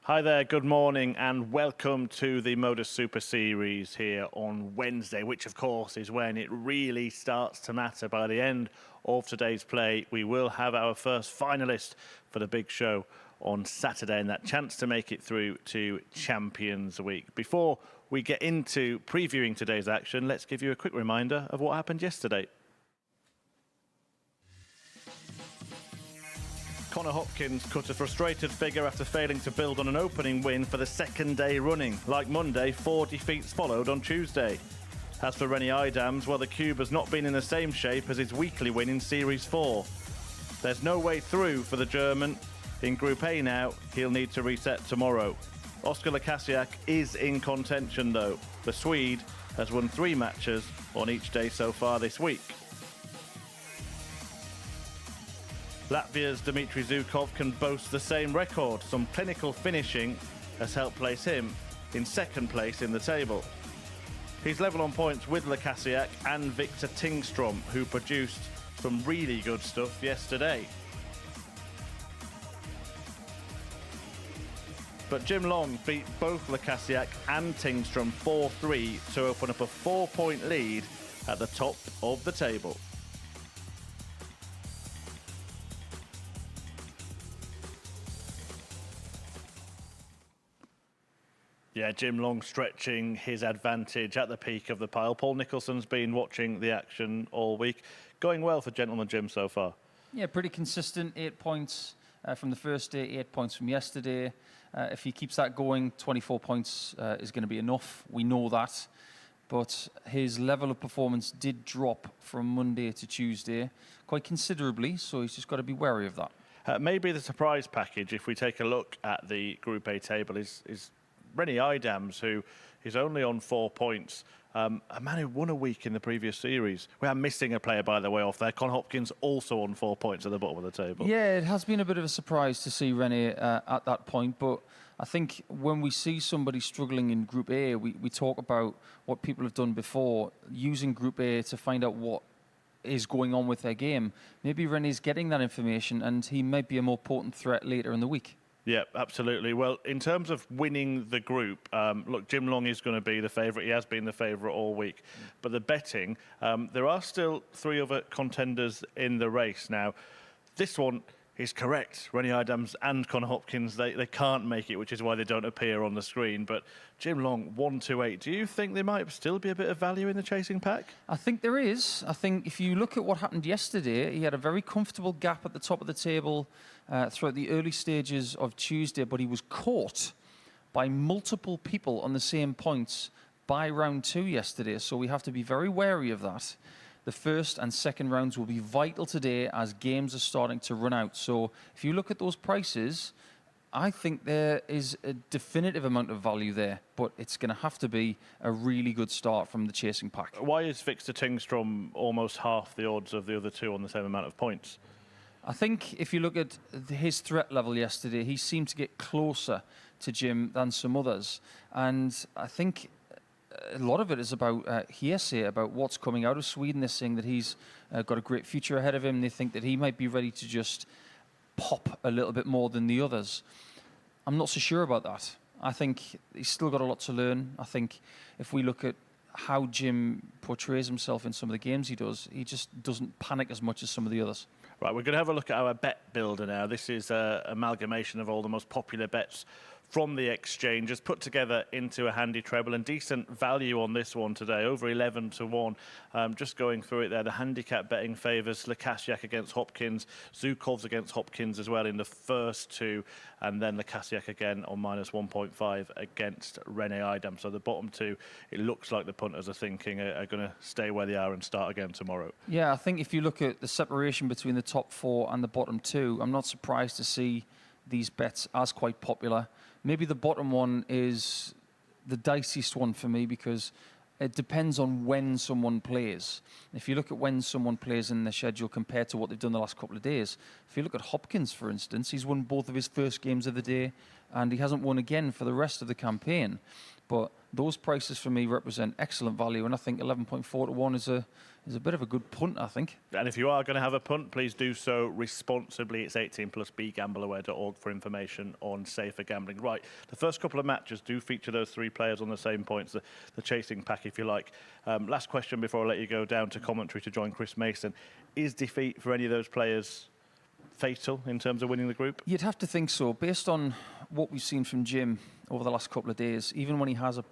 Hi there, good morning and welcome to the MODUS Super Series here on Wednesday, which of course is when it really starts to matter. By the end of today's play, we will have our first finalist for the big show on Saturday and that chance to make it through to Champions Week. Before we get into previewing today's action, let's give you a quick reminder of what happened yesterday. Connor Hopkins cut a frustrated figure after failing to build on an opening win for the second day running. Like Monday, 4 defeats followed on Tuesday. As for Rennie Idams, well, the Cube has not been in the same shape as his weekly win in Series 4. There's no way through for the German. In Group A now, he'll need to reset tomorrow. Oskar Lukasiak is in contention though. The Swede has won 3 matches on each day so far this week. Latvia's Dmitry Zhukov can boast the same record. Some clinical finishing has helped place him in second place in the table. He's level on points with Lukasiak and Victor Tingstrom, who produced some really good stuff yesterday. But Jim Long beat both Lukasiak and Tingstrom 4-3 to open up a 4-point lead at the top of the table. Yeah, Jim Long stretching his advantage at the peak of the pile. Paul Nicholson's been watching the action all week. Going well for Gentleman Jim so far. Yeah, pretty consistent. 8 points from the first day, 8 points from yesterday. If he keeps that going, 24 points is going to be enough. We know that. But his level of performance did drop from Monday to Tuesday quite considerably, so he's just got to be wary of that. Maybe the surprise package, if we take a look at the Group A table, is Rennie Idams, who is only on 4 points. A man who won a week in the previous series. We are missing a player, by the way, off there. Con Hopkins also on 4 points at the bottom of the table. Yeah, it has been a bit of a surprise to see Rennie at that point, but I think when we see somebody struggling in Group A, we talk about what people have done before, using Group A to find out what is going on with their game. Maybe Rennie's getting that information and he might be a more potent threat later in the week. Yeah, absolutely. Well, in terms of winning the group, look, Jim Long is going to be the favourite. He has been the favourite all week. But the betting, there are still 3 other contenders in the race. Now, this one is correct. Rennie Idams and Connor Hopkins, they can't make it, which is why they don't appear on the screen. But Jim Long, 1-2-8. Do you think there might still be a bit of value in the chasing pack? I think there is. I think if you look at what happened yesterday, he had a very comfortable gap at the top of the table throughout the early stages of Tuesday, but he was caught by multiple people on the same points by round 2 yesterday. So we have to be very wary of that. The first and second rounds will be vital today as games are starting to run out. So if you look at those prices, I think there is a definitive amount of value there, but it's going to have to be a really good start from the chasing pack. Why is Victor Tingstrom almost half the odds of the other 2 on the same amount of points? I think if you look at his threat level yesterday, he seemed to get closer to Jim than some others. And I think a lot of it is about hearsay, about what's coming out of Sweden. They're saying that he's got a great future ahead of him. They think that he might be ready to just pop a little bit more than the others. I'm not so sure about that. I think he's still got a lot to learn. I think if we look at how Jim portrays himself in some of the games he does, he just doesn't panic as much as some of the others. Right, we're going to have a look at our bet builder now. This is an amalgamation of all the most popular bets from the exchanges put together into a handy treble, and decent value on this one today, over 11-1. Just going through it there, the handicap betting favours Lukasiak against Hopkins, Zhukov's against Hopkins as well in the first 2, and then Lukasiak again on -1.5 against Rennie Idams. So the bottom 2, it looks like the punters are thinking are going to stay where they are and start again tomorrow. Yeah, I think if you look at the separation between the top 4 and the bottom 2, I'm not surprised to see these bets as quite popular. Maybe the bottom one is the diciest one for me because it depends on when someone plays. If you look at when someone plays in the schedule compared to what they've done the last couple of days, if you look at Hopkins, for instance, he's won both of his first games of the day and he hasn't won again for the rest of the campaign. But those prices for me represent excellent value, and I think 11.4 to 1 is a bit of a good punt, I think. And if you are going to have a punt, please do so responsibly. It's 18 plus begambleaware.org for information on safer gambling. Right, the first couple of matches do feature those three players on the same points, the chasing pack, if you like. Last question before I let you go down to commentary to join Chris Mason. Is defeat for any of those players fatal in terms of winning the group? You'd have to think so, based on what we've seen from Jim over the last couple of days. Even when he has a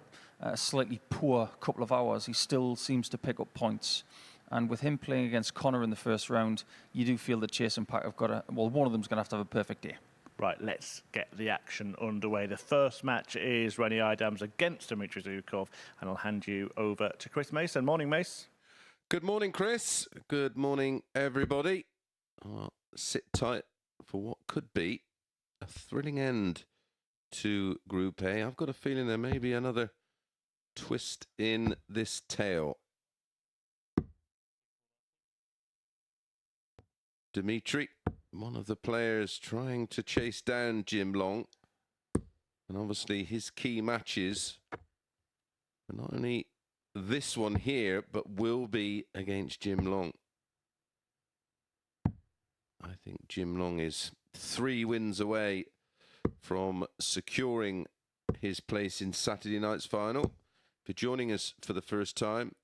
slightly poor couple of hours, he still seems to pick up points. And with him playing against Connor in the first round, you do feel that Chase and Pack have got one of them's going to have a perfect day. Right, let's get the action underway. The first match is Rennie Idams against Dmitry Zukov, and I'll hand you over to Chris Mason. Morning, Mace. Good morning, Chris. Good morning, everybody. Sit tight for what could be a thrilling end to Group A. I've got a feeling there may be another twist in this tale. Dmitry, one of the players trying to chase down Jim Long. And obviously his key matches are not only this one here, but will be against Jim Long. I think Jim Long is 3 wins away from securing his place in Saturday night's final. If you're joining us for the first time,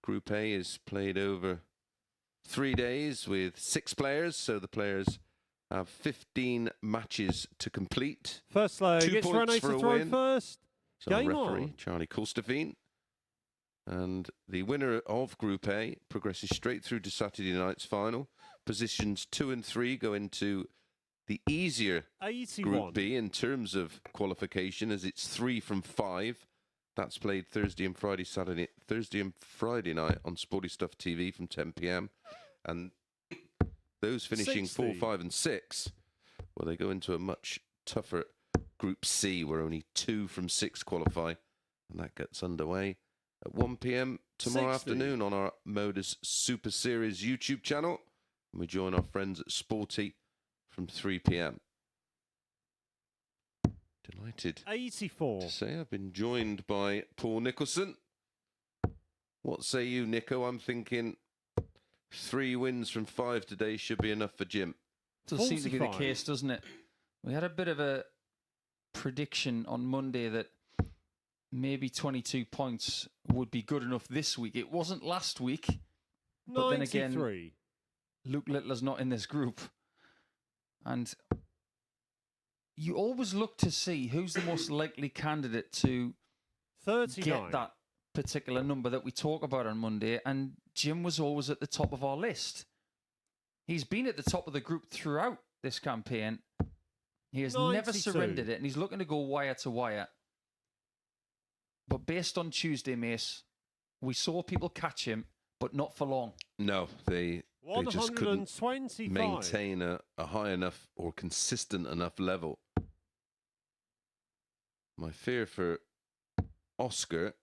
Group A is played over 3 days with 6 players, so the players have 15 matches to complete. First leg, 2 it's points Rennie for to a throw win. first. So our Game referee, on. Charlie Kulstefin. And the winner of Group A progresses straight through to Saturday night's final. Positions 2 and 3 go into the easier 81. Group B in terms of qualification, as it's 3 from 5. That's played Thursday and Friday night on Sporty Stuff TV from 10 p.m. And those finishing 4, 5 and 6, well, they go into a much tougher Group C, where only 2 from 6 qualify. And that gets underway at 1 p.m. tomorrow 60. afternoon on our Modus Super Series YouTube channel. And we join our friends at Sporty from 3 p.m. Delighted 84. to say I've been joined by Paul Nicholson. What say you, Nico? I'm thinking 3 wins from 5 today should be enough for Jim. Does seem to be the 45. case, doesn't it? We had a bit of a prediction on Monday that maybe 22 points would be good enough this week. It wasn't last week, but then again, 93. Luke Littler's not in this group. And you always look to see who's the most likely candidate to 39. get that particular number that we talk about on Monday. And Jim was always at the top of our list. He's been at the top of the group throughout this campaign. He has never 92. surrendered it, and he's looking to go wire to wire. But based on Tuesday, Mace, we saw people catch him, but not for long. No, they just couldn't 125. maintain a high enough or consistent enough level. My fear for Oscar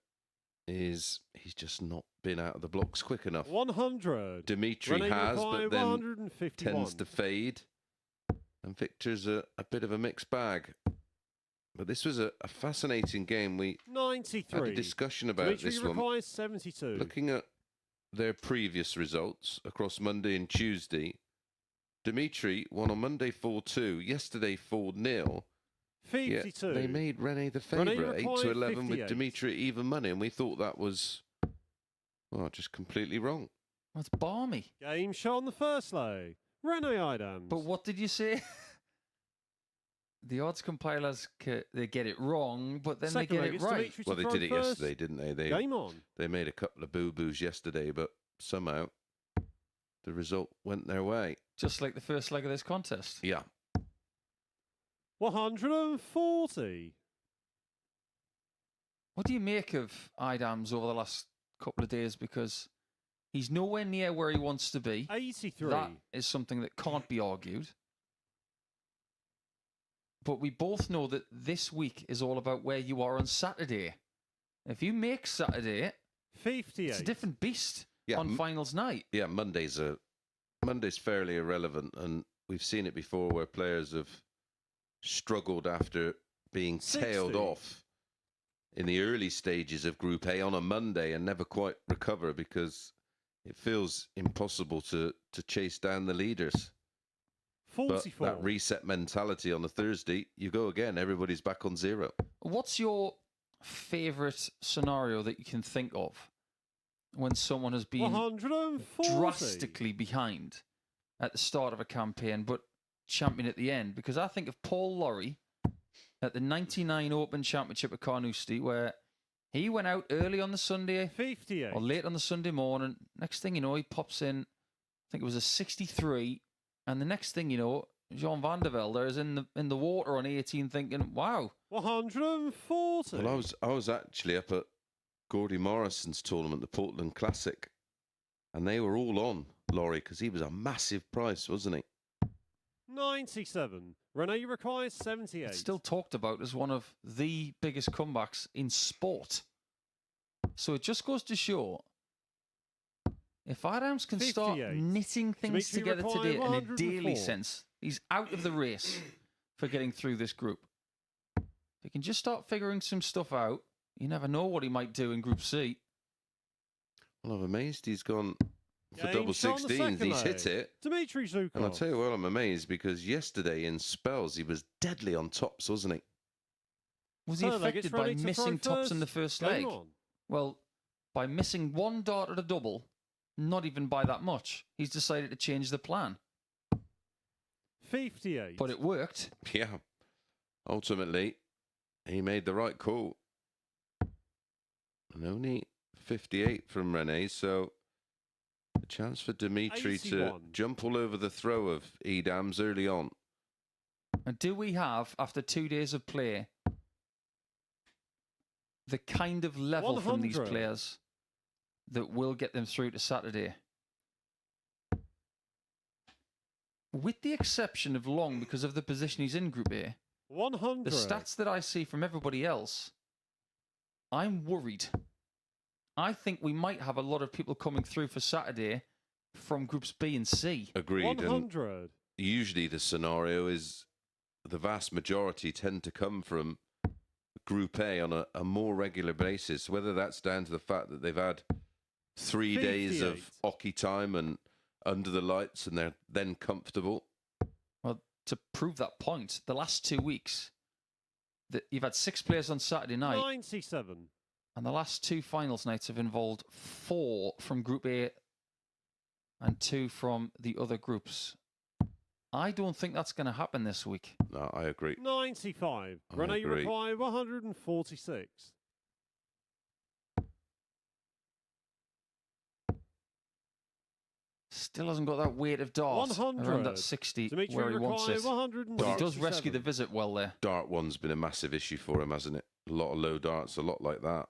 is he's just not been out of the blocks quick enough. 100. Dimitri Renee has, Mackay, but then 151. tends to fade. And Victor's a bit of a mixed bag. But this was a fascinating game. We 93. had a discussion about Dimitri this one. requires 72. Looking at their previous results across Monday and Tuesday, Dimitri won on Monday 4-2, yesterday 4-0. 52. They made Renee the Renee favourite, 8 to required 11 with 58. Dimitri at even money, and we thought that was, well, just completely wrong. That's balmy. Game shot on the first leg. Renee Idams. But what did you say? The odds compilers, they get it wrong, but then Second they leg, get it it's right. Dimitri to Well, they throw did it first. yesterday, didn't they? Game on. They made a couple of boo-boos yesterday, but somehow the result went their way. Just like the first leg of this contest. Yeah. 140. What do you make of Idams over the last couple of days? Because he's nowhere near where he wants to be. 83. That is something that can't be argued. But we both know that this week is all about where you are on Saturday. If you make Saturday, 58. it's a different beast Yeah, on finals night. Yeah, Monday's fairly irrelevant, and we've seen it before where players have struggled after being 60. tailed off in the early stages of Group A on a Monday and never quite recover because it feels impossible to chase down the leaders. But 44. that reset mentality on a Thursday, you go again, everybody's back on zero. What's your favourite scenario that you can think of when someone has been 140. drastically behind at the start of a campaign but champion at the end? Because I think of Paul Lawrie at the 99 Open Championship at Carnoustie, where he went out early on the Sunday 58. or late on the Sunday morning. Next thing you know, he pops in, I think it was a 63, and the next thing you know, Jean van der Velde is in the water on 18, thinking, "Wow." 140. Well, I was actually up at Gordy Morrison's tournament, the Portland Classic, and they were all on Laurie because he was a massive price, wasn't he? 97. Rene requires 78. It's still talked about as one of the biggest comebacks in sport. So it just goes to show, if Adams can start 58. knitting things Dimitri together required today in a 104. daily sense, he's out of the race for getting through this group. If he can just start figuring some stuff out, you never know what he might do in Group C. Well, I'm amazed he's gone for Game double shot on the 16s. He's second hit leg. it. Dimitri Zukov. And I'll tell you what, I'm amazed because yesterday in spells he was deadly on tops, wasn't he? Was he Third leg, it's affected by ready to missing throw tops in the first. first Game leg? on. Well, by missing one dart at a double, not even by that much, he's decided to change the plan. 58. But it worked. Yeah. Ultimately, he made the right call. And only 58 from Rene, so a chance for Dimitri to 81. jump all over the throw of Edams early on. And do we have, after 2 days of play, the kind of level from these 100. players that will get them through to Saturday? With the exception of Long, because of the position he's in Group A, 100. the stats that I see from everybody else, I'm worried. I think we might have a lot of people coming through for Saturday from Groups B and C. Agreed. And 100. usually the scenario is the vast majority tend to come from Group A on a more regular basis, whether that's down to the fact that they've had 3 days of 58. hockey time and under the lights and they're then comfortable. Well, to prove that point, the last 2 weeks, you've had 6 players on Saturday night, 97. and the last 2 finals nights have involved 4 from Group A and 2 from the other groups. I don't think that's going to happen this week. No, I agree. 95. I Rene agree. require 146. Still hasn't got that weight of dart 100. around that 60 Dimitri where he wants require it. 167. But he does rescue the visit well there. Dart one's been a massive issue for him, hasn't it? A lot of low darts, a lot like that.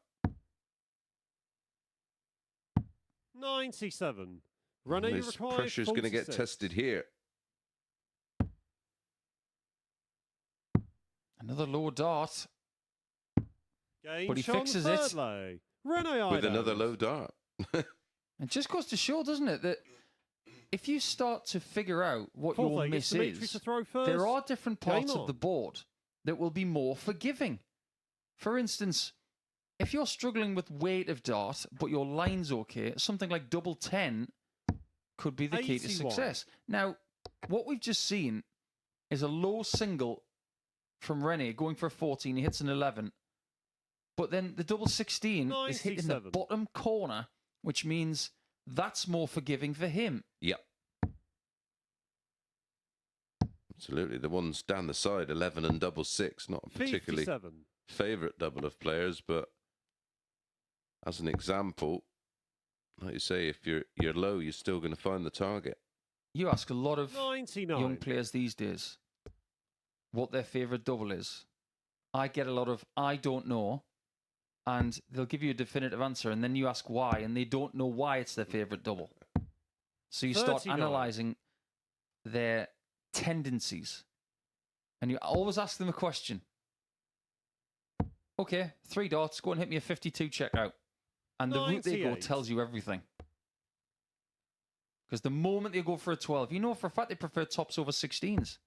97. Rene His requires pressure's going to get 46. tested here. Another low dart. Game But he shot on the fixes third it. leg. Rene With Idams. another low dart. It just goes to show, doesn't it, that if you start to figure out what Fourth your leg, it's miss Dimitri is, to throw first. there are different parts Game of the on. board that will be more forgiving. For instance, if you're struggling with weight of dart, but your line's okay, something like double 10 could be the key to 81. success. Now, what we've just seen is a low single from Rene going for a 14. He hits an 11. But then the double 16 is hit in the 97. bottom corner, which means that's more forgiving for him. Yep. Absolutely. The ones down the side, 11 and double 6, not a particularly 57. favourite double of players, but as an example, like you say, if you're low, you're still going to find the target. You ask a lot of 99. young players these days what their favourite double is. I get a lot of, I don't know, and they'll give you a definitive answer, and then you ask why, and they don't know why it's their favourite double. So you start 39. analysing their tendencies, and you always ask them a question. Okay, 3 darts, go and hit me a 52 checkout. And the route they go 98. tells you everything. Because the moment they go for a 12, you know for a fact they prefer tops over 16s.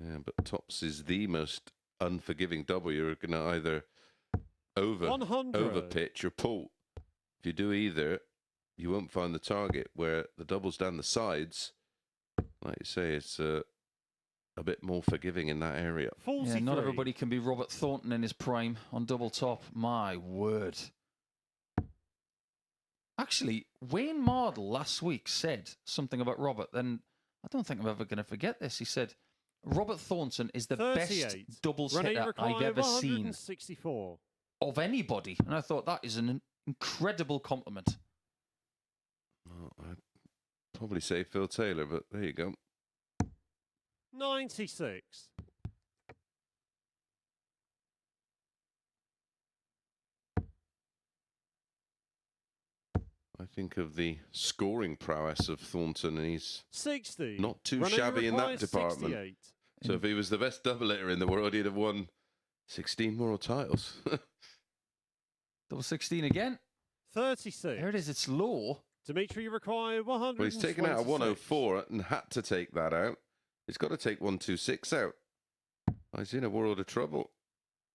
Yeah, but tops is the most unforgiving double. You're going to either over pitch or pull. If you do either, you won't find the target. Where the doubles down the sides, like you say, it's a bit more forgiving in that area. 43. Yeah, not everybody can be Robert Thornton in his prime on double top. My word. Actually, Wayne Mardle last week said something about Robert, and I don't think I'm ever going to forget this. He said, Robert Thornton is the 38. best doubles Running hitter I've required ever seen 164. of anybody. And I thought that is an incredible compliment. Well, I'd probably say Phil Taylor, but there you go. 96. I think of the scoring prowess of Thornton, and he's 60. not too Running shabby in that required department. 68. So if he was the best double hitter in the world, he'd have won 16 more titles. Double 16 again. 36. There it is. It's low. Dimitri required 100. Well, he's taken out a 104 and had to take that out. He's got to take 126 out. He's in a world of trouble.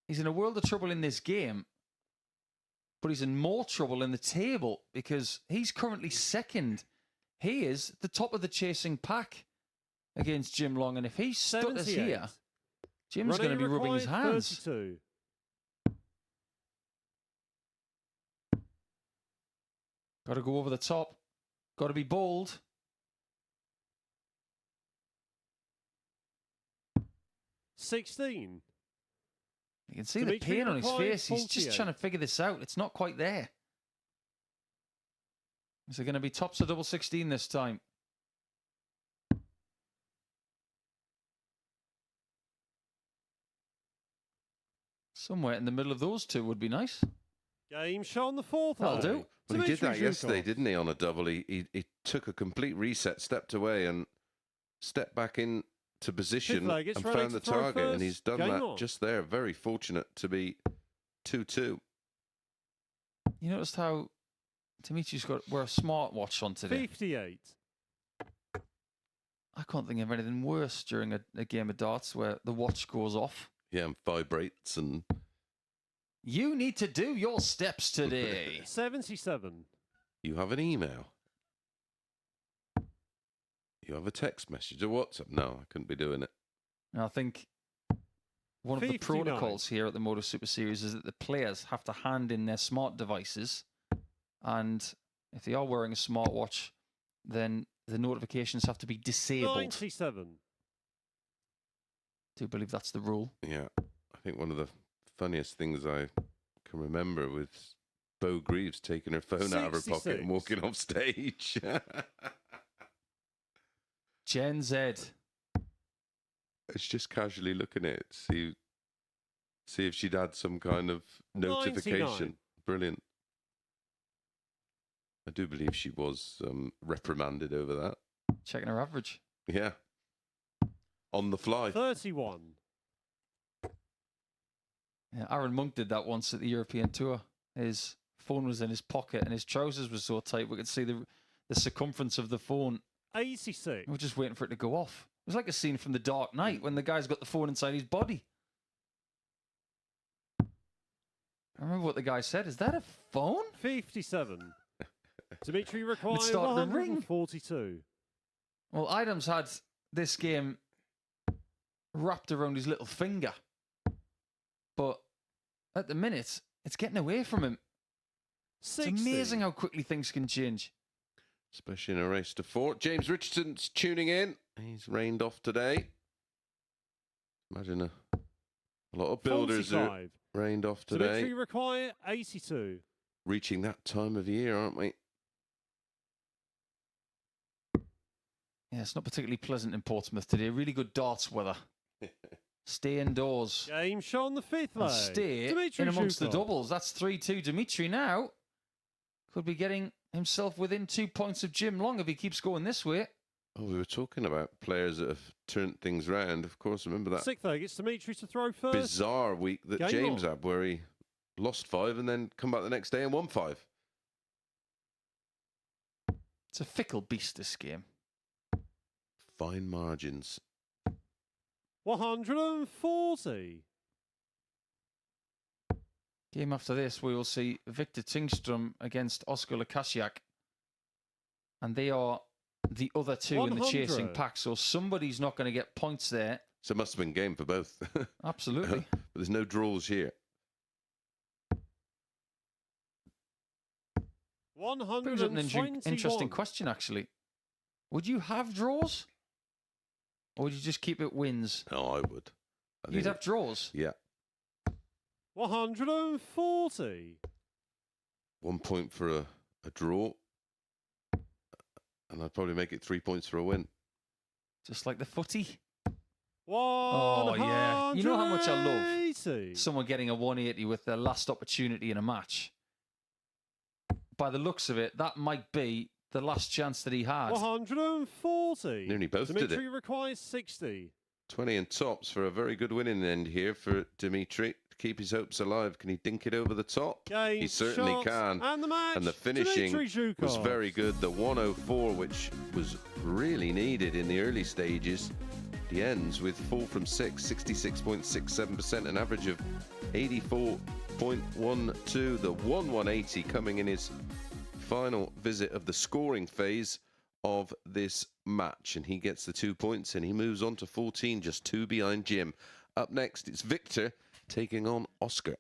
He's in a world of trouble in this game, but he's in more trouble in the table because he's currently second. He is the top of the chasing pack against Jim Long, and if he stutters 78. here, Jim's going to be rubbing his required hands. 32. Got to go over the top. Got to be bold. $16. You can see Dimitri the pain on his required face. He's just 48. trying to figure this out. It's not quite there. Is it going to be tops of double 16 this time? Somewhere in the middle of those two would be nice. Game shot on the fourth. That'll hole. do. Well, he did Dmitry that yesterday, Zhukov. didn't he, on a double? He took a complete reset, stepped away, and stepped back in to position leg, it's and ready found to the throw target, and first. he's done Game that on. just there. Very fortunate to be 2-2. You noticed how Dimitri's wear a smartwatch on today? 58. I can't think of anything worse during a game of darts where the watch goes off. Yeah, and vibrates, and You need to do your steps today. 77. you have an email. You have a text message or WhatsApp. No, I couldn't be doing it. And I think one of the 59. protocols here at the MODUS Super Series is that the players have to hand in their smart devices, and if they are wearing a smartwatch, then the notifications have to be disabled. 97. I do believe that's the rule. Yeah, I think one of the funniest things I can remember was Bo Greaves taking her phone out of her pocket 66. and walking off stage. Gen Z. It's just casually looking at it, see if she'd had some kind of notification. 99. Brilliant. I do believe she was reprimanded over that. Checking her average. Yeah. On the fly. 31. Yeah, Aaron Monk did that once at the European Tour. His phone was in his pocket and his trousers were so tight we could see the circumference of the phone. 86. We were just waiting for it to go off. It was like a scene from The Dark Knight when the guy's got the phone inside his body. I remember what the guy said. Is that a phone? 57. Dimitri required started to ring. 142. Well, Idams had this game wrapped around his little finger. But at the minute, it's getting away from him. 60. It's amazing how quickly things can change. Especially in a race to 4. James Richardson's tuning in. He's rained off today. Imagine a lot of builders are 45. rained off Dimitri today. required 82. Reaching that time of year, aren't we? Yeah, it's not particularly pleasant in Portsmouth today. Really good darts weather. Stay indoors. Game shot on the fifth And leg. stay Dimitri in amongst the Zhukov. doubles. That's 3-2. Dimitri now could be getting himself within 2 points of Jim Long if he keeps going this way. Oh, we were talking about players that have turned things round. Of course, remember that Sixth leg, it's Dimitri to throw first. bizarre week that Game James on. had where he lost 5 and then come back the next day and won 5. It's a fickle beast, this game. Fine margins. 140. Game after this, we will see Victor Tingstrom against Oscar Lukasiak. And they are the other two in the chasing 100. pack. So somebody's not going to get points there. So it must have been game for both. Absolutely. But there's no draws here. 121. Brings up an interesting question, actually. Would you have draws? Or would you just keep it wins? No, I would. You'd have draws? Yeah. 140. 1 point for a draw. And I'd probably make it 3 points for a win. Just like the footy? 180. Oh, yeah. You know how much I love someone getting a 180 with their last opportunity in a match. By the looks of it, that might be the last chance that he had. 140. Nearly both did Dimitri it. requires 60. 20 and tops for a very good winning end here for Dimitri. To keep his hopes alive, can he dink it over the top? Game, He certainly shots, can. And the match. And the finishing Dimitri was Zhukov. very good. The 104, which was really needed in the early stages. The ends with 4 from 6, 66.67%, an average of 84.12. The 180 coming in his final visit of the scoring phase of this match. And he gets the 2 points and he moves on to 14, just 2 behind Jim. Up next, it's Victor taking on Oscar.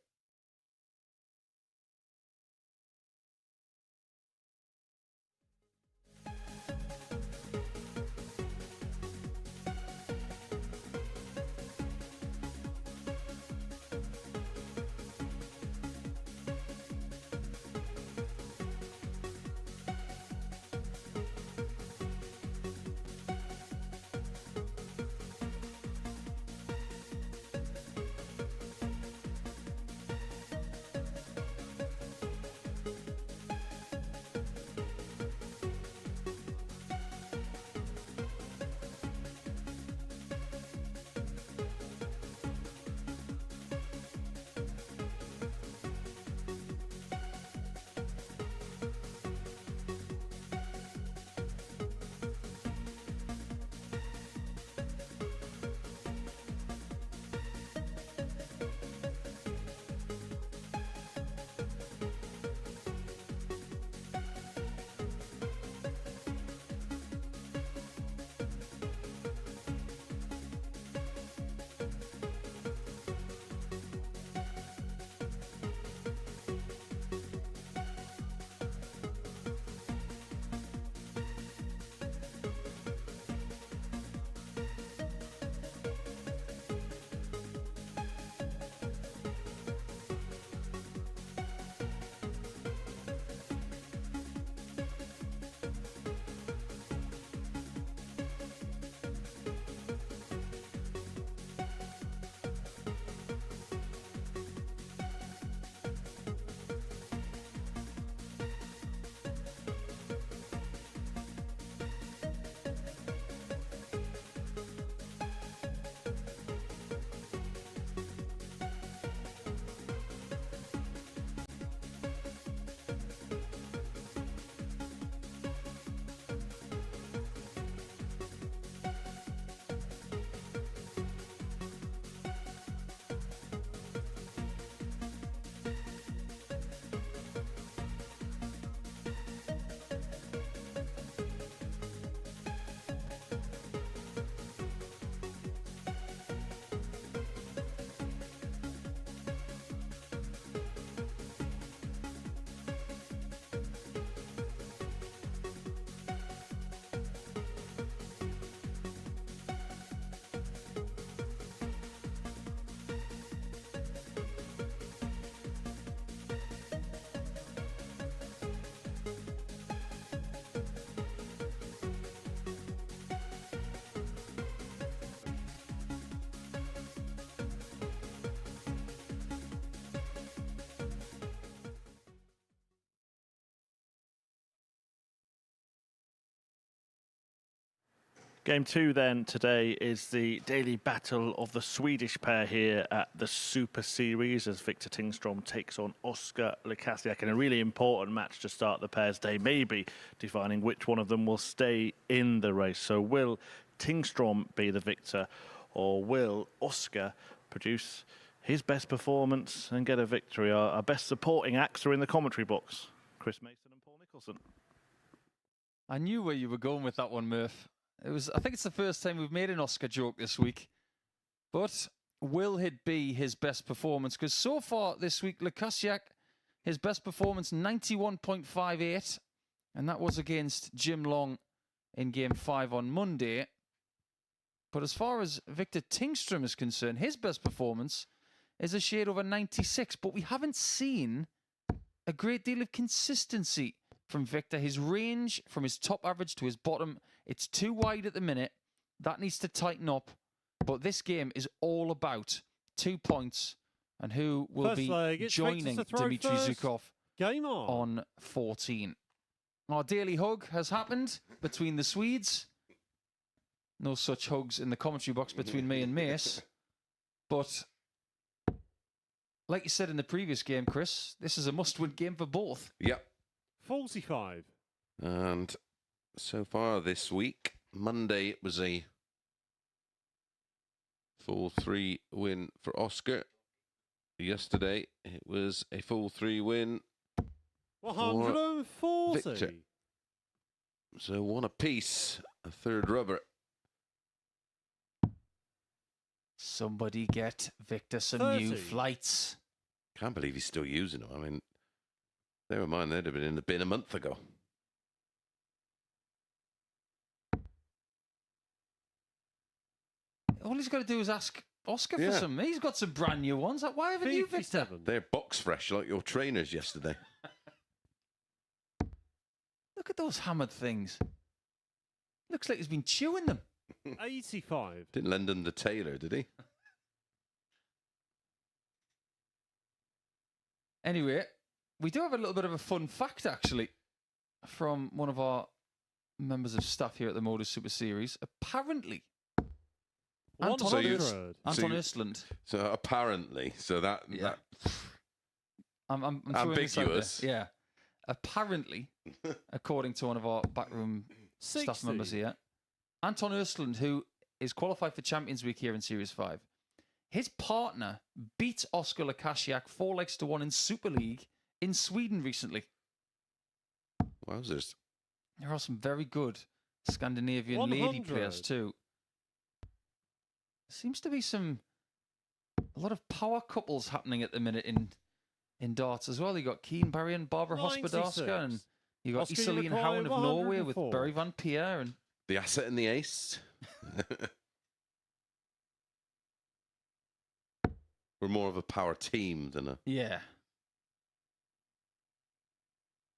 Game 2 then today is the daily battle of the Swedish pair here at the Super Series as Victor Tingstrom takes on Oscar Lukasiak in a really important match to start the pair's day, maybe defining which one of them will stay in the race. So will Tingstrom be the victor, or will Oscar produce his best performance and get a victory. Our best supporting acts are in the commentary box. Chris Mason and Paul Nicholson. I knew where you were going with that one, Murph. I think it's the first time we've made an Oscar joke this week. But will it be his best performance? Because so far this week, Lukasiak, his best performance, 91.58. And that was against Jim Long in Game 5 on Monday. But as far as Victor Tingstrom is concerned, his best performance is a shade over 96. But we haven't seen a great deal of consistency from Victor. His range from his top average to his bottom, it's too wide at the minute. That needs to tighten up. But this game is all about 2 points and who will First be leg, it's joining Victor to throw Dmitry first. Zhukov Game on. 14. Our daily hug has happened between the Swedes. No such hugs in the commentary box between me and Mace. But like you said in the previous game, Chris, this is a must-win game for both. Yep. 45. And so far this week, Monday it was a 4-3 win for Oscar. Yesterday it was a 4-3 win 140. Victor. So one apiece, a third rubber. Somebody get Victor some 30. new flights. Can't believe he's still using them. I mean, never mind, they'd have been in the bin a month ago. All he's got to do is ask Oscar Yeah. for some. He's got some brand new ones. Why haven't you, Victor? 57. They're box fresh like your trainers yesterday. Look at those hammered things. Looks like he's been chewing them. 85. Didn't lend them the tailor, did he? Anyway, we do have a little bit of a fun fact, actually, from one of our members of staff here at the MODUS Super Series. Apparently, Anton 100. Anton you- Östlund. So apparently, so that I'm throwing this out there. ambiguous. Yeah. Apparently, according to one of our backroom 60. staff members here, Anton Östlund, who is qualified for Champions Week here in Series 5, his partner beat Oskar Lukasiak 4-1 in Super League in Sweden recently. Wowzers. There are some very good Scandinavian lady 100. players too. Seems to be a lot of power couples happening at the minute in darts as well. You got Keen Barry and Barbara 96. Hospodarska, and you got Oscar Iselin Uruguay, Howen of Norway with 104. Barry Van Peer, and The asset and the ace. We're more of a power team than a... yeah.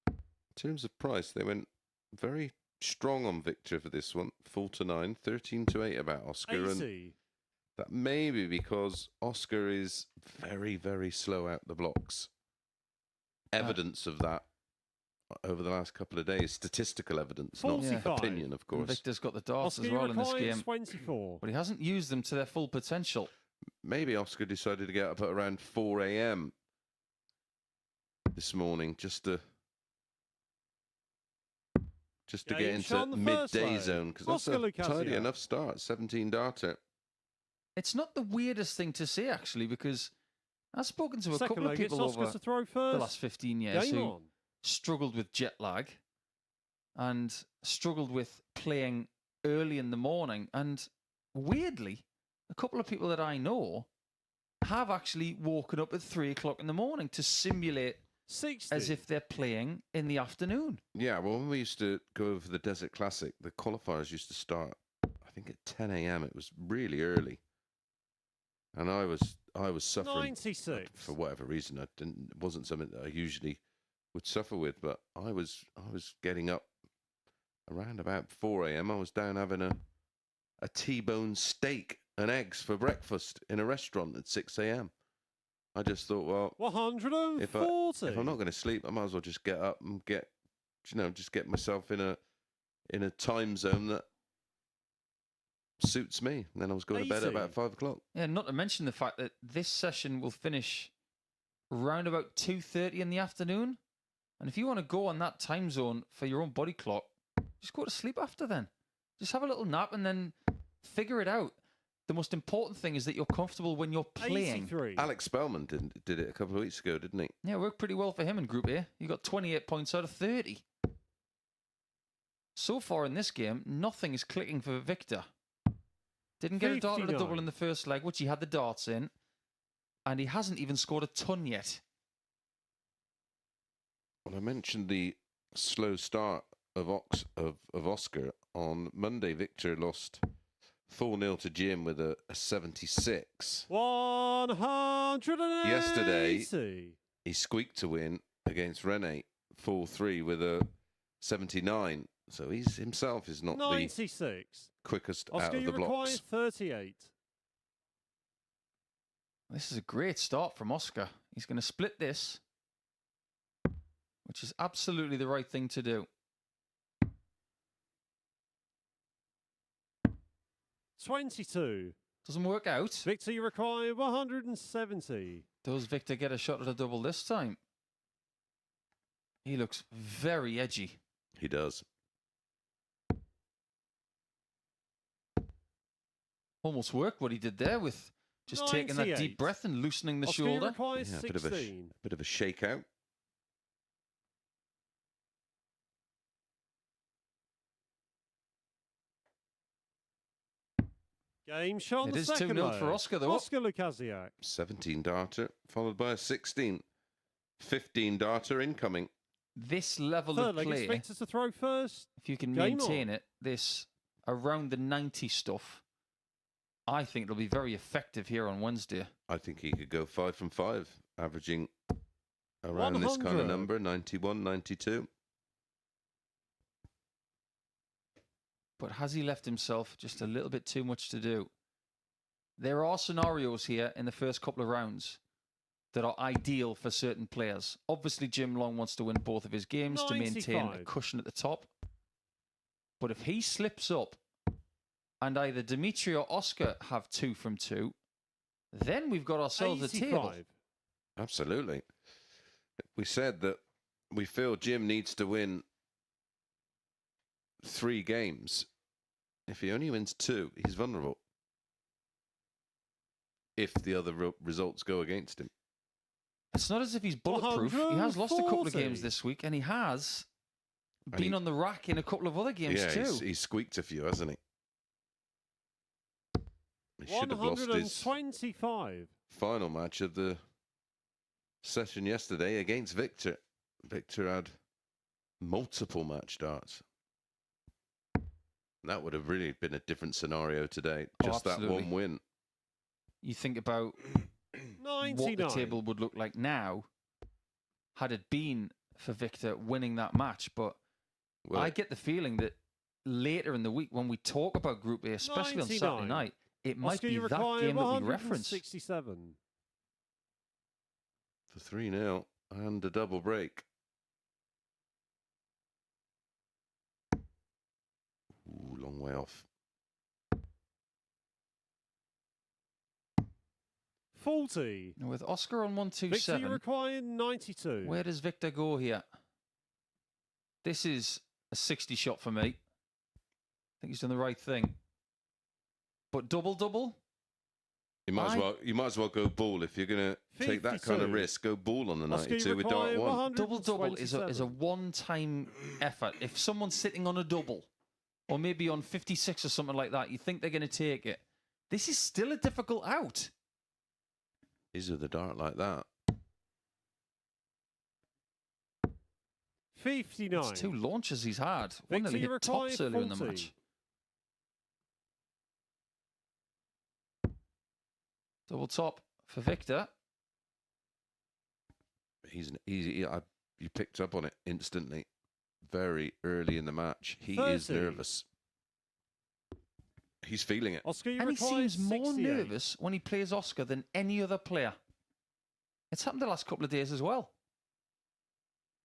In terms of price, they went very strong on Victor for this one. 4-9, 13-8 about Oscar. And 80. that may be because Oscar is very, very slow out the blocks. Evidence of that over the last couple of days. Statistical evidence, not 45. opinion, of And course. Victor's got the darts Oscar as well in this Uruguay, game, 24. but he hasn't used them to their full potential. Maybe Oscar decided to get up at around 4 a.m. this morning just to Yeah, get you into shone the first midday leg. zone, because that's Oscar a tidy Lukasiak. enough start. 17 darter. It's not the weirdest thing to say, actually, because I've spoken to a Second couple of leg, it's people Oscar over to throw the first. last 15 years Game who on. struggled with jet lag and struggled with playing early in the morning. And weirdly, a couple of people that I know have actually woken up at 3 o'clock in the morning to simulate 60. as if they're playing in the afternoon. Yeah, well, when we used to go over the Desert Classic, the qualifiers used to start, I think, at 10 a.m. It was really early. And I was suffering 96. for whatever reason. It wasn't something that I usually would suffer with, but I was getting up around about 4 a.m. I was down having a T-bone steak and eggs for breakfast in a restaurant at 6 a.m. I just thought, well, 140. if I'm not going to sleep, I might as well just get up and just get myself in a time zone that suits me. And then I was going to bed at 80. about 5 o'clock. Yeah, not to mention the fact that this session will finish round about 2:30 in the afternoon. And if you want to go on that time zone for your own body clock, just go to sleep after then. Just have a little nap and then figure it out. The most important thing is that you're comfortable when you're playing. 83. Alex Spellman did it a couple of weeks ago, didn't he? Yeah, it worked pretty well for him in Group A. He got 28 points out of 30. So far in this game, nothing is clicking for Victor. Didn't get a dart and a 59. double in the first leg, which he had the darts in. And he hasn't even scored a ton yet. Well, I mentioned the slow start of Oscar. On Monday, Victor lost 4-0 to Jim with a 76. 180. Yesterday, he squeaked to win against Rene 4-3 with a 79. So he's himself is not 96. the quickest Oscar, out of you the require blocks. 38. This is a great start from Oscar. He's going to split this, which is absolutely the right thing to do. 22. Doesn't work out. Victor, you require 170. Does Victor get a shot at a double this time? He looks very edgy. He does. Almost worked what he did there with just taking that 98. deep breath and loosening the Oscar, you shoulder. require Yeah, a 16. bit of a shakeout. Game shot on It the is second 2-0 leg. for Oscar, though. Oscar Lukasiak. 17 darter, followed by a 16. 15 darter incoming. This level Third of leg, play, expect us to throw first. if you can Game maintain on. it, this around the 90 stuff, I think it'll be very effective here on Wednesday. I think he could go 5 from 5, averaging around this kind 100. of number, 91, 92. But has he left himself just a little bit too much to do? There are scenarios here in the first couple of rounds that are ideal for certain players. Obviously, Jim Long wants to win both of his games to maintain a 95. cushion at the top. But if he slips up and either Dimitri or Oscar have 2 from 2, then we've got ourselves a table. 85. Absolutely. We said that we feel Jim needs to win 3 games. If he only wins 2, he's vulnerable. If the other results go against him. It's not as if he's bulletproof. He has lost a couple of 140. games this week, and he has And been he- on the rack in a couple of other games Yeah, too. he's squeaked a few, hasn't he? He should have lost his 125. final match of the session yesterday against Victor. Victor had multiple match darts. That would have really been a different scenario today. Oh, Just that absolutely. one win. You think about 99. what the table would look like now had it been for Victor winning that match. But Well, I get the feeling that later in the week, when we talk about Group A, especially on Saturday 99. night, it might Oscar, be you that require game that we reference. 167. for 3-0 and a double break. Ooh, long way off. 40. With Oscar on Victor, you 127, require 92. where does Victor go here? This is a 60 shot for me. I think he's done the right thing. But double-double? You might as well go ball if you're going to take that kind of 52. risk. Go ball on the Oscar, 92 you with require dart 1. 127. Double-double is a one-time effort. If someone's sitting on a double, or maybe on 56 or something like that, you think they're going to take it. This is still a difficult out. Is with a dart like that. 59. It's 2 launches he's had. One Victor, nearly you hit require tops earlier in the 40. match. Double top for Victor. You picked up on it instantly, very early in the match. He 30. is nervous. He's feeling it. Oscar, you And he require seems more 68. nervous when he plays Oscar than any other player. It's happened the last couple of days as well.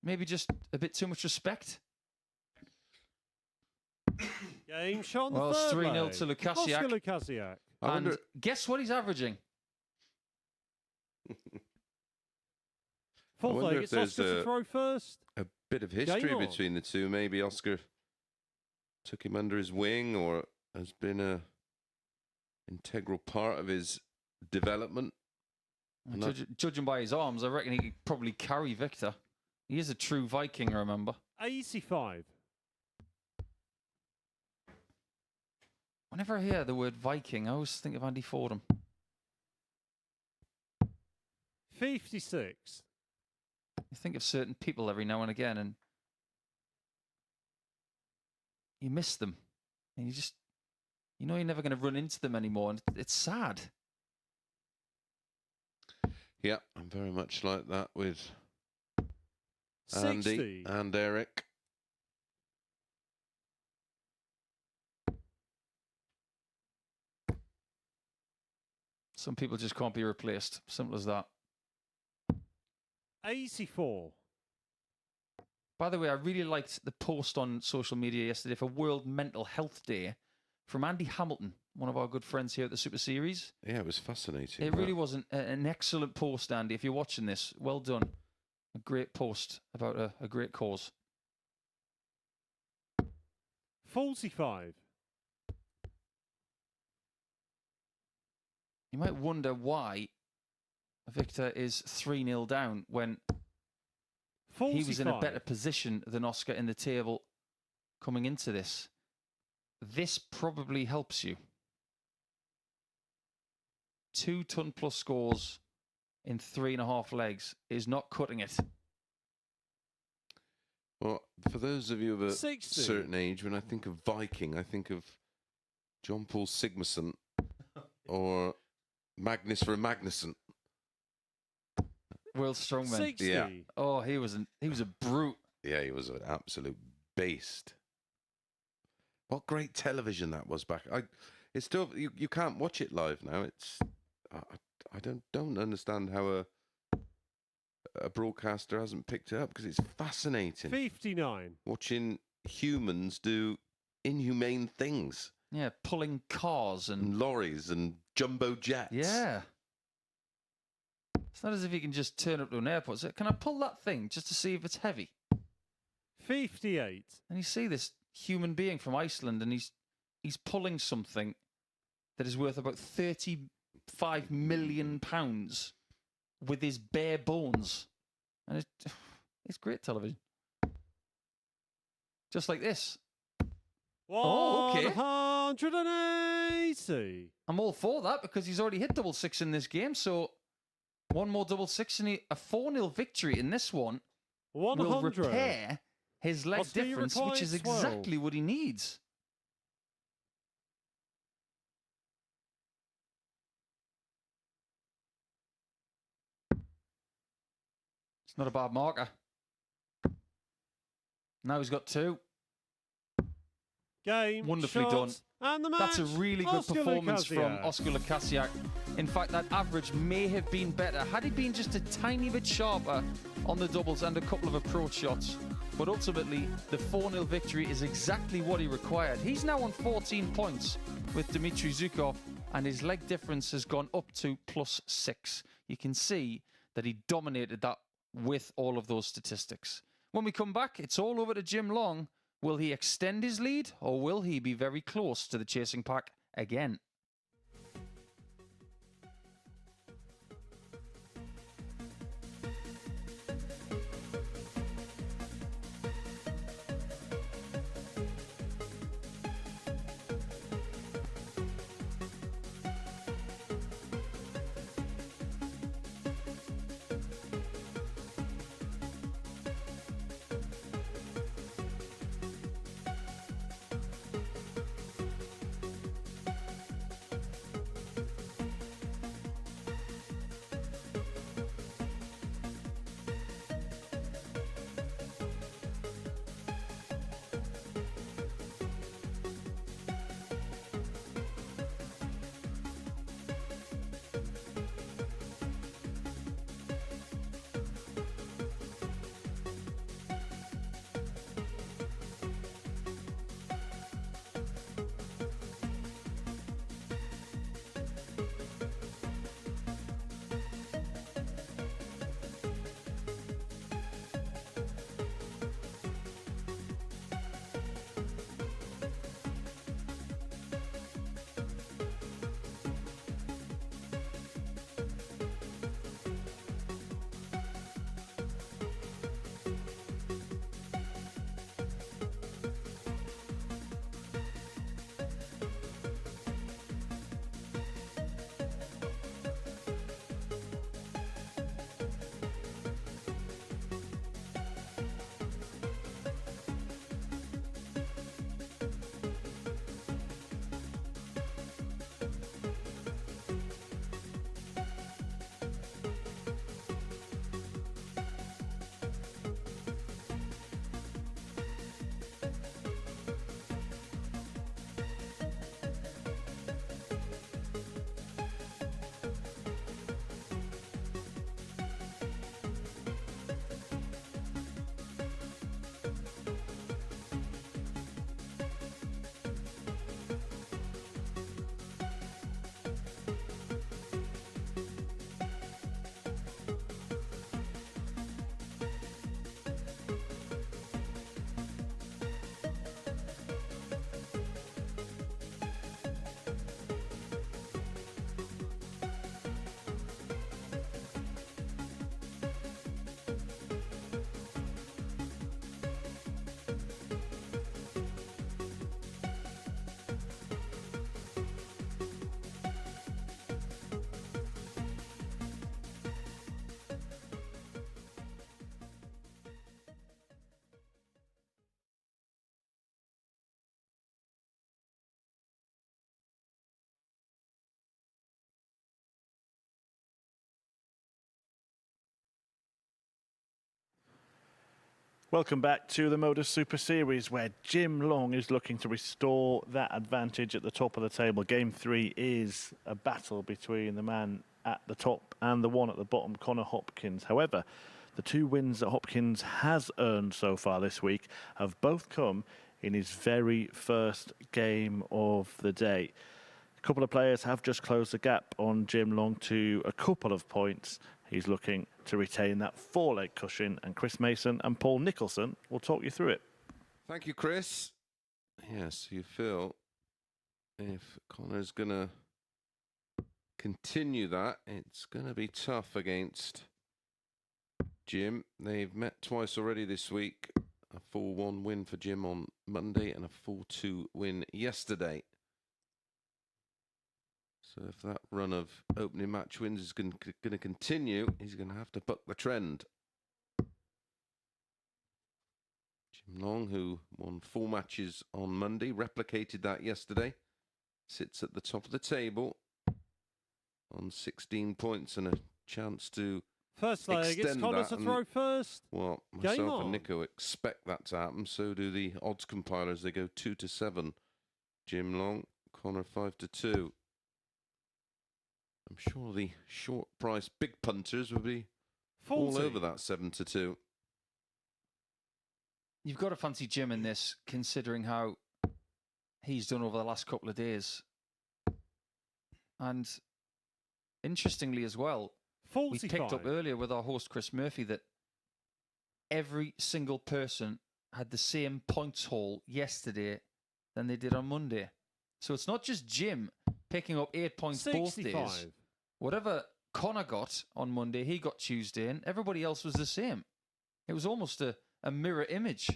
Maybe just a bit too much respect. Game shot on the Well, it's third 3-0 leg. to Lukasiak. Oscar Lukasiak. I And wonder, guess what he's averaging? Fourth wonder leg, if it's there's Oscar to throw first. a bit of history Game on. between the two. Maybe Oscar took him under his wing, or has been a integral part of his development. And Judging by his arms, I reckon he could probably carry Victor. He is a true Viking, remember. 85. Whenever I hear the word Viking, I always think of Andy Fordham. 56. You think of certain people every now and again, and you miss them. And you know you're never going to run into them anymore, and it's sad. Yeah, I'm very much like that with 60. Andy and Eric. Some people just can't be replaced. Simple as that. 84. By the way, I really liked the post on social media yesterday for World Mental Health Day from Andy Hamilton, one of our good friends here at the Super Series. Yeah, it was fascinating. It really was an excellent post, Andy. If you're watching this, well done. A great post about a great cause. 45. You might wonder why Victor is 3-0 down when 45. he was in a better position than Oscar in the table coming into this. This probably helps you. 2 ton-plus scores in 3.5 legs is not cutting it. Well, for those of you of a 60. certain age, when I think of Viking, I think of John Paul Sigmarsson or Magnus for Magnuson. World Strongman. 60. Yeah. Oh, he was a brute. Yeah, he was an absolute beast. What great television that was back. It's still you can't watch it live now. It's I don't understand how a broadcaster hasn't picked it up because it's fascinating 59. watching humans do inhumane things Yeah, pulling cars and and lorries and jumbo jets. yeah. It's not as if you can just turn up to an airport and say, "Can I pull that thing just to see if it's heavy?" 58. And you see this human being from Iceland, and he's pulling something that is worth about £35 million with his bare bones, and it's great television. Just like this. Oh, okay. 180. I'm all for that because he's already hit double six in this game. So one more double six and a 4-0 victory in this one 100. will repair his leg Oscar, you difference, require which is 12. exactly what he needs. It's not a bad marker. Now he's got 2. Game. Wonderfully shot, done. And the match. That's a really good Oscar performance from Lukasiak. Oscar Lukasiak. In fact, that average may have been better had he been just a tiny bit sharper on the doubles and a couple of approach shots. But ultimately, the 4-0 victory is exactly what he required. He's now on 14 points with Dmitry Zhukov, and his leg difference has gone up to +6. You can see that he dominated that with all of those statistics. When we come back, it's all over to Jim Long. Will he extend his lead, or will he be very close to the chasing pack again? Welcome back to the MODUS Super Series, where Jim Long is looking to restore that advantage at the top of the table. Game 3 is a battle between the man at the top and the one at the bottom, Connor Hopkins. However, the 2 wins that Hopkins has earned so far this week have both come in his very first game of the day. A couple of players have just closed the gap on Jim Long to a couple of points. He's looking to retain that 4-leg cushion, and Chris Mason and Paul Nicholson will talk you through it. Thank you, Chris. Yes, you feel if Connor's going to continue that, it's going to be tough against Jim. They've met twice already this week. A 4-1 win for Jim on Monday and a 4-2 win yesterday. So if that run of opening match wins is going to continue, he's going to have to buck the trend. Jim Long, who won 4 matches on Monday, replicated that yesterday, sits at the top of the table on 16 points and a chance to First leg, it's extend Connor that. to And, throw first. well, Game myself on. and Nico expect that to happen. So do the odds compilers. They go 2-7. Jim Long, Connor 5-2. I'm sure the short price big punters will be 40. all over that 7-2. You've got to fancy Jim in this, considering how he's done over the last couple of days. And interestingly as well, 45. we picked up earlier with our host Chris Murphy that every single person had the same points haul yesterday than they did on Monday. So it's not just Jim picking up 8 points both 65. days. Whatever Connor got on Monday, he got Tuesday, and everybody else was the same. It was almost a mirror image.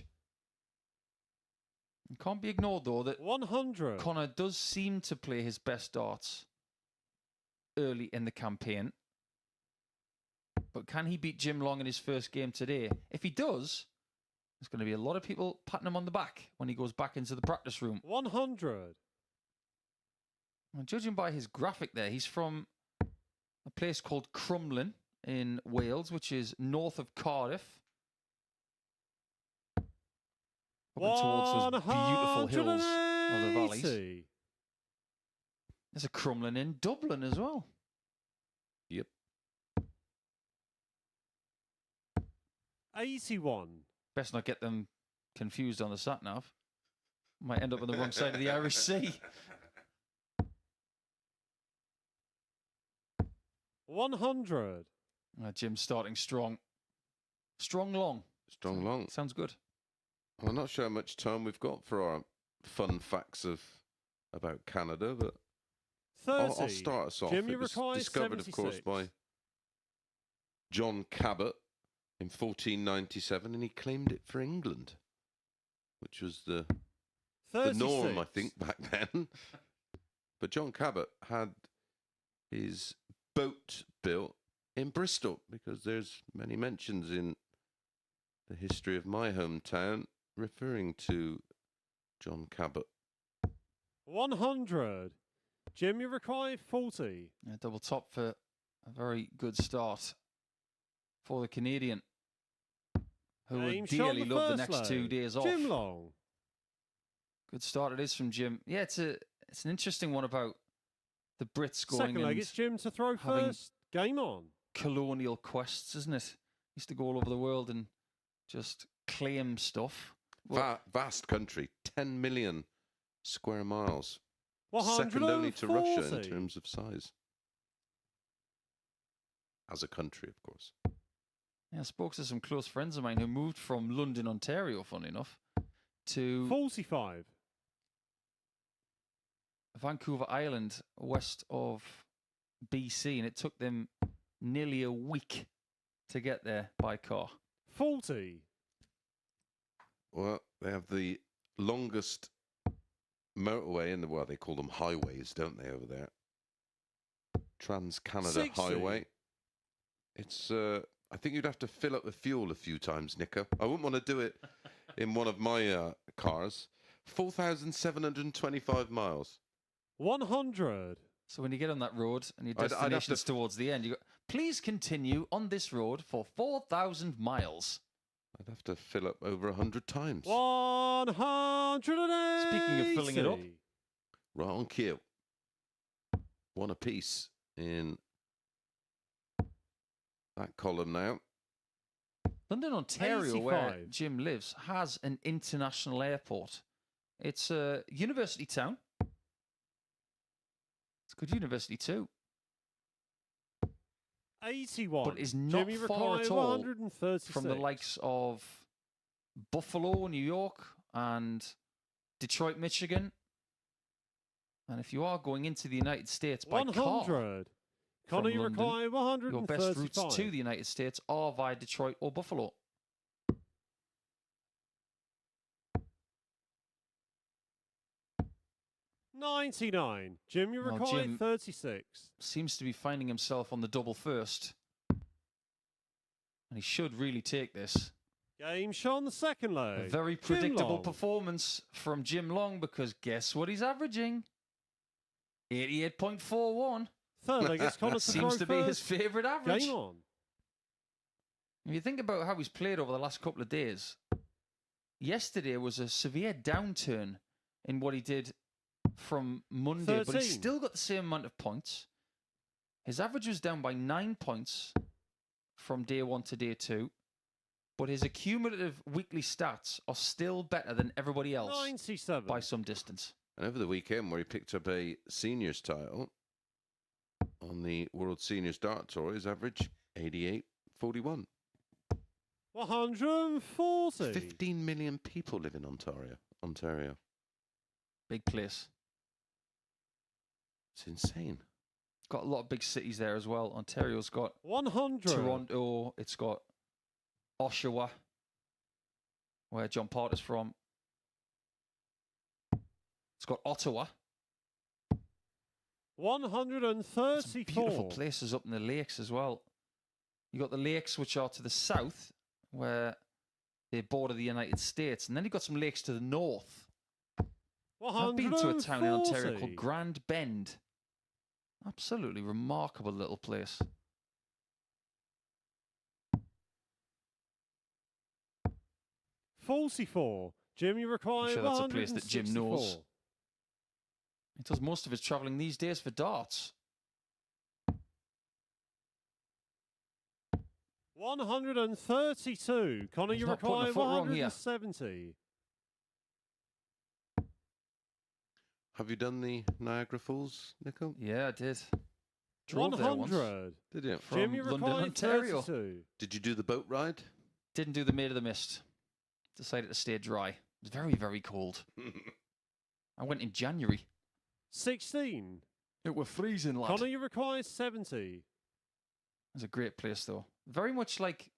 It can't be ignored, though, that 100. Connor does seem to play his best darts early in the campaign. But can he beat Jim Long in his first game today? If he does, there's going to be a lot of people patting him on the back when he goes back into the practice room. 100. Well, judging by his graphic there, he's from a place called Crumlin in Wales, which is north of Cardiff. Up and towards those beautiful hills of the valleys. 180. There's a Crumlin in Dublin as well. Yep. 81. Best not get them confused on the sat-nav. Might end up on the wrong side of the Irish Sea. 100. Jim's starting strong. Strong long. Strong Long. Sounds good. I'm not sure how much time we've got for our fun facts about Canada, but 30. I'll start us off. Jim, It you was require discovered, of course, 76. by John Cabot in 1497, and he claimed it for England, which was the 36. norm, I think, back then. But John Cabot had his boat built in Bristol, because there's many mentions in the history of my hometown referring to John Cabot. 100. Jim, you require 40. Double top for a very good start for the Canadian, who Aim would shot dearly the love the first next 2 leg. days off. Jim Long. Good start it is from Jim. Yeah, it's an interesting one about the Brits going Second leg, and it's Jim to throw having first. Game on. colonial quests, isn't it? Used to go all over the world and just claim stuff. Well, Vast country, 10 million square miles. 140. Second only to Russia in terms of size. As a country, of course. yeah, I spoke to some close friends of mine who moved from London, Ontario, funny enough, to 45. Vancouver Island, west of BC, and it took them nearly a week to get there by car. 40. Well, they have the longest motorway in the world. They call them highways, don't they, over there? Trans-Canada 60. Highway. It's, I think you'd have to fill up the fuel a few times, Nico. I wouldn't want to do it in one of my cars. 4,725 miles. 100. So when you get on that road and your I'd have to- destination's towards the end, you go, please continue on this road for 4,000 miles. I'd have to fill up over 100 times. 180. Speaking of filling it up. Right on cue. One apiece in that column now. London, Ontario, where 85. Jim lives, has an international airport. It's a university town. It's a good university too. 81. But is not Jimmy far required at all 136. from the likes of Buffalo, New York, and Detroit, Michigan. And if you are going into the United States by 100. car, Connor, you London, require your 135. best routes to the United States are via Detroit or Buffalo. $99. Jim, you Well, require Jim- 36. Seems to be finding himself on the double first. And he should really take this. Game shot on the second leg. A very Jim predictable Long. performance from Jim Long, because guess what he's averaging? 88.41. Third leg, it's Connor to Seems throw to be his first. favourite average. Game on. If you think about how he's played over the last couple of days, yesterday was a severe downturn in what he did from Monday, but 13. he's still got the same amount of points. His average was down by 9 points from day one to day two, but his accumulative weekly stats are still better than everybody else 97. by some distance. And over the weekend, where he picked up a seniors title on the World Seniors Dart Tour, his average 88.41. 140. 15 million people live in Ontario. Big place. It's insane. Got a lot of big cities there as well. Ontario's got 100. Toronto, it's got Oshawa, where John Porter's from. It's got Ottawa. Some 134. beautiful places up in the lakes as well. You got the lakes which are to the south, where they border the United States, and then you've got some lakes to the north. I've been to a town in Ontario 140. called Grand Bend. Absolutely remarkable little place. $44. Jim, you require I'm sure that's a place that Jim knows. 164. He does most of his travelling these days for darts. 132. Connor, He's you not putting a require foot wrong here. 170. Have you done the Niagara Falls, Nico? Yeah, I did. Drove there once. 100. Did you? From Jim, you London, require Ontario. 32. Did you do the boat ride? Didn't do the Maid of the Mist. Decided to stay dry. It was very, very cold. I went in January. 16. It were freezing, lad. Connor, you require 70. It's a great place, though. Very much like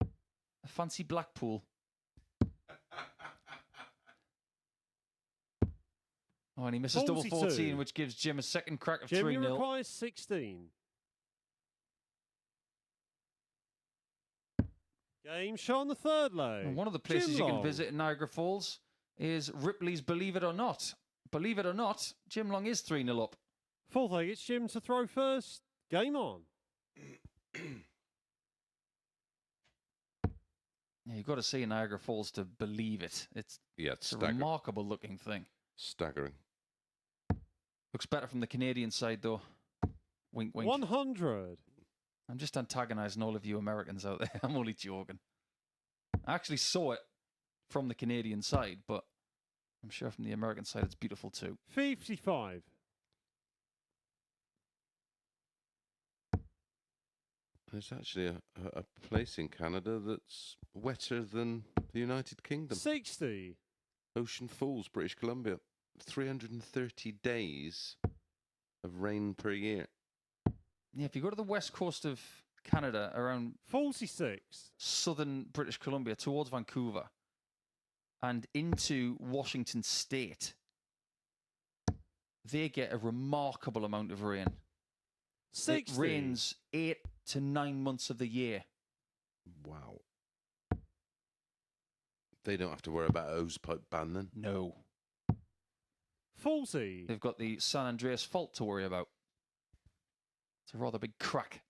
a fancy Blackpool. Oh, and he misses double 42. 14, which gives Jim a second crack of Jim, you 3-0. require 16. Game shot on the third leg. And one of the places Jim you can Long. visit in Niagara Falls is Ripley's Believe It or Not. Believe it or not, Jim Long is 3-0 up. Fourth leg, it's Jim to throw first. Game on. Yeah, you've got to see Niagara Falls to believe it. It's Yeah, it's a staggering. remarkable looking thing. Staggering. Looks better from the Canadian side, though. Wink, wink. 100. I'm just antagonising all of you Americans out there. I'm only joking. I actually saw it from the Canadian side, but I'm sure from the American side it's beautiful too. 55. There's actually a place in Canada that's wetter than the United Kingdom. 60. Ocean Falls, British Columbia. 330 days of rain per year. Yeah, if you go to the west coast of Canada, around 46. southern British Columbia, towards Vancouver, and into Washington State, they get a remarkable amount of rain. 60. It rains 8 to 9 months of the year. Wow. They don't have to worry about a hose pipe ban then. No. 40. They've got the San Andreas Fault to worry about. It's a rather big crack.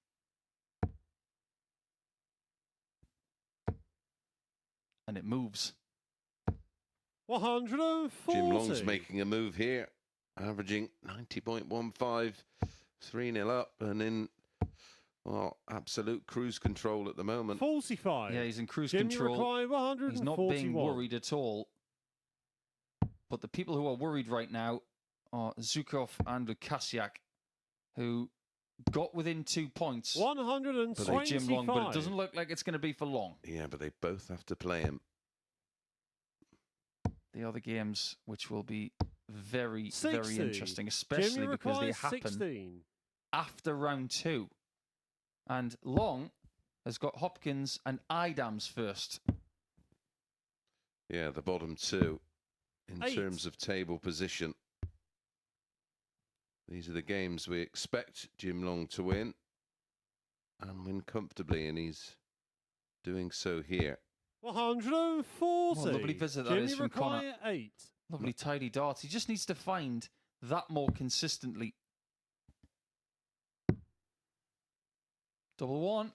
and it moves. 140. Jim Long's making a move here, averaging 90.15, 3-0 up, and in, well, absolute cruise control at the moment. 45. Yeah, he's in cruise Jim, you control. require 141. He's not being worried at all. But the people who are worried right now are Zukov and Lukasiak, who got within 2 points 125. of Jim Long, but it doesn't look like it's going to be for long. Yeah, but they both have to play him. The other games, which will be very, 60. very interesting, especially Jim, you because they require happen 16. after round 2. And Long has got Hopkins and Idams first. Yeah, the bottom two in 8. terms of table position. These are the games we expect Jim Long to win and win comfortably, and he's doing so here. 140. Oh, lovely visit that Jim, is you from Connor. require 8. Lovely tidy darts. He just needs to find that more consistently. Double one.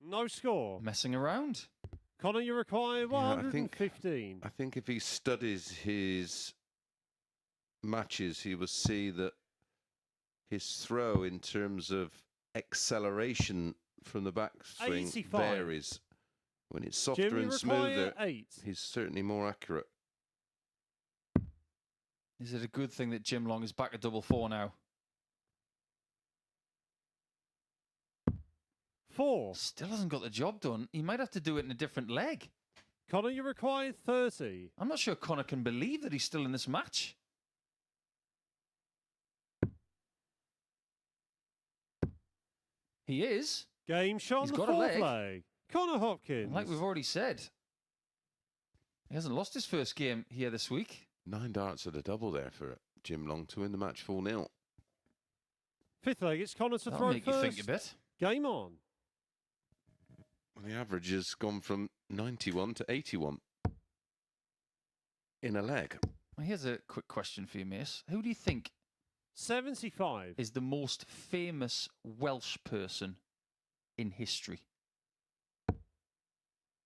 No score. Messing around. Connor, you require Yeah, I think- 115. I think if he studies his matches, he will see that his throw in terms of acceleration from the backswing 85. varies. When it's softer Jim, you and require smoother, 8. he's certainly more accurate. Is it a good thing that Jim Long is back at double four now? 4. Still hasn't got the job done. He might have to do it in a different leg. Connor, you require 30. I'm not sure Connor can believe that he's still in this match. He is. Game shot on He's the got a fourth leg. leg. Connor Hopkins. Like we've already said. He hasn't lost his first game here this week. 9 darts at a double there for Jim Long to win the match 4-0. Fifth leg, it's Connor to That'll throw make you first. think a bit. Game on. The average has gone from 91 to 81 in a leg. Well, here's a quick question for you, Mace. Who do you think 75. is the most famous Welsh person in history?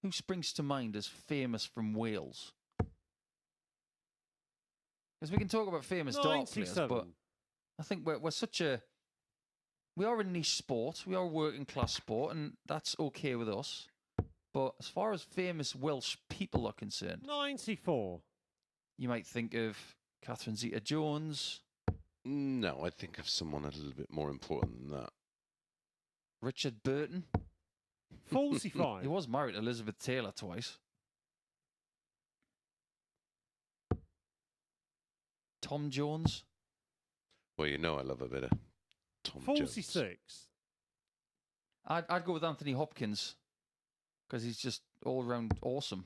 Who springs to mind as famous from Wales? Because we can talk about famous dart players, 97. but I think we're such a... We are a niche sport. We are a working class sport, and that's okay with us. But as far as famous Welsh people are concerned, 94. you might think of Catherine Zeta-Jones, No, I think of someone a little bit more important than that. Richard Burton. 45. He was married to Elizabeth Taylor twice. Tom Jones. Well, you know I love a bit of Tom Jones. 46. I'd go with Anthony Hopkins because he's just all round awesome.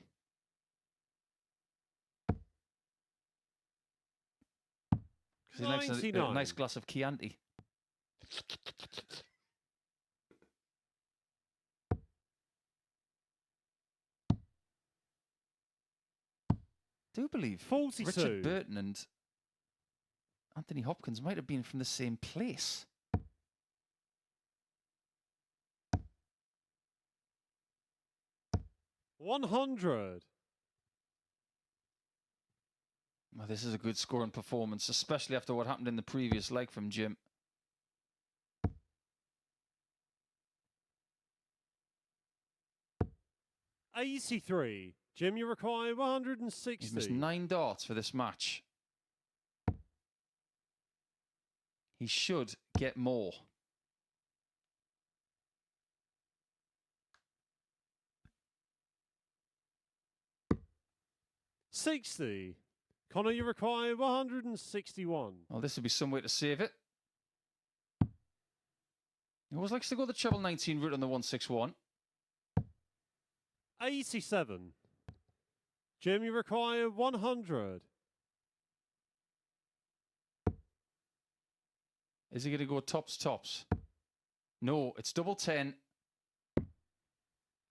'Cause he likes a 99. nice glass of Chianti. Do believe 42. Richard Burton and Anthony Hopkins might have been from the same place. $100. Well, this is a good scoring performance, especially after what happened in the previous leg from Jim. $83. Jim, you require 160. He's missed 9 darts for this match. He should get more. $60. Connor, you require 161. Well, this would be some way to save it. He always likes to go the treble 19 route on the 161. 87. Jim, you require 100. Is he going to go tops? No, it's double 10.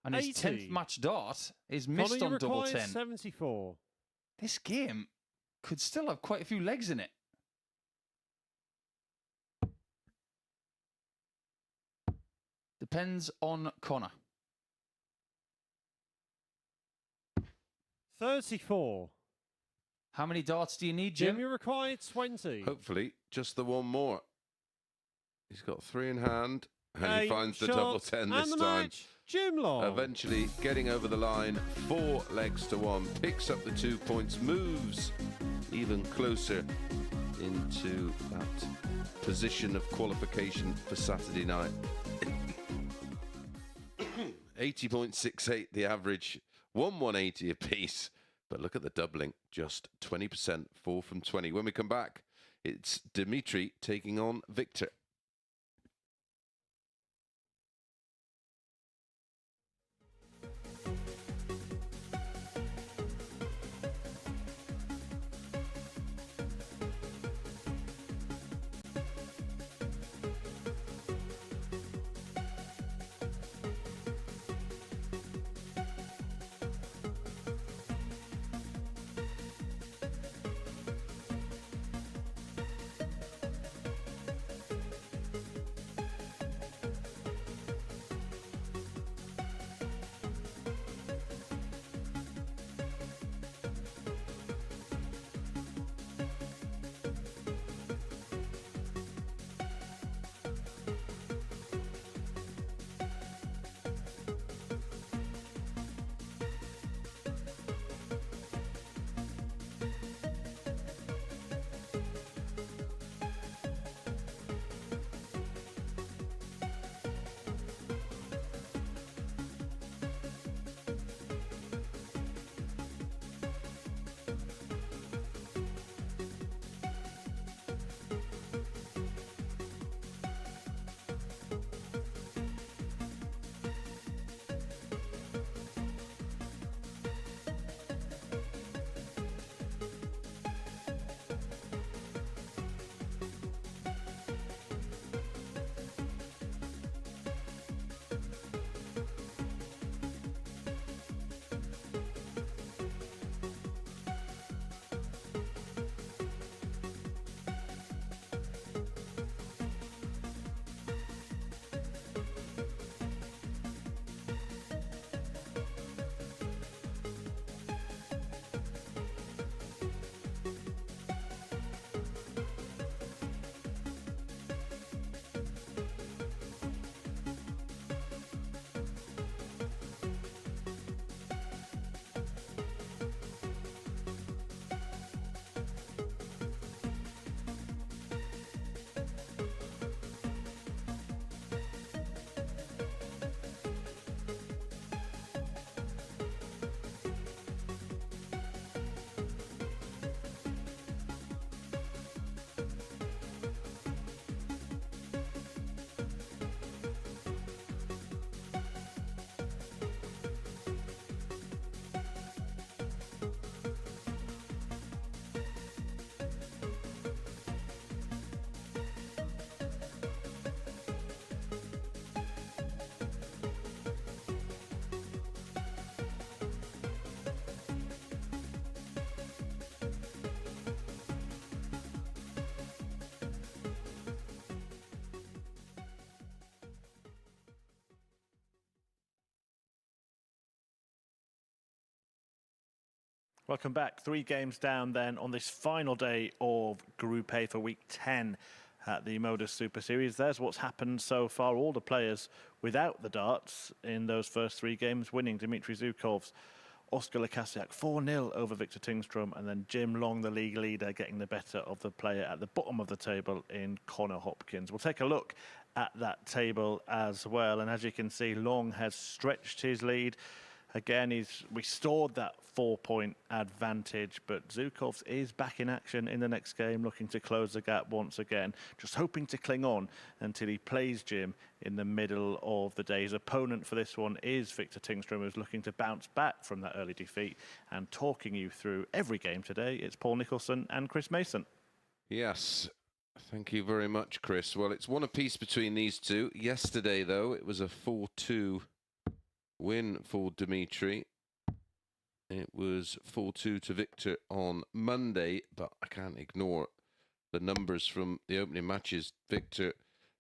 And his 80. 10th match dart is missed Connor, you on double require 10. 74. This game could still have quite a few legs in it. Depends on Connor. 34. How many darts do you need, Jim, Jim? you require 20. Hopefully, just the one more. He's got 3 in hand, and he finds the shot, double 10 this and the time. match, Jim Long. Eventually getting over the line, 4 legs to 1, picks up the 2 points, moves even closer into that position of qualification for Saturday night. 80.68 the average, 180 apiece. But look at the doubling, just 20%, 4 from 20. When we come back, it's Dimitri taking on Victor. Welcome back. 3 games down then on this final day of Group A for Week 10 at the MODUS Super Series. There's what's happened so far. All the players without the darts in those first 3 games winning. Dmitry Zhukov's Oscar Lekasiak 4-0 over Victor Tingstrom, and then Jim Long, the league leader, getting the better of the player at the bottom of the table in Connor Hopkins. We'll take a look at that table as well, and as you can see, Long has stretched his lead. Again, he's restored that 4-point advantage, but Zhukov's is back in action in the next game, looking to close the gap once again, just hoping to cling on until he plays Jim in the middle of the day. His opponent for this one is Victor Tingstrom, who's looking to bounce back from that early defeat. And talking you through every game today, it's Paul Nicholson and Chris Mason. Yes, thank you very much, Chris. Well, it's one apiece between these two. Yesterday, though, it was a 4-2 win for Dimitri. It was 4-2 to Victor on Monday, but I can't ignore the numbers from the opening matches. Victor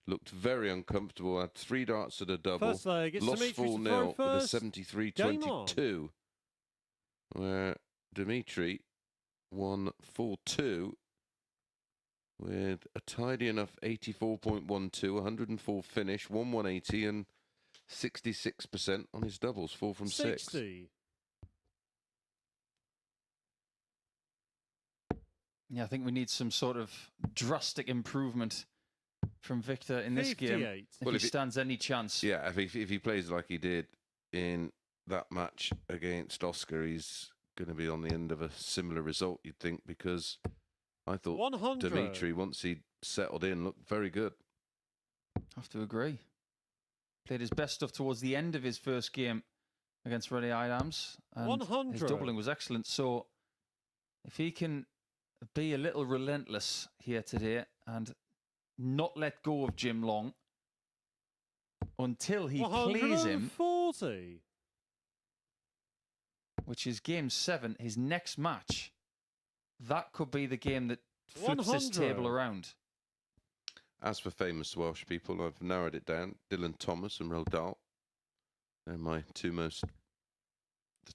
looked very uncomfortable, had 3 darts at a double, First leg, it's lost Dimitri to 4-0 throw with a first. 73-22, where Dimitri 142 with a tidy enough 84.12, 104 finish, 180 and 66% on his doubles, 4 from 6. 60. Yeah, I think we need some sort of drastic improvement from Victor in this game 58. if Well, he if it- stands any chance. Yeah, if he plays like he did in that match against Oscar, he's going to be on the end of a similar result, you'd think, because I thought 100. Dimitri, once he settled in, looked very good. Have to agree. Played his best stuff towards the end of his first game against Rennie Idams. And 100. his doubling was excellent. So if he can be a little relentless here today and not let go of Jim Long until he plays him, 140. which is game 7, his next match, that could be the game that flips this 100. table around. As for famous Welsh people, I've narrowed it down. Dylan Thomas and Roald Dahl. They're the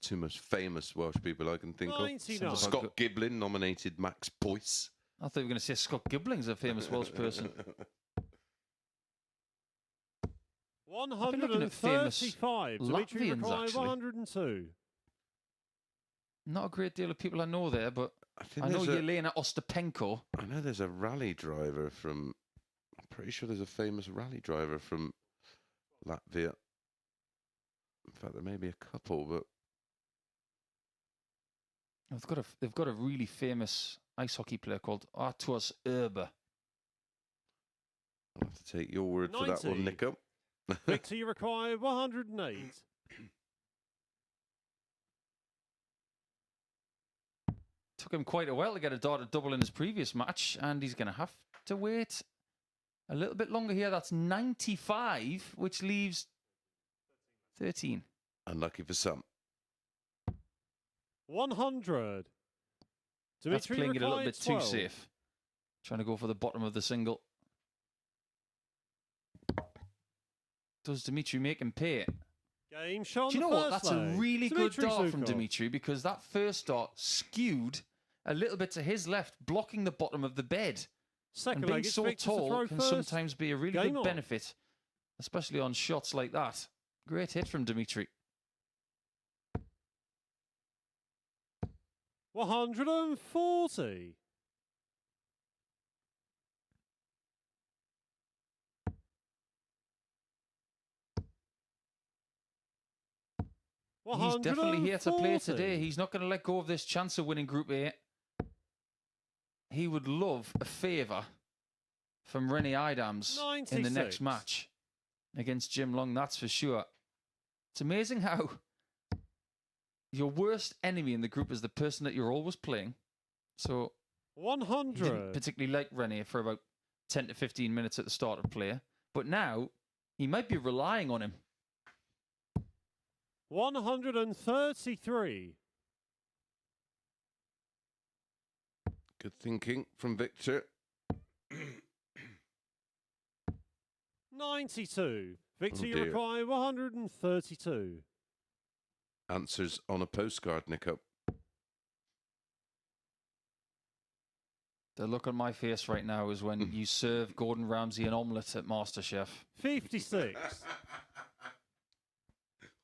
two most famous Welsh people I can think 99. of. Scott Giblin nominated Max Boyce. I thought you were going to say Scott Gibling's a famous Welsh person. I've been looking at famous 135. Dimitri Latvians, Rakai, actually. 102. Not a great deal of people I know there, but think I know there's Yelena Ostapenko. I know there's a rally driver from. I'm pretty sure there's a famous rally driver from Latvia. In fact, there may be a couple, but They've got a really famous ice hockey player called Arturs Erber. I'll have to take your word for that 90. one, Nico. Victor, you require 108. Took him quite a while to get a dotted double in his previous match, and he's going to have to wait a little bit longer here. That's 95, which leaves 13. Unlucky for some. 100. That's Dimitri playing it a little Rakai, bit 12. too safe. Trying to go for the bottom of the single. Does Dimitri make him pay? Game shot. Do you know what? That's a really good dart from Zukov. Dimitri, because that first dart skewed a little bit to his left, blocking the bottom of the bed. Second And being leg, it's so Victor to throw tall can first. sometimes be a really Game good on. benefit, especially on shots like that. Great hit from Dimitri. 140. He's definitely here to play 140. today. He's not going to let go of this chance of winning Group A. He would love a favour from Rennie Idams in the 96. next match against Jim Long, that's for sure. It's amazing how your worst enemy in the group is the person that you're always playing. So he didn't 100. particularly like Rennie for about 10 to 15 minutes at the start of play. But now he might be relying on him. 133. Good thinking from Victor. 92. Victor, Oh, you dear. require 132. Answers on a postcard, Nico. The look on my face right now is when you serve Gordon Ramsay an omelette at MasterChef. 56.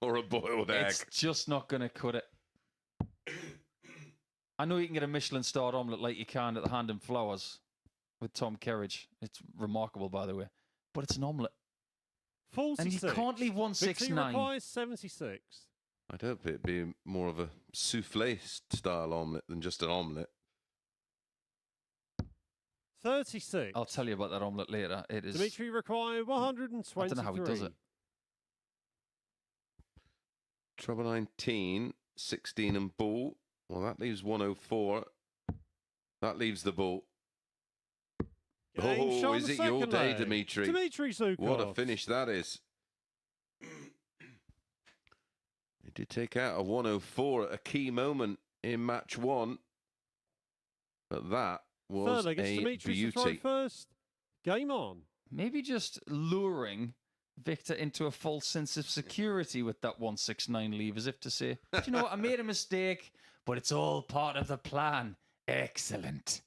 Or a boiled egg. It's just not going to cut it. I know you can get a Michelin-starred omelette like you can at the Hand and Flowers with Tom Kerridge. It's remarkable, by the way. But it's an omelette. 46. And you can't leave Victor, you 169. require 76. I'd hope it'd be more of a souffle-style omelette than just an omelette. 36. I'll tell you about that omelette later. It is. Dimitri require 123. I don't know how he does it. Trouble 19, 16 and ball. Well, that leaves 104. That leaves the ball. Game Oh, shot is the it your second day, leg. Dimitri? Dimitri Zukov. What a finish that is. He did take out a 104 at a key moment in match 1. But that was Third leg, it's a Dimitri to throw beauty. first. Game on. Maybe just luring Victor into a false sense of security with that 169 leave, as if to say, do you know what, I made a mistake, but it's all part of the plan. Excellent.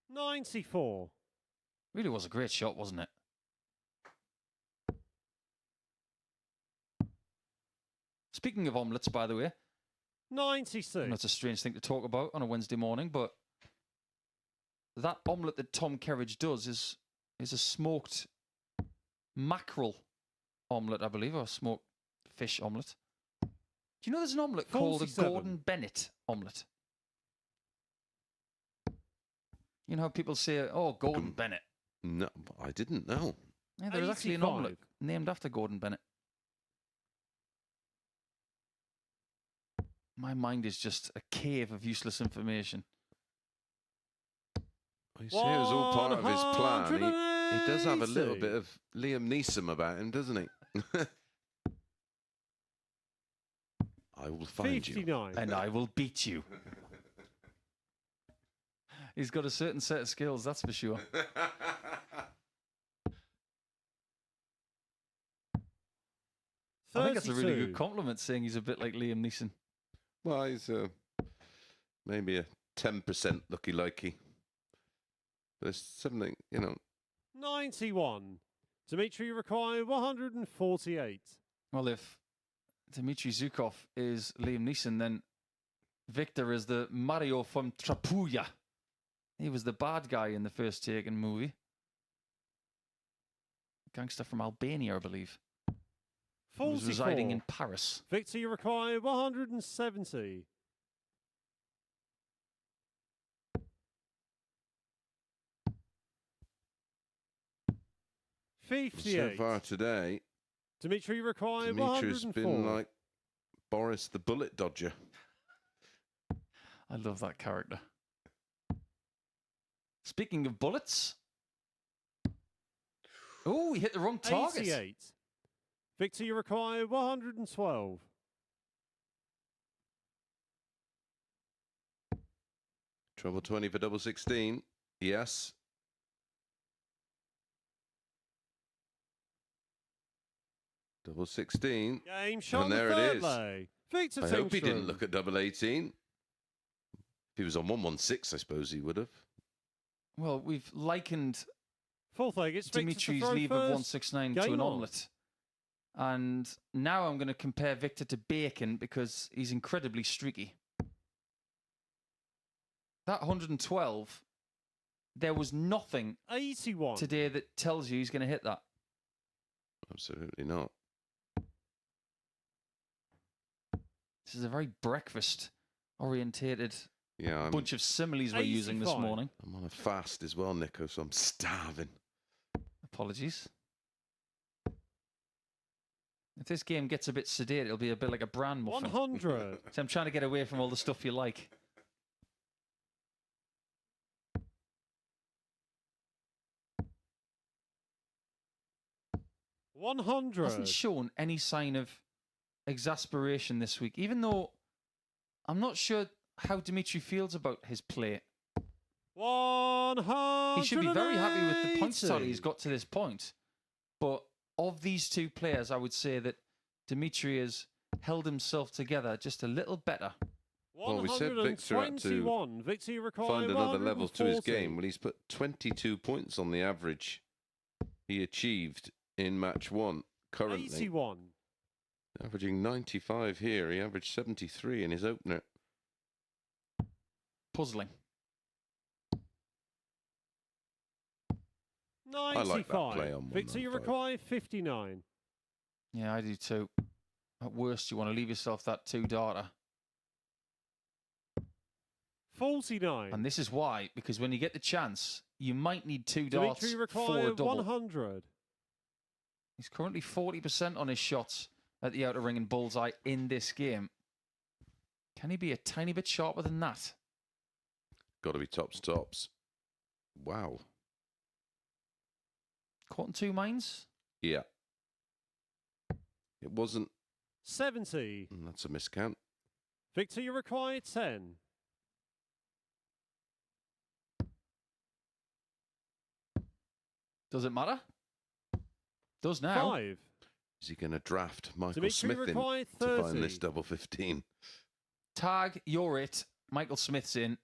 94. Really was a great shot, wasn't it? Speaking of omelettes, by the way, I 96. know it's a strange thing to talk about on a Wednesday morning, but that omelette that Tom Kerridge does is a smoked mackerel omelette, I believe, or smoked fish omelette. Do you know there's an omelette called a 47. Gordon Bennett omelette? You know how people say, oh, Gordon Bennett. No, I didn't know. Yeah, there is actually an 85. omelette named after Gordon Bennett. My mind is just a cave of useless information. You say it was all part of his plan. He does have a little bit of Liam Neeson about him, doesn't he? I will find you. 59. And I will beat you. He's got a certain set of skills, that's for sure. I think that's a really good compliment, saying he's a bit like Liam Neeson. Well, he's maybe a 10% looky-likey. But there's something, 91. Dimitri required 148. Well, if Dmitry Zhukov is Liam Neeson, then Victor is the Mario from Trapuya. He was the bad guy in the first Taken movie. Gangster from Albania, I believe. He 44. was residing in Paris. Victor, you require 170. So 58. far today, Dimitri required Dimitri's 104. been like Boris the Bullet Dodger. I love that character. Speaking of bullets. Oh, he hit the wrong target. 88. Victor, you require 112. Trouble 20 for double 16. Yes. Double 16. Game shot And there the it third is. lay. Victor I hope he didn't Tingstrom. look at double 18. If he was on 116, I suppose he would have. Well, we've likened Fourth leg, it's Victor to Dimitri's throw leave of first. 169 to Game an on. omelette. And now I'm going to compare Victor to Bacon because he's incredibly streaky. That 112, there was nothing 81. today that tells you he's going to hit that. Absolutely not. This is a very breakfast-orientated Yeah, bunch of similes we're using this 85. morning. I'm on a fast as well, Nico, so I'm starving. Apologies. If this game gets a bit sedate, it'll be a bit like a bran muffin. 100. So I'm trying to get away from all the stuff you like. Hasn't 100. shown any sign of exasperation this week, even though I'm not sure how Dimitri feels about his play. 100. He should be very happy with the points tally he's got to this point. But of these two players, I would say that Dimitri has held himself together just a little better. Well, we said Victor had to 121. Victor required Find another level to his 140. game. Well, he's put 22 points on the average he achieved in match one currently. 81. Averaging 95 here. He averaged 73 in his opener. Puzzling. 95. I like that play on Victor, you 195. require 59. Yeah, I do too. At worst, you want to leave yourself that two darter. 49. And this is why, because when you get the chance, you might need two darts Dimitri for a required double. 100. He's currently 40% on his shots at the outer ring and bullseye in this game. Can he be a tiny bit sharper than that? Got to be tops tops. Wow. Caught in two minds? Yeah. It wasn't. 70. That's a miscount. Victor, you require 10. Does it matter? Does now. 5. Is he going to draft Michael Dimitri Smith in required to 30. find this double 15? Tag, you're it. Michael Smith's in.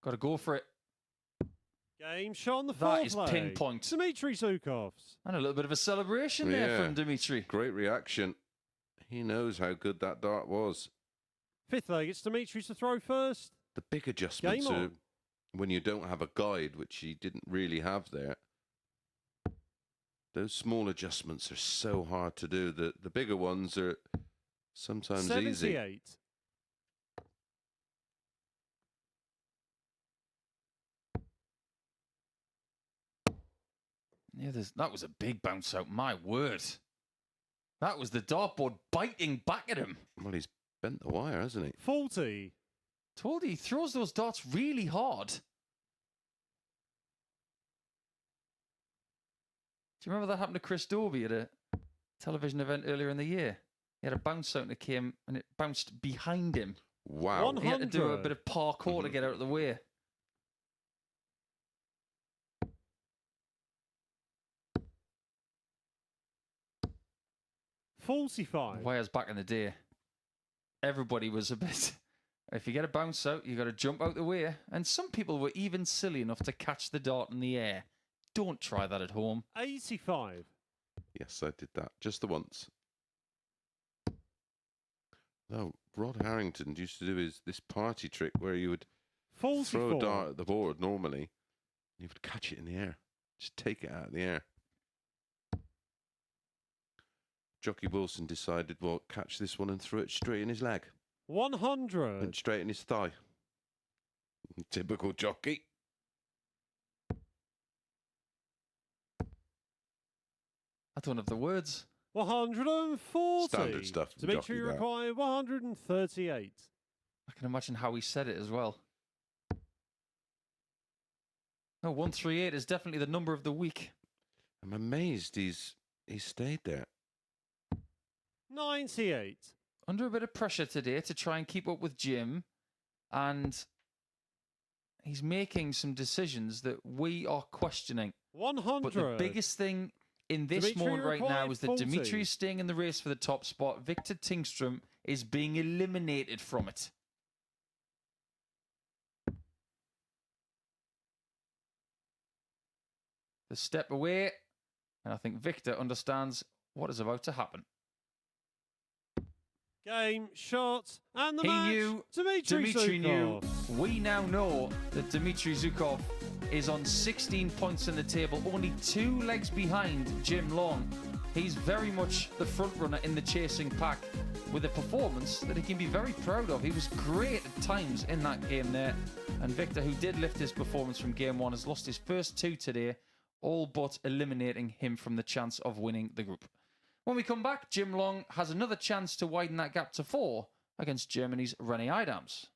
Got to go for it. Game shot on the That fourth is leg. pinpoint. Dmitry Zhukov's. And a little bit of a celebration there from Dmitry. Great reaction. He knows how good that dart was. Fifth leg, it's Dimitri's to throw first. The big adjustments Game are on. when you don't have a guide, which he didn't really have there. Those small adjustments are so hard to do. The bigger ones are sometimes easy. 78. Yeah, that was a big bounce out. My word. That was the dartboard biting back at him. Well, he's bent the wire, hasn't he? 40. Told you, he throws those darts really hard. Do you remember that happened to Chris Dobie at a television event earlier in the year? He had a bounce out and it came and it bounced behind him. Wow. 100. He had to do a bit of parkour to get out of the way. $45. Wires back in the day. Everybody was a bit... If you get a bounce out, you got to jump out the way. And some people were even silly enough to catch the dart in the air. Don't try that at home. 85. Yes, I did that just the once. No, Rod Harrington used to do this party trick where you would 44. throw a dart at the board normally, and you would catch it in the air. Just take it out of the air. Jockey Wilson decided, well, catch this one and threw it straight in his leg. 100. Went straight in his thigh. Typical jockey. I don't have the words. 140. Standard stuff from Dmitry jockey, that. required 138. I can imagine how he said it as well. No, 138 is definitely the number of the week. I'm amazed he's stayed there. 98. Under a bit of pressure today to try and keep up with Jim, and he's making some decisions that we are questioning. 100. But the biggest thing in this Dmitry moment right now required is that 40. Dmitry is staying in the race for the top spot. Victor Tingstrom is being eliminated from it. The step away, and I think Victor understands what is about to happen. Game, shot, and the He match. knew, Dmitry Dmitry knew. Zhukov. We now know that Dmitry Zhukov is on 16 points in the table, only 2 legs behind Jim Long. He's very much the front runner in the chasing pack with a performance that he can be very proud of. He was great at times in that game there. And Victor, who did lift his performance from game 1, has lost his first 2 today, all but eliminating him from the chance of winning the group. When we come back, Jim Long has another chance to widen that gap to 4 against Germany's René Idams.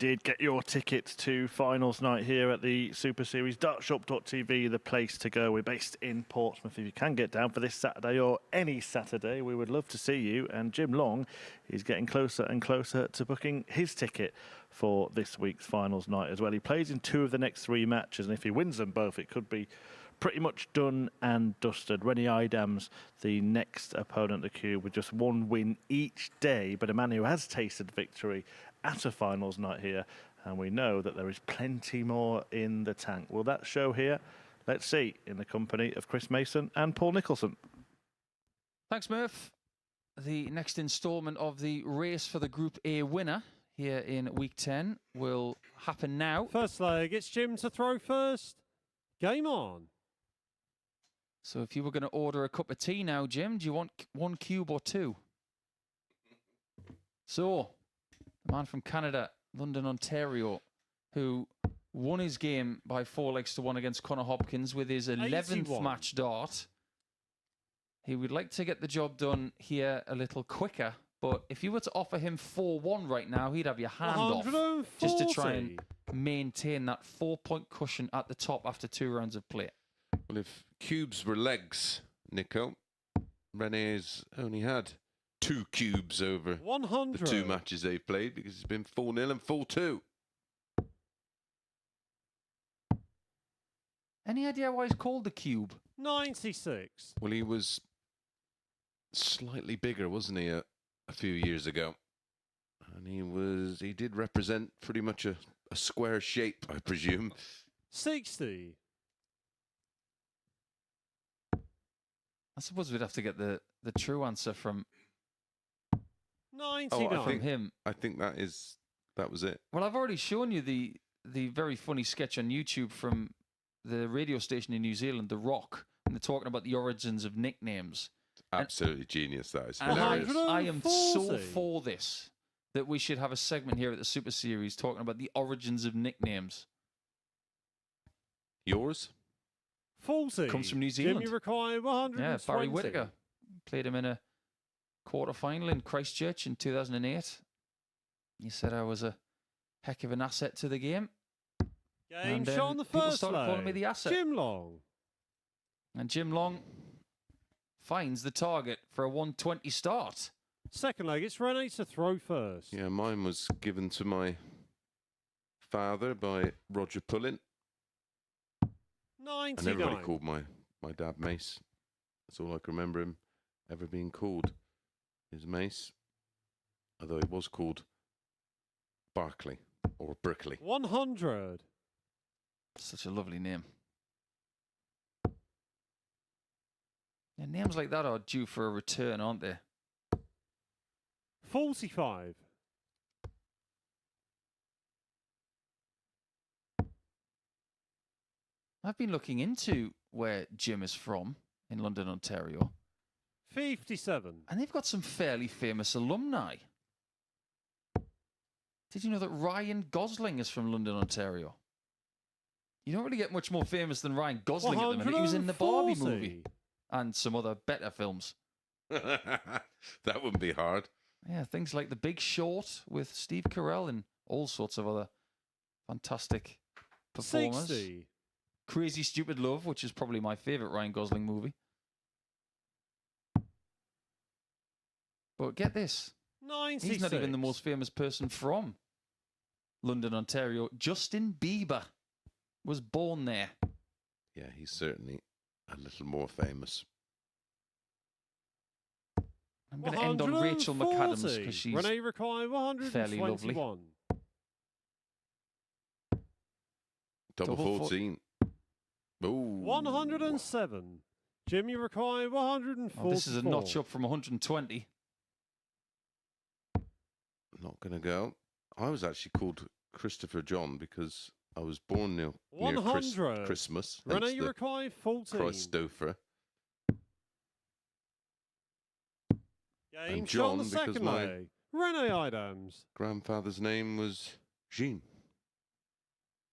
indeed. Get your tickets to finals night here at the Super Series. Dartshop.tv, the place to go. We're based in Portsmouth. If you can get down for this Saturday or any Saturday, we would love to see you. And Jim Long is getting closer and closer to booking his ticket for this week's finals night as well. He plays in 2 of the next 3 matches, and if he wins them both, it could be pretty much done and dusted. Rennie Idams, the next opponent of the Cube, with just 1 win each day, but a man who has tasted victory at a finals night here, and we know that there is plenty more in the tank. Will that show here? Let's see, in the company of Chris Mason and Paul Nicholson. Thanks, Murph. The next instalment of the race for the Group A winner here in Week 10 will happen now. First leg, it's Jim to throw first. Game on. So if you were going to order a cup of tea now, Jim, do you want 1 cube or 2? So, the man from Canada, London, Ontario, who won his game by 4 legs to 1 against Connor Hopkins with his 11th 81. match dart. He would like to get the job done here a little quicker, but if you were to offer him 4-1 right now, he'd have your hand off just to try and maintain that 4-point cushion at the top after 2 rounds of play. Well, if cubes were legs, Nico, René's only had 2 cubes over 100. the 2 matches they've played, because it's been 4-0 and 4-2. Any idea why he's called the cube? 96. Well, he was slightly bigger, wasn't he, a few years ago? And he did represent pretty much a square shape, I presume. 60. I suppose we'd have to get the true answer from 99. from him. I think that was it. Well, I've already shown you the very funny sketch on YouTube from the radio station in New Zealand, The Rock, and they're talking about the origins of nicknames. Absolutely genius, that is And hilarious. I am so 140. for this, that we should have a segment here at the Super Series talking about the origins of nicknames. Yours? 40. Comes from New Zealand. Jimmy require 120. Yeah, Barry Whittaker. Played him in a quarter-final in Christchurch in 2008. He said I was a heck of an asset to the game. Game And, shot on the people first started leg. calling me the asset. Jim Long. And Jim Long finds the target for a 120 start. Second leg, it's René to throw first. Yeah, mine was given to my father by Roger Pullin. 99. And everybody called my dad Mace. That's all I can remember him ever being called, is Mace. Although he was called Barclay or Brickley. 100. Such a lovely name. Yeah, names like that are due for a return, aren't they? 45. I've been looking into where Jim is from in London, Ontario, 57. and they've got some fairly famous alumni. Did you know that Ryan Gosling is from London, Ontario? You don't really get much more famous than Ryan Gosling at the minute. He was in the Barbie 140. movie and some other better films. That wouldn't be hard. Yeah, things like The Big Short with Steve Carell and all sorts of other fantastic performers. 60. Crazy Stupid Love, which is probably my favourite Ryan Gosling movie. But get this, 96. he's not even the most famous person from London, Ontario. Justin Bieber was born there. Yeah, he's certainly a little more famous. I'm going to end on Rachel McAdams because she's René require 121. fairly lovely. Double Double 14. Ooh. 107. Jimmy require 144. Oh, this is a notch up from 120. Not going to go. I was actually called Christopher John because I was born near 100. Christmas. René, hence you the require 14. Christopher. Game And shot on the John, because second my- leg. René Idams. Grandfather's name was Jean.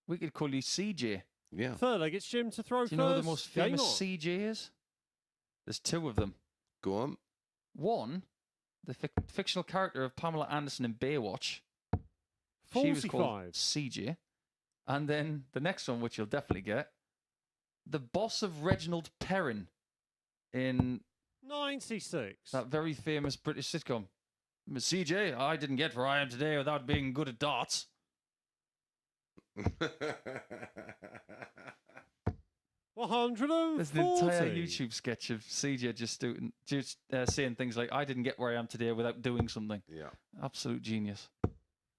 We could call you CJ. Yeah. Third leg, it's Jim to throw Do first. you know who the most Game famous on. CJ is? There's 2 of them. Go on. One, the fictional character of Pamela Anderson in Baywatch. She was called 45. CJ. And then the next one, which you'll definitely get, the boss of Reginald Perrin in 96. that very famous British sitcom. CJ, I didn't get where I am today without being good at darts. There's an entire 140. YouTube sketch of CJ just saying things like, I didn't get where I am today without doing something. Yeah. Absolute genius.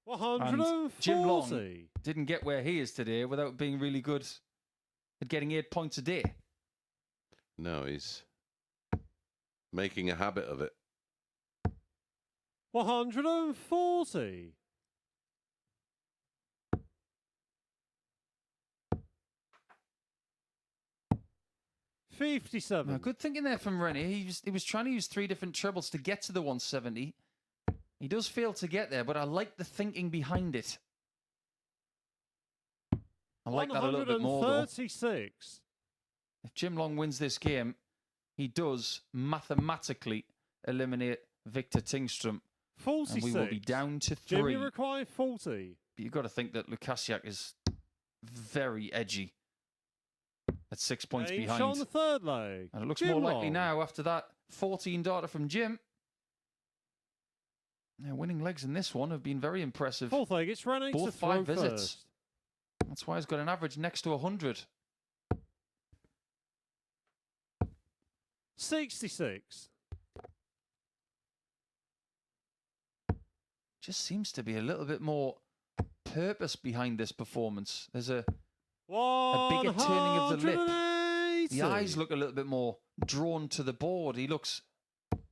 140. Jim Long didn't get where he is today without being really good at getting 8 points a day. No, he's making a habit of it. 140. 57. Now, good thinking there from Rennie. He was trying to use 3 different trebles to get to the 170. He does fail to get there, but I like the thinking behind it. I like that a little bit more, though. 136. If Jim Long wins this game, he does mathematically eliminate Victor Tingstrom. 46. And we will be down to 3. Jim, you require 40. But you've got to think that Lukasiak is very edgy at 6 points Game behind. shot on the third leg. And it looks Jim more likely Long. now after that 14 darter from Jim. Now, winning legs in this one have been very impressive. Fourth leg, it's running Both to 5 throw visits. first. That's why he's got an average next to 100. 66. Just seems to be a little bit more purpose behind this performance. There's a bigger turning of the lip. 180. The eyes look a little bit more drawn to the board. He looks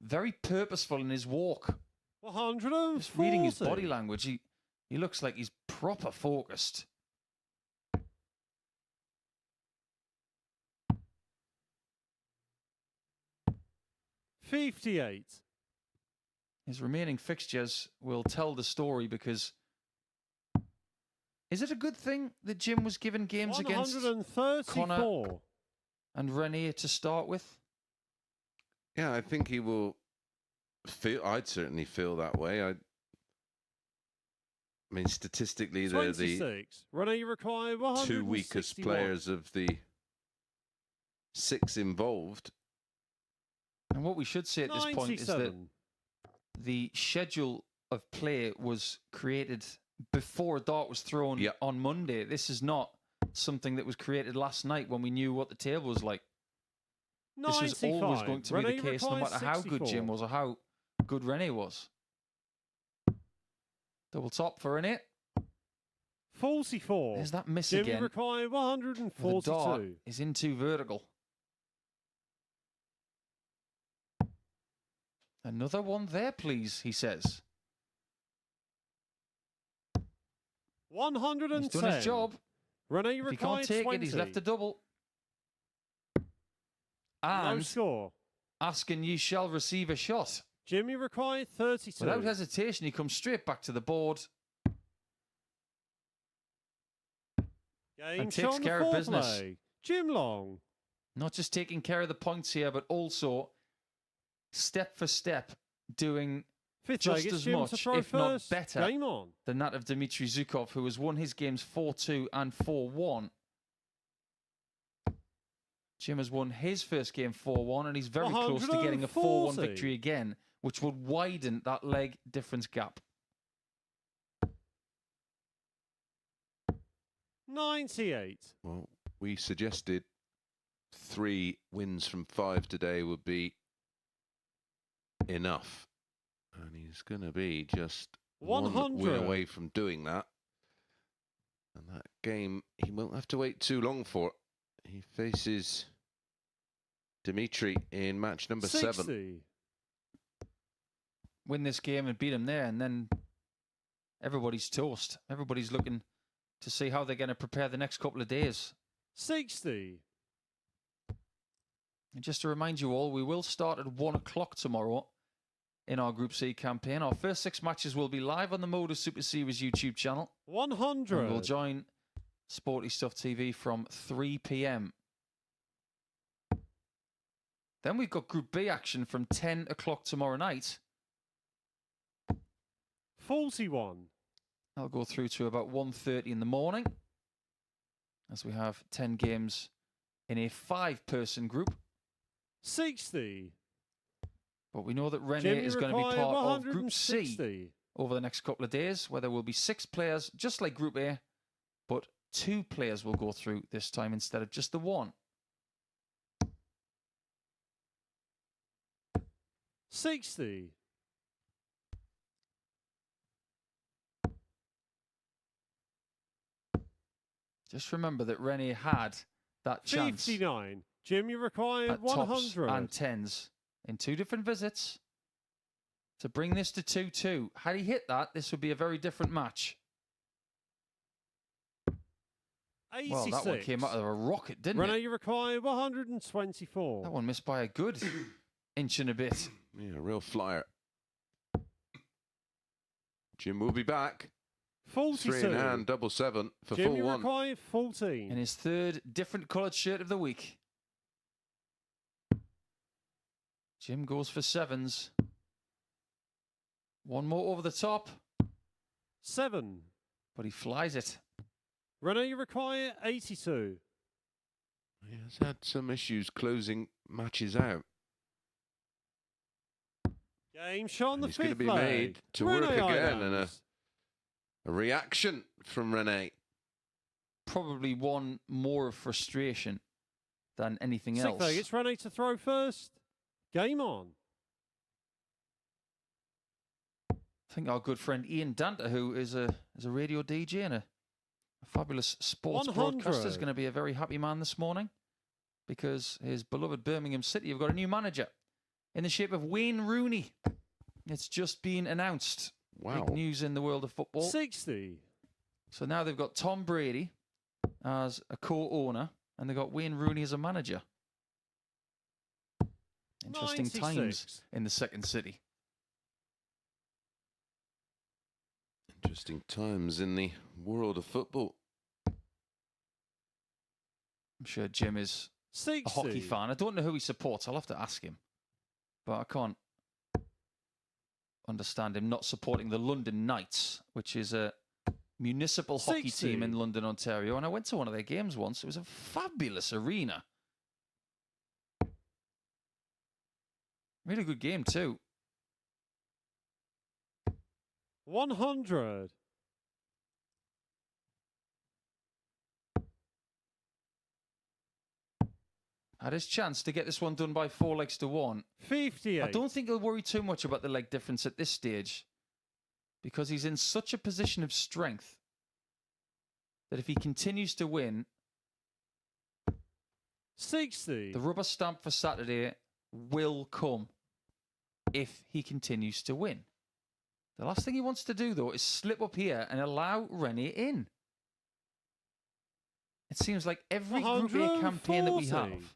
very purposeful in his walk. 140. Just reading his body language, he looks like he's proper focused. $58. His remaining fixtures will tell the story because is it a good thing that Jim was given games against 134. Connor and Renier to start with? Yeah, I think he will feel. I'd certainly feel that way. I mean, statistically, they're the 26. Rene, you require 161. 2 weakest players of the 6 involved. And what we should say at this point is that 97. the schedule of play was created before a dart was thrown Yep. on Monday. This is not something that was created last night when we knew what the table was like. This was always 95. going to be Rene the case, no requires matter how good 64. Jim was or how good Rene was. Double top for Rene. 44. There's that miss Jim, you again. require The dart 142. is into vertical. Another one there, please, he says. 110. He's done his job. Rene, you If he require can't take 20. it, he's left a double. No And score. asking you shall receive a shot. Jimmy required 32. Without hesitation, he comes straight back to the board. Game and shot takes on the care of fourth business. leg. Jim Long. Not just taking care of the points here, but also step for step doing Fifth just leg, it's as Jim much, to throw if not first. better, Game on. than that of Dmitry Zhukov, who has won his games 4-2 and 4-1. Jim has won his first game 4-1, and he's very close to getting a 4-1 140. victory again, which would widen that leg difference gap. 98. Well, we suggested 3 wins from 5 today would be enough. And he's going to be just 1 win 100. away from doing that. And that game, he won't have to wait too long for it. He faces Dimitri in match number 7. 60. Win this game and beat him there, and then everybody's toast. Everybody's looking to see how they're going to prepare the next couple of days. 60. And just to remind you all, we will start at 1 o'clock tomorrow in our Group C campaign. Our first 6 matches will be live on the MODUS Super Series YouTube channel. 100. And we'll join Sporty Stuff TV from 3 p.m. Then we've got Group B action from 10 o'clock tomorrow night. 41. That'll go through to about 1:30 in the morning, as we have 10 games in a 5-person group. 60. But we know that Rene Jim, is you going to be require part of Group C 160. over the next couple of days, where there will be 6 players, just like Group A, but 2 players will go through this time instead of just the 1. 60. Just remember that Rene had that chance 59. Jim, you require at tops 100. and 10s in 2 different visits to bring this to 2-2. Had he hit that, this would be a very different match. 86. Well, that one came out of a rocket, didn't Rene, it? you require 124. That one missed by a good inch and a bit. Yeah, real flyer. Jim will be back. 42. 3 in hand, double 7 for Jim, full you 1. require 14. In his 3rd different coloured shirt of the week. Jim goes for 7s. One more over the top, 7. but he flies it. Rene, you require 82. He has had some issues closing matches out. Game shot on the He's 5th going to be leg. made to Rene work again, and Adams. a reaction from Rene. Probably one more of frustration than anything 6th else. leg, it's Rene to throw first. Game on. I think our good friend Ian Danter, who is a radio DJ and a fabulous sports 100. broadcaster, is going to be a very happy man this morning, because his beloved Birmingham City have got a new manager in the shape of Wayne Rooney. It's just been announced. Wow. Big news in the world of football. 60. So now they've got Tom Brady as a co-owner, and they've got Wayne Rooney as a manager. Interesting 96. times in the second city. Interesting times in the world of football. I'm sure Jim is 60. a hockey fan. I don't know who he supports. I'll have to ask him. But I can't understand him not supporting the London Knights, which is a municipal hockey 60. team in London, Ontario. And I went to one of their games once. It was a fabulous arena. Really good game too. 100. Had his chance to get this one done by 4 legs to 1. 58. I don't think he'll worry too much about the leg difference at this stage, because he's in such a position of strength that if he continues to win, 60. the rubber stamp for Saturday will come if he continues to win. The last thing he wants to do, though, is slip up here and allow Rene in. It seems like every Group A campaign that we 140. have,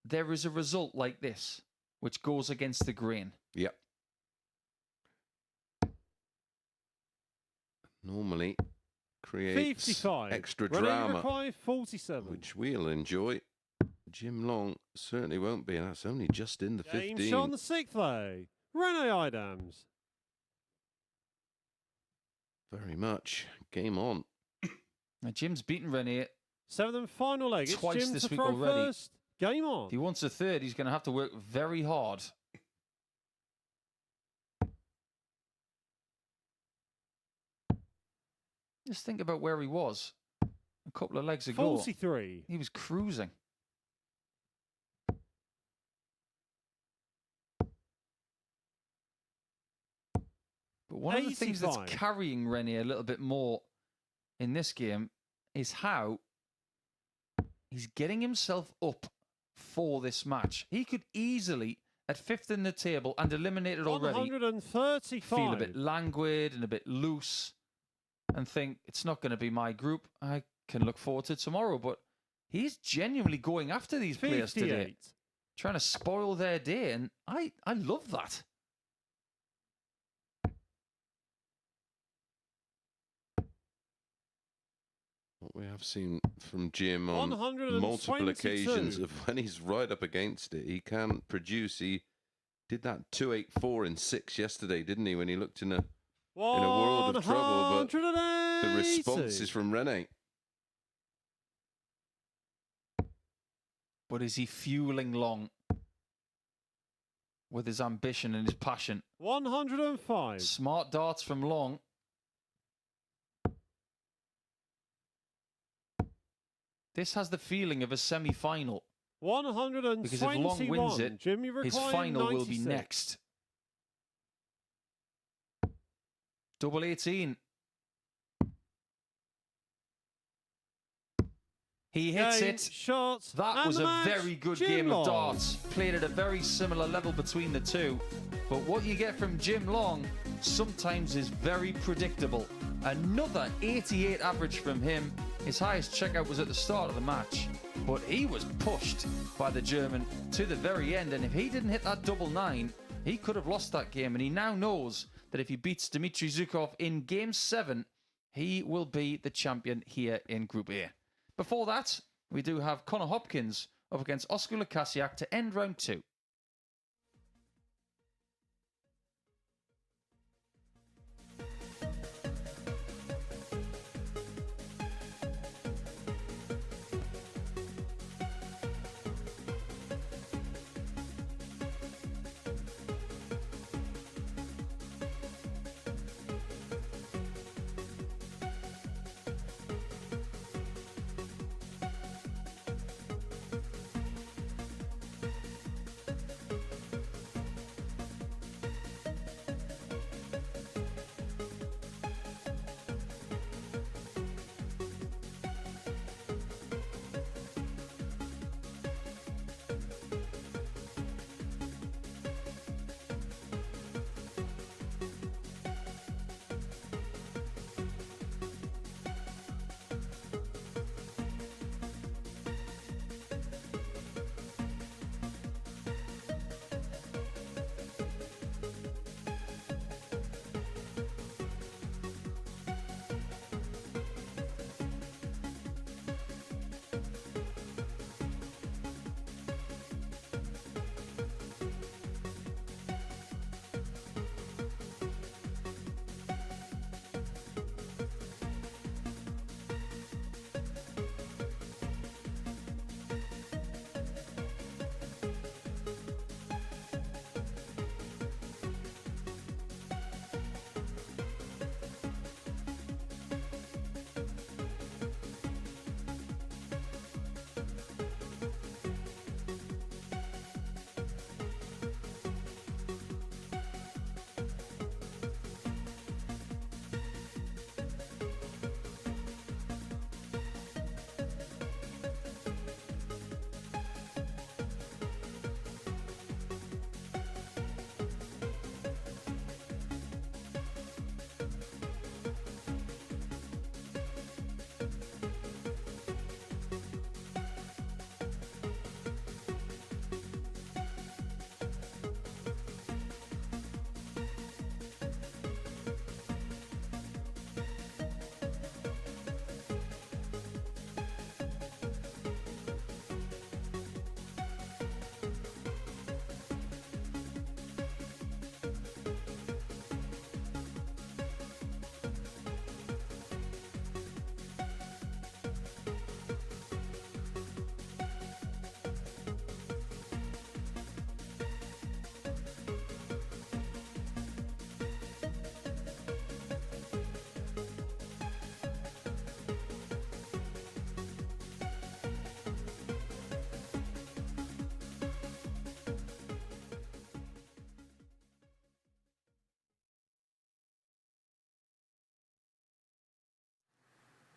there is a result like this, which goes against the grain. Yep. Normally creates 55. extra Rene, you drama, require 47. which we'll enjoy. Jim Long certainly won't be, and that's only just in the Game 15. shot on the 6th leg. Rene Adams. Very much. Game on. Now, Jim's beaten Rene. 7th and final leg. It's Twice Jim this to week throw already. first. Game on. If he wants a third, he's going to have to work very hard. Just think about where he was a couple of legs ago. 43. He was cruising. But one of the things that's 85. carrying Rene a little bit more in this game is how he's getting himself up for this match. He could easily, at 5th in the table and eliminated already, 135. feel a bit languid and a bit loose and think, it's not going to be my group. I can look forward to tomorrow. But he's genuinely going after these players today, 58. trying to spoil their day. And I love that. What we have seen from Jim on 122. multiple occasions of when he's right up against it, he can produce. He did that 284 in 6 yesterday, didn't he? When he looked in a in a world of trouble, but the 180. response is from Rene. But is he fueling Long with his ambition and his passion? 105. Smart darts from Long. This has the feeling of a semi-final. 121. Because if Long wins it, Jim, you his require final 96. will be next. Double 18. He hits Game, it. Shot. That and was the a match, very good Jim game of Long. darts. Played at a very similar level between the two. But what you get from Jim Long sometimes is very predictable. Another 88 average from him. His highest checkout was at the start of the match. But he was pushed by the German to the very end. And if he didn't hit that double 9, he could have lost that game. And he now knows that if he beats Dmitry Zhukov in Game 7, he will be the champion here in Group A. Before that, we do have Connor Hopkins up against Oskar Lukasiak to end round 2.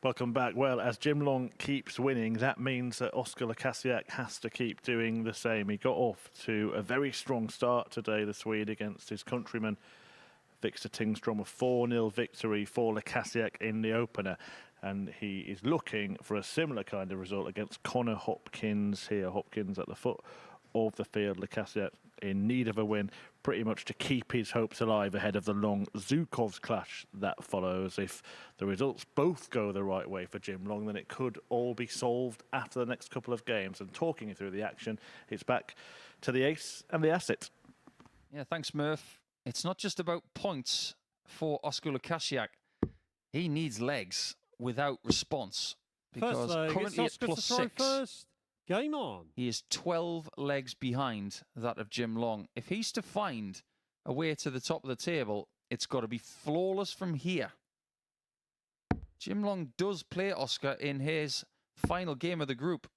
Welcome back. Well, as Jim Long keeps winning, that means that Oskar Lukasiak has to keep doing the same. He got off to a very strong start today, the Swede, against his countryman Victor Tingstrom. A 4-0 victory for Lukasiak in the opener. And he is looking for a similar kind of result against Connor Hopkins here. Hopkins at the foot of the field. Lukasiak in need of a win, pretty much to keep his hopes alive ahead of the Long Zhukov's clash that follows. If the results both go the right way for Jim Long, then it could all be solved after the next couple of games. And talking through the action, it's back to the ace and the asset. Yeah, thanks, Murph. It's not just about points for Oscar Lukasiak. He needs legs without response because First leg, it's currently at Oscar to plus throw 6. first. Game on. He is 12 legs behind that of Jim Long. If he's to find a way to the top of the table, it's got to be flawless from here. Jim Long does play Oscar in his final game of the group.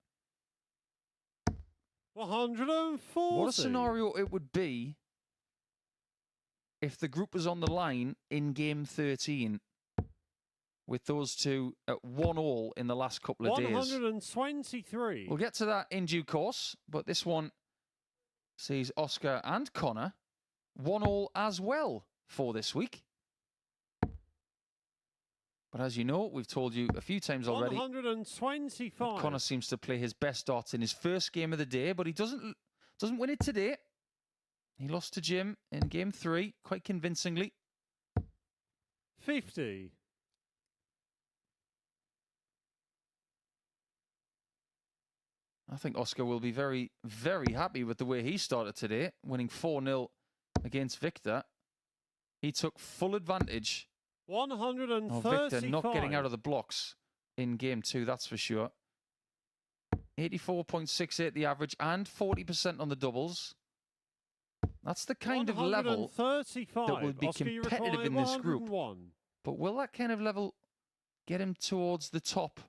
140. What a scenario it would be if the group was on the line in game 13 with those two at 1-1 in the last couple of days. 123. We'll get to that in due course, but this one sees Oscar and Connor 1-1 as well for this week. But as you know, we've told you a few times already, 125. Connor seems to play his best darts in his first game of the day, but he doesn't win it today. He lost to Jim in game 3 quite convincingly. 50. I think Oscar will be very, very happy with the way he started today, winning 4-0 against Victor. He took full advantage 135. of Victor not getting out of the blocks in game 2, that's for sure. 84.68 the average and 40% on the doubles. That's the kind of level that will be Oscar, competitive in this group. 101. But will that kind of level get him towards the top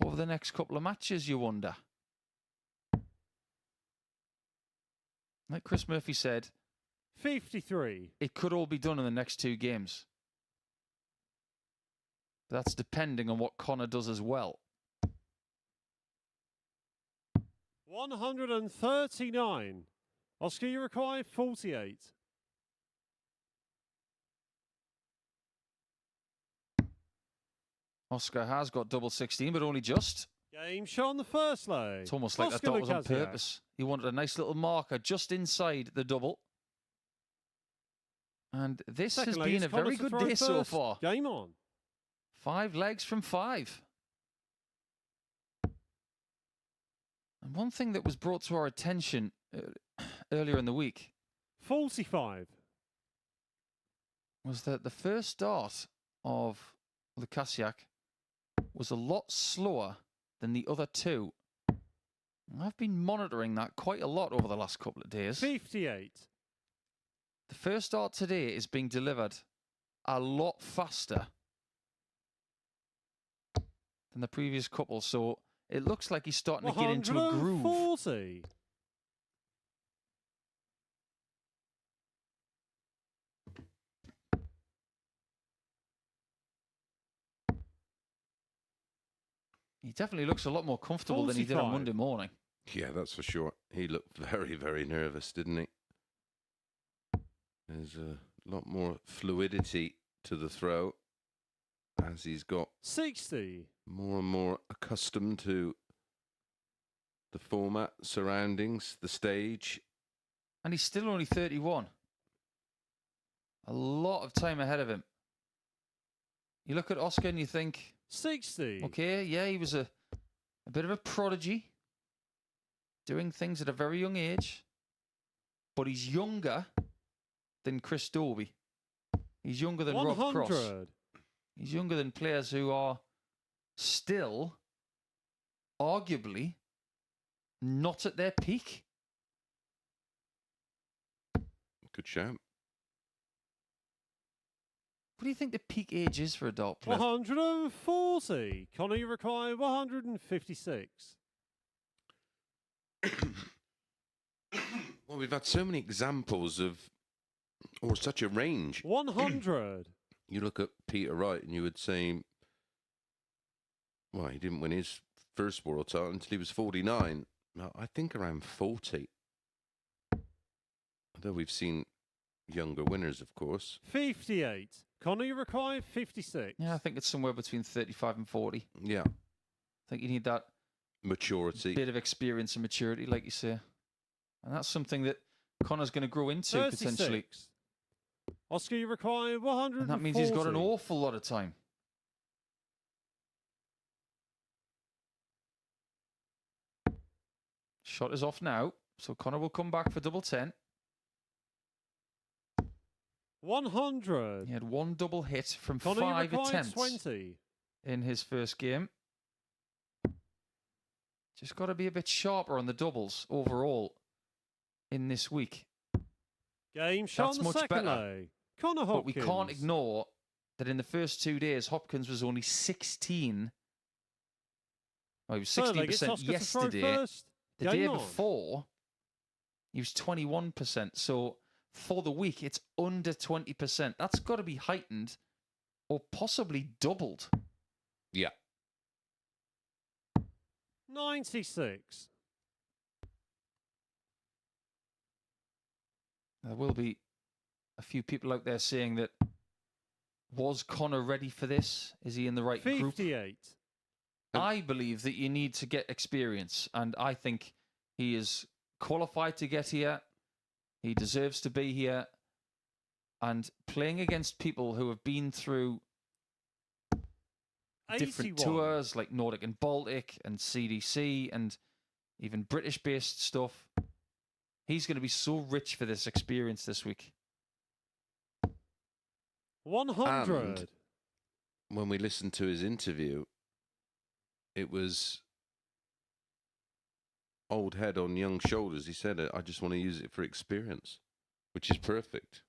over the next couple of matches, you wonder? Like Chris Murphy said, 53. it could all be done in the next 2 games. That's depending on what Connor does as well. 139. Oscar, you require 48. Oscar has got double 16, but only just. Game shot on the first leg. It's almost like Oscar that was on Lukasiak. purpose. He wanted a nice little marker just inside the double. And this Second has leg, been it's a Connor very to good throw day so first. far. Game on. 5 legs from 5. And one thing that was brought to our attention earlier in the week 45. was that the first dart of Lukasiak was a lot slower than the other 2. I've been monitoring that quite a lot over the last couple of days. 58. The first dart today is being delivered a lot faster than the previous couple, so it looks like he's starting to get into a groove. 140. He definitely looks a lot more comfortable than he did on 45. Monday morning. Yeah, that's for sure. He looked very, very nervous, didn't he? There's a lot more fluidity to the throw as he's got 60. more and more accustomed to the format, surroundings, the stage. And he's still only 31. A lot of time ahead of him. You look at Oscar and you think, 60. okay, yeah, he was a bit of a prodigy, doing things at a very young age, but he's younger than Chris Dobie. He's younger than Rob Cross. 100. He's younger than players who are still, arguably, not at their peak. Good shout. What do you think the peak age is for a dart player? 140. Connor, you require 156. Well, we've had so many examples of, or such a range. 100. You look at Peter Wright and you would say, well, he didn't win his first world title until he was 49. Now, I think around 40. Although we've seen younger winners, of course. 58. Connor, you require 56. Yeah, I think it's somewhere between 35 and 40. Yeah. I think you need that Maturity. bit of experience and maturity, like you say. And that's something that Connor's going to grow into, 36. potentially. Oscar, you require 140. And that means he's got an awful lot of time. Shot is off now, so Connor will come back for double 10. 100. He had one double hit from Connor, you 5 require attempts 20. in his first game. Just got to be a bit sharper on the doubles overall in this week. Game shot That's on the much second better. leg. Connor Hopkins. But we can't ignore that in the first 2 days, Hopkins was only 16. Well, he was Third leg, it's 16% Oscar to throw yesterday. first. The Game day on. before, he was 21%. So for the week, it's under 20%. That's got to be heightened or possibly doubled. Yeah. 96. There will be a few people out there saying that, was Connor ready for this? Is he in the right group? 58. I believe that you need to get experience, and I think he is qualified to get here. He deserves to be here. And playing against people who have been through different 81. tours like Nordic and Baltic and CDC and even British-based stuff, he's going to be so rich for this experience this week. 100. And when we listened to his interview, it was old head on young shoulders. He said, I just want to use it for experience, which is perfect.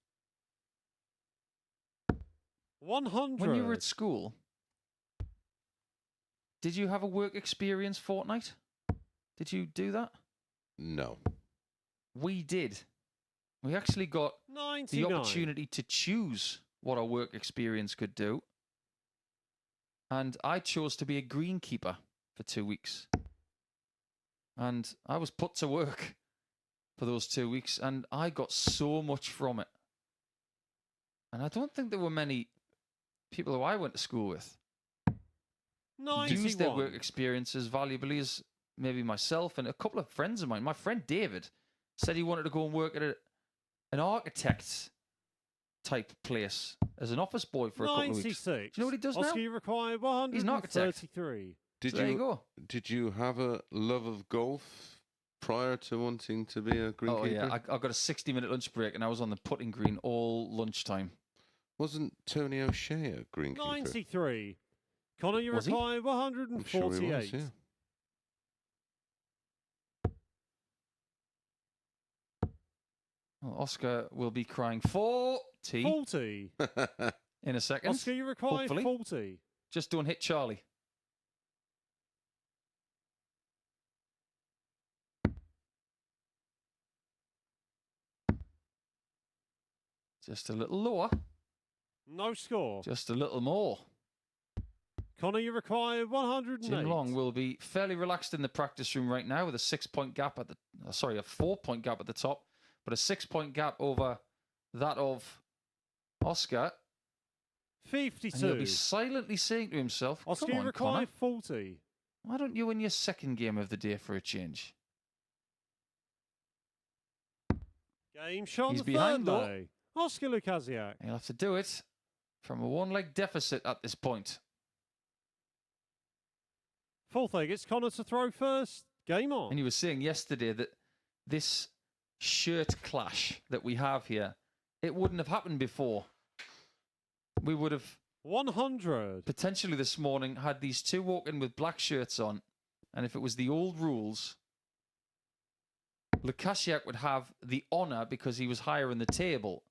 100. When you were at school, did you have a work experience fortnight? Did you do that? No. We did. We actually got 99. the opportunity to choose what our work experience could do. And I chose to be a greenkeeper for 2 weeks. And I was put to work for those 2 weeks, and I got so much from it. And I don't think there were many people who I went to school with 91. used their work experience as valuably as maybe myself and a couple of friends of mine. My friend David said he wanted to go and work at an architect's type place as an office boy for a couple of weeks. 96. Do you know what he does Oscar, now? you require He's an architect. 133. There you go. Did you have a love of golf prior to wanting to be a greenkeeper? Oh, yeah. I got a 60-minute lunch break, and I was on the putting green all lunchtime. Wasn't Tony O'Shea a greenkeeper? 93. Connor, you Was he? require I'm sure 148. he was, yeah. Well, Oscar will be crying 40 40. in a second. Oscar, you require Hopefully. 40. Just don't hit Charlie. Just a little lower. No score. Just a little more. Connor, you require 108. Jim Long will be fairly relaxed in the practice room right now with a 6-point gap at the... a 4-point gap at the top, but a 6-point gap over that of Oscar. 52. And he'll be silently saying to himself, Oscar, come you on, require Connor, 40. why don't you win your second game of the day for a change? Game shot on He's the behind, third though. leg. Oscar Lukasiak. He'll have to do it from a one-leg deficit at this point. Fourth leg, it's Connor to throw first. Game on. And you were saying yesterday that this shirt clash that we have here, it wouldn't have happened before. We would have 100. potentially this morning had these two walking with black shirts on, and if it was the old rules, Lukasiak would have the honour because he was higher in the table.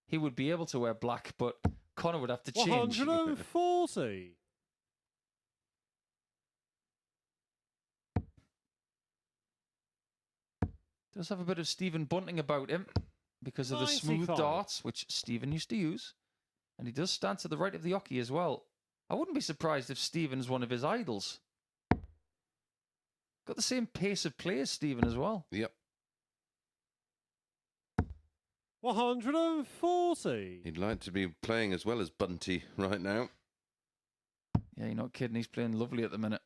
He would be able to wear black, but Connor would have to change. 140. Does have a bit of Stephen Bunting about him because of the smooth 95. darts, which Stephen used to use. And he does stand to the right of the hockey as well. I wouldn't be surprised if Stephen's one of his idols. Got the same pace of play as Stephen as well. Yep. 140. He'd like to be playing as well as Bunty right now. Yeah, you're not kidding. He's playing lovely at the minute.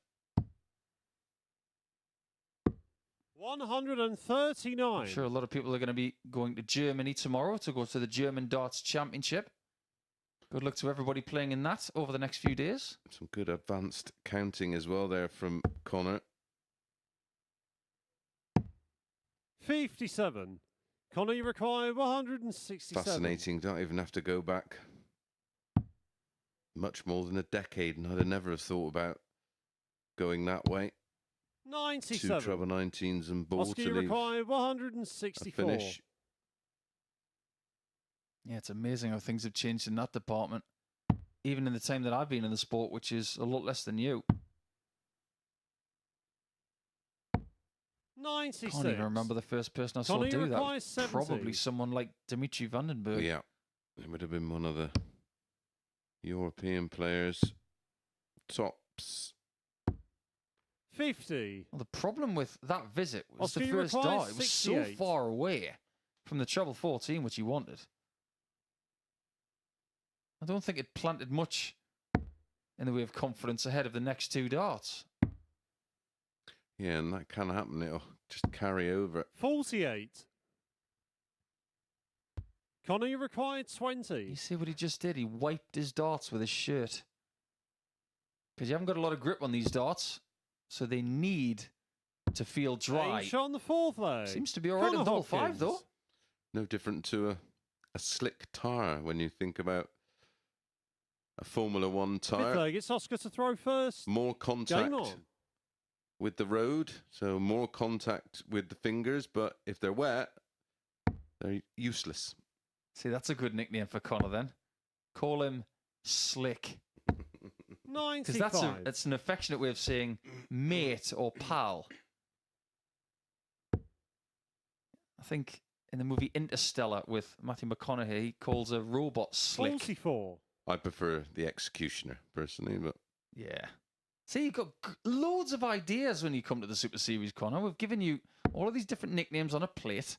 139. I'm sure a lot of people are going to be going to Germany tomorrow to go to the German Darts Championship. Good luck to everybody playing in that over the next few days. Some good advanced counting as well there from Connor. 57. Connor, you require 167. Fascinating. Don't even have to go back much more than a decade, and I'd never have thought about going that way. 97. 2 treble 19s and ball Oscar, to you leave require a 164. finish. Yeah, it's amazing how things have changed in that department. Even in the time that I've been in the sport, which is a lot less than you. 96. Can't even remember the first person I saw Connor, you do that. require It was 70. probably someone like Dimitri Vandenberg. Yeah, it would have been one of the European players. Tops. 50. Well, the problem with that visit was Oscar, the you first require dart. It was so 68. far away from the treble 14, which he wanted. I don't think it planted much in the way of confidence ahead of the next two darts. Yeah, and that can happen. It'll just carry over. 48. Connor, you required You 20. see what he just did? He wiped his darts with his shirt. Because you haven't got a lot of grip on these darts, so they need to feel dry. Game shot on the fourth leg. Seems to be all right Connor in double Hopkins. five, though. No different to a slick tyre when you think about a Formula One Fifth tyre. leg, it's Oscar to throw first. More Game contact on. with the road, so more contact with the fingers, but if they're wet, they're useless. See, that's a good nickname for Connor then. Call him Slick. Because 95. that's an affectionate way of saying mate or pal. I think in the movie Interstellar with Matthew McConaughey, he calls a robot Slick. 44. I prefer the executioner personally, but Yeah. See, you've got loads of ideas when you come to the Super Series, Connor. We've given you all of these different nicknames on a plate,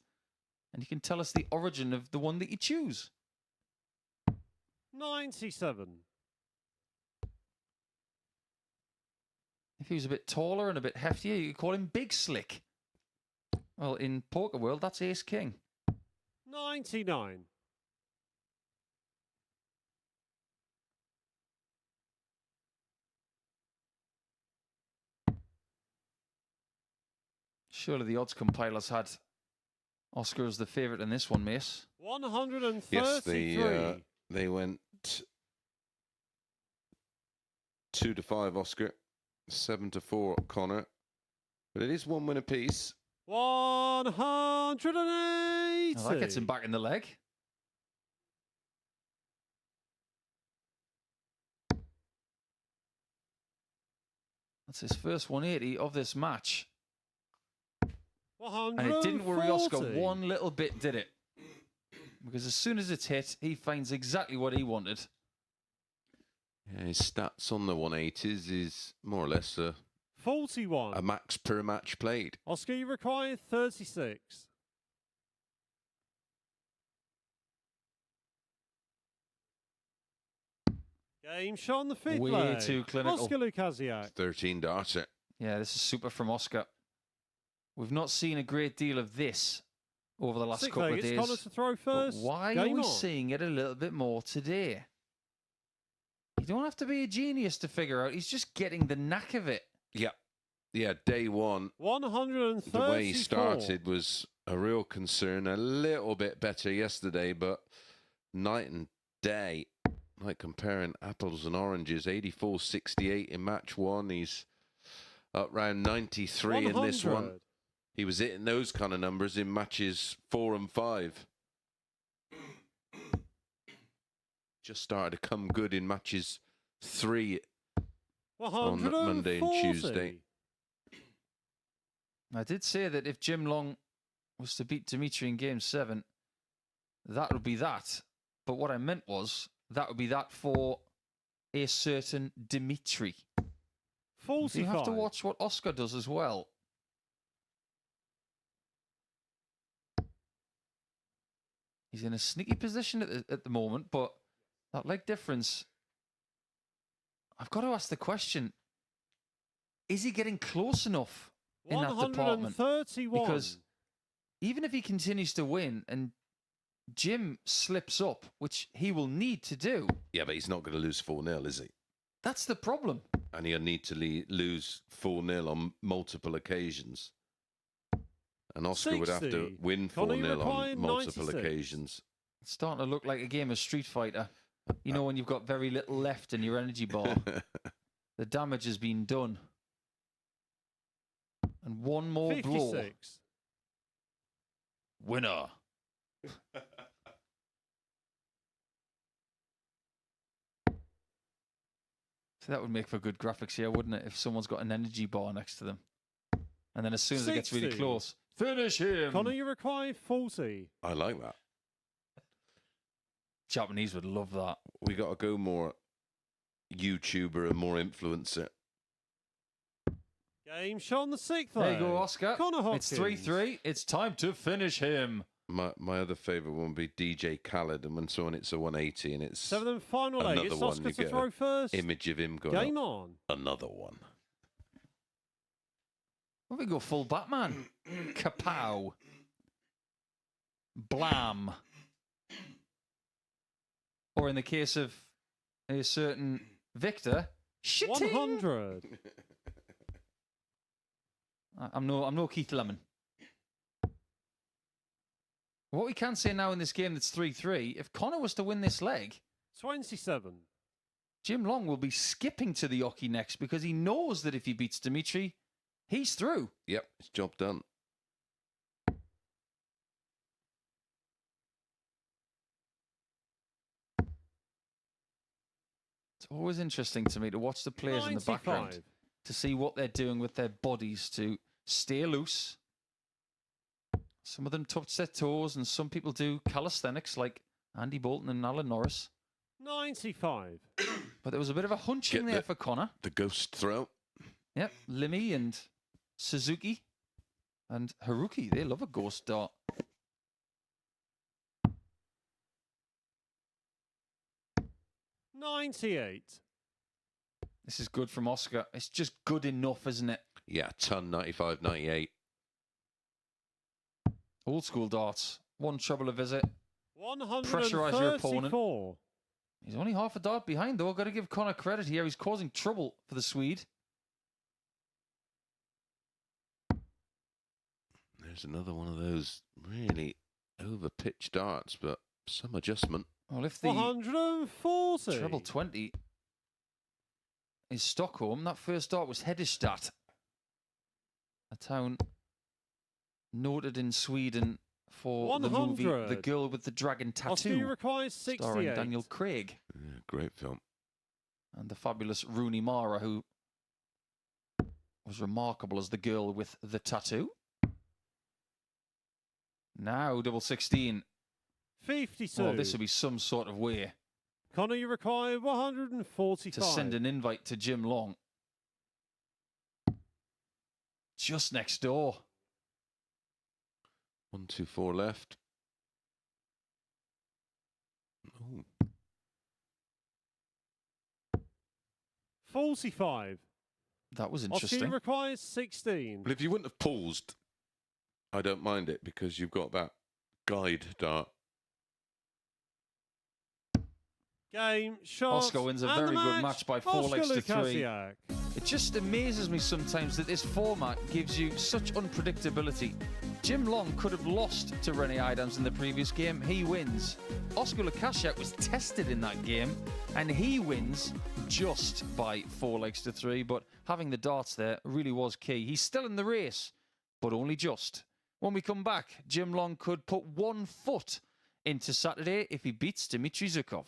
and you can tell us the origin of the one that you choose. 97. If he was a bit taller and a bit heftier, you could call him Big Slick. Well, in poker world, that's Ace King. 99. Surely the odds compilers had Oscar as the favourite in this one, Mace. 133. yes, they went 2-5 Oscar, 7-4 Connor, but it is one win apiece. 180. Well, that gets him back in the leg. That's his first 180 of this match. 140. And it didn't worry Oscar one little bit, did it? Because as soon as it's hit, he finds exactly what he wanted. Yeah, his stats on the 180s is more or less a 41. max per match played. Oscar, you require 36. Game shot on the fifth Way leg. too clinical. Oscar Lukasiak. 13 darter. Yeah, this is super from Oscar. We've not seen a great deal of this over the last Sixth couple leg, of it's days. Connor to throw But first. why Game are we on. seeing it a little bit more today? You don't have to be a genius to figure out. He's just getting the knack of it. Yeah, day one, 134. the way he started was a real concern. A little bit better yesterday, but night and day, like comparing apples and oranges. 84.68 in match one. He's up round 93 in this one. 100. He was hitting those kind of numbers in matches 4 and 5. Just started to come good in matches 3 on Monday and 140. Tuesday. I did say that if Jim Long was to beat Dimitri in Game 7, that would be that. But what I meant was that would be that for a certain Dimitri. 45. You have to watch what Oscar does as well. He's in a sneaky position at the moment, but that leg difference, I've got to ask the question, is he getting close enough in that department? 131. Because even if he continues to win and Jim slips up, which he will need to do, Yeah, but he's not going to lose 4-0, is he? that's the problem. And he'll need to lose 4-0 on multiple occasions. And Oscar would have to 60. win Connor, you 4-0 require on multiple 96. occasions. It's starting to look like a game of Street Fighter. You know, when you've got very little left in your energy bar. The damage has been done. And one more 56. blow. Winner. So that would make for good graphics here, wouldn't it? If someone's got an energy bar next to them. And then as soon as it gets really 60. close, finish him. Connor, you require 40. I like that. Japanese would love that. We got to go more YouTuber and more influencer. Game shot on the 6th. There you go, Oscar. Connor Hopkins. It's 3-3. It's time to finish him. My other favourite one would be DJ Khaled, and when someone hits a 180 and it's 7th and final leg. another It's one, Oscar you to get throw a first. image of him going, Game on. another one. What if we go full Batman? Kapow. Blam. Or in the case of a certain Victor, shitting. 100. I'm no Keith Lemon. What we can say now in this game that's 3-3, if Connor was to win this leg, 27. Jim Long will be skipping to the Oki next because he knows that if he beats Dimitri, he's through. Yep, it's job done. It's always interesting to me to watch the players in the background 95. to see what they're doing with their bodies to stay loose. Some of them touch their toes, and some people do calisthenics like Andy Bolton and Alan Norris. 95. But there was a bit of a hunching Get there for Connor. The ghost throw. Yep, Limmy and Suzuki and Haruki, they love a ghost dart. $98. This is good from Oscar. It's just good enough, isn't it? Yeah, ton 95, 98. Old school darts. One treble a visit. $134. your opponent. He's only half a dart behind, though. Got to give Connor credit here. He's causing trouble for the Swede. There's another one of those really over-pitched darts, but some adjustment. Well, if the 140. treble 20 is Stockholm, that first dart was Hedestad, a town noted in Sweden for the movie 100. The Girl with the Dragon Oscar Tattoo, requires starring 68. Daniel Craig Yeah, great film. and the fabulous Rooney Mara, who was remarkable as the girl with the tattoo. Now, double 16. 52. Well, this will be some sort of way Connor, you require 145. to send an invite to Jim Long. Just next door. 124 left. Ooh. 45. That was Oscar, interesting. you requires 16. Well, if you wouldn't have paused, I don't mind it because you've got that guide dart. Game, shot, Oscar wins a and very the good match by 4 Oscar legs to 3. Lukasiak. It just amazes me sometimes that this format gives you such unpredictability. Jim Long could have lost to Rene Adams in the previous game. He wins. Oscar Lukasiak was tested in that game, and he wins just by 4 legs to 3. But having the darts there really was key. He's still in the race, but only just. When we come back, Jim Long could put 1 foot into Saturday if he beats Dmitry Zhukov.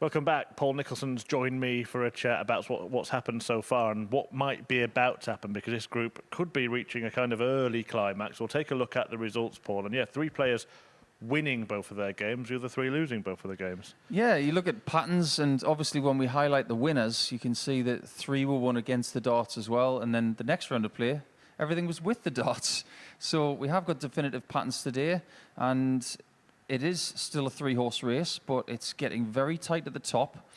Welcome back. Paul Nicholson's joined me for a chat about what's happened so far and what might be about to happen, because this group could be reaching a kind of early climax. We'll take a look at the results, Paul. And yeah, 3 players winning both of their games, the other 3 losing both of the games. Yeah, you look at patterns, and obviously when we highlight the winners, you can see that 3 were won against the darts as well, and then the next round of play, everything was with the darts. So we have got definitive patterns today, and it is still a 3-horse race, but it's getting very tight at the top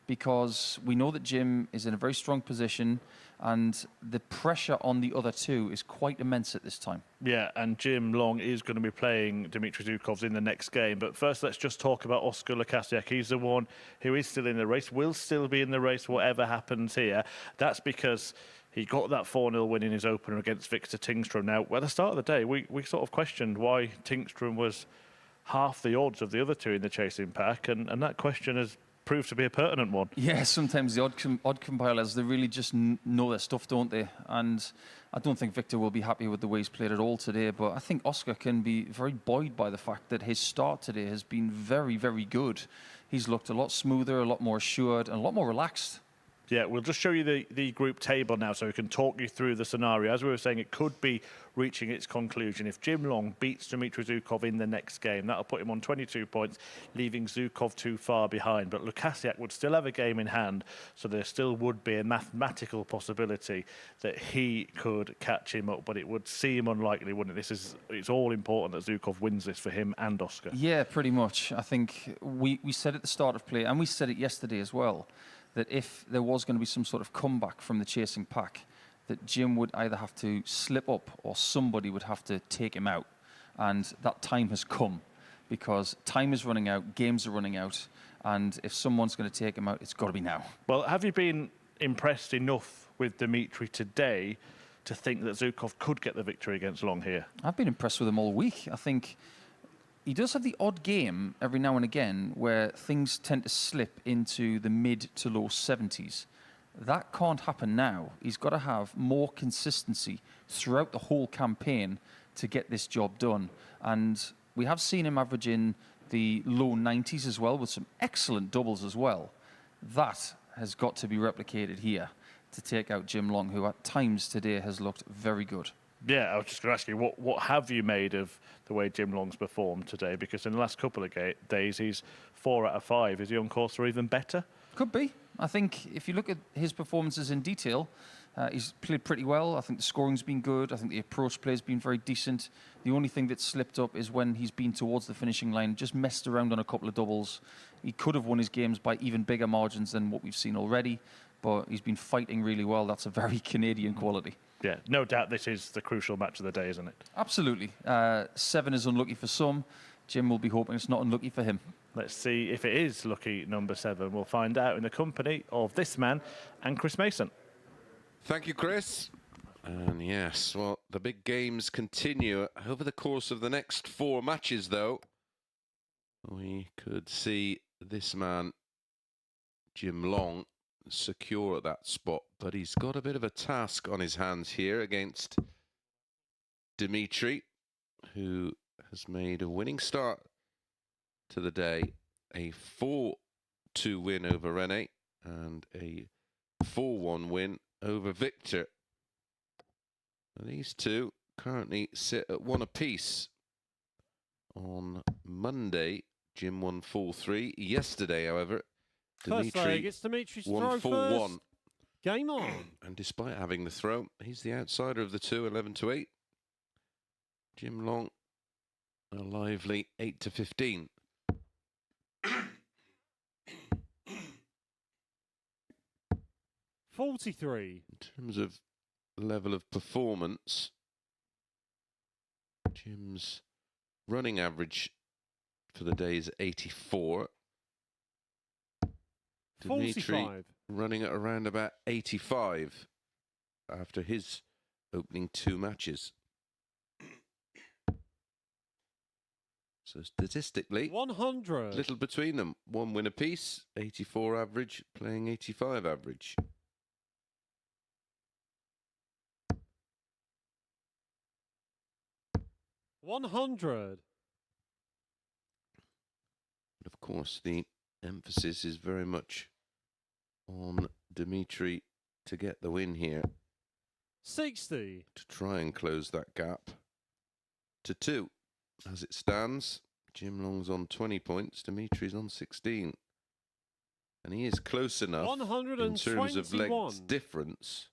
because we know that Jim is in a very strong position, and the pressure on the other 2 is quite immense at this time. Yeah, and Jim Long is going to be playing Dmitry Zhukov's in the next game. But first, let's just talk about Oscar Lukasiak. He's the one who is still in the race, will still be in the race whatever happens here. That's because he got that 4-0 win in his opener against Victor Tingstrom. Now, at the start of the day, we sort of questioned why Tingstrom was half the odds of the other 2 in the chasing pack, and that question has proved to be a pertinent one. Yeah, sometimes the odd compilers, they really just know their stuff, don't they? And I don't think Victor will be happy with the way he's played at all today, but I think Oscar can be very buoyed by the fact that his start today has been very, very good. He's looked a lot smoother, a lot more assured, and a lot more relaxed. Yeah, we'll just show you the group table now so we can talk you through the scenario. As we were saying, it could be reaching its conclusion. If Jim Long beats Dmitry Zhukov in the next game, that'll put him on 22 points, leaving Zhukov too far behind. But Lukasiak would still have a game in hand, so there still would be a mathematical possibility that he could catch him up, but it would seem unlikely, wouldn't it? It's all important that Zhukov wins this for him and Oscar. Yeah, pretty much. I think we said at the start of play, and we said it yesterday as well, that if there was going to be some sort of comeback from the chasing pack, that Jim would either have to slip up or somebody would have to take him out. And that time has come, because time is running out, games are running out, and if someone's going to take him out, it's got to be now. Well, have you been impressed enough with Dmitry today to think that Zhukov could get the victory against Long here? I've been impressed with him all week. I think he does have the odd game every now and again where things tend to slip into the mid to low 70s. That can't happen now. He's got to have more consistency throughout the whole campaign to get this job done. And we have seen him averaging the low 90s as well, with some excellent doubles as well. That has got to be replicated here to take out Jim Long, who at times today has looked very good. Yeah, I was just going to ask you, what have you made of the way Jim Long's performed today? Because in the last couple of days, he's 4 out of 5. Is he on course for even better? Could be. I think if you look at his performances in detail, he's played pretty well. I think the scoring's been good. I think the approach play's been very decent. The only thing that's slipped up is when he's been towards the finishing line, just messed around on a couple of doubles. He could have won his games by even bigger margins than what we've seen already, but he's been fighting really well. That's a very Canadian quality. Yeah, no doubt this is the crucial match of the day, isn't it? Absolutely. 7 is unlucky for some. Jim will be hoping it's not unlucky for him. Let's see if it is lucky number 7. We'll find out in the company of this man and Chris Mason. Thank you, Chris. And yes, well, the big games continue over the course of the next 4 matches, though. We could see this man, Jim Long, secure at that spot, but he's got a bit of a task on his hands here against Dmitry, who has made a winning start to the day. A 4-2 win over Rene and a 4-1 win over Victor. And these two currently sit at 1 apiece. On Monday, Jim won 4-3. Yesterday, however, First leg, it's Dimitri's throw 1-4-1. first. Game on. And despite having the throw, he's the outsider of the two, 11-8. Jim Long, a lively 8-15. 43. In terms of level of performance, Jim's running average for the day is 84. Dmitry 45. running at around about 85 after his opening 2 matches. So statistically, 100. little between them. 1 win apiece, 84 average, playing 85 average. $100. Of course, the emphasis is very much on Dimitri to get the win here, 60. to try and close that gap to 2. As it stands, Jim Long's on 20 points, Dimitri's on 16. And he is close enough in terms of legs 121. difference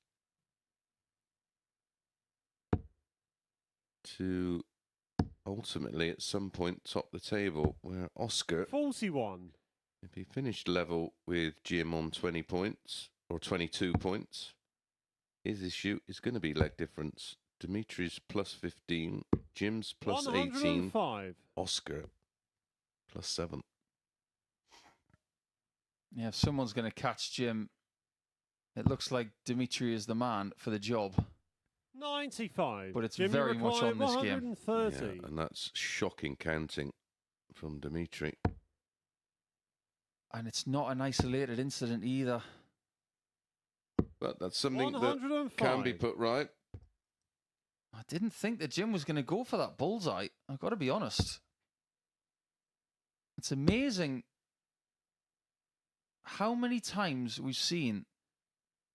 to ultimately at some point top the table, where Oscar, 41. if he finished level with Jim on 20 points or 22 points, his issue is going to be leg difference. Dimitri's plus 15, Jim's plus 18, 105. Oscar plus 7. Yeah, if someone's going to catch Jim, it looks like Dimitri is the man for the job. 95. But it's Jimmy very much required on this game. 130. Yeah, and that's shocking counting from Dimitri. And it's not an isolated incident either. But that's something that 105. can be put right. I didn't think that Jim was going to go for that bullseye. I've got to be honest. It's amazing how many times we've seen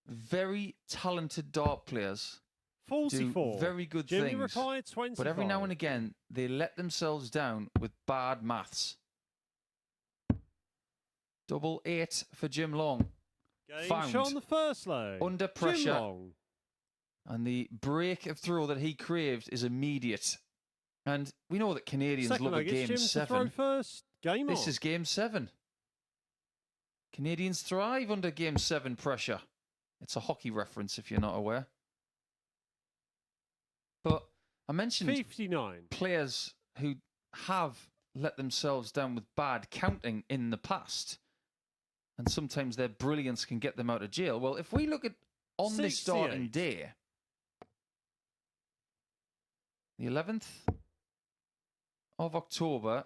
very talented dart players 44. do very good Jimmy things. required 25. But every now and again, they let themselves down with bad maths. Double 8 for Jim Long. Game found shot on the first leg. under Jim pressure. Long. And the break of throw that he craved is immediate. And we know that Canadians Second love a leg, it's game Jim to throw 7. first. Game This on. is game 7. Canadians thrive under game 7 pressure. It's a hockey reference if you're not aware. But I mentioned 59. players who have let themselves down with bad counting in the past. And sometimes their brilliance can get them out of jail. Well, if we look at on this starting 68. day, the 11th of October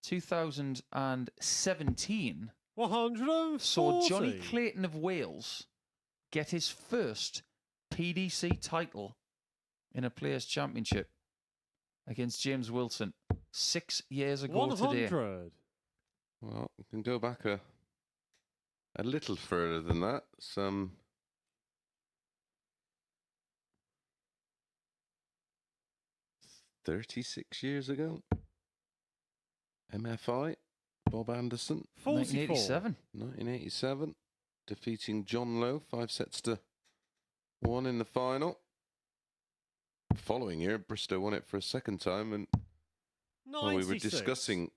2017 140. saw Johnny Clayton of Wales get his first PDC title in a Players' Championship against James Wilson 6 years ago today. 100. Well, we can go back a little further than that. Some 36 years ago. MFI, Bob Anderson, 44. 1987. 1987, defeating John Lowe 5-1 in the final. Following year, Bristow won it for a second time, and 96. we were discussing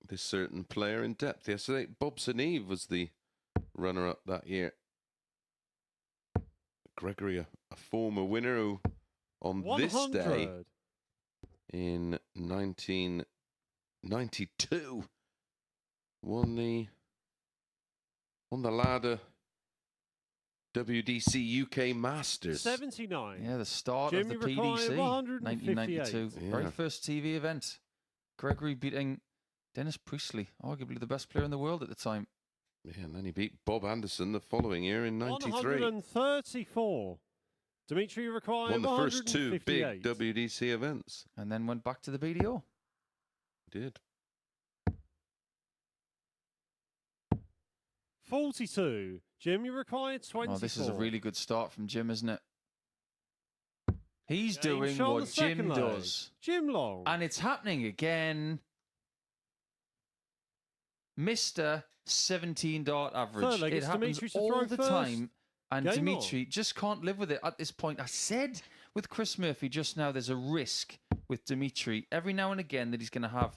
this certain player in depth yesterday. Bob Seneve was the runner-up that year. Gregory, a former winner who, on 100. this day in 1992, won the ladder WDC UK Masters. 79. Yeah, the start Jimmy of the required PDC, 158. 1992. Yeah. Very first TV event. Gregory beating Dennis Priestley, arguably the best player in the world at the time. Yeah, and then he beat Bob Anderson the following year in 93. 134. Dimitri required Won the first 2 big 158. WDC events. And then went back to the BDO. Did. 42. Jimmy required 24. Oh, this is a really good start from Jim, isn't it? He's Game doing shot on what the second Jim leg. does. Jim Long. And it's happening again. Mr. 17 dart average. Third leg, It it's happens Dimitri to all throw the first. time. And Game Dimitri just can't live with it at this point. I said with Chris Murphy just now, there's a risk with Dimitri every now and again that he's going to have.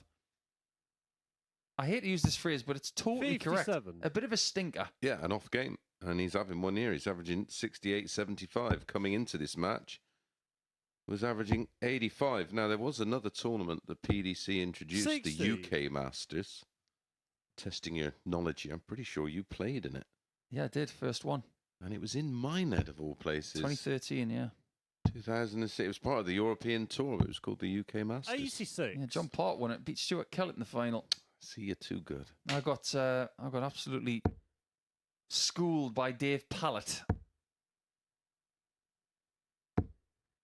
I hate to use this phrase, but it's totally correct. 57. A bit of a stinker. Yeah, an off game. And he's having one year. He's averaging 68-75 coming into this match. Was averaging 85. Now, there was another tournament that PDC introduced, 60. the UK Masters. Testing your knowledge here. I'm pretty sure you played in it. Yeah, I did. First one. And it was in Minehead, of all places. 2013, yeah. 2006. It was part of the European Tour. It was called the UK Masters. 86. Yeah, John Part won it. Beat Stuart Kellett in the final. See, you're too good. I got absolutely schooled by Dave Pallett.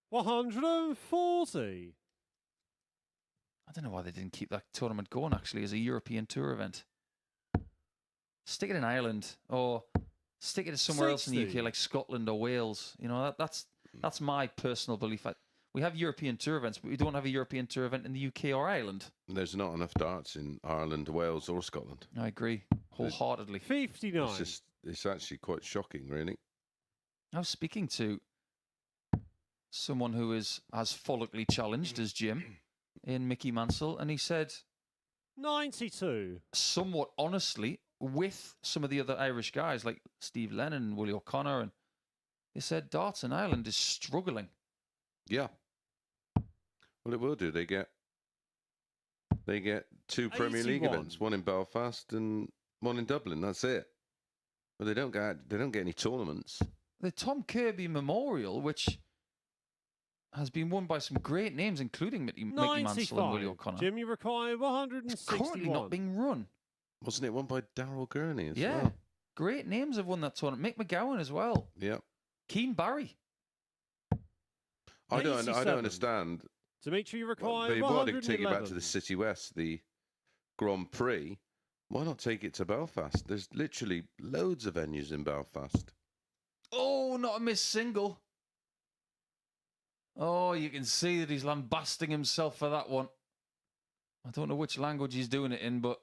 140. I don't know why they didn't keep that tournament going, actually, as a European Tour event. stick it in Ireland or stick it somewhere else in the 60. UK, like Scotland or Wales. You know, that's my personal belief. We have European tour events, but we don't have a European tour event in the UK or Ireland. There's not enough darts in Ireland, Wales, or Scotland. I agree wholeheartedly. 59. It's actually quite shocking, really. I was speaking to someone who is as follically challenged as Jim in Mickey Mansell, and he said, 92. somewhat honestly, with some of the other Irish guys like Steve Lennon and Willie O'Connor, and they said darts in Ireland is struggling. Yeah. Well, it will do. They get 2 Premier League 81. events, one in Belfast and one in Dublin. That's it. But they don't get any tournaments. The Tom Kirby Memorial, which has been won by some great names, including Mickey Mansell and Willie 95. O'Connor, Jim, you require currently not 161. being run. Wasn't it won by Darryl Gurney as Yeah, well? great names have won that tournament. Mick McGowan as well. Yeah. Keen Barry. I don't 87. understand. Dimitri, you require They want to take it back 111. to the City West, the Grand Prix. Why not take it to Belfast? There's literally loads of venues in Belfast. Oh, not a missed single. Oh, you can see that he's lambasting himself for that one. I don't know which language he's doing it in, but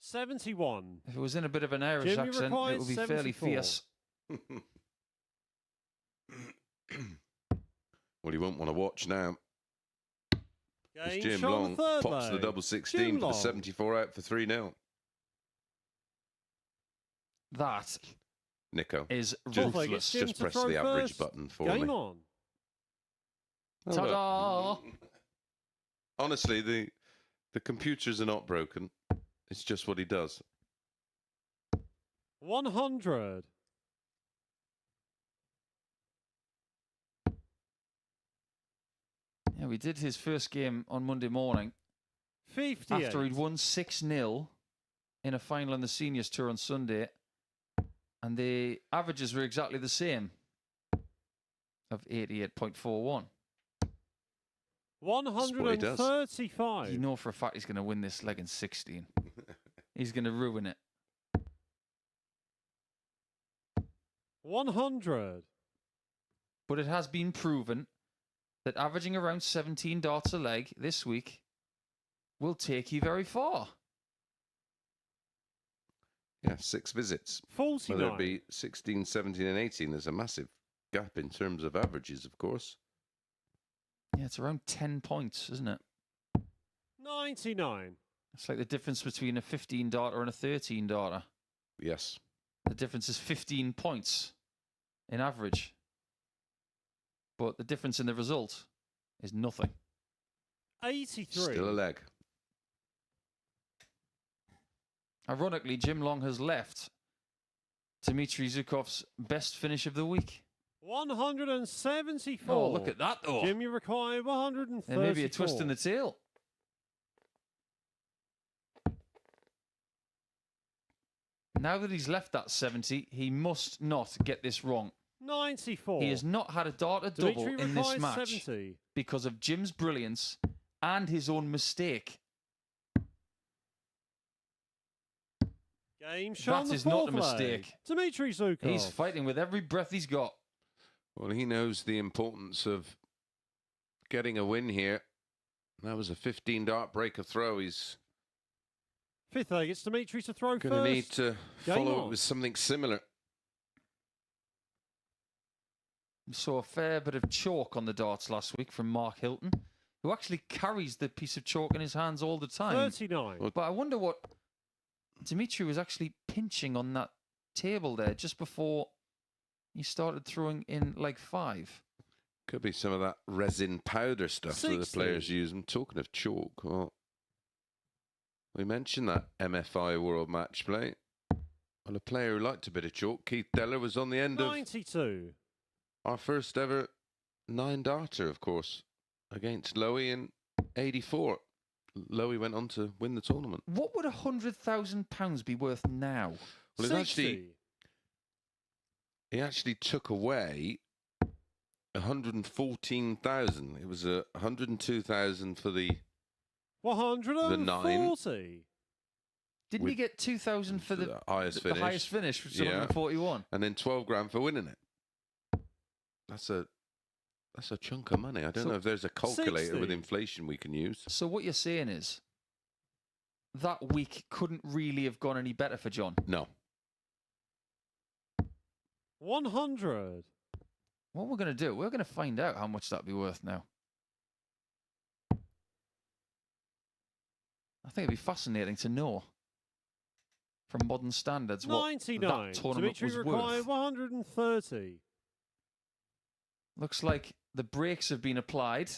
71. if it was in a bit of an Irish Jim, you accent, require it would be fairly 74. fierce. Well, you won't want to watch now. As Game Jim shot on Long the third pops the leg. double 16 Jim for the Long. 74 out for 3-0. That Nico, is just, Fourth leg, it's ruthless. Jim just to press throw the average first. button for Game me. on. Oh, Ta-da! look. Honestly, the computers are not broken. It's just what he does. 100. Yeah, we did his first game on Monday morning 58. after he'd won 6-0 in a final on the Seniors Tour on Sunday, and the averages were exactly the same of 88.41. what he does. 135. You know for a fact he's going to win this leg in 16. He's going to ruin it. 100. But it has been proven that averaging around 17 darts a leg this week will take you very far. Yeah, 6 visits. 49. Whether it be 16, 17 and 18, there's a massive gap in terms of averages, of course. Yeah, it's around 10 points, isn't it? 99. It's like the difference between a 15 darter and a 13 darter. Yes. The difference is 15 points in average. But the difference in the result is nothing. 83. Still a leg. Ironically, Jim Long has left Dmitry Zhukov's best finish of the week. 174. Oh, look at that, though. Jim, you require 134. There may be a twist in the tail. Now that he's left that 70, he must not get this wrong. 94. He has not had a darter double Dimitri in this requires match 70. because of Jim's brilliance and his own mistake. Game shot on That the is not a fourth leg. mistake. Dmitri Zukov. He's fighting with every breath he's got. Well, he knows the importance of getting a win here. That was a 15 dart breaker throw. He's Fifth leg, it's Dmitri to throw going to first. need to Game follow on. it with something similar. We saw a fair bit of chalk on the darts last week from Mark Hilton, who actually carries the piece of chalk in his hands all the time. 39. Well, But I wonder what Dmitry was actually pinching on that table there just before he started throwing in leg 5. Could be some of that resin powder stuff that the 60. players use. I'm talking of chalk. Well, we mentioned that MFI World Match Play. Well, a player who liked a bit of chalk, Keith Deller, was on the end of 92. our first ever 9-darter, of course, against Lowy in 84. Lowy went on to win the tournament. What would £100,000 be worth now? Well, 60. he actually took away 114,000. It was 102,000 for the 140. Didn't he get 2,000 for the highest the finish? highest finish, which is Yeah. 141? And then 12 grand for winning it. That's a chunk of money. I don't So- know if there's a calculator 60. with inflation we can use. So what you're saying is that week couldn't really have gone any better for John. No. 100. What we're going to do, we're going to find out how much that'd be worth now. I think it'd be fascinating to know from modern standards what 99. that tournament Dimitri was required worth. 130. Looks like the brakes have been applied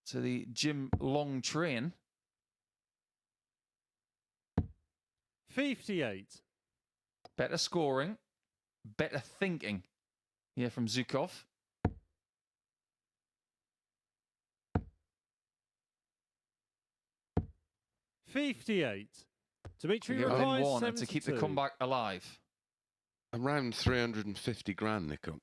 to the Jim Long train. 58. Better scoring, better thinking here from Zukov. 58. Dimitri To get within requires one and to keep the 72. comeback alive. Around 350 grand, Nico.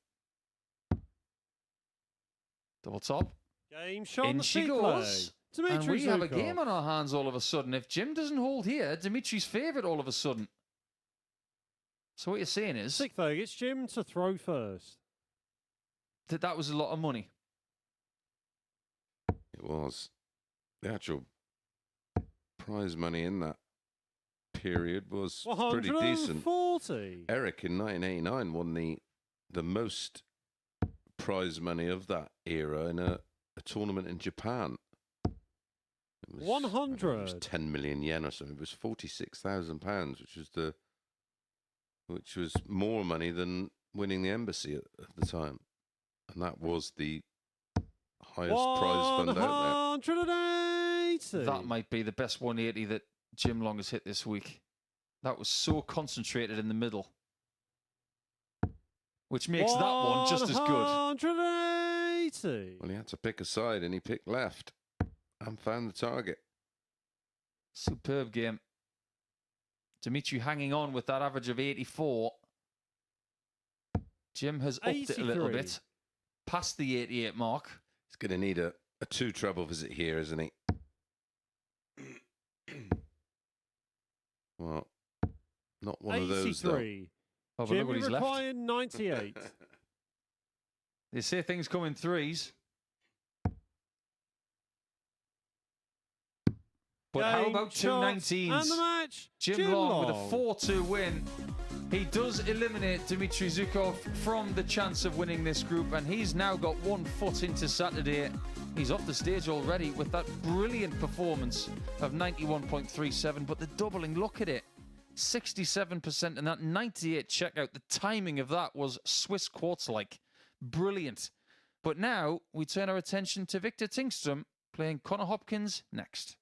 Double top. Game shot. In the she feed goes. play. And Dimitri we have a Zukov. game on our hands all of a sudden. If Jim doesn't hold here, Dimitri's favourite all of a sudden. So what you're saying is Sixth egg, it's Jim to throw first. that that was a lot of money. It was. The actual prize money in that period was pretty decent. 140. Eric in 1989 won the most prize money of that era in a tournament in Japan. It was, 100. It was 10 million yen or something. It was £46,000, which was more money than winning the embassy at the time, and that was the highest prize fund out 180. That might be the best 180 that Jim Long has hit this week. That was so concentrated in the middle, which makes that one just as good. 180. there. Well, he had to pick a side, and he picked left and found the target. Superb game. Dimitri hanging on with that average of 84. Jim has upped it a little 83. bit, past the 88 mark. He's going to need a two treble visit here, isn't he? Well, not one of those, though. 83. Oh, but look Jim what he's left. required 98. They say things come in threes. But how Game, about two shots, 19s? And the match. Jim Long with a 4-2 win. He does eliminate Dmitri Zukov from the chance of winning this group, and he's now got 1 foot into Saturday. He's off the stage already with that brilliant performance of 91.37, but the doubling, look at it. 67% and that 98 checkout. The timing of that was Swiss quartz-like. Brilliant. But now we turn our attention to Victor Tingström playing Connor Hopkins next.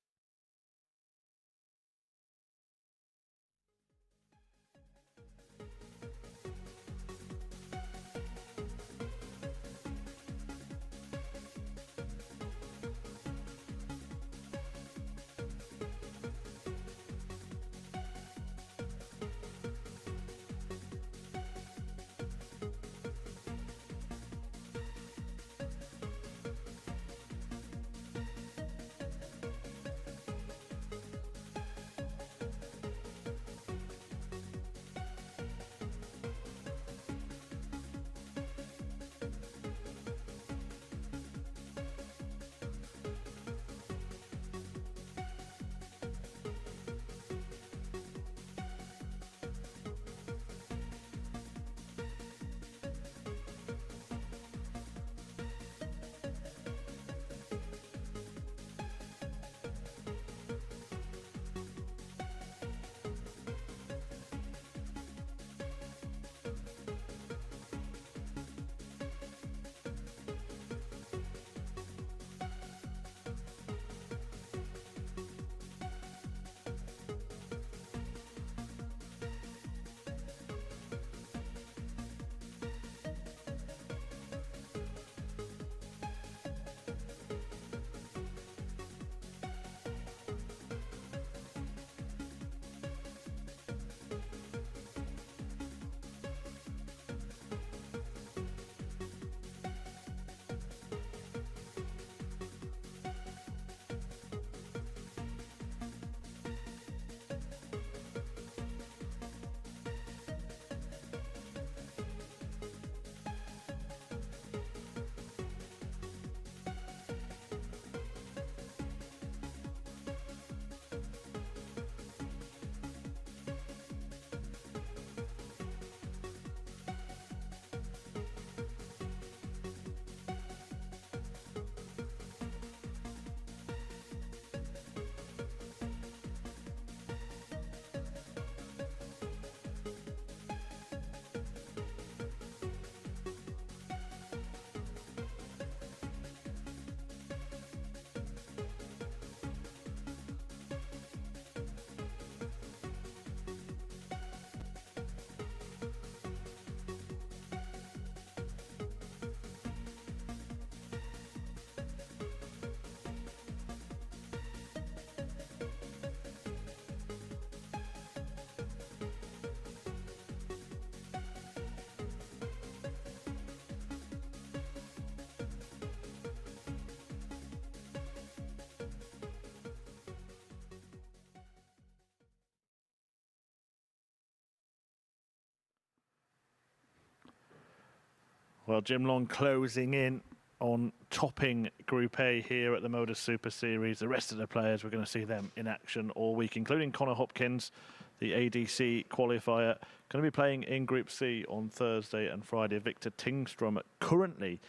Well, Jim Long closing in on topping Group A here at the MODUS Super Series. The rest of the players, we're going to see them in action all week, including Connor Hopkins, the ADC qualifier. Going to be playing in Group C on Thursday and Friday. Victor Tingstrom currently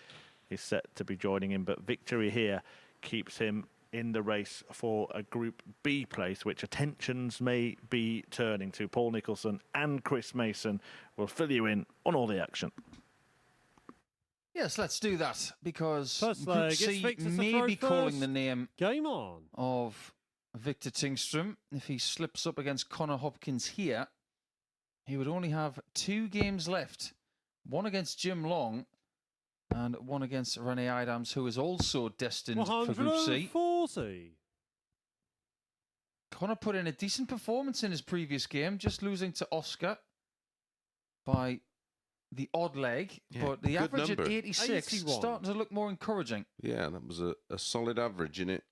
is set to be joining him, but victory here keeps him in the race for a Group B place, which attentions may be turning to. Paul Nicholson and Chris Mason will fill you in on all the action. Yes, let's do that, because First Group leg, it's C Victor to may throw be calling first. the name Game on. of Victor Tingstrom. If he slips up against Connor Hopkins here, he would only have 2 games left. One against Jim Long and one against Rene Adams, who is also destined for Group C. 140. Connor put in a decent performance in his previous game, just losing to Oscar by the odd leg, but the good average number. at 86 81. starting to look more encouraging. Yeah, that was a solid average, and it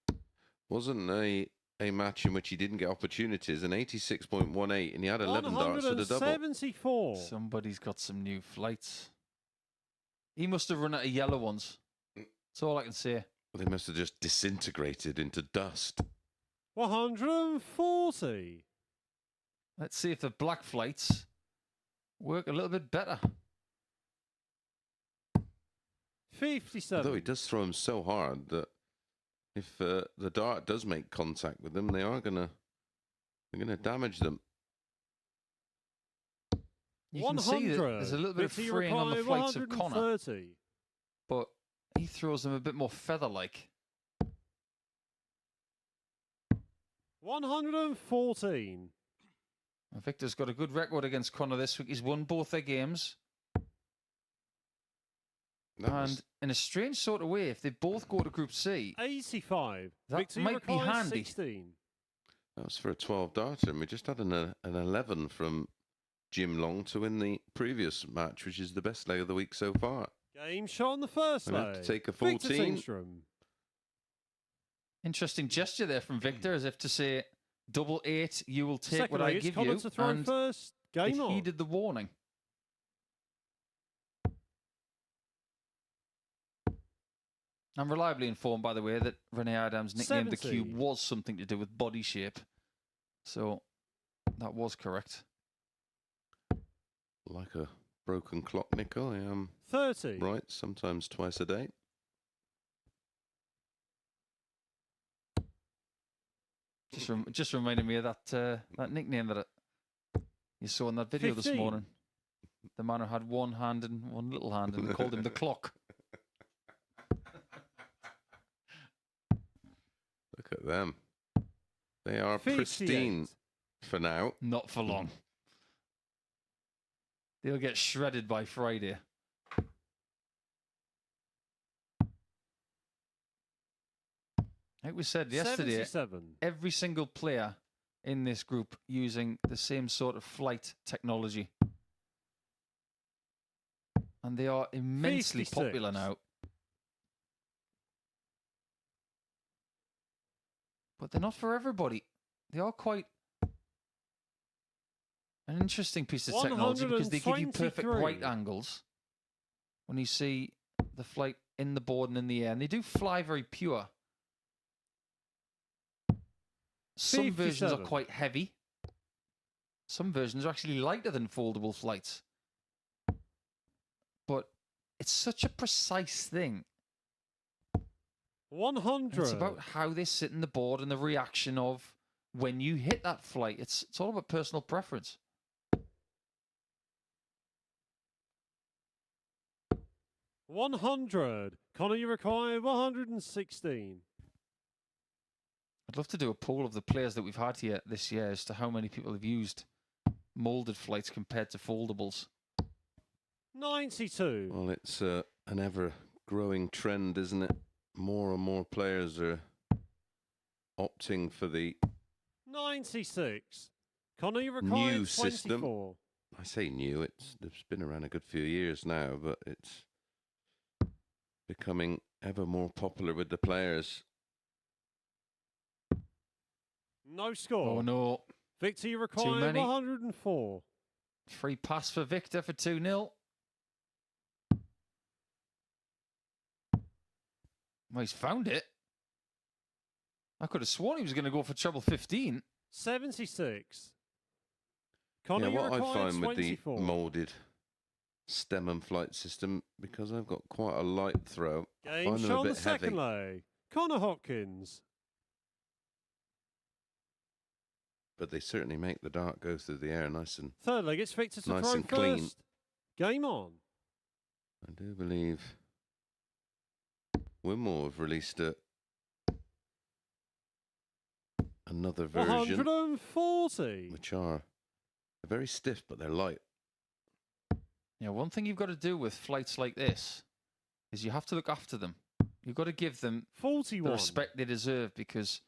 wasn't a match in which he didn't get opportunities. An 86.18, and he had 11 darts for the double. 174. Somebody's got some new flights. He must have run out of yellow ones. That's all I can say. They must have just disintegrated into dust. 140. Let's see if the black flights work a little bit better. 57. Although he does throw them so hard that if the dart does make contact with them, they're gonna damage them. You can see that 100. there's a little bit of Victor fraying on the Uruguay, flights of Connor, 130. but he throws them a bit more feather-like. 114. Victor's got a good record against Connor this week. He's won both their games. And in a strange sort of way, if they both go to Group C, 85. That Victor might be Uruguay, handy. 16. That was for a 12 darter, and we just had an 11 from Jim Long to win the previous match, which is the best leg of the week so far. Game shot on the first Gonna leg. have to take a Victor 14. Tingstrom. interesting gesture there from Victor, as if to say, double 8, you will take Second what leg, I it's give Connor you. to throw And first. Game it on. heeded the warning. I'm reliably informed, by the way, that Rene Adams nicknamed the 70. cube was something to do with body shape. So that was correct. Like a broken clock, Nico. I am 30. right, sometimes twice a day. Just reminded me of that nickname that you saw in that video this 15. morning. The man who had one hand and one little hand, and they called him the clock. Look at them. They are 58. pristine for now. Not for long. They'll get shredded by Friday. Like we said yesterday, 77. every single player in this group using the same sort of flight technology. And they are immensely 56. popular now. But they're not for everybody. They are quite an interesting piece of technology, because they give you perfect 123. right angles when you see the flight in the board and in the air. And they do fly very pure. Some versions are 57. quite heavy. Some versions are actually lighter than foldable flights. But it's such a precise thing. 100. It's about how they sit in the board and the reaction of when you hit that flight. It's all about personal preference. 100. Connor, you require 116. I'd love to do a poll of the players that we've had here this year as to how many people have used molded flights compared to foldables. 92. Well, it's an ever-growing trend, isn't it? More and more players are opting for the 96. Connor, you require new system. 24. I say new, it's been around a good few years now, but it's becoming ever more popular with the players. No score. Oh no. Victor, you require many. 104. Free pass for Victor for 2-0. Well, he's found it. I could have sworn he was going to go for treble 15. 76. Connor, Yeah, you what I require find with the 24. moulded stem and flight system, because I've got quite a light throw, I Game find them shot a on the bit heavy. second lay. Connor Hopkins. But they certainly make the dart go through the air nice and... Third leg, it's Victor to Nice throw and first. clean. Game on. I do believe Winmore have released another version, 140. which are very stiff, but they're light. Yeah, one thing you've got to do with flights like this is you have to look after them. You've got to give them the 41. respect they deserve, because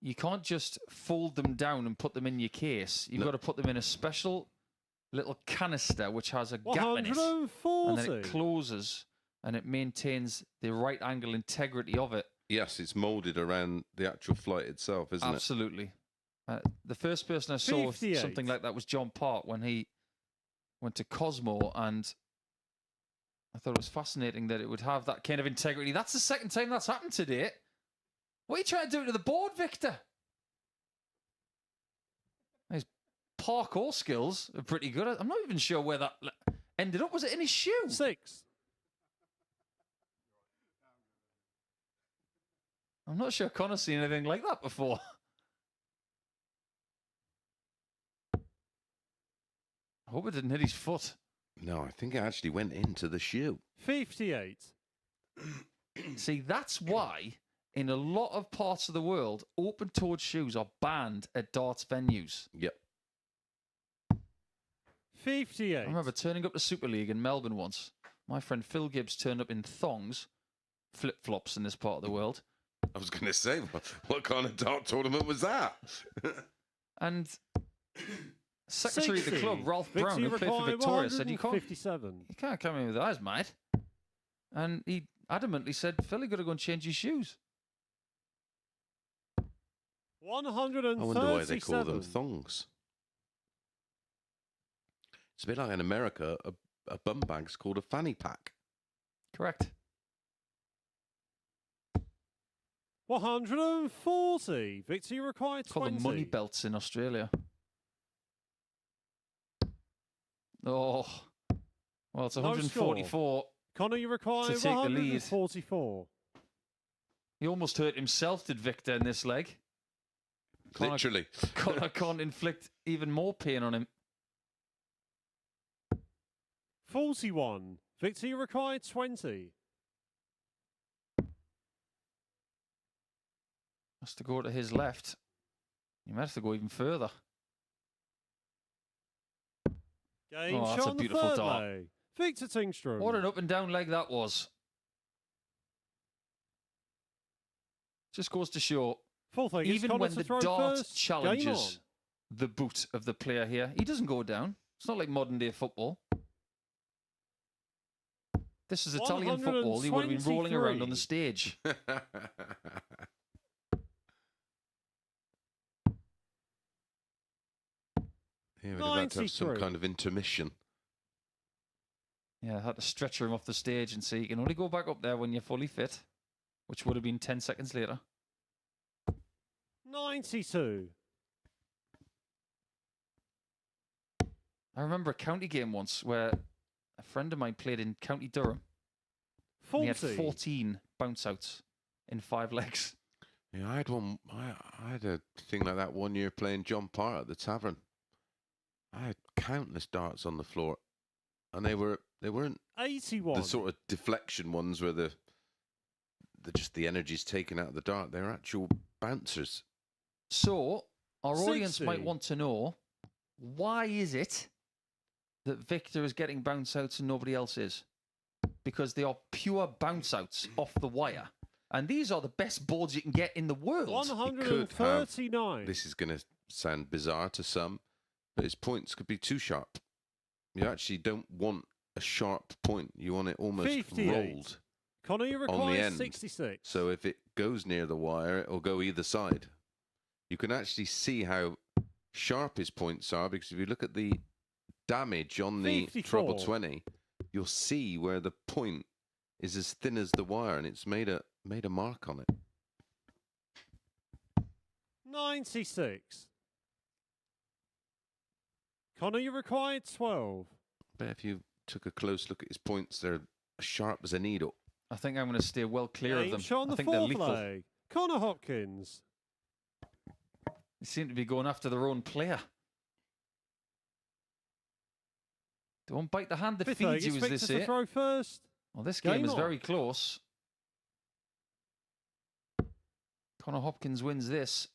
you can't just fold them down and put them in your case. You've No. got to put them in a special little canister which has a gap in it. 140. And then it closes and it maintains the right angle integrity of it. Yes, it's moulded around the actual flight itself, isn't it? Absolutely. The first person I saw with 58. something like that was John Part when he went to Cosmo, and I thought it was fascinating that it would have that kind of integrity. That's the second time that's happened today. What are you trying to do to the board, Victor? His parkour skills are pretty good. I'm not even sure where that ended up. Was it in his shoe? 6. I'm not sure Connor's seen anything like that before. I hope it didn't hit his foot. No, I think it actually went into the shoe. 58. See, that's why in a lot of parts of the world, open-toed shoes are banned at darts venues. Yep. 58. I remember turning up to Super League in Melbourne once. My friend Phil Gibbs turned up in thongs, flip-flops in this part of the world. I was going to say, what kind of dart tournament was that? And secretary of the 60. club, Ralph Brown, Victory who played for required Victoria, said, you 157. can't come in with eyes, mate. And he adamantly said, Phil, you got to go and change your shoes. 137. I wonder why they call them thongs. It's a bit like in America, a bum bag's called a fanny pack. Correct. 140. Victory required 20. Call them money belts in Australia. Oh. Well, it's No 144. Connor, you require To take the lead. 144. He almost hurt himself, did Victor, in this leg. Literally. Connor can't inflict even more pain on him. 41. Victory required 20. Has to go to his left. He might have to go even further. Game Oh, that's shot a on the beautiful third dart. lay. Victor Tingstrom. What an up and down leg that was. Just goes to show, Fourth leg, it's even Connor when to the throw dart first. Game challenges the boot of the player here, he doesn't go down. It's not like modern day football. This is Italian football. He would have been rolling around on the stage. Yeah, we'd have had to have some 93. kind of intermission. Yeah, I had to stretcher him off the stage and say, you can only go back up there when you're fully fit, which would have been 10 seconds later. 92. I remember a county game once where a friend of mine played in County Durham. And he had 40. 14 bounce outs in 5 legs. Yeah, I had one. I had a thing like that one year playing John Part at the tavern. I had countless darts on the floor, and they weren't 81. the sort of deflection ones where the just the energy's taken out of the dart. They're actual bouncers. So, our audience 60. might want to know, why is it that Victor is getting bounce outs and nobody else is? Because they are pure bounce outs off the wire. And these are the best boards you can get in the world. 139. This is going to sound bizarre to some, but his points could be too sharp. You actually don't want a sharp point. You want it almost 58. rolled. Connor, you on the require end. 66. So if it goes near the wire, it will go either side. You can actually see how sharp his points are, because if you look at the damage on the 54. treble 20, you'll see where the point is as thin as the wire, and it's made a made a mark on it. 96. Connor, you required 12. But if you took a close look at his points, they're as sharp as a needle. I think I'm going to steer well clear of them. Shot on I the think they're fourth lethal. leg. Connor Hopkins. They seem to be going after their own player. Don't bite the hand that Fifth feeds leg. you, as Expect they us to say. throw first. Well, this game Game is on. very close. Connor Hopkins wins this.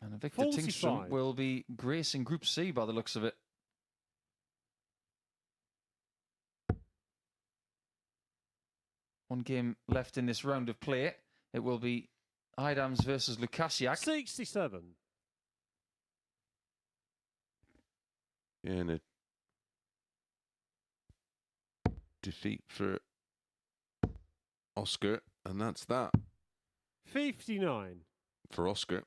And Victor 45. Tingstrom will be gracing Group C by the looks of it. One game left in this round of play. It will be Idams versus Lukasiak. 67. And a defeat for Oscar, and that's that 59. for Oscar.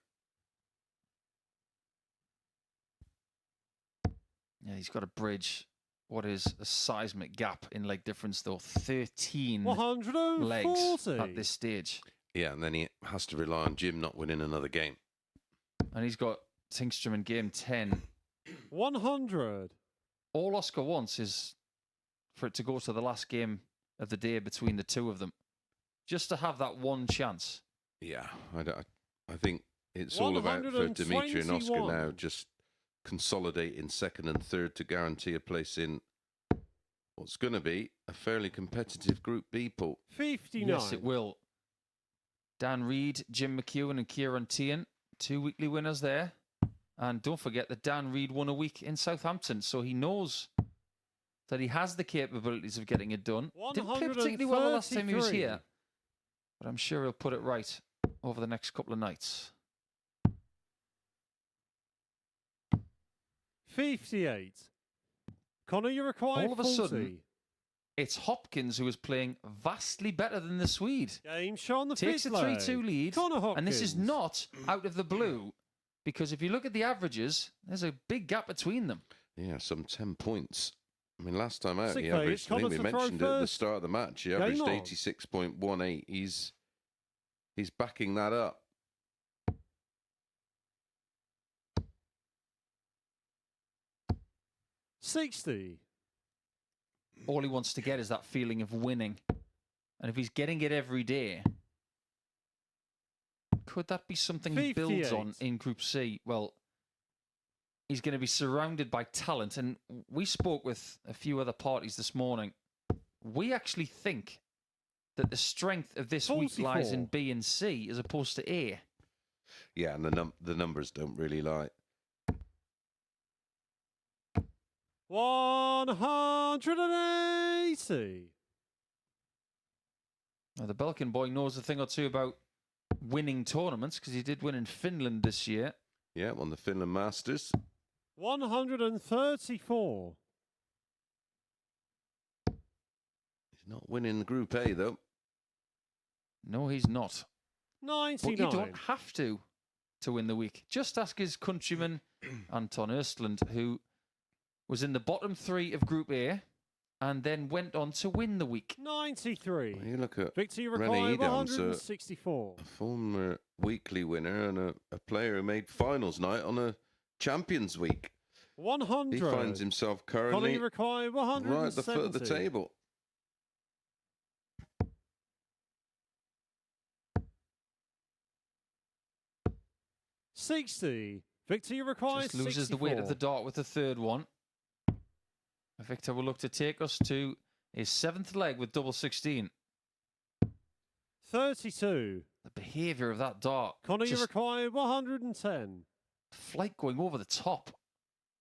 Yeah, he's got to bridge what is a seismic gap in leg difference, though. 13 140. legs at this stage. Yeah, and then he has to rely on Jim not winning another game. And he's got Tingstrom in game 10. 100. All Oscar wants is for it to go to the last game of the day between the two of them. Just to have that one chance. Yeah, I think it's all about for Dimitri and Oscar 121. now just consolidating second and third to guarantee a place in what's going to be a fairly competitive Group B pool. 59. Yes, it will. Dan Reid, Jim McEwen and Kieran Tian, 2 weekly winners there. And don't forget that Dan Reid won a week in Southampton, so he knows that he has the capabilities of getting it done. Didn't play particularly well the last time he was 133. here, but I'm sure he'll put it right over the next couple of nights. 58. Connor, you require All of a 40. sudden, it's Hopkins who is playing vastly better than the Swede. Game shot on the Takes a fifth leg. 3-2 lead, Connor Hopkins. and this is not out of the blue, because if you look at the averages, there's a big gap between them. Yeah, some 10 points. I mean, last time out, Six he phase, averaged, I think Connor we to throw mentioned it at the first. start of the match, he Game averaged on. 86.18. He's backing that up. $60. All he wants to get is that feeling of winning. And if he's getting it every day, could that be something he builds on 58. in Group C? Well, he's going to be surrounded by talent. And we spoke with a few other parties this morning. We actually think that the strength of this week lies in 44. B and C as opposed to A. Yeah, and the numbers don't really lie. 180. Now, the Belkin boy knows a thing or two about winning tournaments because he did win in Finland this year. Yeah, won the Finland Masters. 134. He's not winning Group A, though. No, he's not. 99. But you don't have to win the week. Just ask his countryman, Anton Östlund, who was in the bottom 3 of Group A and then went on to win the week. 93. Well, you look at Victor, you Rennie require Edams, 164. a former weekly winner and a player who made finals night on a Champions Week. 100. He finds himself Connor, currently you require right at 170. the foot of the table. $60. Victor, you require Just loses the weight of the dart with the third one. Victor will look to take us to his 7th leg with double 16. 32. The behaviour of that dart. Connor, you just require 110. flight going over the top.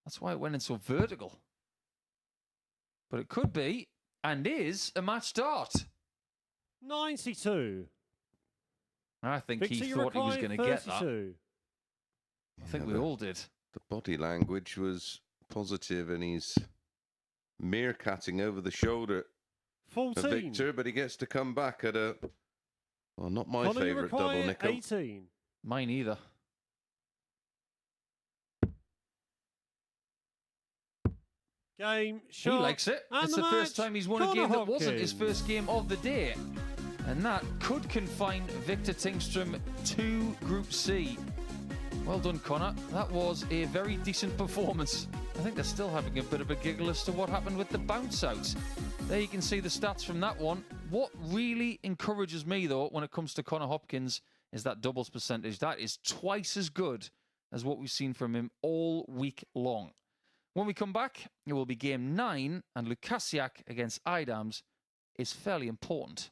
That's why it went in so vertical. But it could be, and is, a match dart. 92. I think Victor, he you thought he was require going to get that. 32. I think Yeah, we all did. The body language was positive, and he's meerkatting over the shoulder for 14. Victor, but he gets to come back at a, well, not my Connor, you favourite double require nickel. 18. Mine either. Game, He shot, likes it. and It's the the first match, time he's won a Connor game that wasn't his Hopkins. first game of the day. And that could confine Victor Tingstrom to Group C. Well done, Connor. That was a very decent performance. I think they're still having a bit of a giggle as to what happened with the bounce out. There you can see the stats from that one. What really encourages me, though, when it comes to Connor Hopkins is that doubles percentage. That is twice as good as what we've seen from him all week long. When we come back, it will be game 9, and Lukasiak against Idams is fairly important.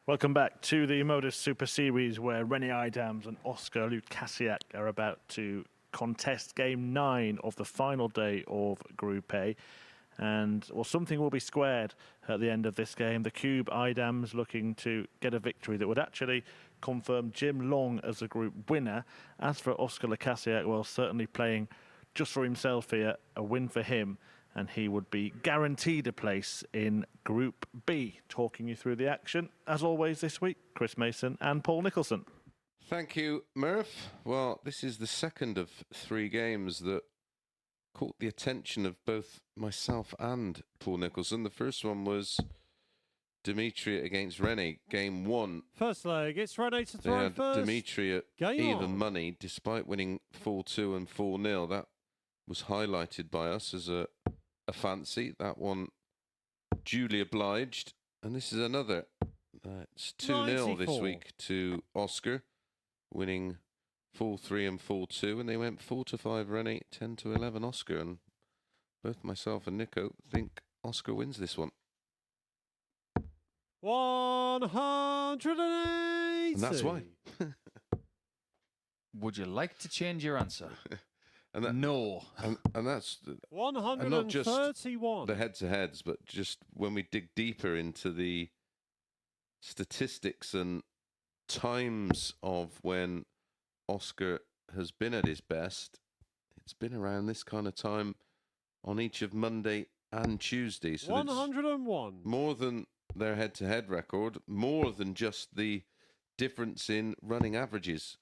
Welcome back to the MODUS Super Series, where Rennie Idams and Oscar Lukasiak are about to contest game 9 of the final day of Group A. And, well, something will be squared at the end of this game. The Cube Idams looking to get a victory that would actually confirm Jim Long as the group winner. As for Oscar Lukasiak, well, certainly playing just for himself here, a win for him, and he would be guaranteed a place in Group B. Talking you through the action, as always this week, Chris Mason and Paul Nicholson. Thank you, Murph. Well, this is the second of 3 games that caught the attention of both myself and Paul Nicholson. The first one was Dimitri against Rennie, game 1. First leg, it's Rennie to They throw had first. Dimitri at Game even on. money, despite winning 4-2 and 4-0. That was highlighted by us as a fancy. That one duly obliged. And this is another. It's 2-0 this 94. week to Oscar, winning 4-3 and 4-2. And they went 4-5 Rennie, 10-11 Oscar. And both myself and Nico think Oscar wins this one. 180. And that's why. Would you like to change your answer? And that, No. and that's and 131. not just the head-to-heads, but just when we dig deeper into the statistics and times of when Oscar has been at his best, it's been around this kind of time on each of Monday and Tuesday. So 101. it's more than their head-to-head record, more than just the difference in running averages.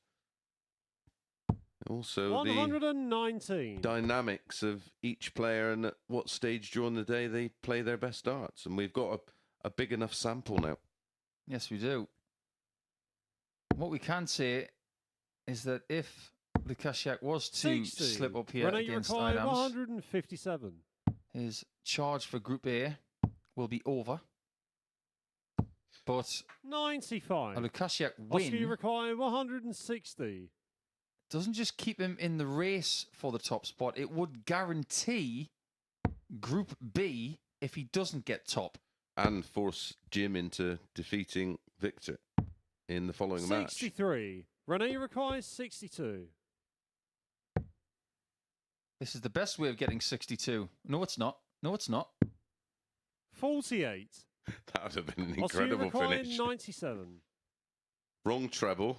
Also, 119. the dynamics of each player and at what stage during the day they play their best darts. And we've got a big enough sample now. Yes, we do. What we can say is that if Lukasiak was to 60. slip up here Rene against Urquiell, Idams, 157. his charge for Group A will be over. But 95. a Lukasiak Oscar win Urquiell, 160. doesn't just keep him in the race for the top spot, it would guarantee Group B if he doesn't get top. And force Jim into defeating Victor in the following match. 63. Rene Urquiell, 62. This is the best way of getting 62. No, it's not. No, it's not. 48. That would have been an Oscar incredible Urquiell, finish. 97. Wrong treble.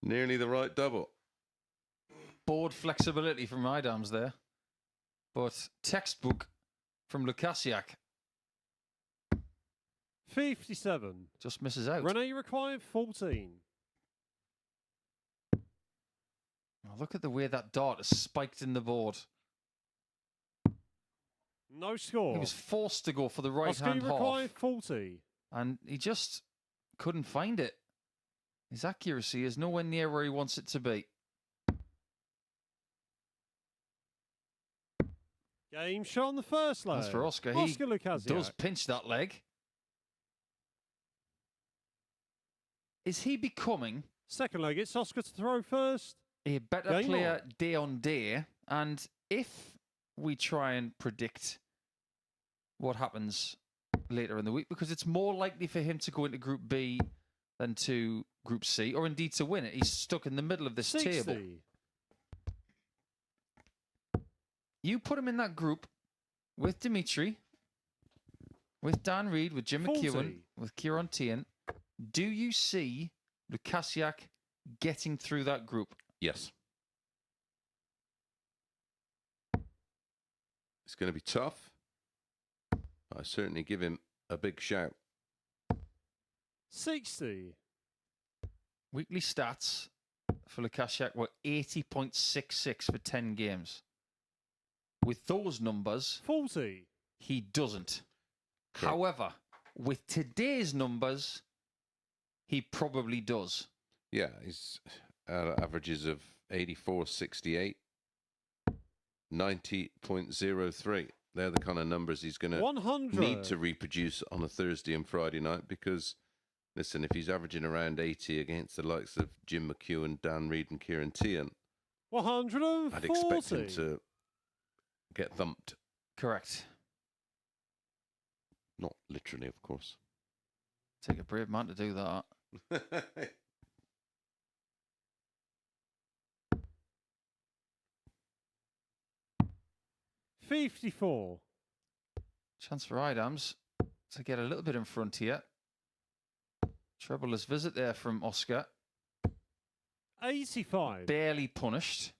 Nearly the right double. Board flexibility from Idams there. But textbook from Lukasiak 57. just misses out. Rene Urquiell, 14. Oh, look at the way that dart is spiked in the board. No score. He was forced to go for the right Oscar hand Urquiell, half, 40. and he just couldn't find it. His accuracy is nowhere near where he wants it to be. Game shot on the first leg. As for Oscar, Oscar he Lukasiak. does pinch that leg. Is he becoming Second leg, it's Oscar to throw first. a better Game player day on day? And if we try and predict what happens later in the week, because it's more likely for him to go into Group B than to Group C, or indeed to win it. He's stuck in the middle of this 60. table. You put him in that group with Dimitri, with Dan Reed, with Jim 40. McEwen, with Kieran Tian. Do you see Lukasiak getting through that group? Yes. It's going to be tough. I certainly give him a big shout. 60. Weekly stats for Lukasiak were 80.66 for 10 games. With those numbers, 40. he doesn't. Okay. However, with today's numbers, he probably does. Yeah, he's averages of 84.68, 90.03. They're the kind of numbers he's going to 100. need to reproduce on a Thursday and Friday night because, listen, if he's averaging around 80 against the likes of Jim McEwen, Dan Reed and Kieran Tian, 140. I'd expect him to get thumped. Correct. Not literally, of course. Take a brave man to do that. 54. Chance for Idams to get a little bit in front here. Troubleless visit there from Oscar. 85. Barely punished.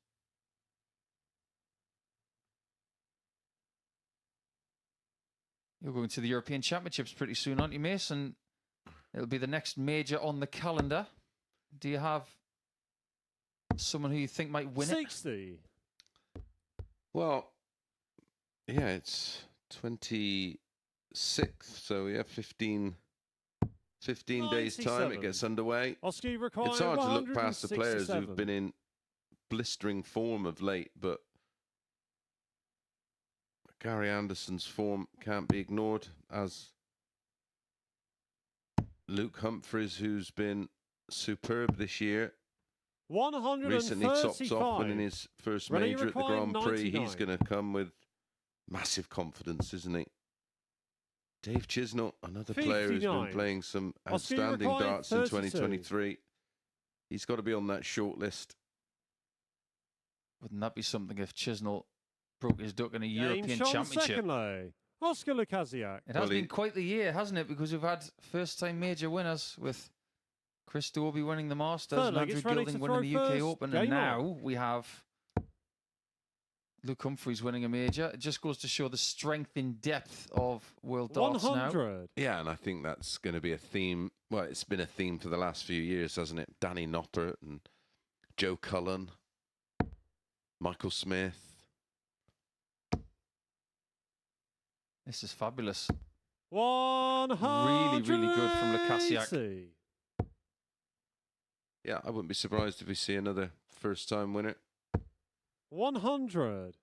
You're going to the European Championships pretty soon, aren't you, Mason? It'll be the next major on the calendar. Do you have someone who you think might win 60. Well, yeah, it's 26th, so we have 15 days' time. 97. It gets underway. Oscar Urquiell, It's hard to look past the players who've 167. been in blistering form of late, but Gary Anderson's form can't be ignored, as Luke Humphries, who's been superb this year, 135. recently tops off winning his first Rene major at the Urquiell, Grand Prix. He's 99. going to come with massive confidence, isn't he? Dave Chisnall, another player who's been 59. playing some Oscar, outstanding required darts in 32. 2023. He's got to be on that short list. Wouldn't that be something if Chisnall broke his duck in a Game European shot Championship? secondly. Oscar Lukasiak. It has been quite the year, hasn't it? Because we've had first-time major winners with Chris Dobey winning the Masters Third and leg, Andrew it's ready Gilding to winning the throw UK first. Open. Game And now on. we have Luke Humphreys winning a major. It just goes to show the strength in depth of world darts now. 100. Yeah, and I think that's going to be a theme. Well, it's been a theme for the last few years, hasn't it? Danny Noppert and Joe Cullen, Michael Smith. This is fabulous. 100. Really good from Lukasiak. Yeah, I wouldn't be surprised if we see another first-time winner. 100.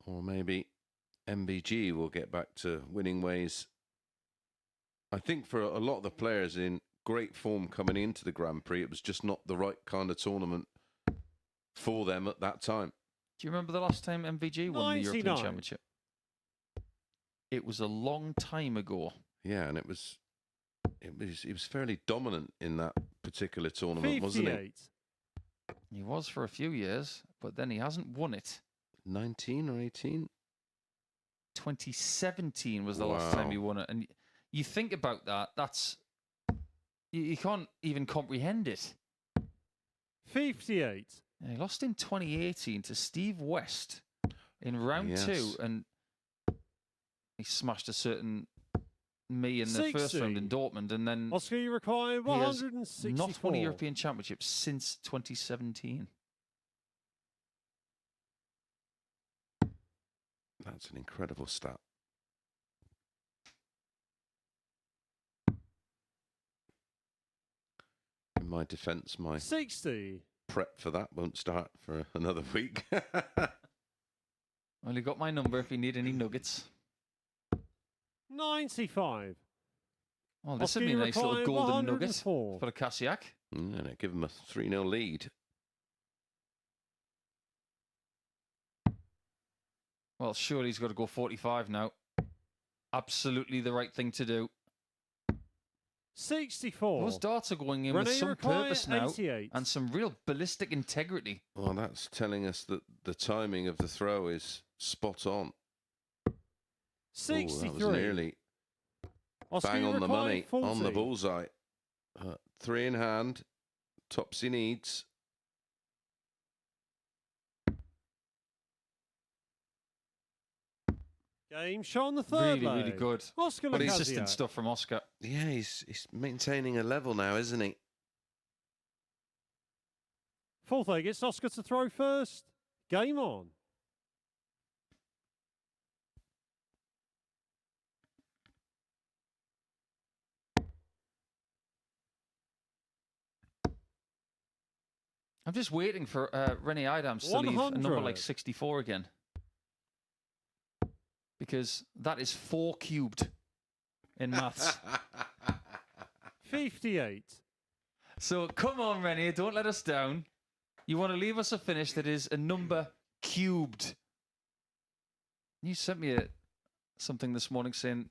Or maybe MVG will get back to winning ways. I think for a lot of the players in great form coming into the Grand Prix, it was just not the right kind of tournament for them at that time. Do you remember the last time MVG won the European 99. Championship? It was a long time ago. Yeah, and he was fairly dominant in that particular tournament, wasn't he? 58. He was for a few years, but then he hasn't won it. 19 or 18? 2017 was the last time he Wow. won it. And you think about that, that's... You can't even comprehend it. 58. And he lost in 2018 to Steve West in round Yes. 2, and he smashed a certain me in the first 60. round in Dortmund, and then Oscar, you require he has 164. not won a European Championship since 2017. That's an incredible stat. In my defence, my 60. prep for that won't start for another week. Well, you got my number if you need any nuggets. 95. Well, this Oscar, would be a you nice little require golden nugget 104. for the Kasiak. And give him a 3-0 lead. Well, surely he's got to go 45 now. Absolutely the right thing to do. 64. Those darts are going in Rene, with you some require purpose now 88. and some real ballistic integrity. Well, that's telling us that the timing of the throw is spot on. Ooh, 63. that was nearly Oscar, bang you on the require money, 40. on the bullseye. 3 in hand. Topsy needs. Game shot on the third Really, leg. really good. Oscar But he's Consistent Lukasiak. stuff from Oscar. Yeah, he's maintaining a level now, isn't he? Fourth leg, it's Oscar to throw first. Game on. I'm just waiting for Rene Idams to leave a number 100. like 64 again. Because that is 4 cubed in maths. 58. So come on, Rene, don't let us down. You want to leave us a finish that is a number cubed. You sent me something this morning saying,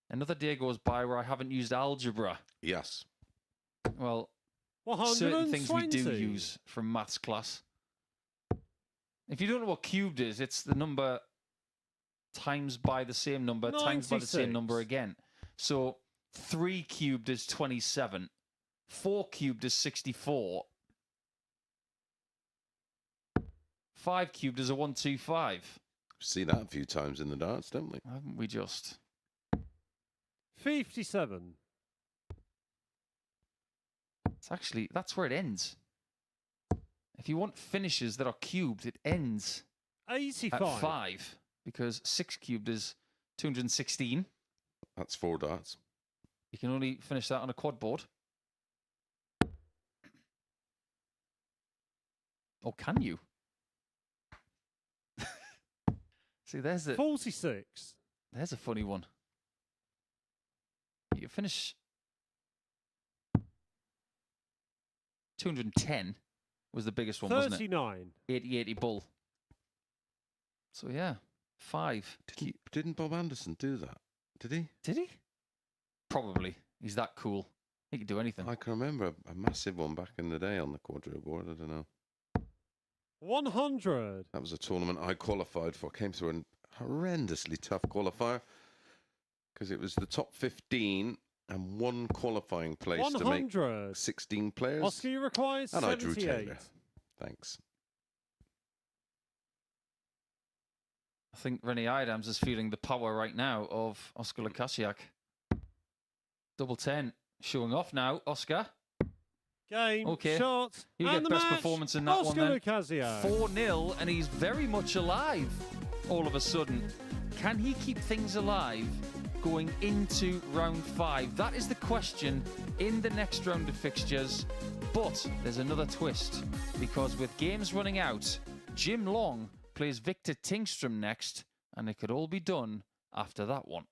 another day goes by where I haven't used algebra. Yes. Well, 120. certain things we do use from maths class. If you don't know what cubed is, it's the number times by the same number times by the same 96. number again. So 3 cubed is 27. 4 cubed is 64. 5 cubed is a 125. See that a few times in the darts, don't we? Haven't we just? 57. It's actually, that's where it ends. If you want finishes that are cubed, it ends 85. at 5. Because 6 cubed is 216. That's 4 darts. You can only finish that on a quad board. Or can you? See, there's 46. there's a funny one. You finish 210 was the biggest one, wasn't it? 39. 80-80 bull. So yeah, 5. Didn't Bob Anderson do that? Did he? Did he? Probably. He's that cool. He could do anything. I can remember a massive one back in the day on the quadro board. I don't know. 100. That was a tournament I qualified for. Came through a horrendously tough qualifier because it was the top 15 and one qualifying place to make 100. 16 players. Oscar, you requires And I 78. drew Taylor. Thanks. I think Rennie Adams is feeling the power right now of Oscar Lukasiak. Double 10. Showing off now, Oscar. Game, Okay. shot, You and get the best match. performance in that Oscar one then. Lukasiak. 4-0, and he's very much alive all of a sudden. Can he keep things alive going into round 5? That is the question in the next round of fixtures. But there's another twist, because with games running out, Jim Long plays Victor Tingstrom next, and it could all be done after that one.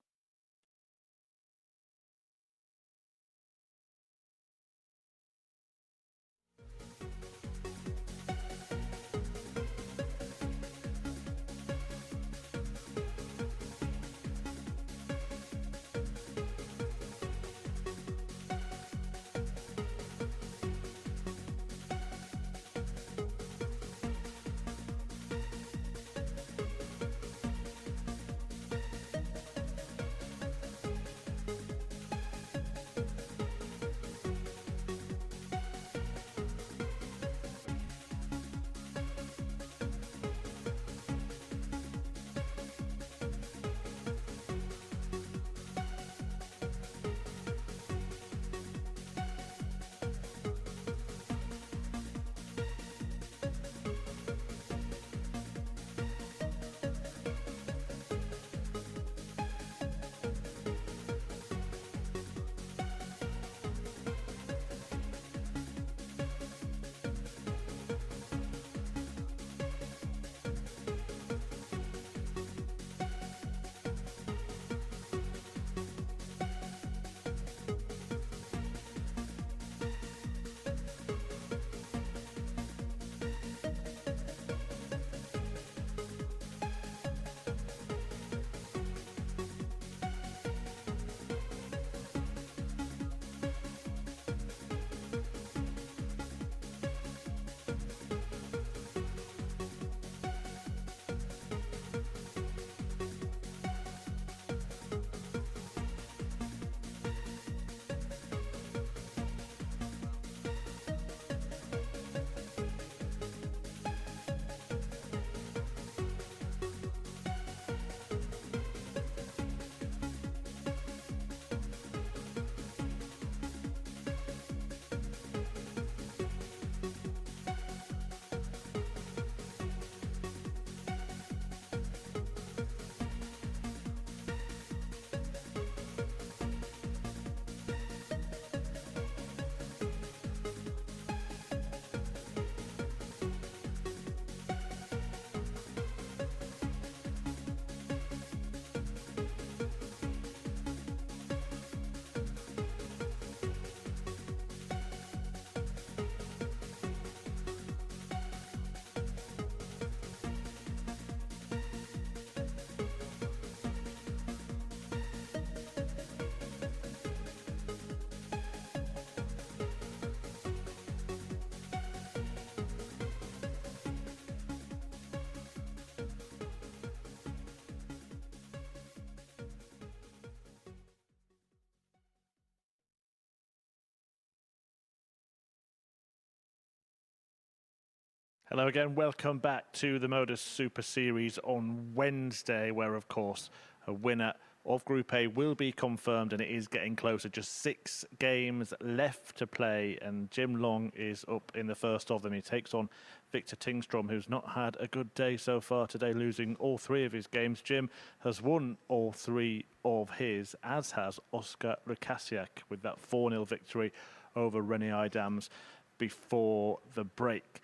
Hello again, welcome back to the MODUS Super Series on Wednesday, where of course a winner of Group A will be confirmed, and it is getting closer. Just 6 games left to play, and Jim Long is up in the first of them. He takes on Victor Tingstrom, who's not had a good day so far today, losing all 3 of his games. Jim has won all 3 of his, as has Oscar Lukasiak, with that 4-0 victory over Rennie Adams before the break.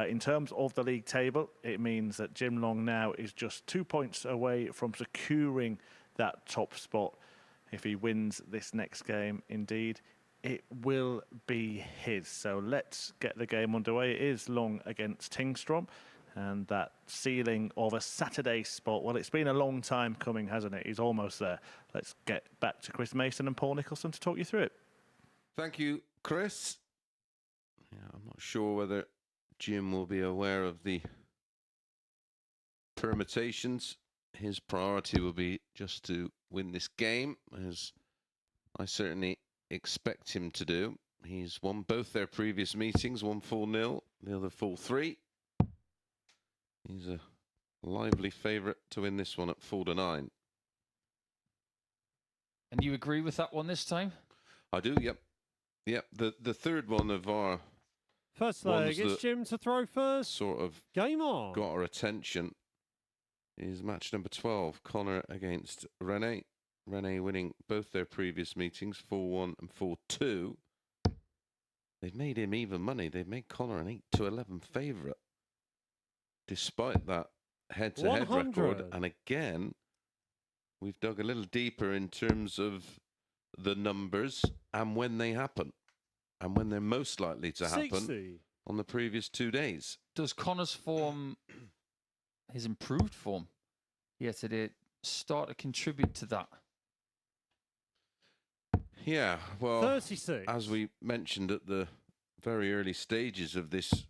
In terms of the league table, it means that Jim Long now is just 2 points away from securing that top spot. If he wins this next game, indeed, it will be his. So let's get the game underway. It is Long against Tingstrom. And that ceiling of a Saturday spot, well, it's been a long time coming, hasn't it? He's almost there. Let's get back to Chris Mason and Paul Nicholson to talk you through it. Thank you, Chris. Yeah, I'm not sure whether Jim will be aware of the permutations. His priority will be just to win this game, as I certainly expect him to do. He's won both their previous meetings, one 4-0, the other 4-3. He's a lively favourite to win this one at 4-9. And you agree with that one this time? I do, yep. Yep, the third one of our First ones leg, it's that Jim to throw first. sort of Game on. got our attention is match number 12, Connor against Rene. Rene winning both their previous meetings, 4-1 and 4-2. They've made him even money. They've made Connor an 8-11 favourite, despite that head-to-head 100. record. And again, we've dug a little deeper in terms of the numbers and when they happen, and when they're most likely to happen 60. on the previous 2 days. Does Connor's form, his improved form here today, start to contribute to that? Yeah, well, 36. as we mentioned at the very early stages of this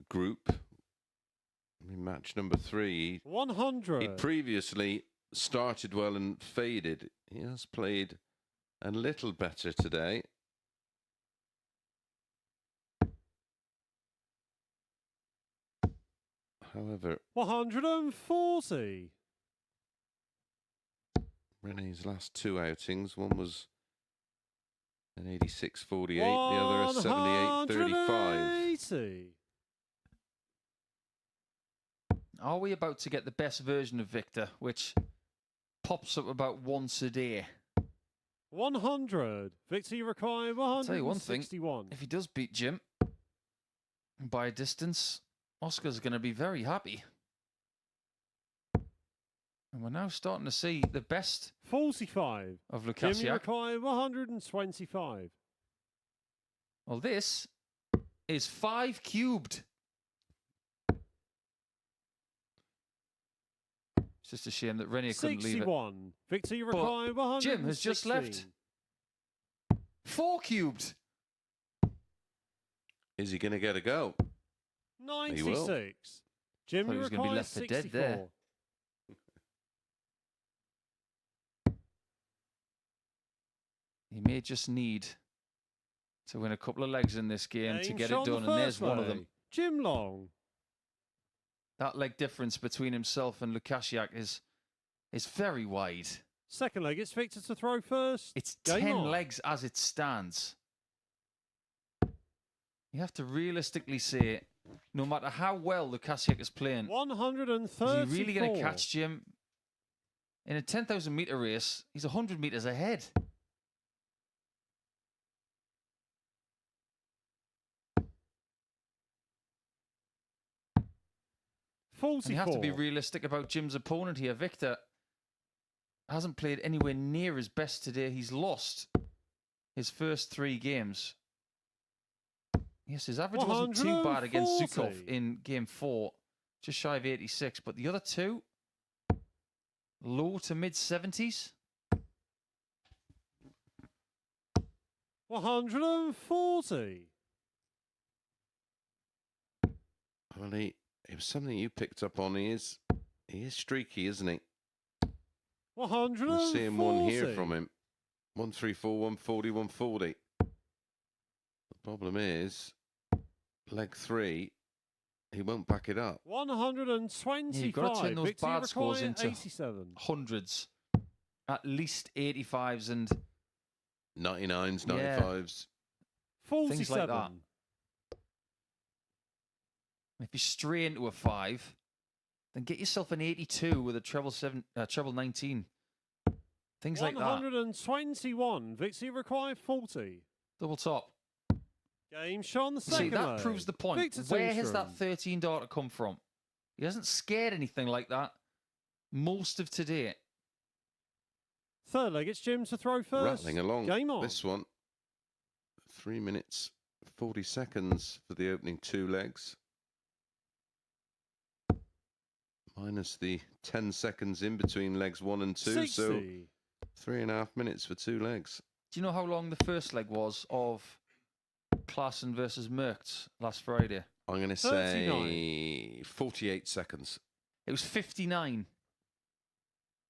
group, I mean, match number 3, 100. he previously started well and faded. He has played a little better today. However, 140. Rene's last 2 outings, one was an 86-48, the other a 78-35. 180. Are we about to get the best version of Victor, which pops up about once a day? 100. Victory required Tell you one thing, 161. if he does beat Jim by a distance, Oscar's going to be very happy. And we're now starting to see the best 45. of Jimmy Lukasiak. required 125. Well, this is 5 cubed. It's just a shame that Renier couldn't leave it. 61. Victory required 116. Jim has just left. 4 cubed. Is he going to get a go? 96. Jimmy Thought he was gonna be required left for 64. dead there. He may just need to win a couple of legs in this game to get it done, and there's one of them. Jim Long. That leg difference between himself and Lukasiak is very wide. Second leg, it's Victor to throw first. It's Game 10 on. legs as it stands. You have to realistically say, no matter how well Lukasiak is playing, 134. is he really going to catch Jim? In a 10,000 metre race, he's 100 metres ahead. 44. And you have to be realistic about Jim's opponent here. Victor hasn't played anywhere near his best today. He's lost his first 3 games. Yes, his average wasn't too bad against 140. Zukov in game 4, just shy of 86. But the other 2, low to mid 70s. 140. Well, it was something you picked up on. He is streaky, isn't he? 140. We're seeing one here from him. 134, 140, 140. The problem is, leg 3, he won't back it up. 125. Yeah, you've got to turn those Victory bad scores required into 87. hundreds. At least 85s and 99s, Yeah. 95s. 47. Things like that. If you stray into a 5, then get yourself an 82 with a treble 19. Things like that. 121. Victory required 40. Double top. Game shot on the See, second that leg. proves the point. Victor Where has that Tillstrom. $13 come from? He hasn't scared anything like that most of today. Third leg, it's Jim to throw first. Rattling along. Game on. This one, 3 minutes, 40 seconds for the opening 2 legs. minus the 10 seconds in between legs 1 and 2. 60. So 3.5 minutes for 2 legs. Do you know how long the first leg was of Klaassen versus Merckx last Friday? I'm going to 39. say 48 seconds. It was 59.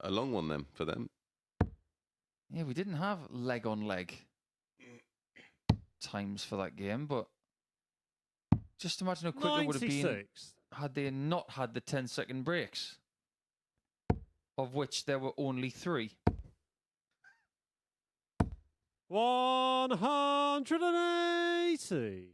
A long one then for them. Yeah, we didn't have leg on leg times for that game, but just imagine how quick it would have been 96. had they not had the 10-second breaks, of which there were only 3. 180.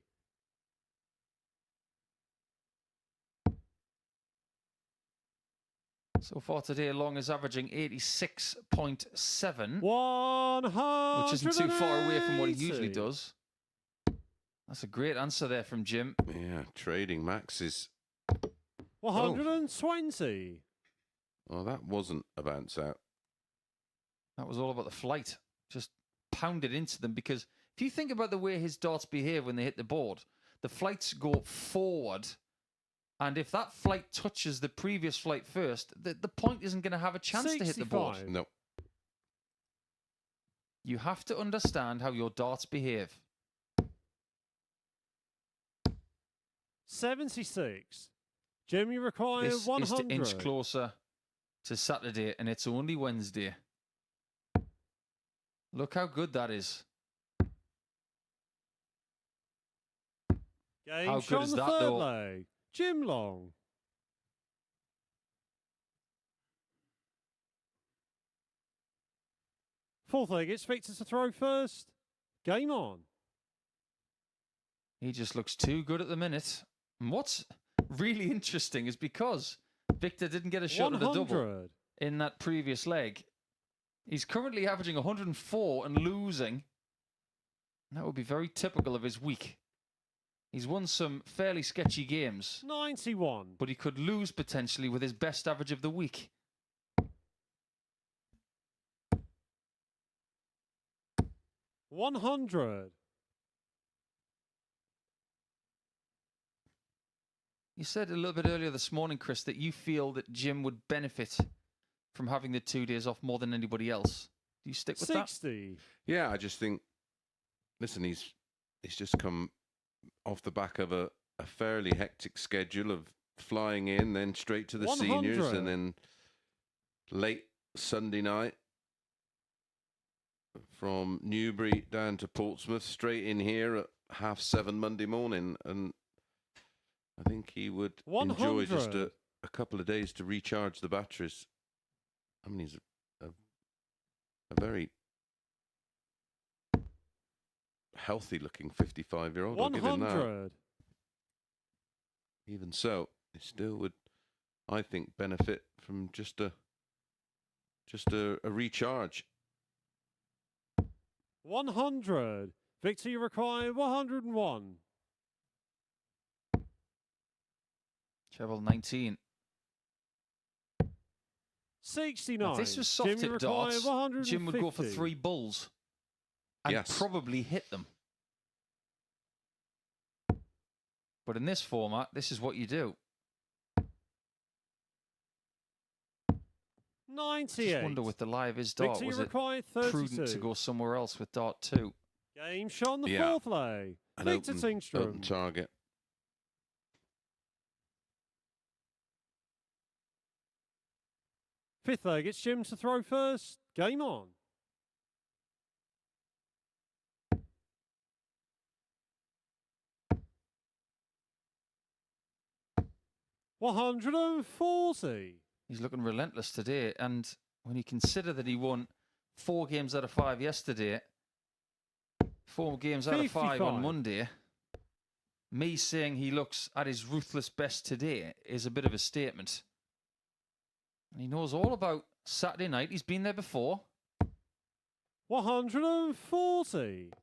So far today, Long is averaging 86.7, 180. which isn't too far away from what he usually does. That's a great answer there from Jim. Yeah, trading Max is... 120. Oh, that wasn't a bounce out. That was all about the flight. Just pounded into them, because if you think about the way his darts behave when they hit the board, the flights go forward, and if that flight touches the previous flight first, the point isn't going to have a chance to hit the board. 65. No. You have to understand how your darts behave. 76. Jim, you require This 100. is to inch closer to Saturday, and it's only Wednesday. Look how good that is. Game How shot good on is the that, third though? leg. Jim Long. Fourth leg, it's Victor to throw first. Game on. He just looks too good at the minute. And what's really interesting is because Victor didn't get a shot at a double 100. in that previous leg, he's currently averaging 104 and losing. That would be very typical of his week. He's won some fairly sketchy games, 91. but he could lose potentially with his best average of the week. $100. You said a little bit earlier this morning, Chris, that you feel that Jim would benefit from having the 2 days off more than anybody else. Do you stick with 60. Yeah, I just think, listen, he's just come off the back of a fairly hectic schedule of flying in, then straight to the 100. seniors, and then late Sunday night from Newbury down to Portsmouth, straight in here at 7:30 Monday morning. And I think he would enjoy just 100. a couple of days to recharge the batteries. I mean, he's a very healthy-looking 55-year-old. I'll give him that. 100. Even so, he still would, I think, benefit from just a recharge. 100. Victor, you require 101. Treble 19. 69. If this was Jim, soft you hit require darts, 150. Jim would go for 3 bulls and Yes. probably hit them. But in this format, this is what you do. 98. Just wonder with the lie of his dart, Victor, you was it require 32. prudent to go somewhere else with dart 2? Game shot on the Yeah. fourth leg. An Victor open Tingstrom. target. Fifth leg, it's Jim to throw first. Game on. $140. He's looking relentless today. And when you consider that he won 4 games out of 5 yesterday, 4 games out of 5 on 55. Monday, me saying he looks at his ruthless best today is a bit of a statement. And he knows all about Saturday night. He's been there before. 140.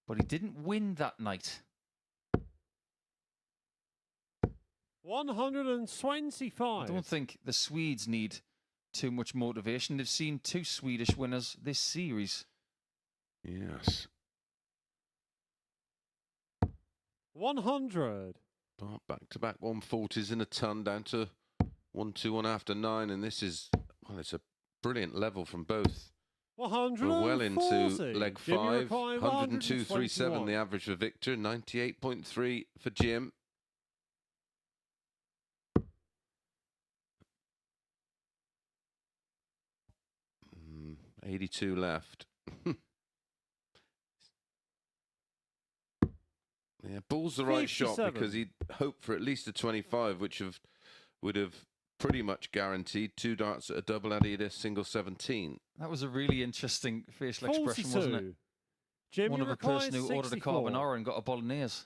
But he didn't win that night. 125. I don't think the Swedes need too much motivation. They've seen 2 Swedish winners this series. Yes. 100. But back-to-back 140s in a ton, down to 1-2-1 after 9, and this is, well, it's a brilliant level from both. 140. We're well into leg Jim, you 5, require 102.37 the average for Victor, 98.3 for Jim. 82 left. Yeah, ball's the right shot 57. because he'd hoped for at least a 25, which would have pretty much guaranteed 2 darts at a double had he had a single 17. That was a really interesting facial expression, 42. wasn't it? Jim, One you of a require person who ordered a 64. carbonara and got a bolognese.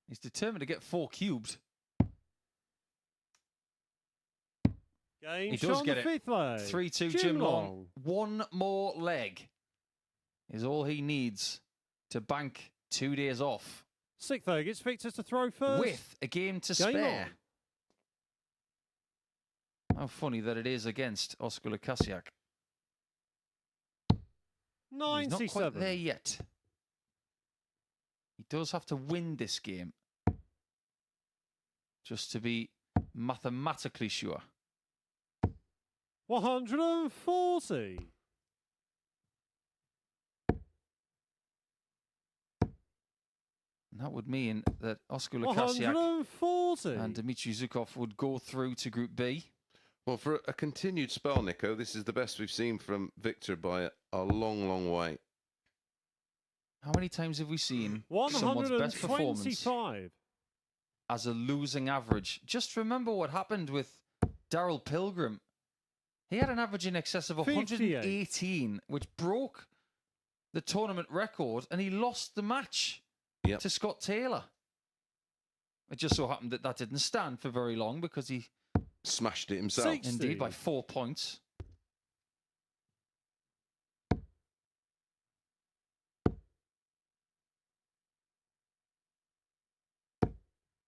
He's determined to get 4 cubed. Game He shot does on get the it. fifth leg. 3-2 Jim Long. One more leg is all he needs to bank 2 days off. Sixth leg, it's Victor to throw first. With a game to Game spare. How funny that it is against Oscar Lukasiak. He's not 97. quite there yet. He does have to win this game just to be mathematically sure. 140. And that would mean that Oscar Lukasiak 140. and Dmitry Zhukov would go through to Group B. Well, for a continued spell, Nico, this is the best we've seen from Victor by a long, long way. How many times have we seen someone's best performance 125. as a losing average? Just remember what happened with Darryl Pilgrim. He had an average in excess of 118, which broke the tournament record, and he lost the match to Scott Taylor. It just so happened that that didn't stand for very long because he smashed it himself. 60. Indeed, by 4 points.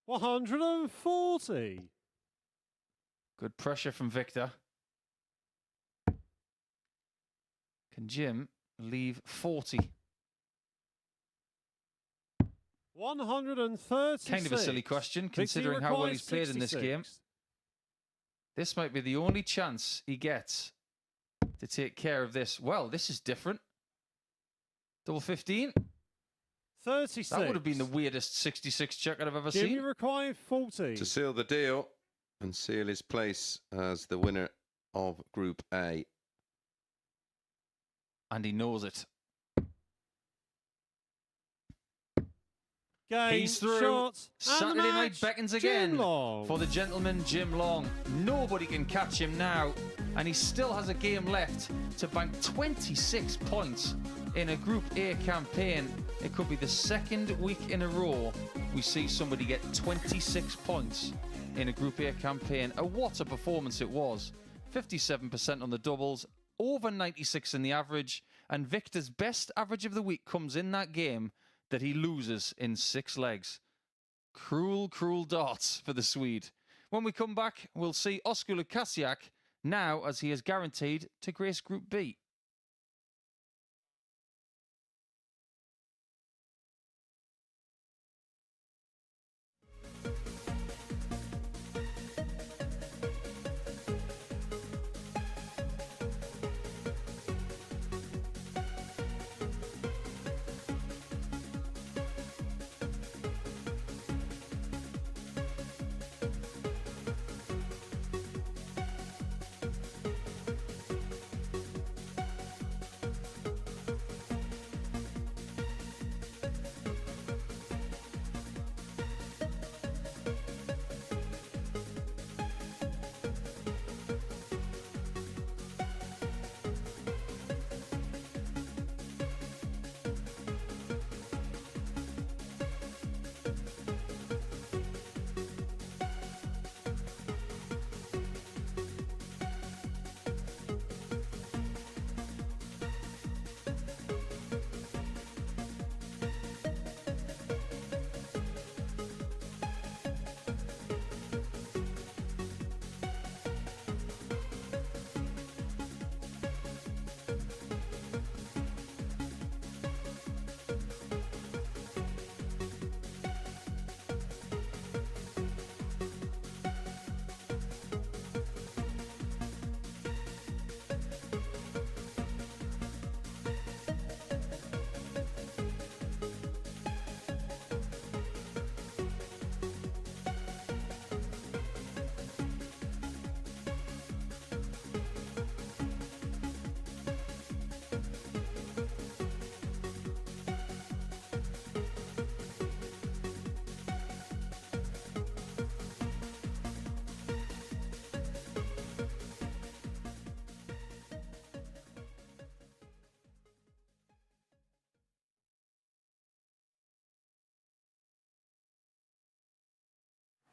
$140. Good pressure from Victor. Can Jim leave 40? 136. Kind of a silly question, considering how well he's played in this game. This might be the only chance he gets to take care of this. Well, this is different. Double 15. 36. That would have been the weirdest 66 check I've ever Jim, seen. you require 40. To seal the deal and seal his place as the winner of Group A. And he knows it. Game, He's through. shot, Saturday and night match, beckons Jim again Long. for the gentleman Jim Long. Nobody can catch him now, and he still has a game left to bank 26 points in a Group A campaign. It could be the second week in a row we see somebody get 26 points in a Group A campaign. What a performance it was. 57% on the doubles, over 96 in the average, and Victor's best average of the week comes in that game that he loses in 6 legs. Cruel, cruel darts for the Swede. When we come back, we'll see Oscar Lukasiak now as he is guaranteed to grace Group B.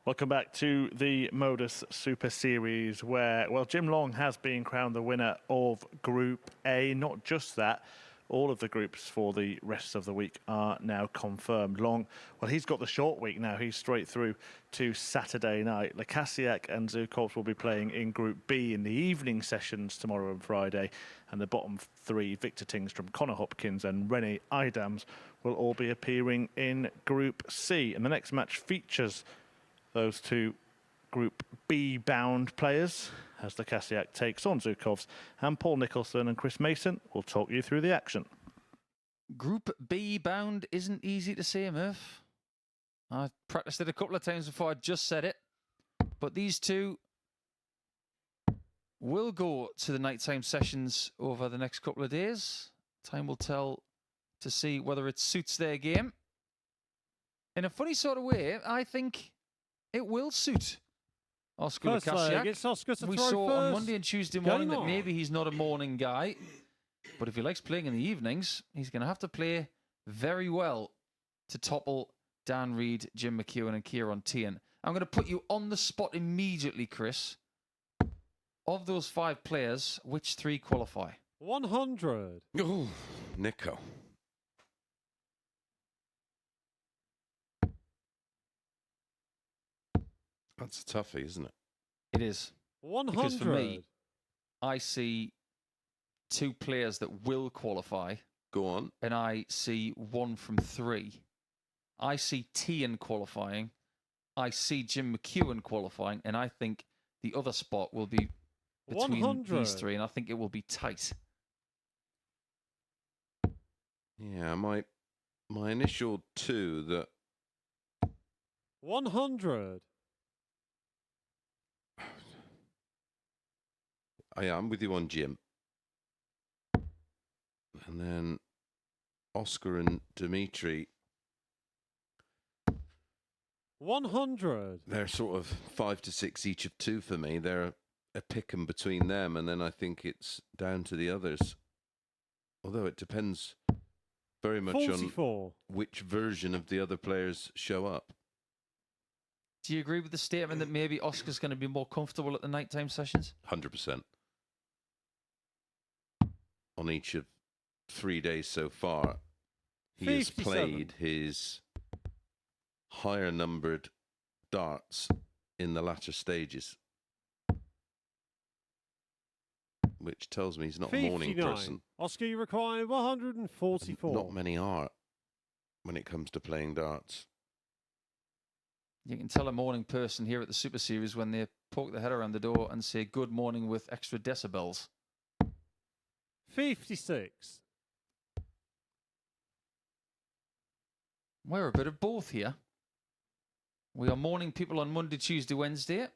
Welcome back to the MODUS Super Series where, well, Jim Long has been crowned the winner of Group A. Not just that, all of the groups for the rest of the week are now confirmed. Long, well, he's got the short week now. He's straight through to Saturday night. Lekasiak and Zukov will be playing in Group B in the evening sessions tomorrow and Friday. And the bottom three, Victor Tingstrom, Connor Hopkins and Rene Idams, will all be appearing in Group C. And the next match features those two Group B bound players as Lekasiak takes on Zukovs, and Paul Nicholson and Chris Mason will talk you through the action. Group B bound isn't easy to say, Murph. I practiced it a couple of times before I just said it. But these two will go to the nighttime sessions over the next couple of days. Time will tell to see whether it suits their game. In a funny sort of way, I think it will suit Oscar First leg, Lekasiak. it's Oscar to We throw saw first. on Monday and Tuesday morning Game that on. maybe he's not a morning guy, but if he likes playing in the evenings, he's going to have to play very well to topple Dan Reed, Jim McEwen and Kieran Tian. I'm going to put you on the spot immediately, Chris. Of those 5 players, which 3 qualify? 100. Oh, Nico. That's a toughie, isn't it? It is. 100. Because for me, I see 2 players that will qualify, Go on. and I see 1 from 3. I see Tian qualifying. I see Jim McEwen qualifying, and I think the other spot will be between 100. these 3, and I think it will be tight. Yeah, my initial 2 that 100. I'm with you on Jim. And then Oscar and Dimitri, 100. they're sort of 5 to 6 each of 2 for me. They're a pick 'em between them, and then I think it's down to the others. Although it depends very much 44. on which version of the other players show up. Do you agree with the statement that maybe Oscar's going to be more comfortable at the nighttime sessions? 100%. On each of 3 days so far, he has 57. played his higher numbered darts in the latter stages, which tells me he's not a morning 59. person. Oscar, you require 144. Not many are when it comes to playing darts. You can tell a morning person here at the Super Series when they poke their head around the door and say good morning with extra decibels. 56. We're a bit of both here. We are morning people on Monday, Tuesday, Wednesday.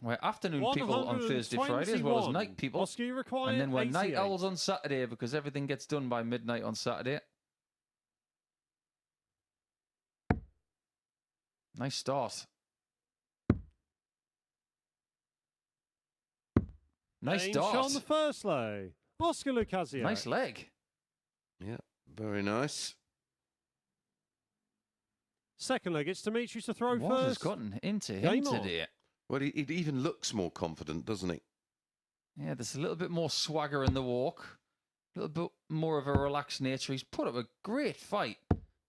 We're afternoon people on Thursday, Friday, as well as night people. Oscar, you require And then we're 88. night owls on Saturday because everything gets done by midnight on Saturday. Nice start. Nice Aim shot on the start. first leg. Oscar Lekasiak. Nice leg. Yeah, very nice. Second leg, it's Dimitri to throw What has first. gotten into him Game on. today? Well, he even looks more confident, doesn't he? Yeah, there's a little bit more swagger in the walk. A little bit more of a relaxed nature. He's put up a great fight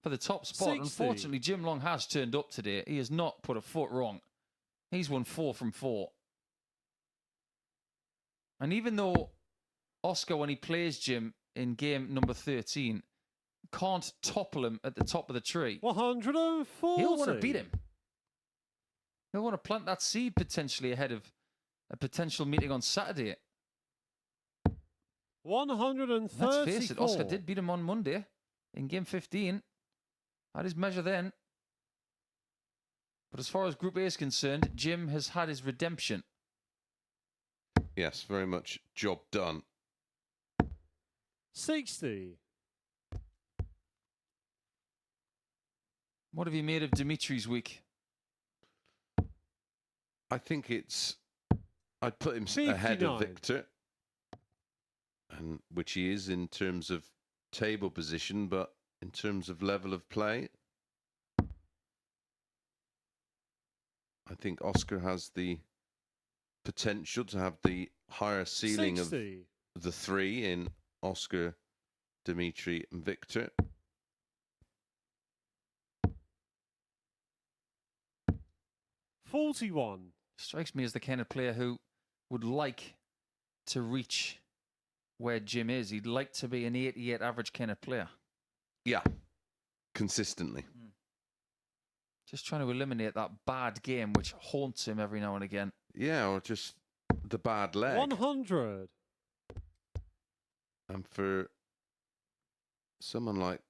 for the top spot. 60. Unfortunately, Jim Long has turned up today. He has not put a foot wrong. He's won 4 from 4. And even though Oscar, when he plays Jim in game number 13, can't topple him at the top of the tree, 140. he'll want to beat him. He'll want to plant that seed potentially ahead of a potential meeting on Saturday. 134. Let's face it, Oscar did beat him on Monday in game 15. Had his measure then. But as far as Group A is concerned, Jim has had his redemption. Yes, very much job done. 60. What have you made of Dimitri's week? I think I'd put him ahead of 59. Victor, and which he is in terms of table position, but in terms of level of play, I think Oscar has the potential to have the higher ceiling 60. of the three in Oscar, Dimitri, and Victor. $41. Strikes me as the kind of player who would like to reach where Jim is. He'd like to be an 88 average kind of player. Yeah, consistently. Just trying to eliminate that bad game which haunts him every now and again. Yeah, or just the bad leg. 100. And for someone like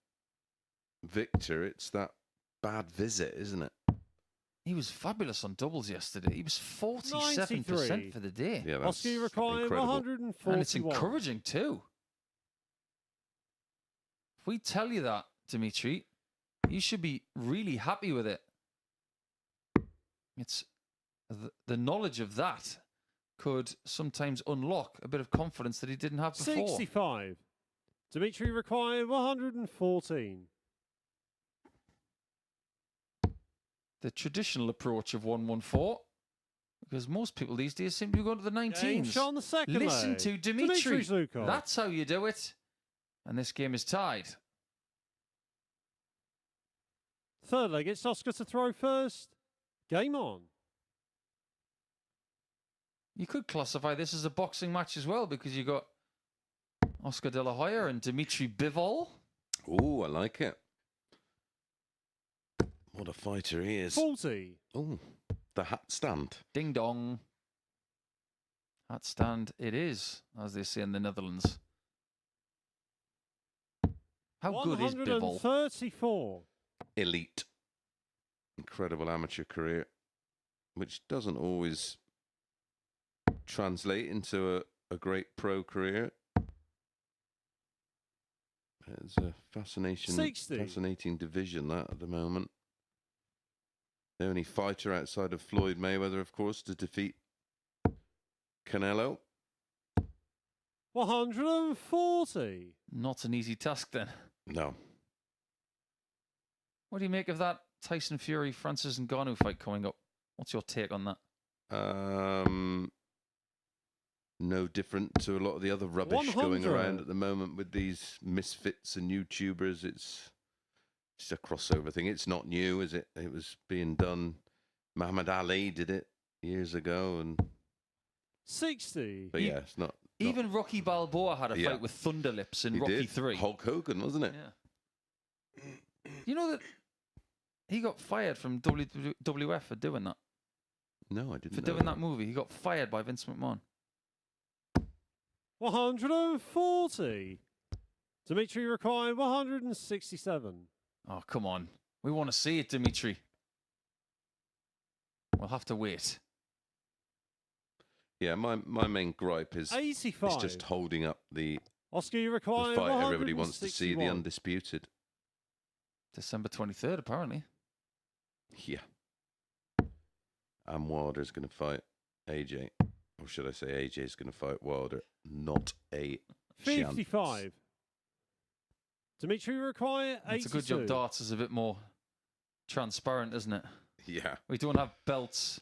Victor, it's that bad visit, isn't it? He was fabulous on doubles yesterday. He was 47% 93. for the day. Yeah, that's Oscar, you require incredible. 141. And it's encouraging too. If we tell you that, Dimitri, you should be really happy with it. It's the knowledge of that could sometimes unlock a bit of confidence that he didn't have before. 65. Dimitri required 114. The traditional approach of 114, because most people these days seem to be going to the Game 19s. shot on the second Listen leg. to Dimitri. Zukov. That's how you do it. And this game is tied. Third leg, it's Oscar to throw first. Game on. You could classify this as a boxing match as well, because you got Oscar De La Hoya and Dimitri Bivol. Oh, I like it. What a fighter he is. 40. Oh, the hat stand. Ding dong. Hat stand it is, as they say in the Netherlands. How good is Bivol? 134. Elite. Incredible amateur career, which doesn't always translate into a great pro career. It's a 60. fascinating division, that, at the moment. The only fighter outside of Floyd Mayweather, of course, to defeat Canelo. 140. Not an easy task then. No. What do you make of that Tyson Fury, Francis Ngannou fight coming up? What's your take on that? No different to a lot of the other rubbish going 100. around at the moment with these misfits and YouTubers. It's a crossover thing. It's not new, is it? It was being done. Muhammad Ali did it years ago, and 60. but yeah, it's not. Even Rocky Balboa had a Yeah. fight with Thunder Lips in He Rocky did. 3. Hulk Hogan, wasn't it? Yeah. You know that he got fired from WWF for doing that? No, I didn't. For know doing that movie. He got fired by Vince McMahon. 140. Dimitri required 167. Oh, come on. We want to see it, Dimitri. We'll have to wait. Yeah, my main gripe is 85. it's just holding up the Oscar, you the required fight everybody wants to see, the 161. undisputed. December 23rd, apparently. Yeah. And Wilder's going to fight AJ. Or should I say AJ's going to fight Wilder? Not a chance. 55. Dimitri required 82. It's a good job darts is a bit more transparent, isn't it? Yeah. We don't have belts.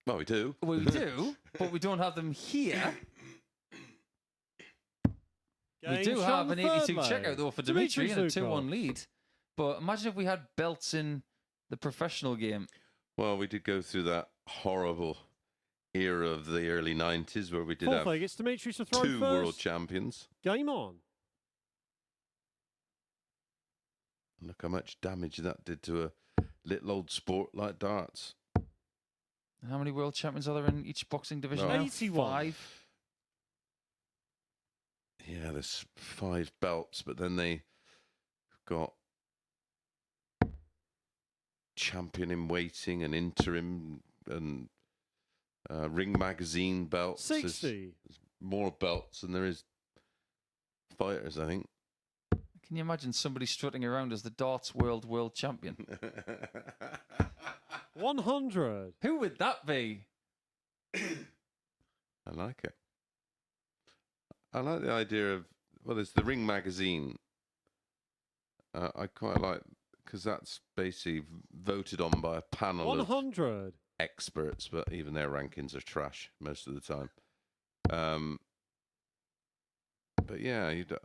Well, we do. Well, we do, but we don't have them here. We Game do shot have on an the 82 third leg. checkout, though, for Dimitri and a Zukov. 2-1 lead. But imagine if we had belts in the professional game. Well, we did go through that horrible era of the early 90s where we did Fourth have leg, it's Dimitri to throw two first. world champions. Game on. Look how much damage that did to a little old sport like darts. How many world champions are there in each boxing division No. now? 81. 5. Yeah, there's 5 belts, but then they got champion in waiting and interim and ring magazine belts. There's 60. more belts than there is fighters, I think. Can you imagine somebody strutting around as the darts world champion? 100. Who would that be? I like it. I like the idea of, well, there's the ring magazine. I quite like, because that's basically voted on by a panel of 100. experts, but even their rankings are trash most of the time. But yeah, you'd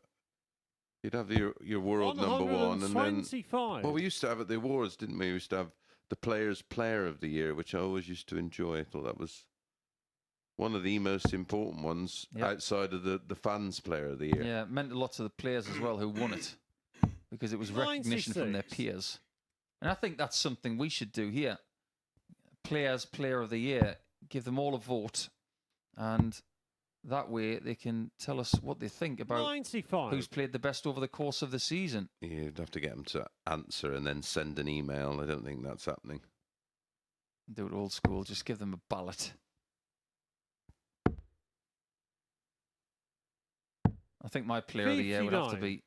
have your world number one, and then 125. well, we used to have at the awards, didn't we? We used to have the Players' Player of the Year, which I always used to enjoy. I thought that was one of the most important ones outside of the fans' Player of the Year. Yeah, it meant a lot to the players as well who won it, because it was recognition from their 96. peers. And I think that's something we should do here. Players' Player of the Year, give them all a vote, and that way they can tell us what they think about 95. who's played the best over the course of the season. You'd have to get them to answer and then send an email. I don't think that's happening. Do it old school, just give them a ballot. I think my player of the year would have to 59. be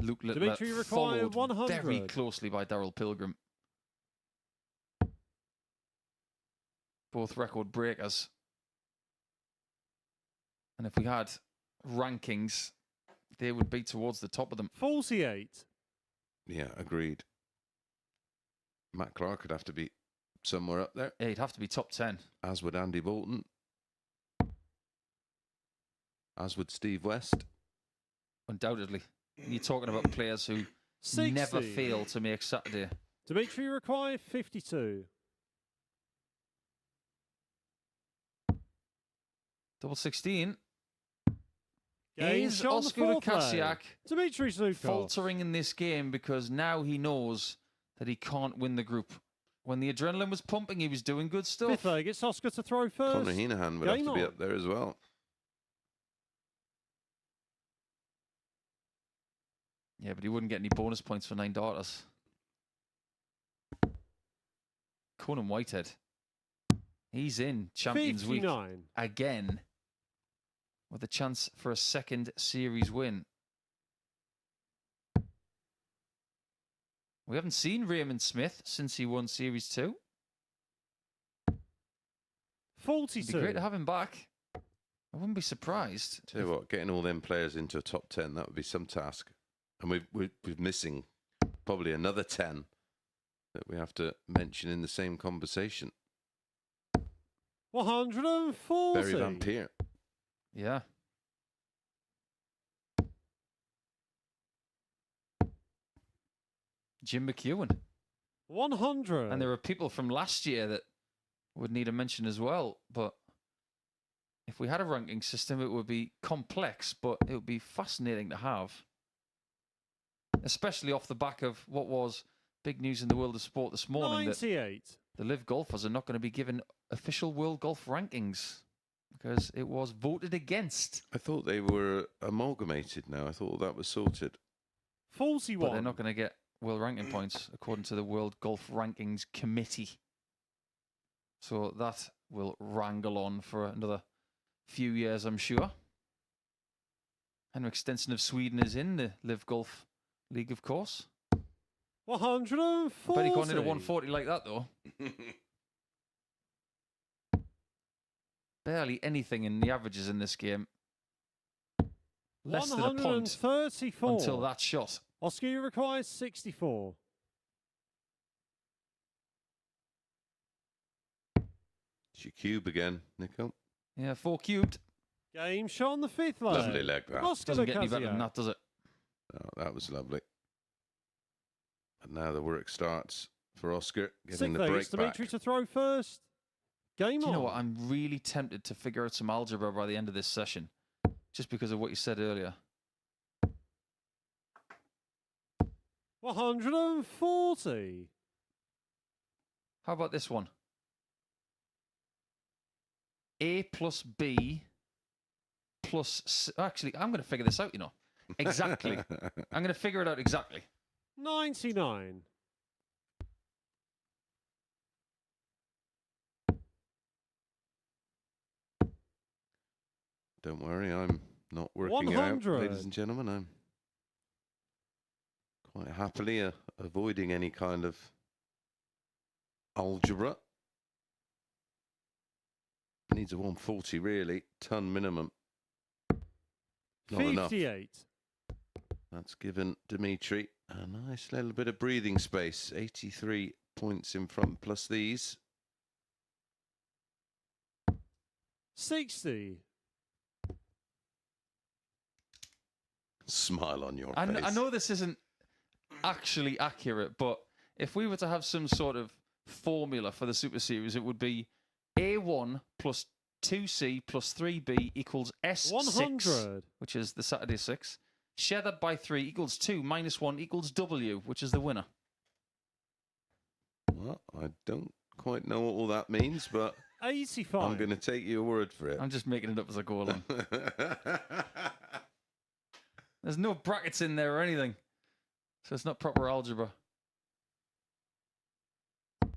Luke Littler, Dimitri required followed 100. very closely by Daryl Pilgrim. Both record breakers. And if we had rankings, they would be towards the top of them. 48. Yeah, agreed. Matt Clark would have to be somewhere up there, Yeah, he'd have to be top 10. as would Andy Bolton, as would Steve West. Undoubtedly. And you're talking about players who 60. never fail to make Saturday. Dimitri required 52. Double 16. Game Is shot on the Oscar fourth leg. Lukasiak Dimitri Zukov. faltering in this game because now he knows that he can't win the group? When the adrenaline was pumping, he was doing good stuff. Fifth leg, it's Oscar to throw first. Conor Heenahan would have Game to be on. up there as well. Yeah, but he wouldn't get any bonus points for 9 daughters. Conan Whitehead. He's in Champions Week 59. again with a chance for a second series win. We haven't seen Raymond Smith since he won Series 2. It'd 42. be great to have him back. I wouldn't be surprised. Tell you what, getting all them players into a top 10, that would be some task. And we're missing probably another 10 that we have to mention in the same conversation. 140. Barry Van Peer. Yeah. Jim McEwen. 100. And there are people from last year that would need a mention as well. But if we had a ranking system, it would be complex, but it would be fascinating to have. Especially off the back of what was big news in the world of sport this morning. 98. That the Live golfers are not going to be given official world golf rankings because it was voted against. I thought they were amalgamated now. I thought that was sorted. 41. But they're not going to get world ranking points according to the World Golf Rankings Committee. So that will wrangle on for another few years, I'm sure. Henrik Stenson of Sweden is in the Live Golf League, of course. 140. I bet he got into 140 like that, though. Barely anything in the averages in this game. Less than a point 134. until that shot. Oscar requires 64. It's your cube again, Nico. Yeah, 4 cubed. Game shot on the fifth leg. Lovely leg, that. Oscar Doesn't get any better Lukasiak. than that, does it? Oh, that was lovely. And now the work starts for Oscar, getting Sixth the leg, break it's Dimitri back. to throw first. Game Do on. you know what? I'm really tempted to figure out some algebra by the end of this session, just because of what you said earlier. 140. How about this one? A plus B plus C. Actually, I'm going to figure this out, you know. Exactly. I'm going to figure it out exactly. 99. Don't worry, I'm not working it out, 100. ladies and gentlemen. I'm quite happily avoiding any kind of algebra. Needs a 140 really, ton minimum. Not enough. 58. That's given Dimitri a nice little bit of breathing space. 83 points in front plus these. 60. Smile on your I face. know this isn't actually accurate, but if we were to have some sort of formula for the Super Series, it would be A1 plus 2C plus 3B equals S6, 100. which is the Saturday 6. Share that by 3 equals 2 minus 1 equals W, which is the winner. Well, I don't quite know what all that means, but 85. I'm going to take your word for it. I'm just making it up as I go along. There's no brackets in there or anything, so it's not proper algebra. I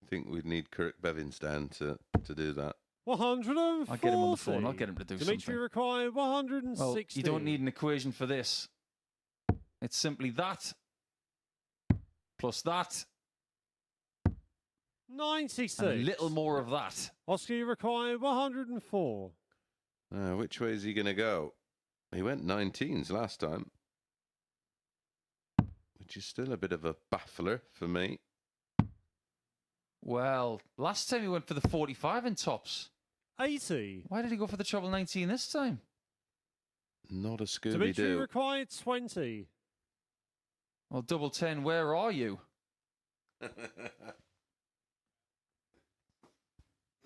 think we'd need Kirk Bevins down to do that. 140. I'll get him on the phone. I'll get him to do Dimitri something. required 160. Well, you don't need an equation for this. It's simply that plus that 96. and a little more of that. Oscar, you required 104. Which way is he going to go? He went 19s last time, which is still a bit of a baffler for me. Well, last time he went for the 45 in tops. 80. Why did he go for the treble 19 this time? Not a Dimitri Scooby-Doo. required 20. Well, double 10, where are you?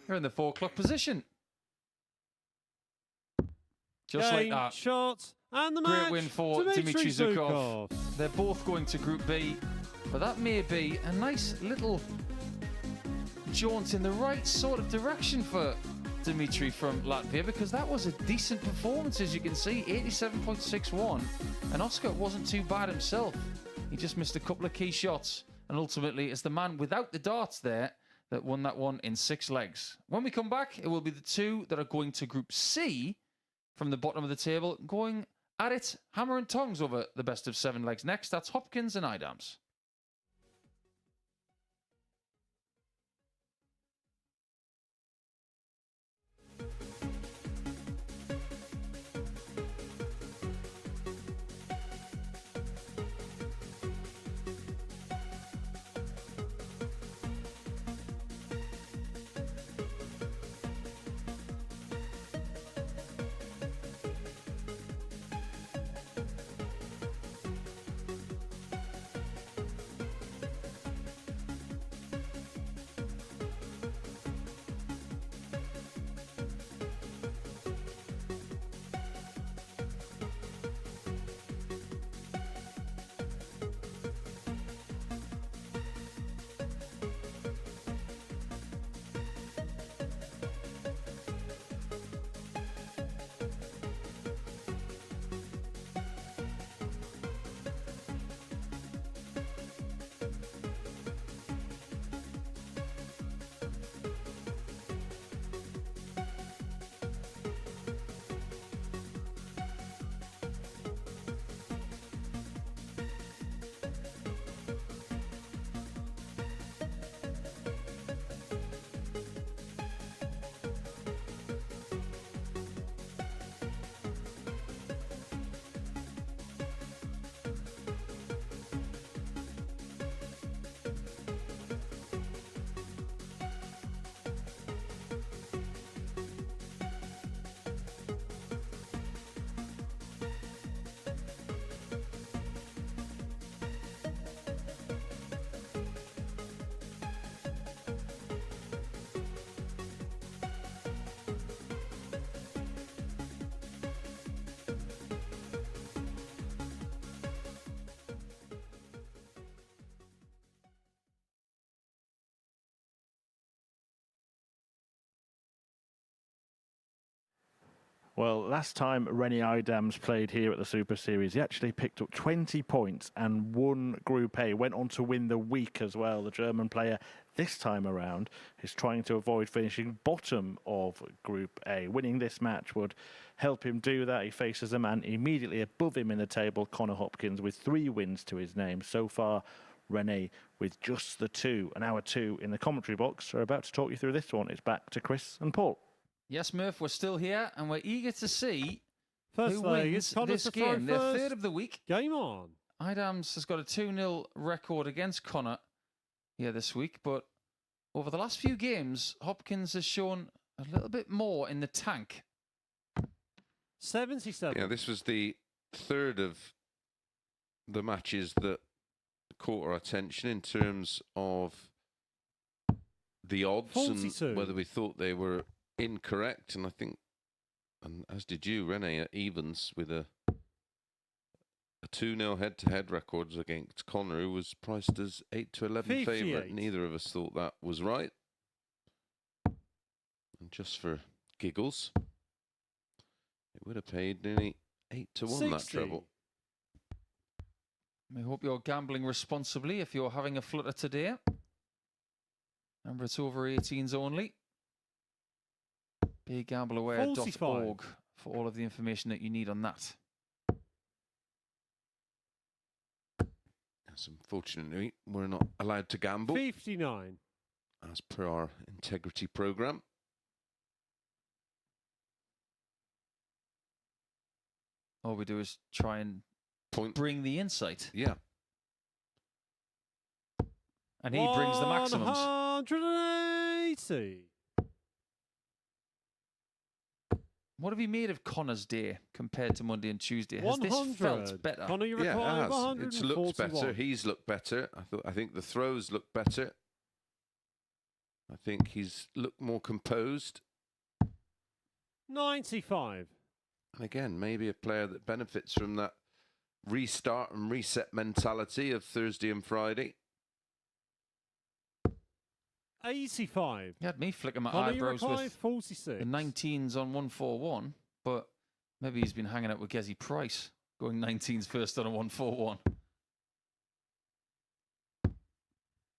You're in the 4 o'clock position. Just like Game, that. shot, and the Great match. win for Dmitry Zukov. Zukov. They're both going to Group B, but that may be a nice little jaunt in the right sort of direction for Dmitry from Latvia, because that was a decent performance, as you can see, 87.61, and Oscar wasn't too bad himself. He just missed a couple of key shots, and ultimately it's the man without the darts there that won that one in 6 legs. When we come back, it will be the 2 that are going to Group C from the bottom of the table, going at it hammer and tongs over the best of 7 legs. Next, that's Hopkins and Idams. Well, last time Rennie Idams played here at the Super Series, he actually picked up 20 points and won Group A. Went on to win the week as well. The German player this time around is trying to avoid finishing bottom of Group A. Winning this match would help him do that. He faces a man immediately above him in the table, Connor Hopkins, with 3 wins to his name. So far, Rennie with just the 2. And our 2 in the commentary box are about to talk you through this one. It's back to Chris and Paul. Yes, Murph, we're still here, and we're eager to see First who leg, wins it's Connor this to throw game. Their first. 3rd of the week. Game on. Idams has got a 2-0 record against Connor here this week, but over the last few games, Hopkins has shown a little bit more in the tank. 77. Yeah, this was the third of the matches that caught our attention in terms of the odds 42. and whether we thought they were incorrect. And I think, and as did you, Rene, at evens with a 2-0 head-to-head records against Connor, who was priced as 8-11 favourite. 58. Neither of us thought that was right. And just for giggles, it would have paid nearly 8-1 that 60. treble. We hope you're gambling responsibly if you're having a flutter today. Remember, it's over 18s only. BeGambleAware.org for all of the information that you need on that. Yes, unfortunately, we're not allowed to gamble 59. as per our integrity program. All we do is try and Point. bring the insight. Yeah. And he brings the maximums. 180. What have you made of Connor's day compared to Monday and Tuesday? Has this 100. felt better? Connor, you Yeah, require it has. It's looked better. 141. He's looked better. I think the throws look better. I think he's looked more composed. 95. And again, maybe a player that benefits from that restart and reset mentality of Thursday and Friday. 85. You had me flicking my Connor, you eyebrows require with 46. the 19s on 141, but maybe he's been hanging out with Gezi Price, going 19s first on a 141.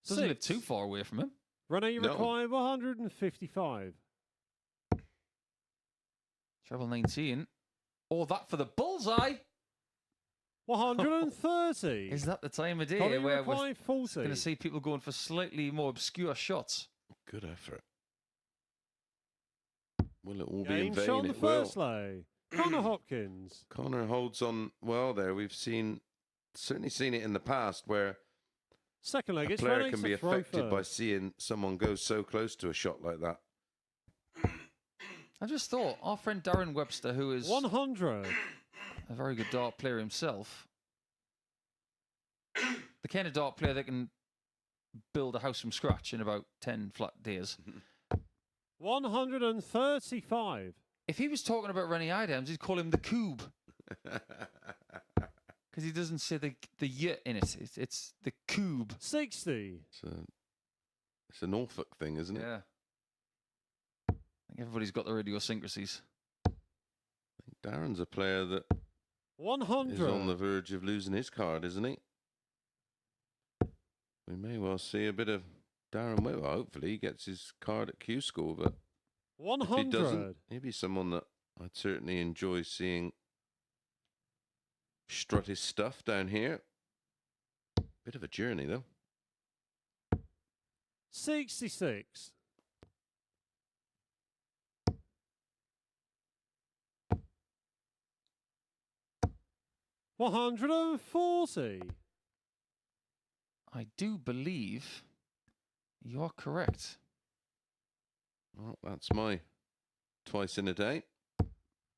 Doesn't live too far away from him. Rene, you No. require 155. Treble 19. Oh, that for the bullseye! 130. Is that the time of day Connor, you where we're require 40. going to see people going for slightly more obscure shots? Good effort. Will it all be Game in vain? shot on the It will. first lay. Connor Hopkins. Connor holds on well there. We've certainly seen it in the past where Second leg. a It's player Rene can to be throw affected by first. seeing someone go so close to a shot like that. I just thought our friend Darren Webster, who is 100. a very good dart player himself, the kind of dart player that can build a house from scratch in about 10 flat days. 135. If he was talking about Rennie Idams, he'd call him the Coob. Because he doesn't say the y in it. It's the Coob. 60. It's a Norfolk thing, isn't it? Yeah. I think everybody's got their idiosyncrasies. Darren's a player that 100. is on the verge of losing his card, isn't he? We may well see a bit of Darren Well, hopefully he gets his card at Q School, but if he 100. doesn't, he'd be someone that I'd certainly enjoy seeing strut his stuff down here. Bit of a journey, though. 66. $140. I do believe you're correct. Well, that's my twice in a day.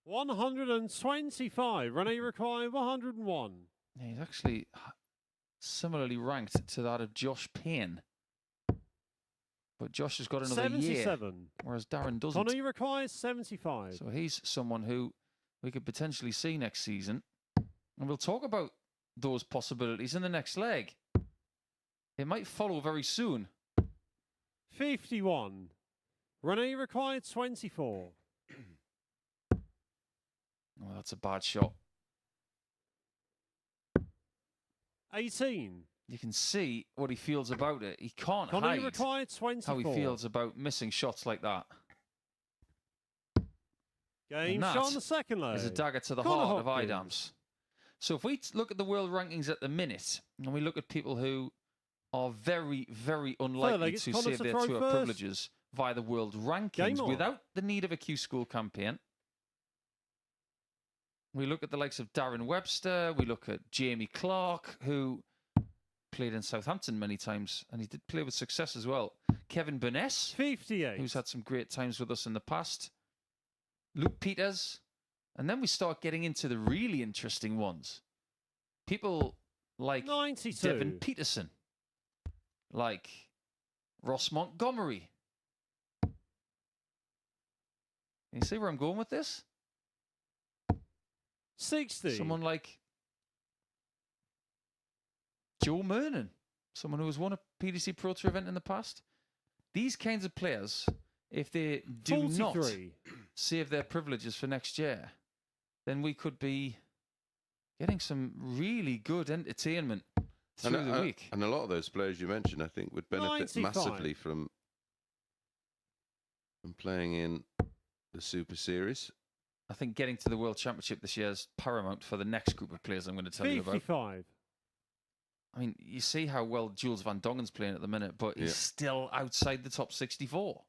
125. Rene require 101. Yeah, he's actually similarly ranked to that of Josh Payne. But Josh has got another year, 77. whereas Darren doesn't. Connor requires 75. So he's someone who we could potentially see next season. And we'll talk about those possibilities in the next leg. It might follow very soon. 51. Rene required 24. Oh, that's a bad shot. 18. You can see what he feels about it. He can't Connor hide required 24. how he feels about missing shots like that. Game And shot that on the second leg. Is a dagger to the Connor heart of Hopkins. Idams. So if we look at the world rankings at the minute, and we look at people who are very, very unlikely leg, it's to Connor save to their throw tour first. privileges via the world rankings Game on. without the need of a Q School campaign. We look at the likes of Darren Webster. We look at Jamie Clark, who played in Southampton many times, and he did play with success as well. Kevin Burness, 58. who's had some great times with us in the past. Luke Peters. And then we start getting into the really interesting ones. People like 92. Devin Peterson, like Ross Montgomery. Can you see where I'm going with this? 60. Someone like Joe Mernon, someone who has won a PDC Pro Tour event in the past. These kinds of players, if they do 43. not save their privileges for next year, then we could be getting some really good entertainment through the week. And a lot of those players you mentioned, I think, would benefit 95. massively from playing in the Super Series. I think getting to the World Championship this year is paramount for the next group of players I'm going to tell you about. 55. I mean, you see how well Jules Van Dongen's playing at the minute, but he's still outside the top 64.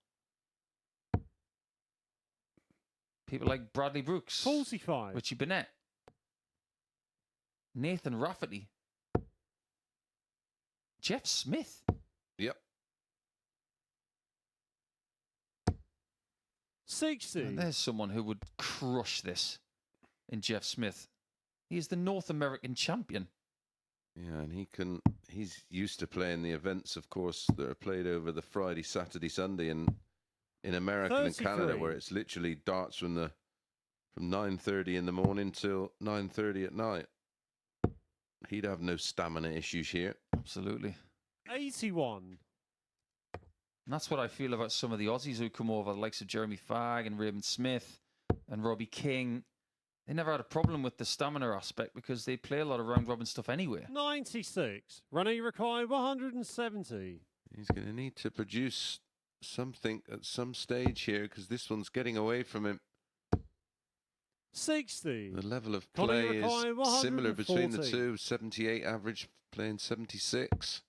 People like Bradley Brooks, 45. Richie Burnett, Nathan Rafferty, Jeff Smith. Yep. 60. And there's someone who would crush this in Jeff Smith. He's the North American champion. Yeah, and he's used to playing the events, of course, that are played over the Friday, Saturday, Sunday in America and 33. Canada, where it's literally darts from 9:30 in the morning till 9:30 at night. He'd have no stamina issues here. Absolutely. 81. And that's what I feel about some of the Aussies who come over, the likes of Jeremy Fagg and Raymond Smith and Robbie King. They never had a problem with the stamina aspect because they play a lot of round-robin stuff anyway. 96. Running required 170. He's going to need to produce something at some stage here because this one's getting away from him. 60. The level of Connie play required is similar between the 140. two. 78 average, playing 76.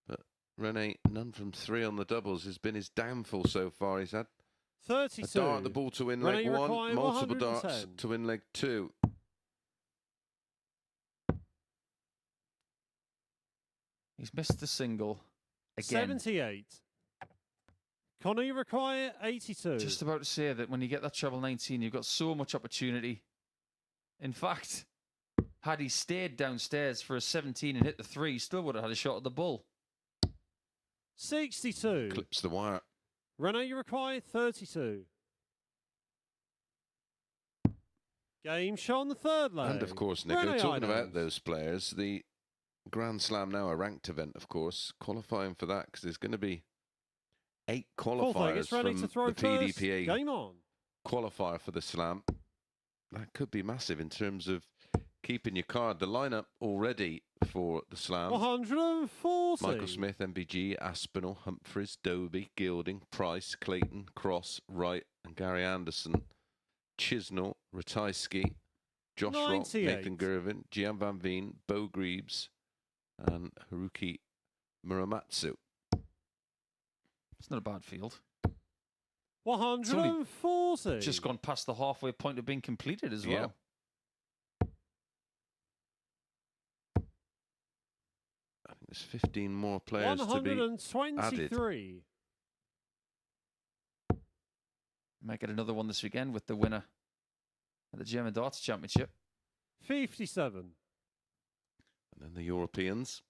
But Rene, none from 3 on the doubles has been his downfall so far. He's had 32. a dart at the ball to win Running leg 1, required multiple darts 110. to win leg 2. He's missed the single again. 78. Connie required 82. Just about to say that when you get that treble 19, you've got so much opportunity. In fact, had he stayed downstairs for a 17 and hit the 3, he still would have had a shot at the bull. 62. Clips the wire. Rene required 32. Game shot on the third leg. And of course, Nico, Rene talking about Idles. those players, the Grand Slam now a ranked event, of course, qualifying for that because there's going to be 8 Fourth leg, qualifiers it's ready from to throw the first. PDPA Game on. qualifier for the Slam. That could be massive in terms of keeping your card. The lineup already for the Slam. 140. Michael Smith, MBG, Aspinall, Humphreys, Doby, Gilding, Price, Clayton, Cross, Wright and Gary Anderson. Chisnell, Ratajski, Josh Rock, 98. Nathan Gervin, Gian Van Veen, Bo Greaves and Haruki Muramatsu. It's not a bad field. 140. Just gone past the halfway point of being completed as Yeah. well. I think there's 15 more players to be 123. Might get another one this weekend with the winner at the German Darts Championship. 57. and then the Europeans.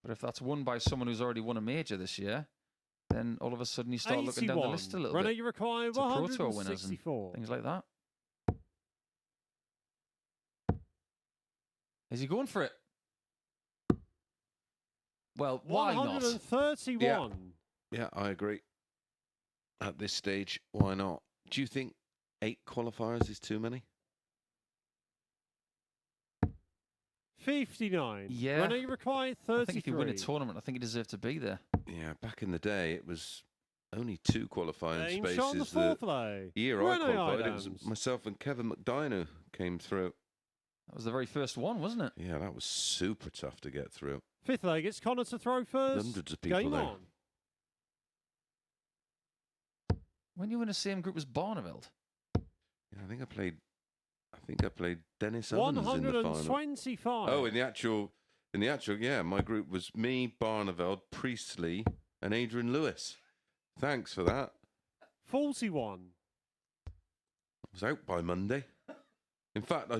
But if that's won by someone who's already won a major this year, then all of a sudden you start looking down the 81. list a little Rene bit. required To Pro Tour winners and 164. things like that. Is he going for it? Well, why not? 131. Yeah, I agree. At this stage, why not? Do you think 8 qualifiers is too many? 59. Yeah. Rene required 33. I think if you win a tournament, I think you deserve to be there. Yeah, back in the day, it was only 2 qualifying Game shot on the spaces. fourth The leg. year I Rene qualified, it was Idles. myself and Kevin McDynough came through. That was the very first one, wasn't it? Yeah, that was super tough to get through. Fifth leg, it's Connor to throw first. Hundreds of people Game there. on. When you were in the same group as Barneveld. Yeah, I think I played I think I played Dennis Evans in the final. 125. Oh, in the actual, yeah, my group was me, Barneveld, Priestley, and Adrian Lewis. Thanks for that. 41. I was out by Monday. In fact,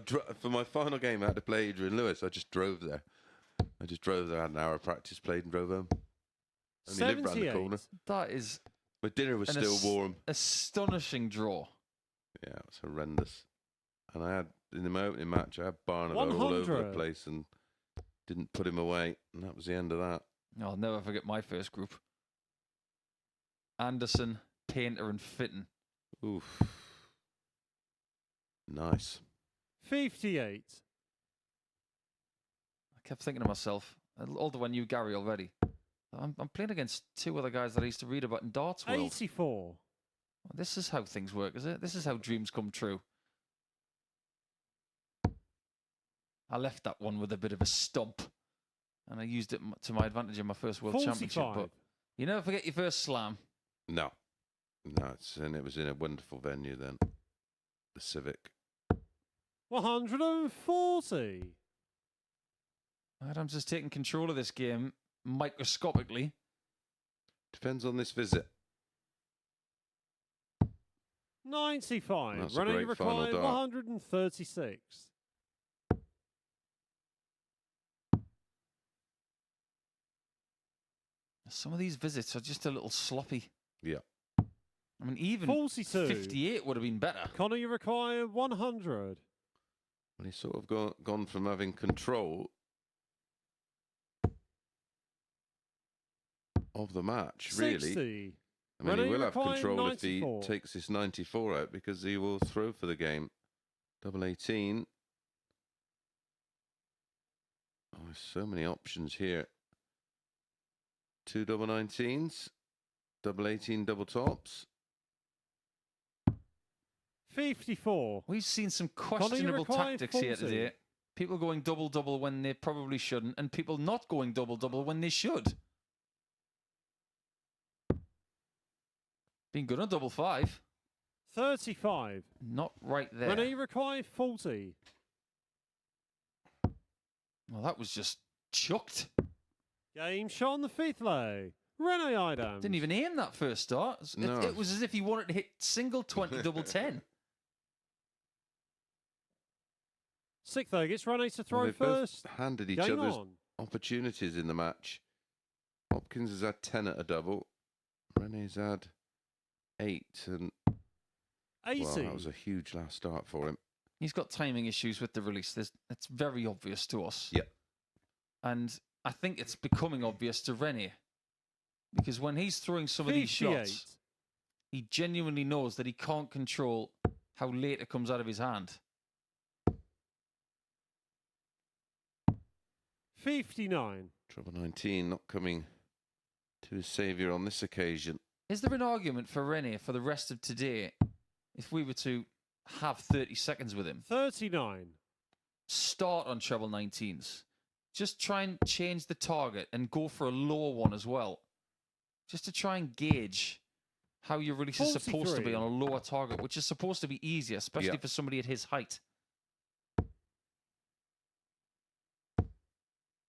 for my final game, I had to play Adrian Lewis. I just drove there. I had an hour of practice, played, and drove home. Only lived round the corner. That is My dinner was still warm. astonishing draw. Yeah, it was horrendous. And I had, in the opening match, I had Barneveld all over the 100. place and didn't put him away. And that was the end of that. I'll never forget my first group. Anderson, Painter, and Fitton. Oof. Nice. 58. I kept thinking to myself, although I knew Gary already, I'm playing against two other guys that I used to read about in Darts World. 84. Well, this is how things work, is it? This is how dreams come true. I left that one with a bit of a stomp, and I used it to my advantage in my first World 45. Championship. But you never forget your first slam. No. And it was in a wonderful venue then. The Civic. 140. Adam's just taking control of this game microscopically. Depends on this visit. 95. That's a Running great final required dart. 136. Some of these visits are just a little sloppy. Yeah. I mean, even 42. 58 would have been better. Connor, you require 100. Well, he's sort of gone from having control of the match, really. 60. I mean, he Running will have required control if he 94. takes this 94 out because he will throw for the game. Double 18. Oh, there's so many options here. Two double 19s. Double 18 double tops. 54. We've seen some you questionable require tactics here 40. today. People going double-double when they probably shouldn't, and people not going double-double when they should. Been good on double five. 35. Not right there. Running required 40. Well, that was just chucked. Game shot on the fifth lay. Rene Idams. Didn't even aim that first start. No. It was as if he wanted to hit single 20, double 10. Sixth leg. It's Rene to throw Well, they've first. both handed each Game other's on. opportunities in the match. Hopkins has had 10 at a double. Rene's had 8. And 80. well, that was a huge last start for him. He's got timing issues with the release. It's very obvious to us. Yep. And I think it's becoming obvious to Rene. Because when he's throwing some of these 58. shots, he genuinely knows that he can't control how late it comes out of his hand. 59. Trouble 19 not coming to his saviour on this occasion. Is there an argument for Rene for the rest of today if we were to have 30 seconds with him? 39. Start on treble 19s. Just try and change the target and go for a lower one as well. Just to try and gauge how your release is supposed to be 43. on a lower target, which is supposed to be easier, especially Yeah. for somebody at his height.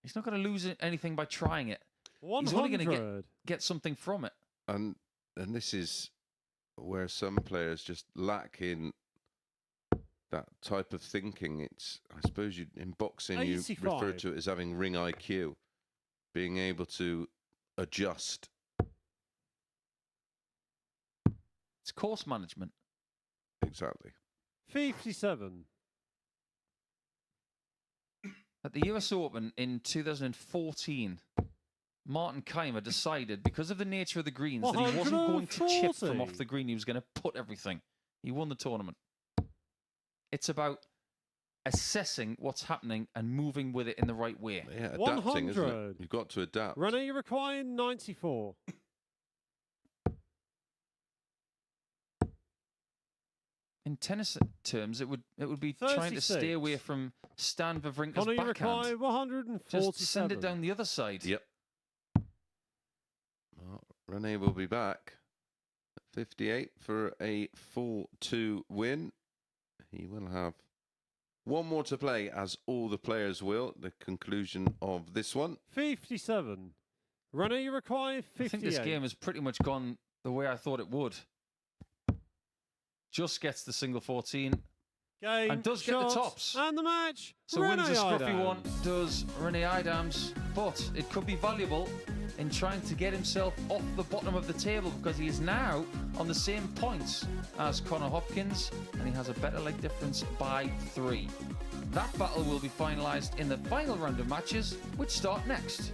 He's not going to lose anything by trying it. 100. He's only going to get something from it. And this is where some players just lack in that type of thinking. It's, I suppose, in boxing you 85. refer to it as having ring IQ, being able to adjust. It's course management. Exactly. 57. At the US Open in 2014, Martin Keimer decided, because of the nature of the greens, that he wasn't going to chip from off 140. the green. He was going to put everything. He won the tournament. It's about assessing what's happening and moving with it in the right way. Yeah, adapting, isn't it? 100. You've got to adapt. Rene, you require 94. In tennis terms, it would be trying to stay 36. away from Stan Wawrinka's Connor, you require backhand. 147. Just send it down the other side. Yep. Well, Rene will be back at 58 for a full 2 win. He will have One more to play, as all the players will. The conclusion of this one. 57. Runner, you require 58. I think this game has pretty much gone the way I thought it would. Just gets the single 14. Game, And does get the shots, tops. And the match. So Rene wins a scruffy Idams. one, does Rene Idams, but it could be valuable in trying to get himself off the bottom of the table, because he is now on the same points as Connor Hopkins, and he has a better leg difference by 3. That battle will be finalised in the final round of matches, which start next.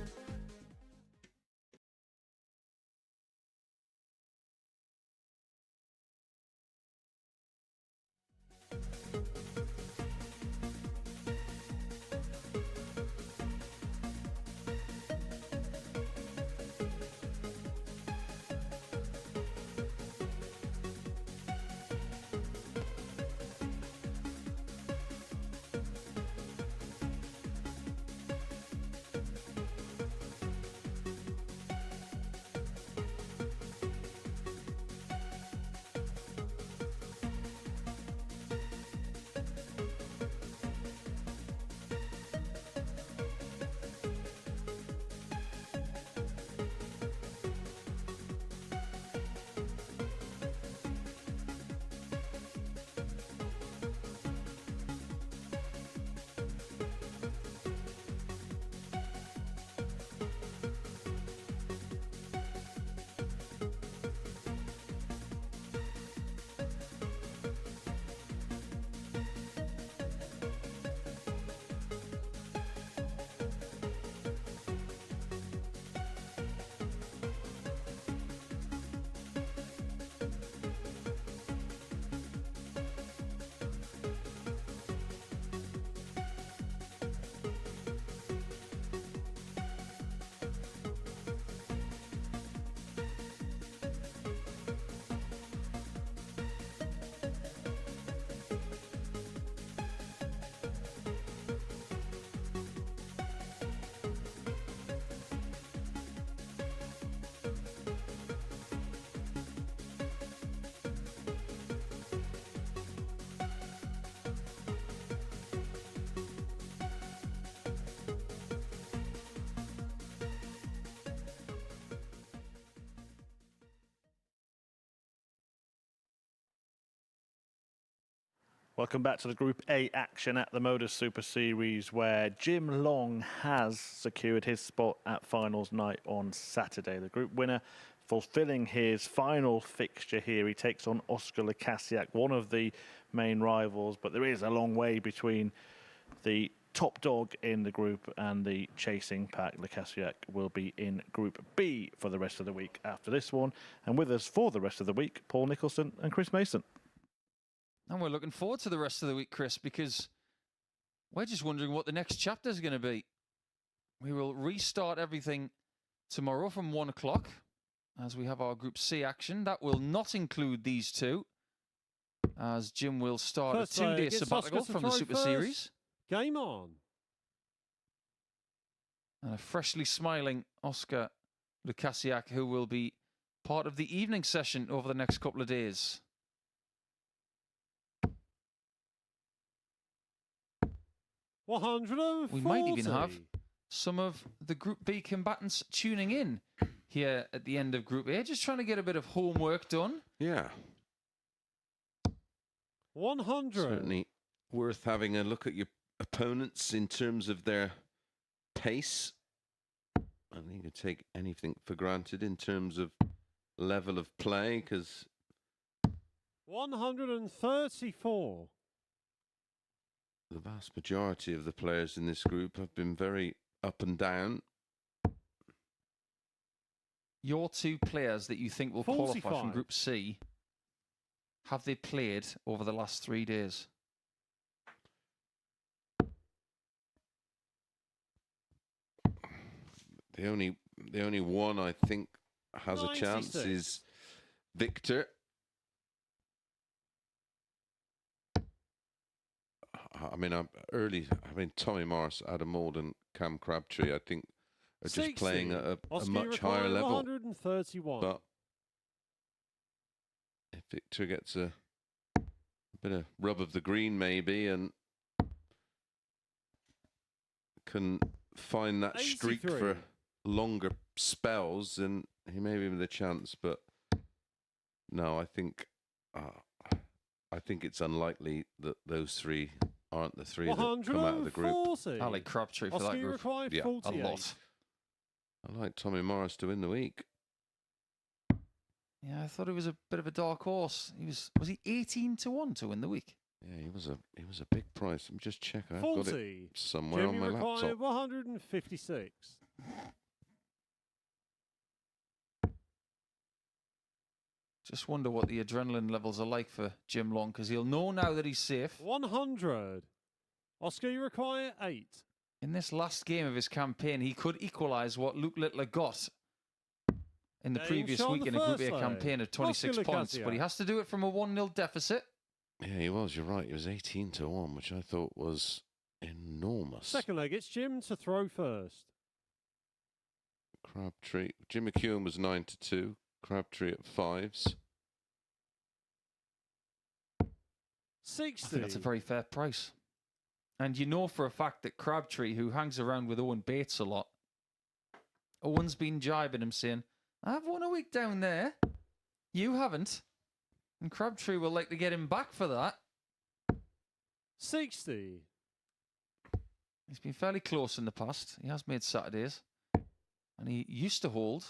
Welcome back to the Group A action at the MODUS Super Series, where Jim Long has secured his spot at finals night on Saturday. The group winner fulfilling his final fixture here. He takes on Oscar Lukasiak, one of the main rivals, but there is a long way between the top dog in the group and the chasing pack. Lukasiak will be in Group B for the rest of the week after this one. And with us for the rest of the week, Paul Nicholson and Chris Mason. And we're looking forward to the rest of the week, Chris, because we're just wondering what the next chapter is going to be. We will restart everything tomorrow from 1 o'clock as we have our Group C action. That will not include these two, as Jim will start First a 2-day against sabbatical Oscar from the to Super throw Series. first. Game on. And a freshly smiling Oscar Lukasiak, who will be part of the evening session over the next couple of days. We might even have some of the Group B combatants tuning in here at the end of Group A, just trying to get a bit of homework done. Yeah. 100. Certainly worth having a look at your opponents in terms of their pace. I think you take anything for granted in terms of level of play, because 134. the vast majority of the players in this group have been very up and down. Your two players that you think will qualify 45. from Group C, have they played over the last 3 days? The only one I think has a chance 96. is Victor. I mean, Tommy Morris, Adam Mould and Cam Crabtree, I think, are just 60. playing at a Oscar much higher requiring level. 131. But if Victor gets a bit of rub of the green maybe and can find that streak 83. for longer spells, then he may be with a chance. But no, I think it's unlikely that those three aren't the three that come out of the group. 140. I like Crabtree for Oscar, that you group. require Yeah, a 48. A lot. I like Tommy Morris to win the week. Yeah, I thought he was a bit of a dark horse. Was he 18 to 1 to win the week? Yeah, he was a big price. Let me just check. I've got 40. it somewhere Jim, on my you require laptop. 156. Just wonder what the adrenaline levels are like for Jim Long, because he'll know now that he's safe. 100. Oscar, you require 8. In this last game of his campaign, he could equalise what Luke Littler got in the Game previous shot on week the in a Group first A leg. campaign of 26 Oscar points, Lucasio. but he has to do it from a 1-0 deficit. Yeah, he was. You're right. He was 18 to 1, which I thought was enormous. Second leg, it's Jim to throw first. Crabtree. Jim McEwen was 9 to 2. Crabtree at 5s. 60. I think that's a very fair price. And you know for a fact that Crabtree, who hangs around with Owen Bates a lot, Owen's been jibing him saying, I've won a week down there. You haven't. And Crabtree will like to get him back for that. 60. He's been fairly close in the past. He has made Saturdays. And he used to hold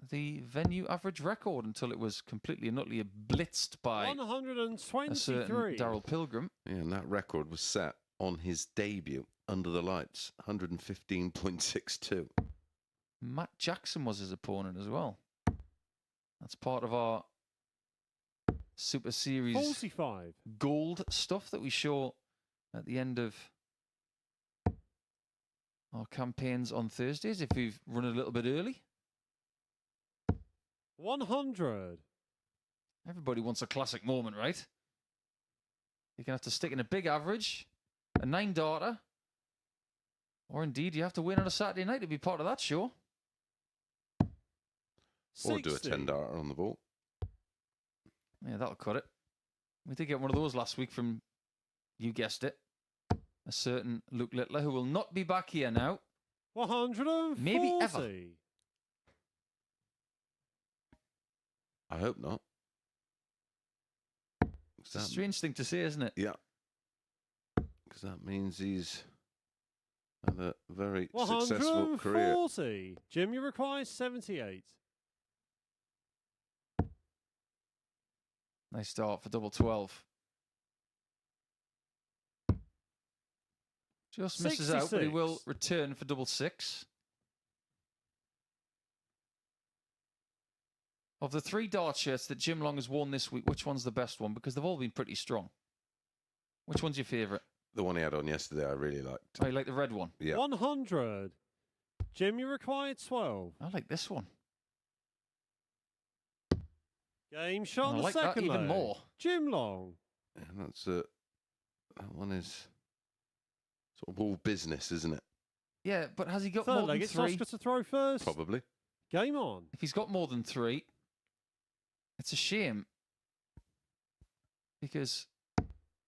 the venue average record until it was completely and utterly blitzed by a certain 123. Darryl Pilgrim. Yeah, and that record was set on his debut under the lights, 115.62. Matt Jackson was his opponent as well. That's part of our Super Series 45. gold stuff that we show at the end of our campaigns on Thursdays if we've run a little bit early. 100. Everybody wants a classic moment, right? You're going to have to stick in a big average, a 9-darter, or indeed you have to win on a Saturday night to be part of that show. Or do a 60. 10-darter on the ball. Yeah, that'll cut it. We did get one of those last week from, you guessed it, a certain Luke Littler, who will not be back here now. 140. Maybe ever. I hope not. It's a strange thing to say, isn't it? Yeah. Because that means he's had a very successful career. 140. Jim, you require 78. Nice start for double 12. Just misses out, but he will 66. return for double 6. Of the 3 dart shirts that Jim Long has worn this week, which one's the best one? Because they've all been pretty strong. Which one's your favourite? The one he had on yesterday, I really liked. Oh, you like the red one? Yeah. 100. Jim, you require 12. I like this one. Game shot And on I the like that second even leg. more. Jim Long. And that's that one is sort of all business, isn't it? Yeah, but has he got Third more leg, than it's 3? Oscar to throw first. Probably. Game on. If he's got more than 3, it's a shame. Because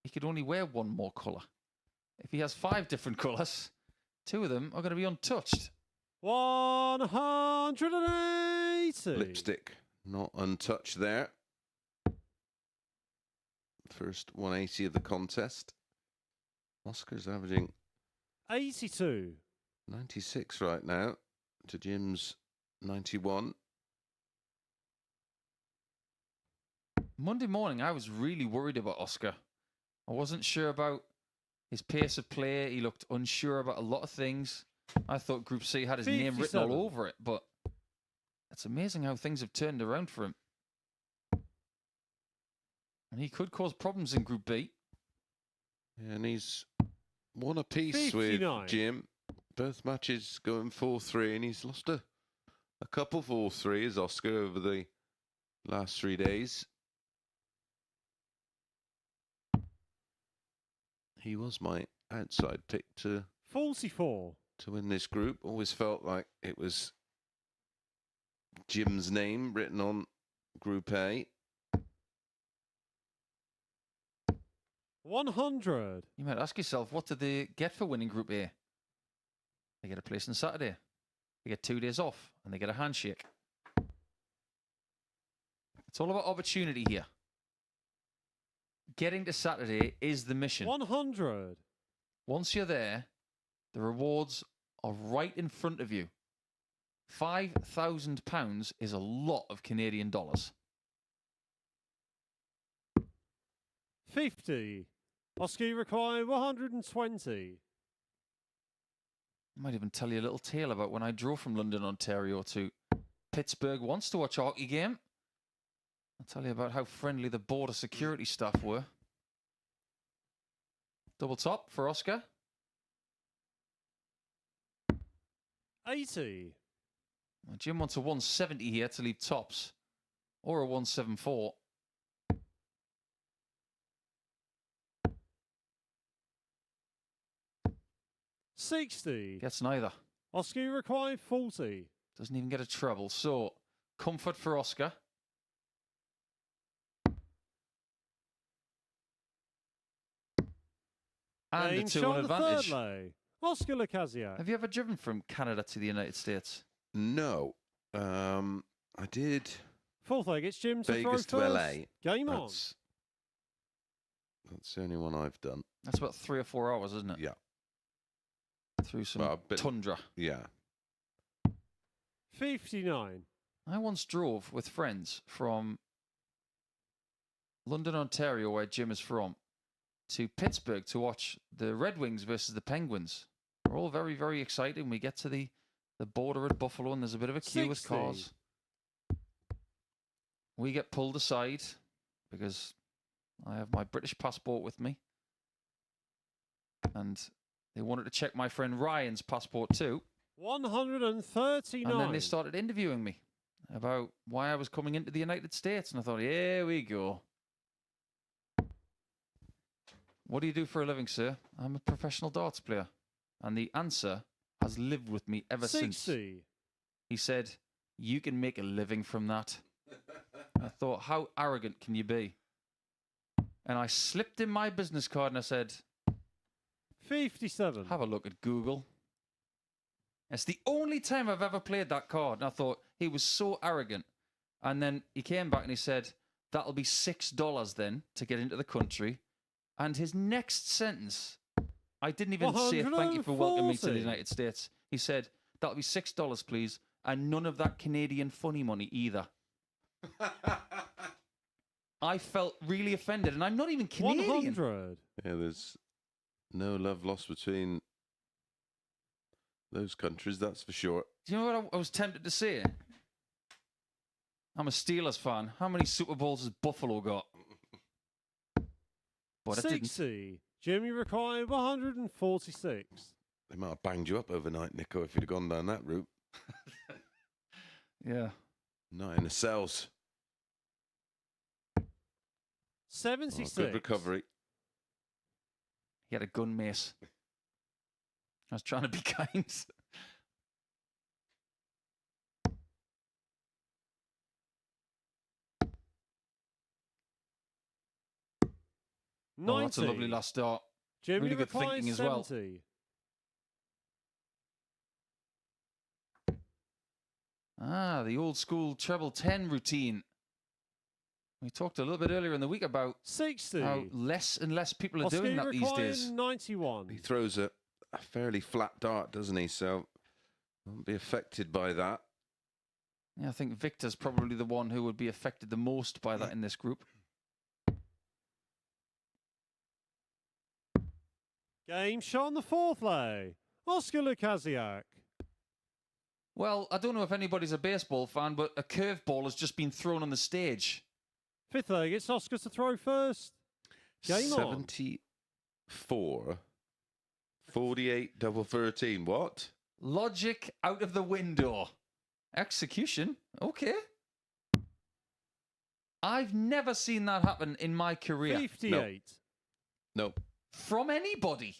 he could only wear one more colour. If he has 5 different colours, 2 of them are going to be untouched. 180. Lipstick, not untouched there. First 180 of the contest. Oscar's averaging 82. 96 right now to Jim's 91. Monday morning, I was really worried about Oscar. I wasn't sure about his pace of play. He looked unsure about a lot of things. I thought Group C had his name written 57. all over it, but it's amazing how things have turned around for him. And he could cause problems in Group B. And he's won a piece 59. with Jim. Both matches going 4-3, and he's lost a couple 4-3 as Oscar over the last 3 days. He was my outside pick to 44. win this group. Always felt like it was Jim's name written on Group A. 100. You might ask yourself, what did they get for winning Group A? they get a place on Saturday. They get 2 days off, and they get a handshake. It's all about opportunity here. Getting to Saturday is the mission. 100. Once you're there, the rewards are right in front of you. £5,000 is a lot of Canadian dollars. 50. Oscar, you require 120. I might even tell you a little tale about when I drove from London, Ontario to Pittsburgh once to watch a hockey game. I'll tell you about how friendly the border security staff were. Double top for Oscar. 80. Well, Jim wants a 170 here to leave tops. Or a 174. $60. Gets neither. Oscar, you require 40. Doesn't even get a treble. So, comfort for Oscar. And a Game 2 shot on the advantage. third lay. Oscar Lacazette. Have you ever driven from Canada to the United States? No. I did Fourth leg, it's Jim to Vegas throw to first. LA. Game on. That's the only one I've done. That's about 3 or 4 hours, isn't it? Yeah. Through some Well, but- tundra. Yeah. 59. I once drove with friends from London, Ontario, where Jim is from, to Pittsburgh to watch the Red Wings versus the Penguins. We're all very, very excited. We get to the border at Buffalo, and there's a bit of a queue with 60. cars. We get pulled aside because I have my British passport with me. And they wanted to check my friend Ryan's passport too. 139. And then they started interviewing me about why I was coming into the United States. And I thought, here we go. What do you do for a living, sir? I'm a professional darts player. And the answer has lived with me ever 60. since. He said, you can make a living from that. I thought, how arrogant can you be? And I slipped in my business card and I said, 57. have a look at Google. It's the only time I've ever played that card. And I thought, he was so arrogant. And then he came back and he said, that'll be $6 then to get into the country. And his next sentence, I didn't even say thank you for welcoming me to the 140. United States. He said, that'll be $6, please. And none of that Canadian funny money either. I felt really offended. And I'm not even Canadian. 100. Yeah, there's no love lost between those countries, that's for sure. Do you know what I was tempted to say? I'm a Steelers fan. How many Super Bowls has Buffalo got? But I didn't. 60. Jimmy required 146. They might have banged you up overnight, Nico, if you'd have gone down that route. Yeah. Not in the cells. 76. Good recovery. He had a gun mace. I was trying to be kind. Oh, that's a 90. lovely last start. Jimmy really good required thinking as well. 70. Ah, the old school treble 10 routine. We talked a little bit earlier in the week about 60. how less and less people are Oscar doing that these required days. 91. He throws a fairly flat dart, doesn't he? So won't be affected by that. Yeah, I think Victor's probably the one who would be affected the most by that in this group. Game shot on the fourth lay. Oscar Lacazette. Well, I don't know if anybody's a baseball fan, but a curveball has just been thrown on the stage. Fifth leg, it's Oscar to throw first. Game on. 74. 48 double 13. What? Logic out of the window. Execution? Okay. I've never seen that happen in my career. 58. Nope. From anybody.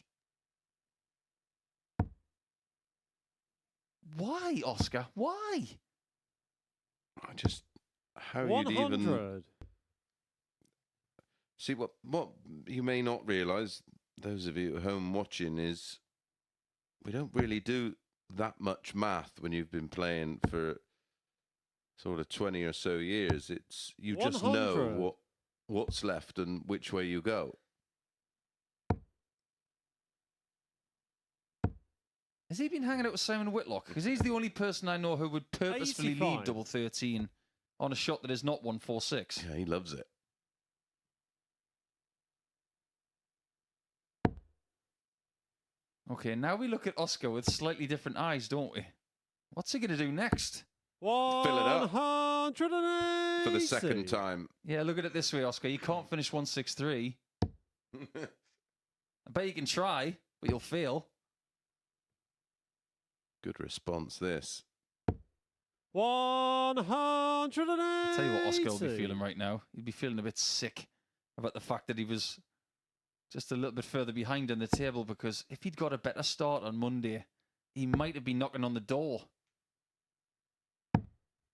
Why, Oscar? Why? I just how you'd even 100. see what you may not realise. Those of you at home watching is we don't really do that much math when you've been playing for sort of 20 or so years. It's you just 100. know what's left and which way you go. Has he been hanging out with Simon Whitlock? Because he's the only person I know who would purposefully 85. leave double 13 on a shot that is not 146. Yeah, he loves it. Okay, now we look at Oscar with slightly different eyes, don't we? What's he going to do next? Fill it up 180. for the second time. Yeah, look at it this way, Oscar. You can't finish 163. I bet you can try, but you'll fail. Good response, this. 180. I'll tell you what Oscar will be feeling right now. He'd be feeling a bit sick about the fact that he was just a little bit further behind on the table, because if he'd got a better start on Monday, he might have been knocking on the door.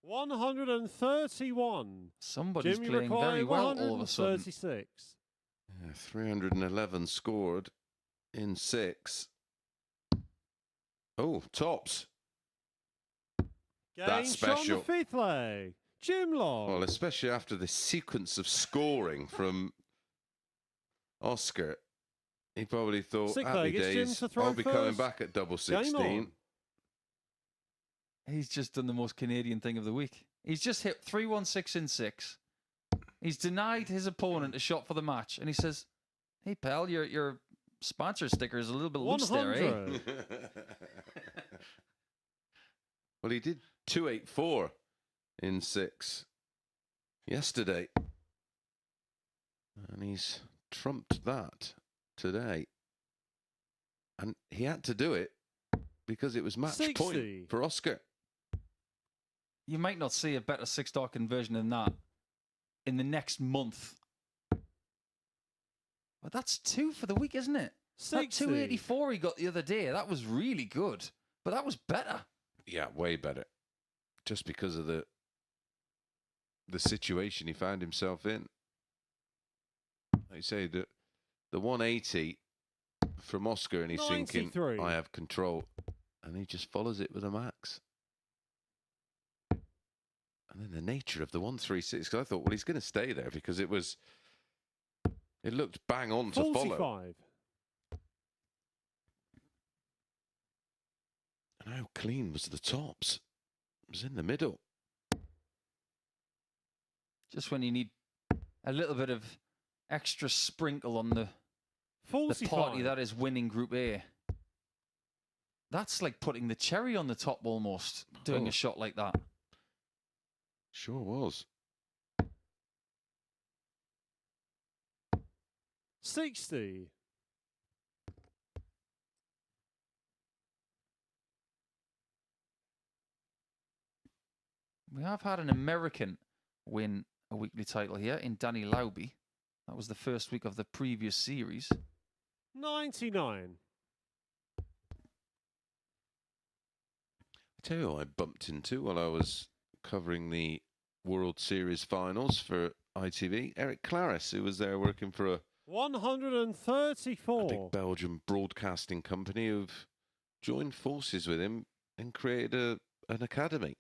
131. Somebody's Jimmy playing McCoy, very well all of a sudden. 136. Yeah, 311 scored in 6. Oh, tops. Game That's shot on special. the fifth leg. Jim Long. Well, especially after this sequence of scoring from Oscar, he probably thought, Sixth happy leg, it's Jim days, to throw I'll be coming first. back at double Game 16. on. He's just done the most Canadian thing of the week. He's just hit 316 in 6. He's denied his opponent a shot for the match, and he says, "Hey pal, your sponsor sticker is a little bit loose there, eh?" 100. Well, he did 284 in 6 yesterday, and he's trumped that today. And he had to do it because it was match 60. point for Oscar. You might not see a better 6-star conversion than that in the next month. But that's 2 for the week, isn't it? That 60. 284 he got the other day, that was really good. But that was better. Yeah, way better. Just because of the situation he found himself in. Like you say, the 180 from Oscar, and he's thinking, 93. I have control. And he just follows it with a max. And then the nature of the 136, because I thought, well, he's going to stay there because it looked bang on to 45. follow. And how clean was the tops? It was in the middle. Just when you need a little bit of extra sprinkle on the 45. party that is winning Group A. That's like putting the cherry on the top almost, doing Oh. a shot like that. Sure was. 60. We have had an American win a weekly title here in Danny Lauby. That was the first week of the previous series. 99. I tell you who I bumped into while I was covering the World Series finals for ITV. Eric Claris, who was there working for a 134. big Belgian broadcasting company, who've joined forces with him and created an academy.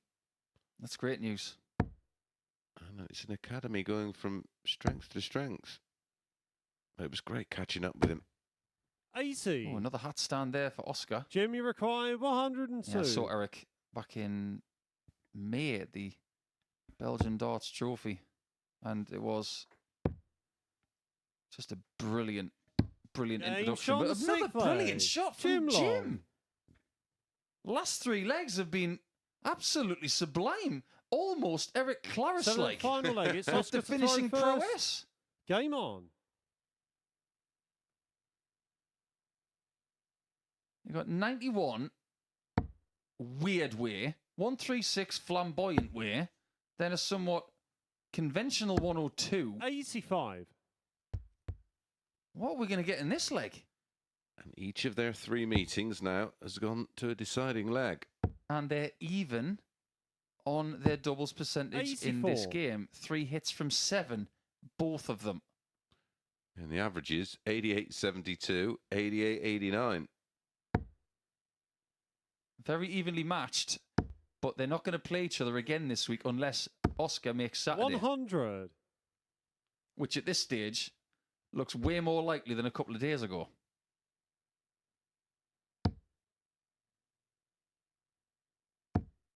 That's great news. And it's an academy going from strength to strength. It was great catching up with him. 80. Oh, another hat stand there for Oscar. Jimmy required 102. Yeah, I saw Eric back in May at the Belgian Darts Trophy, and it was just a brilliant introduction. shot But the another sixth brilliant leg. shot Jim from Long. Jim. Last 3 legs have been absolutely sublime. Almost Eric Seventh Claris-like. final leg. It's With Oscar the to throw finishing first. prowess. Game on. You got 91, weird way, 136, flamboyant way, then a somewhat conventional 102. 85. What are we going to get in this leg? And each of their 3 meetings now has gone to a deciding leg. And they're even on their doubles percentage in this 84. game. 3 hits from 7, both of them. And the averages 88-72, 88-89. Very evenly matched, but they're not going to play each other again this week unless Oscar makes Saturday. 100. Which at this stage looks way more likely than a couple of days ago.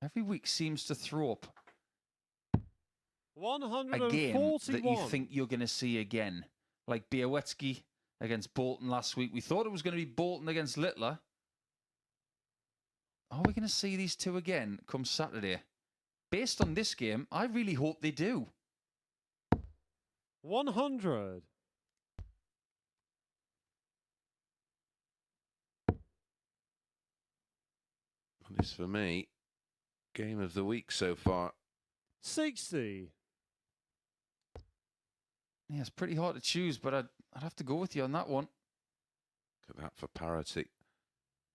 Every week seems to throw up a 141. game that you think you're going to see again. Like Białowieski against Bolton last week. We thought it was going to be Bolton against Littler. Are we going to see these two again come Saturday? Based on this game, I really hope they do. 100. This for me, game of the week so far. 60. Yeah, it's pretty hard to choose, but I'd have to go with you on that one. Look at that for parity.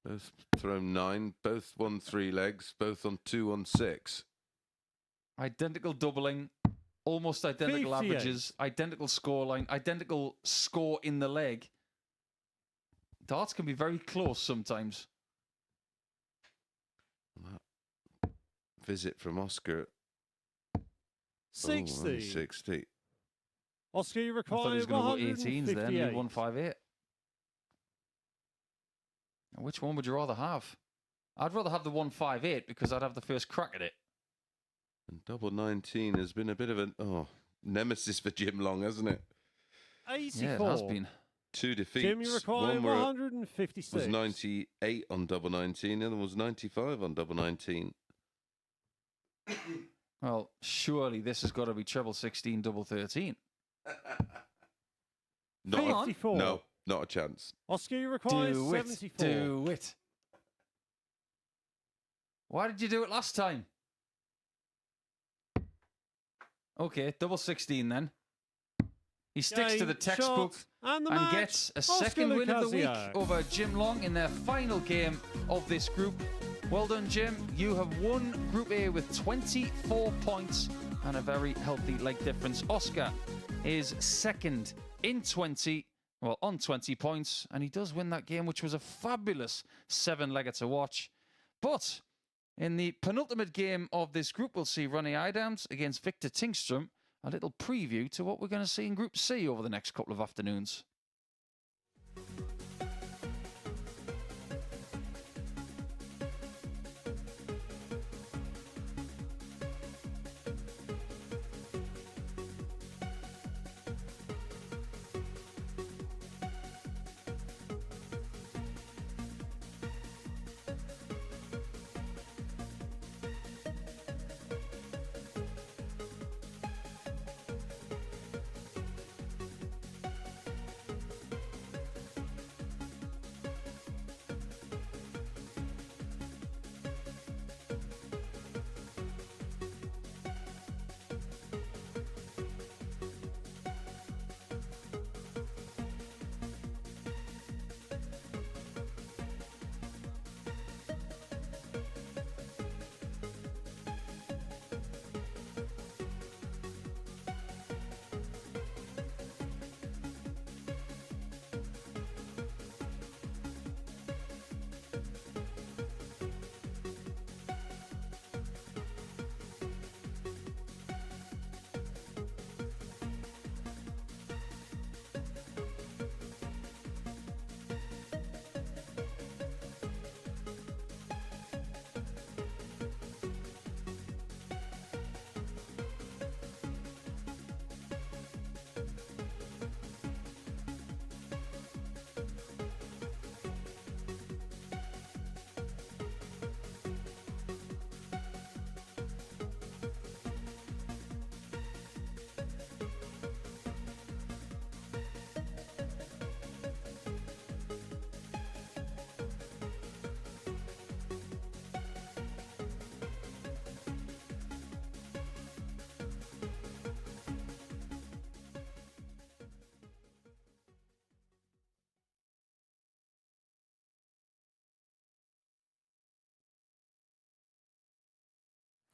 Both thrown 9, both won 3 legs, both on 2 on 6. Identical doubling, almost identical 58. averages, identical scoreline, identical score in the leg. Darts can be very close sometimes. That visit from Oscar. 60. Only 60. Oscar, you I thought he require was going to go 18s then. He 158. Which one would you rather have? I'd rather have the 158 because I'd have the first crack at it. And double 19 has been a bit of a nemesis for Jim Long, hasn't it? 84. Yeah, it has been. 2 defeats. Jim, you require One were 156. was 98 on double 19, the other was 95 on double 19. Well, surely this has got to be treble 16, double 13. Not 54. No, not a chance. Oscar, you require Do 74. it. Do it. Why did you do it last time? Okay, double 16 then. He sticks to the Game, textbook shot, and the and match. gets a Oscar second win of the week Lukasiak. over Jim Long in their final game of this group. Well done, Jim. You have won Group A with 24 points and a very healthy leg difference. Oscar is second in 20, well, on 20 points, and he does win that game, which was a fabulous 7-legger to watch. But in the penultimate game of this group, we'll see Ronnie Idams against Victor Tingstrom. A little preview to what we're going to see in Group C over the next couple of afternoons.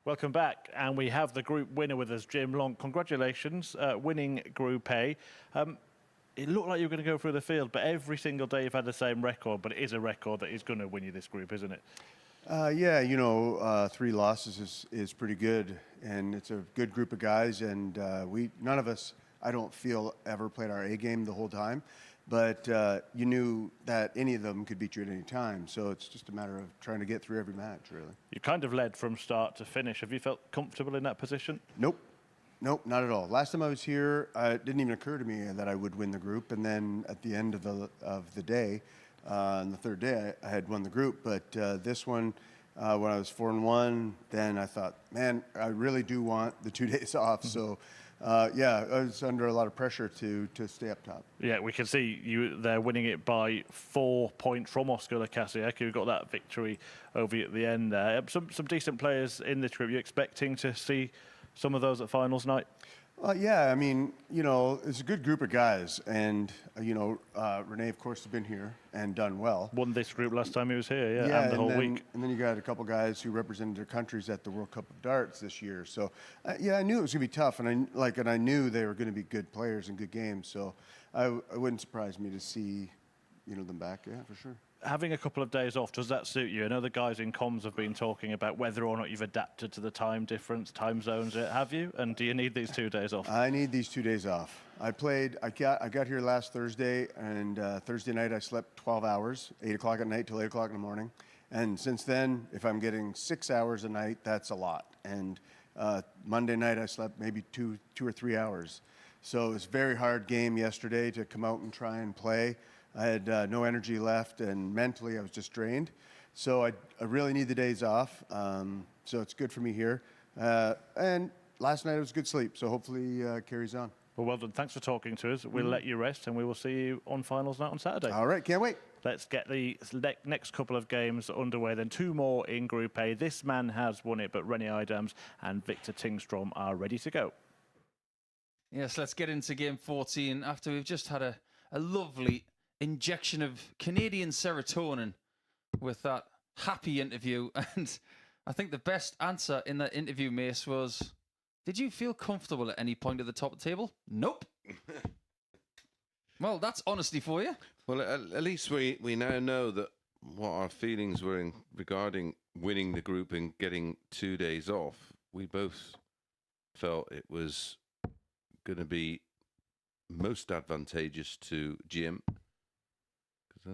Welcome back, and we have the group winner with us, Jim Long. Congratulations, winning Group A. It looked like you were going to go through the field, but every single day you've had the same record, but it is a record that is going to win you this group, isn't it? Yeah, 3 losses is pretty good, and it's a good group of guys. And none of us, I don't feel, ever played our A game the whole time. But you knew that any of them could beat you at any time. So it's just a matter of trying to get through every match, really. You kind of led from start to finish. Have you felt comfortable in that position? Nope. Nope, not at all. Last time I was here, it didn't even occur to me that I would win the group. And then at the end of the day, on the third day, I had won the group. But this one, when I was 4-1, then I thought, man, I really do want the 2 days off. So, yeah, I was under a lot of pressure to stay up top. Yeah, we can see you there winning it by 4 points from Oscar Lukasiak, who got that victory over you at the end there. Some decent players in this group. You expecting to see some of those at finals night? Yeah, I mean, it's a good group of guys. And, Renee, of course, has been here and done well. Won this group last time he was here, and the whole week. And then you got a couple guys who represented their countries at the World Cup of Darts this year. So, yeah, I knew it was going to be tough. And I knew they were going to be good players and good games. So it wouldn't surprise me to see, them back, yeah, for sure. Having a couple of days off, does that suit you? I know the guys in comms have been talking about whether or not you've adapted to the time difference, time zones. Have you? And do you need these 2 days off? I need these 2 days off. I got here last Thursday, and Thursday night I slept 12 hours, 8 o'clock at night till 8 o'clock in the morning. And since then, if I'm getting 6 hours a night, that's a lot. And Monday night I slept maybe two or 3 hours. So it was a very hard game yesterday to come out and try and play. I had no energy left, and mentally I was just drained. So I really need the days off. So it's good for me here. And last night it was good sleep, so hopefully carries on. Well done. Thanks for talking to us. We'll let you rest, and we will see you on finals night on Saturday. All right, can't wait. Let's get the next couple of games underway. Then 2 more in Group A. This man has won it, but Rennie Idams and Victor Tingstrom are ready to go. Yes, let's get into game 14 after we've just had a lovely injection of Canadian serotonin with that happy interview. And I think the best answer in that interview, Mace, was, did you feel comfortable at any point at the top of the table? Nope. Well, that's honesty for you. Well, at least we now know that what our feelings were regarding winning the group and getting 2 days off. We both felt it was going to be most advantageous to Jim.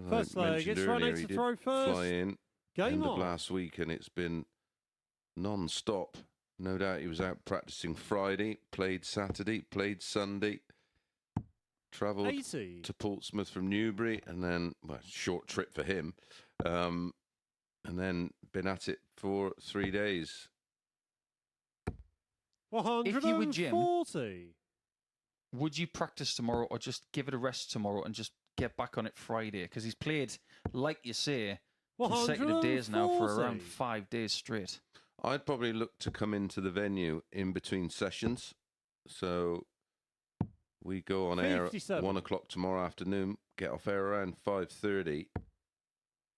First leg, it's Renee to throw first. Fly in Game end on. of last week, and it's been non-stop. No doubt he was out practicing Friday, played Saturday, played Sunday, travelled 80. to Portsmouth from Newbury, and then, well, short trip for him, and then been at it for 3 days. 140. If you were Jim, would you practice tomorrow or just give it a rest tomorrow and just get back on it Friday? Because he's played, like you say, consecutive days now for around 5 days straight. I'd probably look to come into the venue in between sessions. So we go on air at 1 o'clock tomorrow afternoon, get off air around 5:30.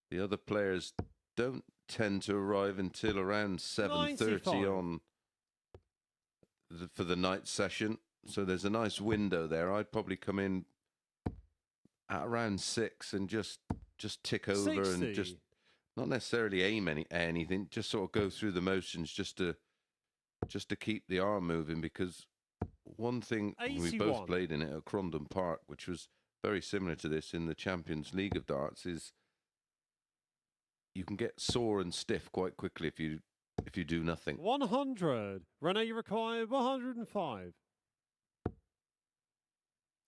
The other players don't tend to arrive until around 7:30 on for the night session. So there's a nice window there. I'd probably come in at around 6 and just tick over 60. and just not necessarily aim anything, just sort of go through the motions just to keep the arm moving. Because one thing, we both played in it at Crondon Park, which was very similar to this in the Champions League of darts, is you can get sore and stiff quite quickly if you do nothing. 100. Renee, you require 105.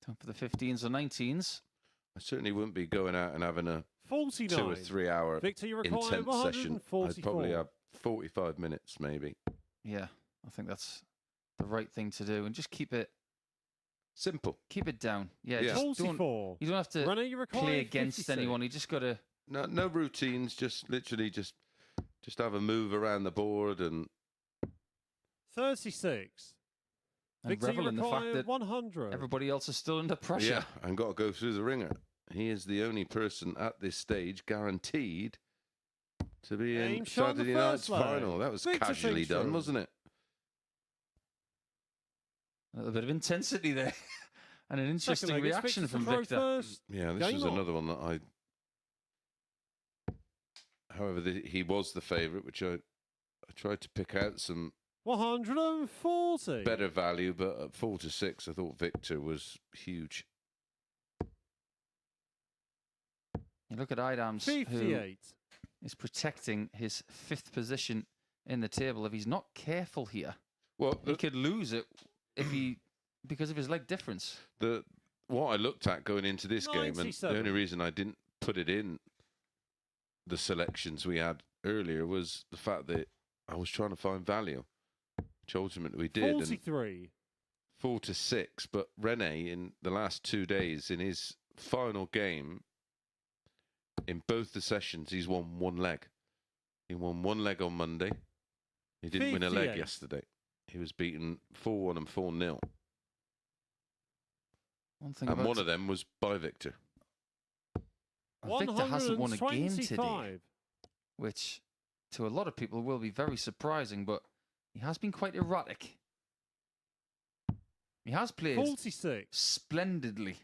Time for the 15s or 19s. I certainly wouldn't be going out and having a 49. 2 or 3 hour Victor, you require intense session. 144. I'd probably have 45 minutes maybe. Yeah, I think that's the right thing to do. And just keep it simple. Keep it down. Yeah, Yeah. just 44. you don't have to Renee, you require play against 56. anyone. You just got to... No routines, just literally just have a move around the board and 36. And Victor, revel you in the fact require that 100. everybody else is still under pressure. yeah, and got to go through the ringer. He is the only person at this stage guaranteed to be in Aim shot in the Saturday night's first leg. final. That was Victor casually done, Tingstrom. wasn't it? A little bit of intensity there. And an Second interesting leg, it's reaction Victor from to throw Victor. first. Yeah, this Game is on. another one that However, he was the favourite, which I tried to pick out some 140. better value, but at 4-6, I thought Victor was huge. You look at Idams, who 58. is protecting his 5th position in the table. If he's not careful here, Well, he could lose it because of his leg difference. What I looked at going into this game, and the 97. only reason I didn't put it in the selections we had earlier was the fact that I was trying to find value, which ultimately we did. 43. 4-6, but Rene in the last 2 days in his final game, in both the sessions, he's won one leg. He won one leg on Monday. He didn't win a leg 58. yesterday. He was beaten 4-1 and 4-0. And one of them was by Victor. Victor hasn't won a game today, 125. which to a lot of people will be very surprising, but he has been quite erratic. He has played 46. splendidly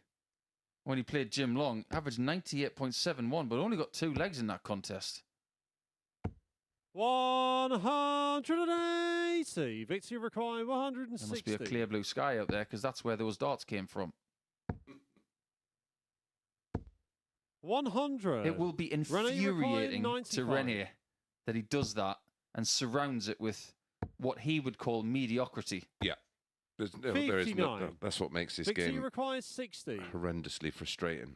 when he played Jim Long, averaged 98.71, but only got 2 legs in that contest. 180. Victor, you require 160. There must be a clear blue sky out there because that's where those darts came from. 100. It will be infuriating to 95. Rene that he does that and surrounds it with what he would call mediocrity. Yeah. There is no, 59. that's what makes this Victor, you game require 60. horrendously frustrating.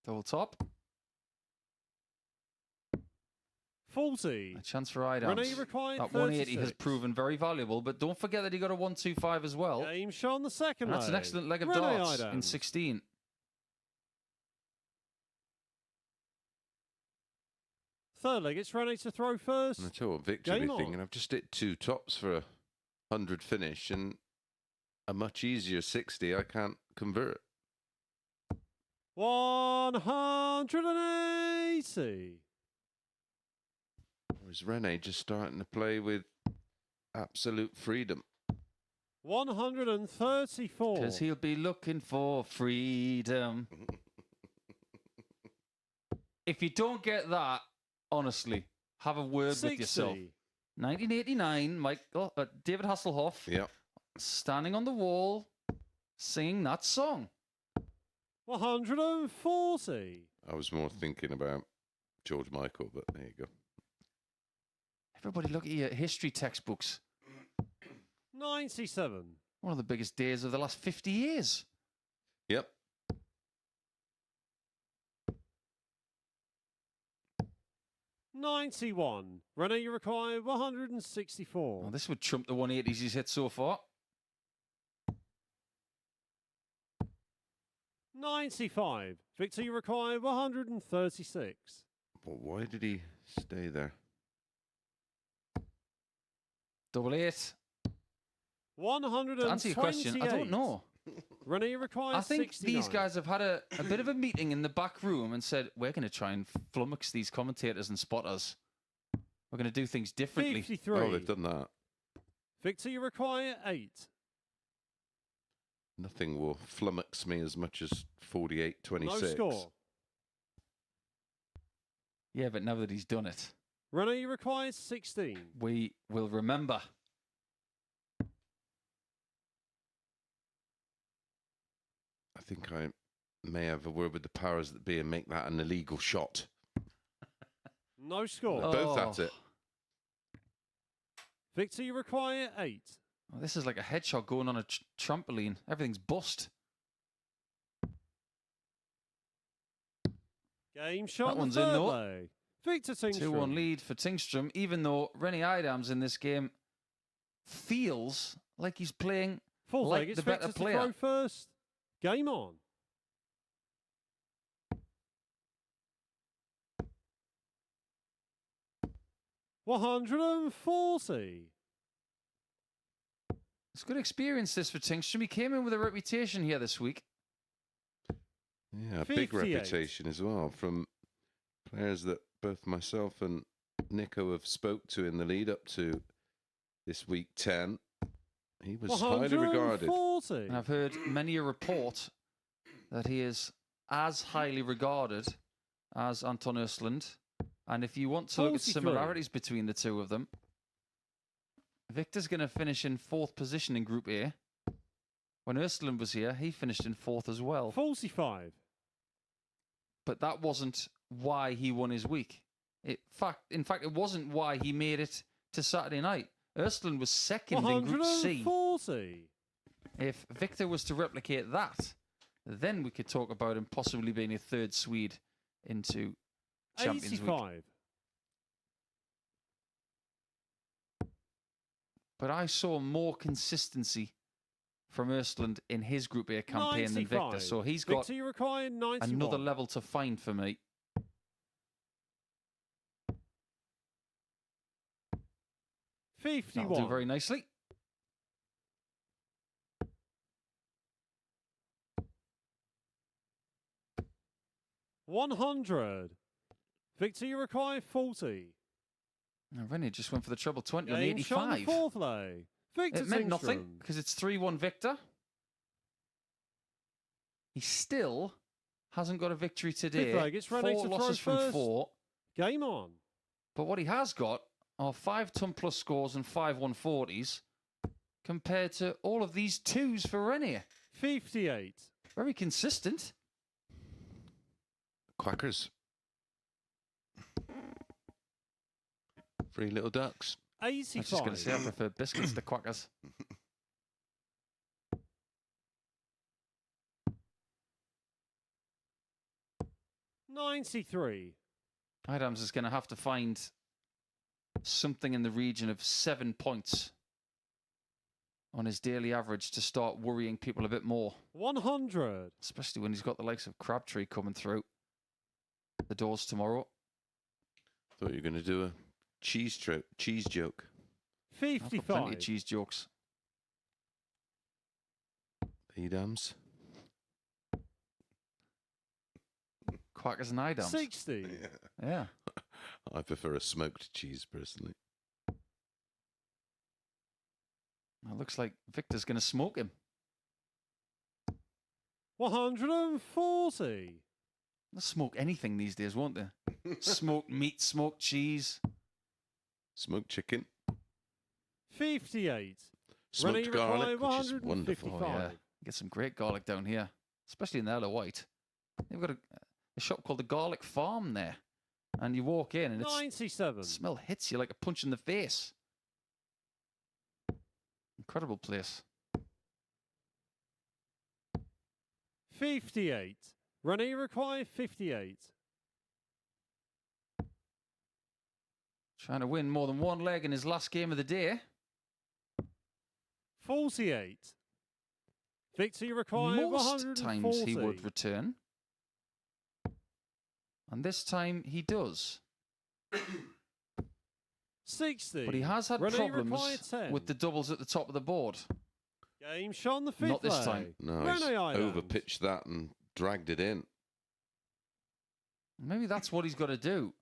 Double top. 40. A chance for Rene, Idams. you require That 180 has 36. proven very valuable, but don't forget that he got a 125 as well. Game shot on the second And that's an leg. excellent leg of Rene darts in Idams. 16. Third leg, it's Rene to throw first. And I tell you what, Victor will be Game on. thinking, I've just hit 2 tops for a 100 finish and a much easier 60. I can't convert. 180. Whereas Rene just starting to play with absolute freedom. 134. Because he'll be looking for freedom. If you don't get that, honestly, have a word 60. with yourself. 1989, David Hasselhoff Yeah. standing on the wall, singing that song. 140. I was more thinking about George Michael, but there you go. Everybody look at your history textbooks. 97. One of the biggest days of the last 50 years. Yep. 91. Rene, you require 164. Well, this would trump the 180s he's hit so far. 95. Victor, you require 136. But why did he stay there? Double 8. 128. To answer your question, I don't know. Rene, you require I think 69. these guys have had a bit of a meeting in the back room and said, we're going to try and flummox these commentators and spotters. We're going to do things differently. 53. Oh, they've done that. Victor, you require 8. Nothing will flummox me as much as 48-26. No score. Yeah, but now that he's done it, Rene, you require 16. we will remember. I think I may have a word with the powers that be and make that an illegal shot. No score. Oh. Both at it. Victor, you require 8. Well, this is like a hedgehog going on a trampoline. Everything's bust. Game shot That on one's the in third though. leg. Victor Tingstrom. 2-1 lead for Tingstrom, even though Rene Idams in this game feels like he's playing Fourth like leg, it's the better Victor to player. throw first. Game on. $140. It's good experience this for Tingstrom. He came in with a reputation here this week. Yeah, a big 58. reputation as well from players that both myself and Nico have spoke to in the lead up to this week 10. He was highly regarded. 140. And I've heard many a report that he is as highly regarded as Anton Östlund And if you want to look at 43. similarities between the two of them, Victor's going to finish in 4th position in Group A. When Östlund was here, he finished in 4th as well. 45. But that wasn't why he won his week. In fact, it wasn't why he made it to Saturday night. Östlund was 2nd in Group C. 140. If Victor was to replicate that, then we could talk about him possibly being a 3rd Swede into Champions Week. 85. But I saw more consistency from Östlund in his Group A campaign 95. than Victor. So he's got Victor, you require 91. another level to find for me. That'll 51. do very nicely. $100. Victor, you require 40. Now, Rennie just went for the treble 20 on the Game shot on the 85. fourth lay. Victor It meant nothing Tingstrom. because it's 3-1 Victor. He still hasn't got a victory today. Fifth leg, it's Rennie 4 to throw losses from first. 4. Game on. But what he has got are 5-ton plus scores and 5 140s compared to all of these 2s for Renier. 58. Very consistent. Quackers. 3 little ducks. 85. I was just going to say I prefer biscuits to quackers. $93. Adams is going to have to find something in the region of 7 points on his daily average to start worrying people a bit more. 100. Especially when he's got the likes of Crabtree coming through the doors tomorrow. Thought you were going to do a cheese joke. I've got plenty 55. of cheese jokes. Edams. Quackers and Idams. 60. Yeah. I prefer a smoked cheese personally. It looks like Victor's going to smoke him. 140. They'll smoke anything these days, won't they? Smoked meat, smoked cheese. Smoked chicken. 58. Smoked Rennie garlic, Reply, which is wonderful. Oh, yeah. Get some great garlic down here, especially in the Isle of Wight. They've got a shop called the Garlic Farm there. And you walk in and 97. the smell hits you like a punch in the face. Incredible place. 58. Rennie require 58. Trying to win more than one leg in his last game of the day. 48. Victor, you require Most 140. times he would return. And this time he does. 60. But he has had Rennie require problems 10. with the doubles at the top of the board. Game shot on the fifth Not this lay. time. No, Rennie he's Island. overpitched that and dragged it in. Maybe that's what he's got to do.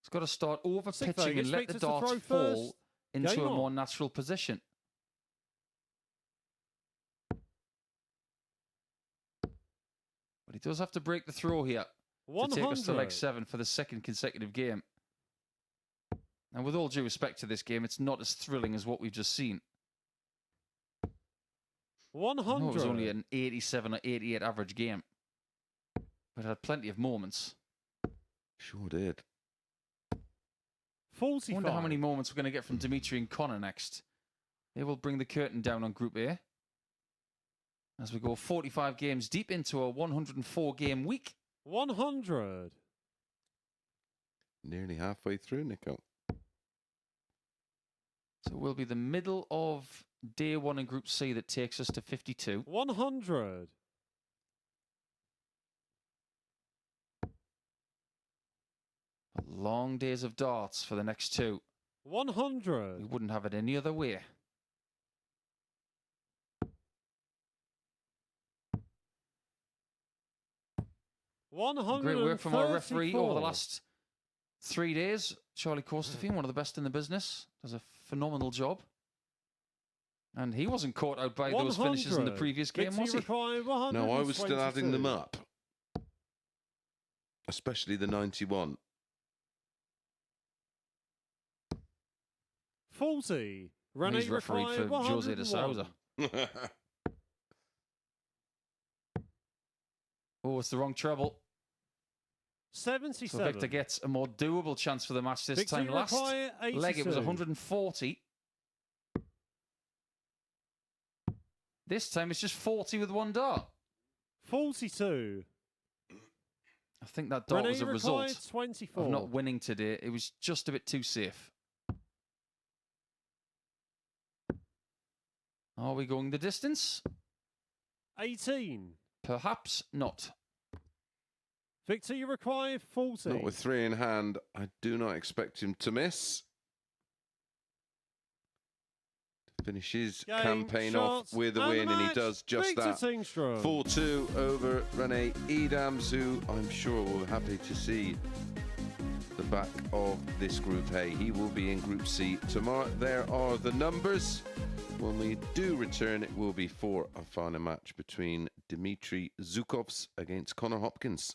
He's got to start over Sixth pitching leg, and let the expected to darts throw fall first. into Game a on. more natural position. But he does have to break the throw here to take us to leg 100. 7 for the second consecutive game. And with all due respect to this game, it's not as thrilling as what we've just seen. I 100. know it was only an 87 or 88 average game, but it had plenty of moments. Sure did. 45. I wonder how many moments we're going to get from Dimitri and Connor next. They will bring the curtain down on Group A as we go 45 games deep into a 104-game week. 100. Nearly halfway through, Nico. So it will be the middle of day 1 in Group C that takes us to 52. 100. Long days of darts for the next 2. We 100. wouldn't have it any other way. Great work from our referee over the last 3 days. Charlie Costafine, one of the best in the business, does a phenomenal job. And he wasn't caught out by those finishes in the previous game, was he? No, I was still adding them up. Especially the 91. 40. Rene He's refereed required for Jose de 101. Souza. Oh, it's the wrong treble. 77. So Victor gets a more doable chance for the match this Victor, time. you Last require leg, it was 82. 140. This time, it's just 40 with one dart. 42. I think that dart was a required result 24. of not winning today. It was just a bit too safe. Are we going the distance? 18. Perhaps not. Victor, you require 40. Not with 3 in hand. I do not expect him to miss. To finish his Game, campaign shots, off with a and win, the and he match, does just Victor that. Tingstrom. 4-2 over Rene Edams, who I'm sure will be happy to see the back of this Group A. He will be in Group C tomorrow. There are the numbers. When we do return, it will be for a final match between Dmitry Zhukovs against Connor Hopkins.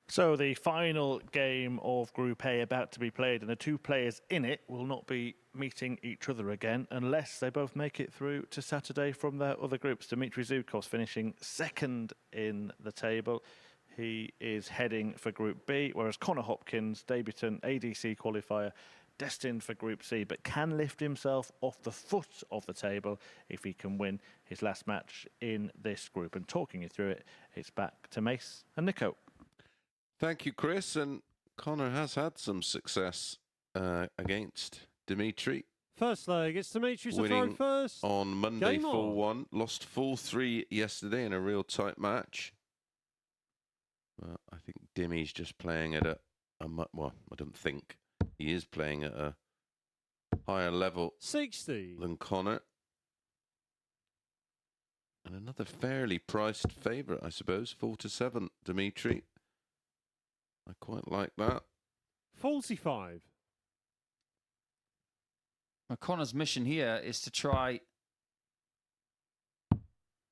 So the final game of Group A about to be played, and the two players in it will not be meeting each other again unless they both make it through to Saturday from their other groups. Dmitry Zhukovs finishing second in the table. He is heading for Group B, whereas Connor Hopkins, debutant ADC qualifier, destined for Group C, but can lift himself off the foot of the table if he can win his last match in this group. And talking you through it, it's back to Mace and Nico. Thank you, Chris. And Connor has had some success against Dimitri. First leg, it's Dimitri's to throw Winning first. on Monday Game 4-1. Lost 4-3 yesterday in a real tight match. Well, I think Dimmy's just playing at well, I don't think. He is playing at a higher level 60. than Connor. And another fairly priced favourite, I suppose. 4-7, Dimitri. I quite like that. 45. Connor's mission here is to try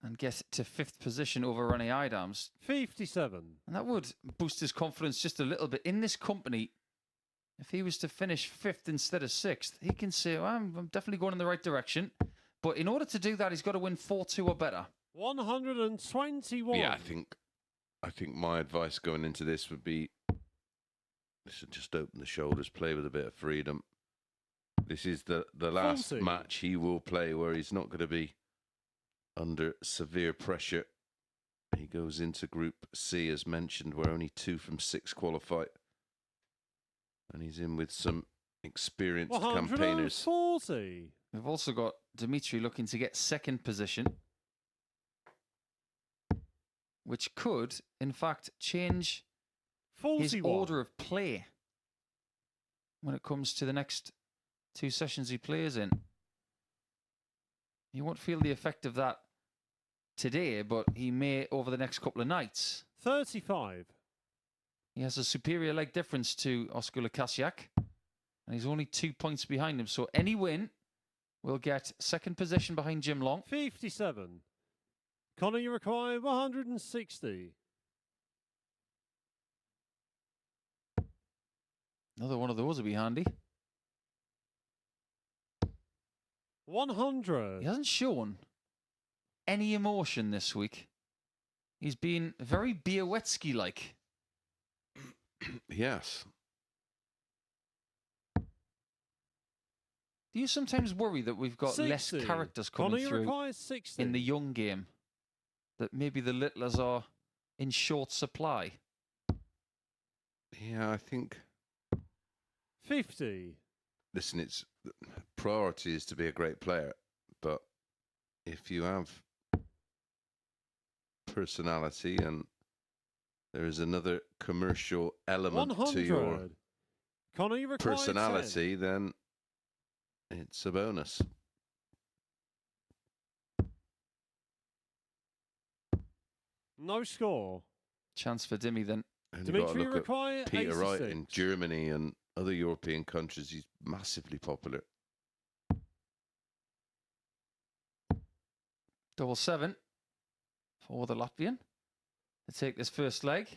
and get to 5th position over Rene Idams. 57. And that would boost his confidence just a little bit. In this company, if he was to finish 5th instead of 6th, he can say, well, I'm definitely going in the right direction. But in order to do that, he's got to win 4-2 or better. 121. Yeah, I think my advice going into this would be, listen, just open the shoulders, play with a bit of freedom. This is the last 40. match he will play where he's not going to be under severe pressure. He goes into Group C, as mentioned, where only 2 from 6 qualify. And he's in with some experienced campaigners. 140. We've also got Dimitri looking to get second position, which could, in fact, change 41. his order of play when it comes to the next 2 sessions he plays in. You won't feel the effect of that today, but he may over the next couple of nights. 35. He has a superior leg difference to Oscar Lukasiak, and he's only 2 points behind him. So any win will get second position behind Jim Long. 57. Connor, you require 160. Another one of those will be handy. 100. He hasn't shown any emotion this week. He's been very Białecki-like. Yes. Do you sometimes worry that we've got 60. less characters Connor, coming you through require 60. in the young game? That maybe the littlers are in short supply? Yeah, I think... 50. Listen, it's priority is to be a great player, but if you have personality and there is another commercial element 100. to your Connor, you require 10. personality, then it's a bonus. No score. Chance for Dimmy then. And you've got to Dimitri, look require at Peter Wright 86. in Germany and other European countries. He's massively popular. 7-7 for the Latvian to take this first leg.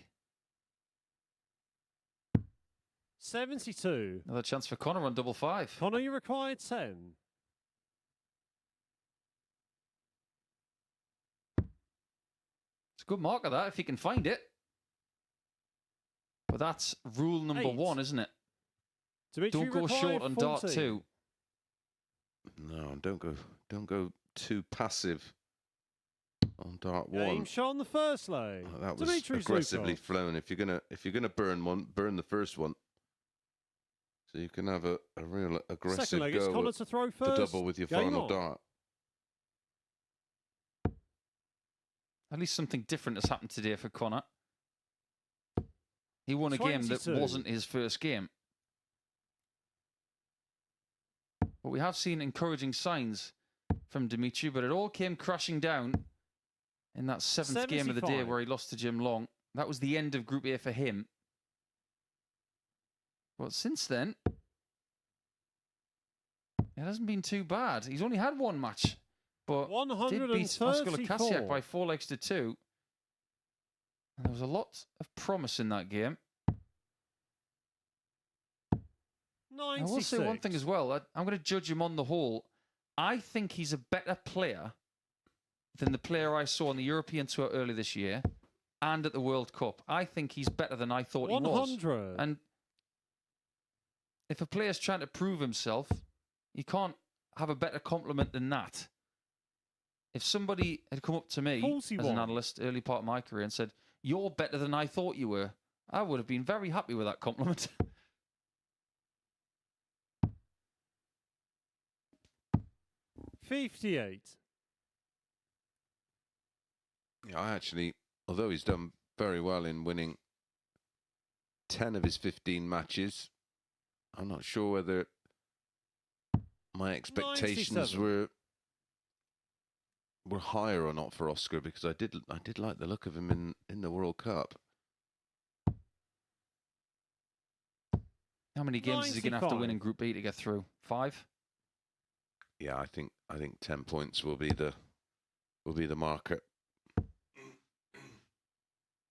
72. Another chance for Connor on 5-5. Connor, you require 10. It's a good mark of that if he can find it. But that's rule number 8. 1, isn't it? Dimitri, Don't go require short on 14. dart 2. No, don't go too passive on dart Game 1. shot on the first leg. Oh, that was Dimitri aggressively Zukov. flown. If you're gonna burn one, burn the first one, so you can have a real aggressive Second leg, it's go Connor at to throw the first. double with your Game final on. dart. At least something different has happened today for Connor. He won a game that 22. wasn't his first game. But we have seen encouraging signs from Dimitri, but it all came crashing down in that 7th game of the day 75. where he lost to Jim Long. That was the end of Group A for him. But since then, it hasn't been too bad. He's only had one match, but did beat Oscar Lukasiak 134. by 4 legs to 2. And there was a lot of promise in that game. I 96. will say one thing as well. I'm going to judge him on the whole. I think he's a better player than the player I saw on the European Tour early this year and at the World Cup. I think he's better than I thought he was. 100. And if a player's trying to prove himself, you can't have a better compliment than that. If somebody had come up to me 41. as an analyst early part of my career and said, "You're better than I thought you were," I would have been very happy with that compliment. 58. Yeah, I actually, although he's done very well in winning 10 of his 15 matches, I'm not sure whether my expectations 97. were higher or not for Oscar, because I did like the look of him in the World Cup. How many games is he going to have to win 95. in Group B to get through? 5? Yeah, I think 10 points will be the marker.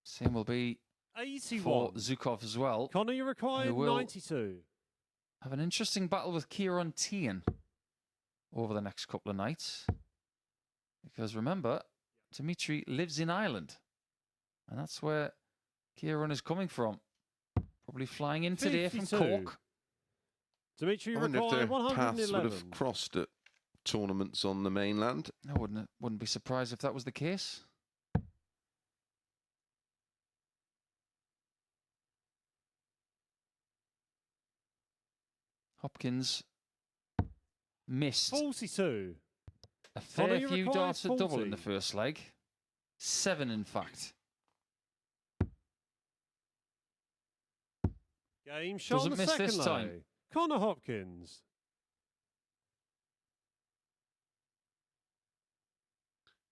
Same will be 81. for Zukov as well. Connor, you require Who will 92. Have an interesting battle with Kieran Tian over the next couple of nights. Because remember, Dimitri lives in Ireland. And that's where Kieran is coming from. Probably flying in today from 52. Cork. Dimitri, I you wonder if require their paths would 111. have crossed at tournaments on the mainland. I wouldn't be surprised if that was the case. Hopkins missed 42. a fair you few require darts at double in the 40. first leg. 7, in fact. Game shot Doesn't on the miss second this time. leg. Connor Hopkins.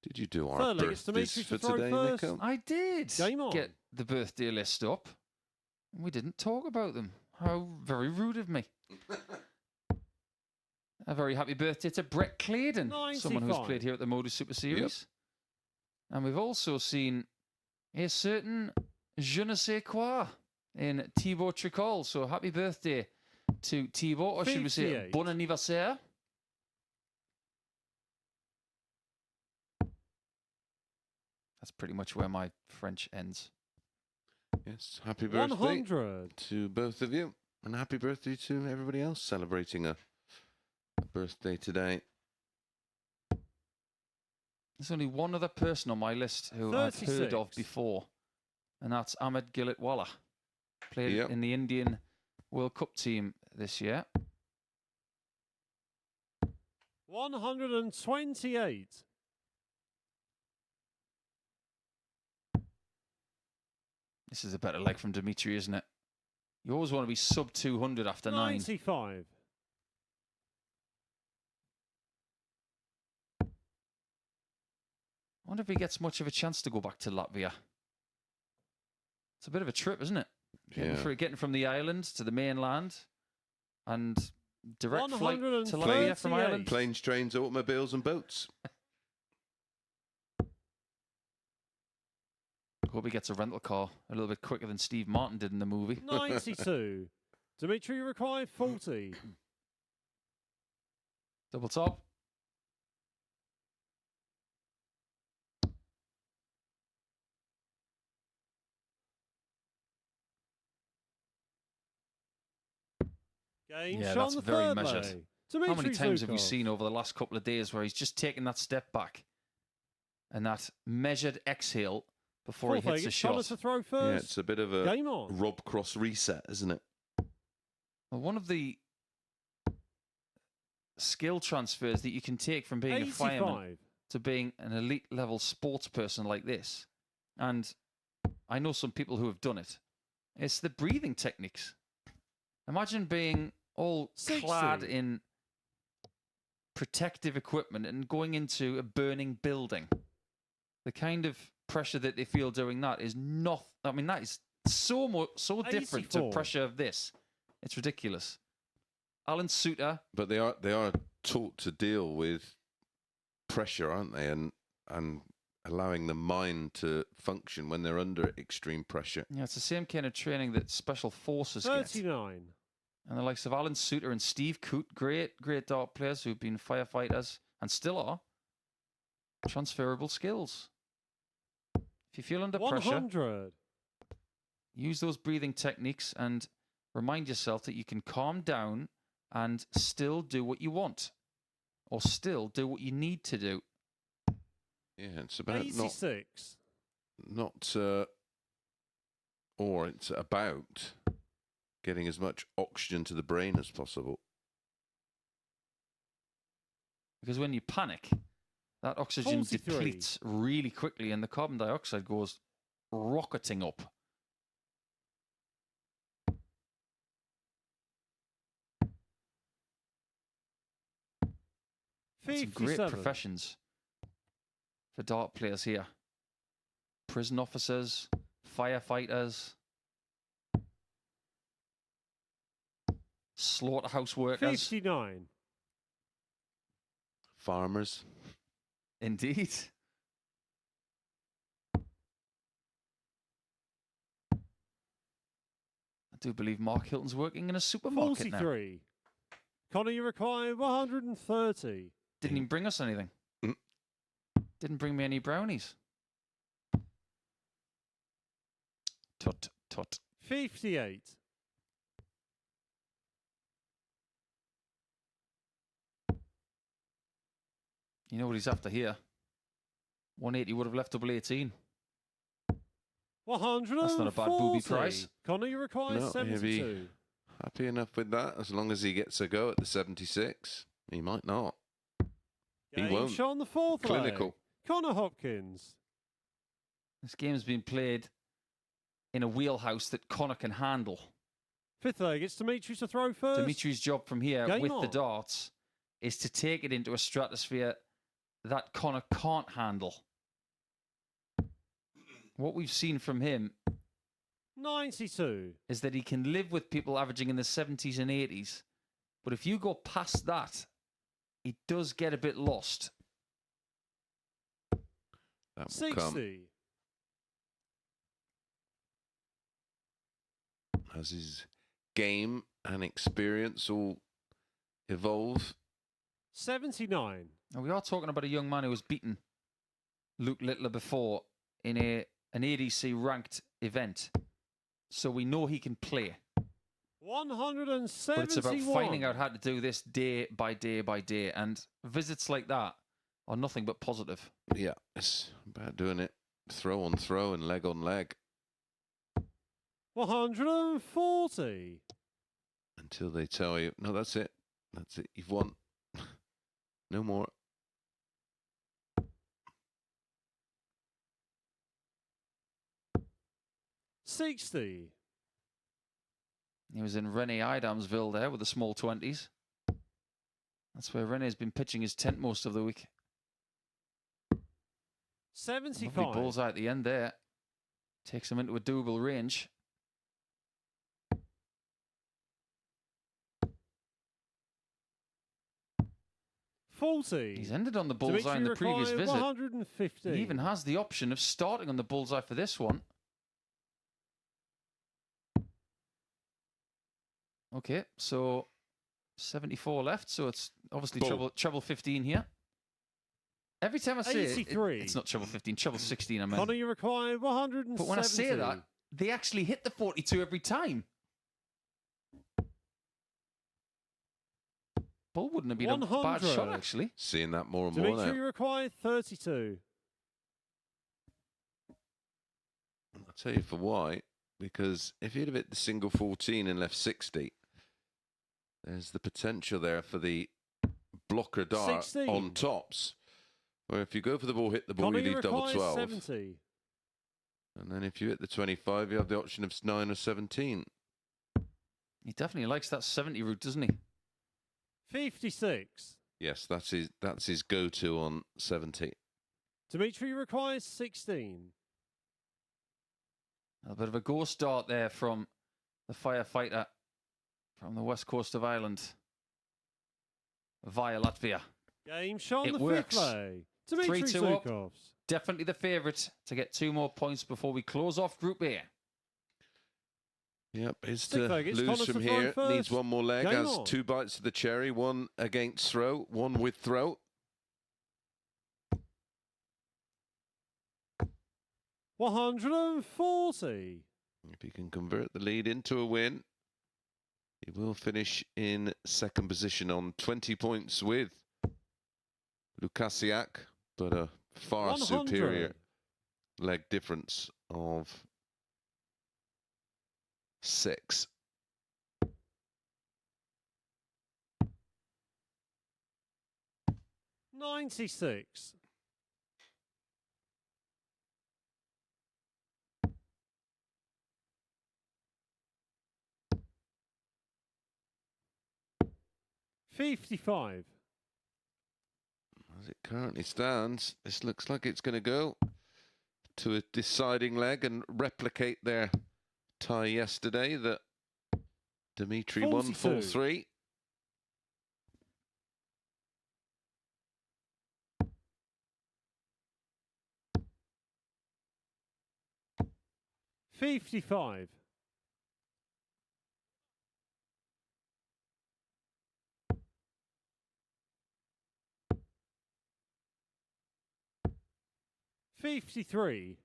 Did you do our Third leg, it's birthdays Dimitri for to throw today, first. Nico? I did Game on. get the birthday list up. We didn't talk about them. How very rude of me. A very happy birthday to Brett Claydon, someone who's 95. played here at the MODUS Super Series. And we've also seen a certain je ne sais quoi in Thibaut Tricol. So happy birthday to Thibaut, or should we say 58. bon anniversaire? That's pretty much where my French ends. Yes, happy birthday 100. to both of you. And happy birthday to everybody else celebrating a birthday today. There's only one other person on my list who I've heard of 36. before, and that's Ahmed Gilitwala. Played Yep. in the Indian World Cup team this year. 128. This is a better leg from Dimitri, isn't it? You always want to be sub 200 after 9. 95. I wonder if he gets much of a chance to go back to Latvia. It's a bit of a trip, isn't it? Getting from the island to the mainland and direct flight to Latvia from 138. Ireland. Planes, trains, automobiles, and boats. Hope he gets a rental car a little bit quicker than Steve Martin did in the movie. 92. Dimitri required 40. Double top. Game Yeah, shot that's on the very third measured. leg. How many Dimitri times have you Zukov. seen over the last couple of days where he's just taken that step back and that measured exhale before he Fourth hits leg, a it's Connor shot? to throw Yeah, first. it's a bit of a Game on. Rob Cross reset, isn't it? Well, one of the skill transfers that you can take from being a fireman 85. to being an elite level sports person like this, and I know some people who have done it, it's the breathing techniques. Imagine being all 60. clad in protective equipment and going into a burning building. The kind of pressure that they feel doing that is not, I mean, that is so different to 84. pressure of this. It's ridiculous. Alan Suter, But they are taught to deal with pressure, aren't they? And allowing the mind to function when they're under extreme pressure. yeah, it's the same kind of training that special forces get. 39. And the likes of Alan Suter and Steve Coote, great dart players who've been firefighters and still are. Transferable skills. If you feel under pressure, 100. use those breathing techniques and remind yourself that you can calm down and still do what you want, or still do what you need to do. Yeah, it's about 86. or it's about getting as much oxygen to the brain as possible. Because when you panic, that oxygen 43. depletes really quickly and the carbon dioxide goes rocketing up. That's some great 57. professions for dart players here. Prison officers, firefighters, slaughterhouse workers. 59. Farmers. Indeed. I do believe Mark Hilton's working in a supermarket now. 43. Connor, you require 130. Didn't even bring us anything. Mm. Didn't bring me any brownies. Tut, tut. 58. You know what he's after here. 180 would have left double 18. 140. That's not a bad booby price. Connor, you require No, 72. happy enough with that as long as he gets a go at the 76. He might not. He Game won't. shot on the fourth Clinical. leg. Connor Hopkins. This game's been played in a wheelhouse that Connor can handle. Fifth leg, it's Dimitri's to throw first. Dimitri's job from here Game with the on. darts is to take it into a stratosphere that Connor can't handle. What we've seen from him 92. is that he can live with people averaging in the 70s and 80s. But if you go past that, he does get a bit lost. That will come 60. as his game and experience all evolve. 79. Now, we are talking about a young man who was beaten Luke Littler before in an ADC ranked event. So we know he can play. 171. But it's about finding out how to do this day by day by day. And visits like that are nothing but positive. Yeah, it's about doing it throw on throw and leg on leg 140. until they tell you, no, that's it. That's it. You've won. No more. $60. He was in Rene Idamsville there with the small 20s. That's where Rene's been pitching his tent most of the week. Lovely 75. bullseye at the end there. Takes him into a doable range. $40. He's ended on the bullseye in the Dimitri previous Rakai, visit. 150. He even has the option of starting on the bullseye for this one. Okay, so 74 left, so it's obviously Bull. treble 15 here. Every time I say it, 83. it's not treble 15, treble 16, I mean. Connor, you require 170. But when I say that, they actually hit the 42 every time. Bull wouldn't have been a bad 100. shot, actually. Seeing that more and more Dimitri now. required 32. I'll tell you for why. Because if he'd have hit the single 14 and left 60, there's the potential there for the blocker dart 16. on tops. Where if you go for the ball, hit the ball, Connor, you you leave double require 12. 70. And then if you hit the 25, you have the option of 9 or 17. He definitely likes that 70 route, doesn't he? 56. Yes, that's his go-to on 70. Dimitri requires 16. A bit of a ghost dart there from the firefighter from the west coast of Ireland via Latvia. Game shot on It the works. fifth leg. Dimitri 3-2 up. Zukovs. Definitely the favourite to get 2 more points before we close off Group A. Yep, is Stick to leg, it's lose Connor from to throw here. first. Needs one more leg. Game Has on. 2 bites of the cherry. 1 against throw, 1 with throw. $140. If he can convert the lead into a win, he will finish in second position on 20 points with Lukasiak, but a far 100. superior leg difference of 6. $96. $55. As it currently stands, this looks like it's going to go to a deciding leg and replicate their tie yesterday that Dimitri won 42. 4-3. $55. $53.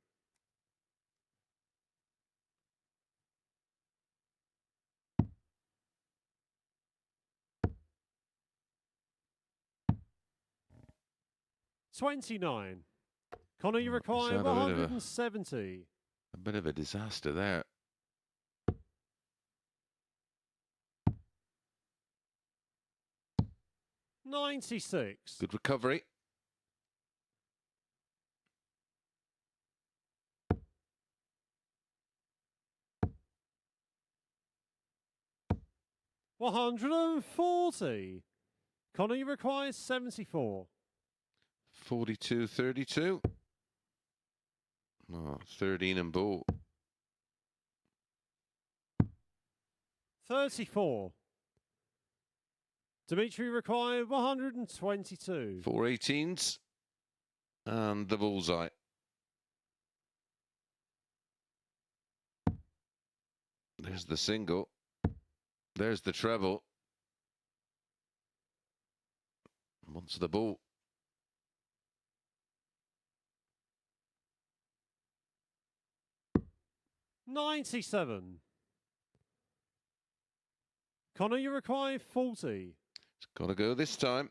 $29. Connor, you require had a bit of a- 170. A bit of a disaster there. 96. Good recovery. $140. Connor, you require 74. 42-32. Oh, 13 and ball. 34. Dimitri required 122. 4 18s. And the bullseye. There's the single. There's the treble. Once the ball. $97. Connor, you require 40. It's got to go this time.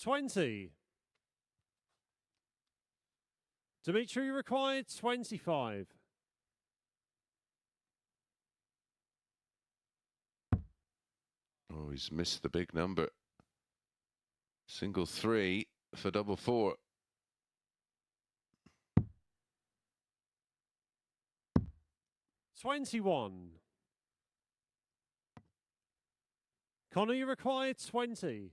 $20. Dimitri required 25. Oh, he's missed the big number. Single 3 for double 4. $21. Connor, you required 20.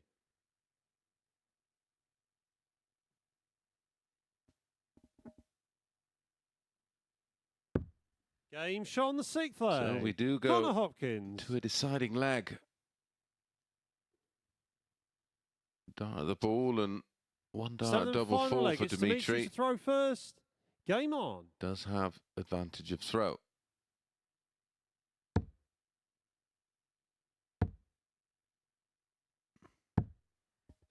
Game shot on the 6th leg. So we do Connor go Hopkins. to a deciding leg. Dart at the ball and one dart Seventh double final 4 leg. for It's Dimitri Dimitri. to throw first. Game on. Does have advantage of throw.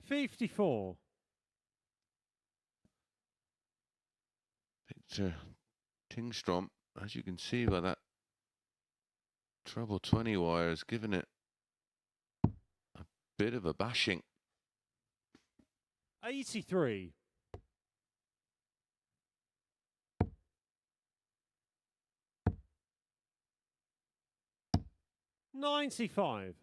$54. Victor Tingstrom, as you can see by that treble 20 wire, has given it a bit of a bashing. 83. $95.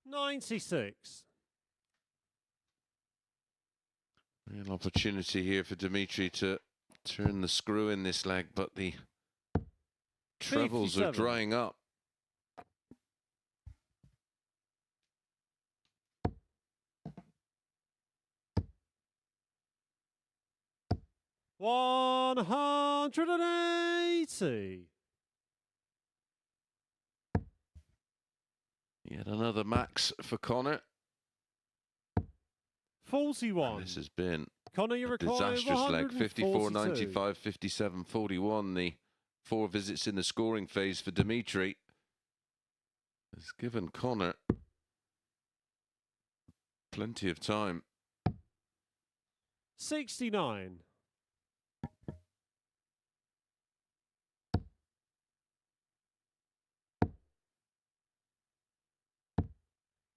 $96. Real opportunity here for Dimitri to turn the screw in this leg, but the trebles are 57. drying up. $180. Yet another max for Connor. 41. This has been Connor, you a require disastrous leg. 54, 142. 95, 57, 41. The 4 visits in the scoring phase for Dimitri has given Connor plenty of time. 69.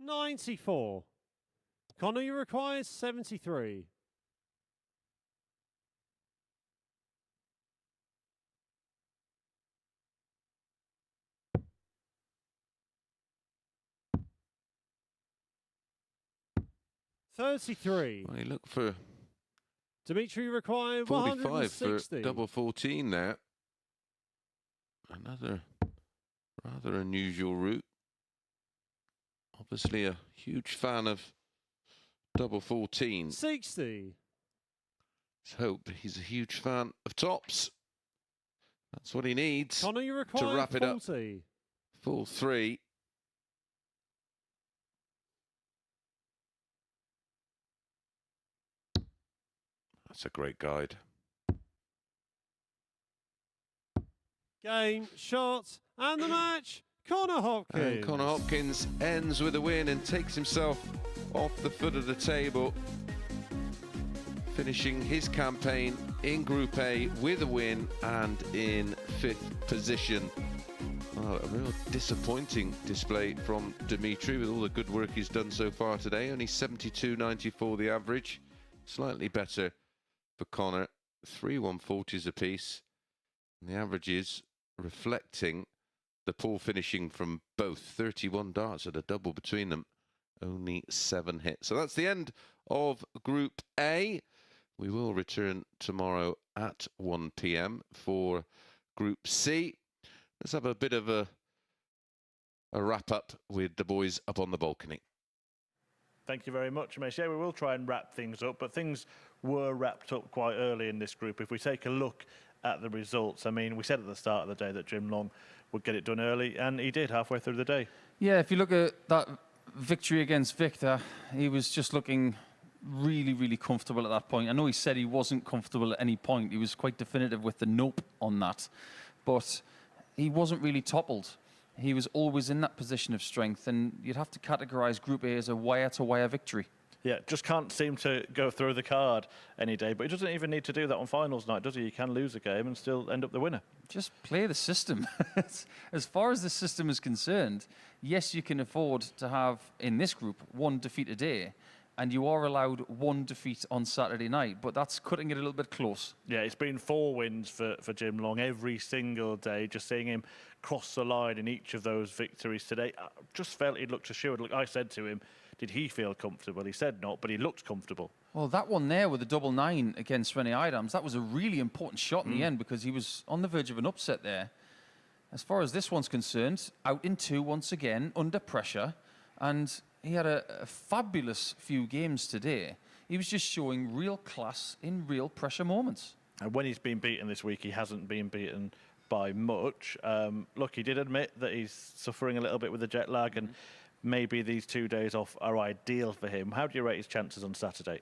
$94. Connor, you require 73. $33. Well, you look for Dimitri required 45 160. for double 14 there. Another rather unusual route. Obviously a huge fan of double 14. 60. Let's hope he's a huge fan of tops. That's what he needs Connor, you require to wrap it up. 40. Full 3. That's a great guide. Game, shot, and the match. Connor Hopkins. And Connor Hopkins ends with a win and takes himself off the foot of the table, finishing his campaign in Group A with a win and in 5th position. Well, a real disappointing display from Dimitri with all the good work he's done so far today. Only 72.94 the average. Slightly better for Connor. 3 140s apiece. And the averages reflecting the poor finishing from both. 31 darts at a double between them. Only 7 hits. So that's the end of Group A. We will return tomorrow at 1 p.m. for Group C. Let's have a bit of a wrap up with the boys up on the balcony. Thank you very much, Mesh. Yeah, we will try and wrap things up, but things were wrapped up quite early in this group. If we take a look at the results, I mean, we said at the start of the day that Jim Long would get it done early, and he did halfway through the day. Yeah, if you look at that victory against Victor, he was just looking really, really comfortable at that point. I know he said he wasn't comfortable at any point. He was quite definitive with the nope on that, but he wasn't really toppled. He was always in that position of strength, and you'd have to categorise Group A as a wire-to-wire victory. Yeah, just can't seem to go through the card any day, but he doesn't even need to do that on finals night, does he? He can lose a game and still end up the winner. Just play the system. As far as the system is concerned, yes, you can afford to have, in this group, 1 defeat a day, and you are allowed 1 defeat on Saturday night, but that's cutting it a little bit close. Yeah, it's been 4 wins for Jim Long every single day. Just seeing him cross the line in each of those victories today, I just felt he looked assured. Look, I said to him, did he feel comfortable? He said not, but he looked comfortable. Well, that one there with the 99 against Rennie Idams, that was a really important shot in the end because he was on the verge of an upset there. As far as this one's concerned, out in 2 once again, under pressure, and he had a fabulous few games today. He was just showing real class in real pressure moments. And when he's been beaten this week, he hasn't been beaten by much. Look, he did admit that he's suffering a little bit with the jet lag, and maybe these 2 days off are ideal for him. How do you rate his chances on Saturday?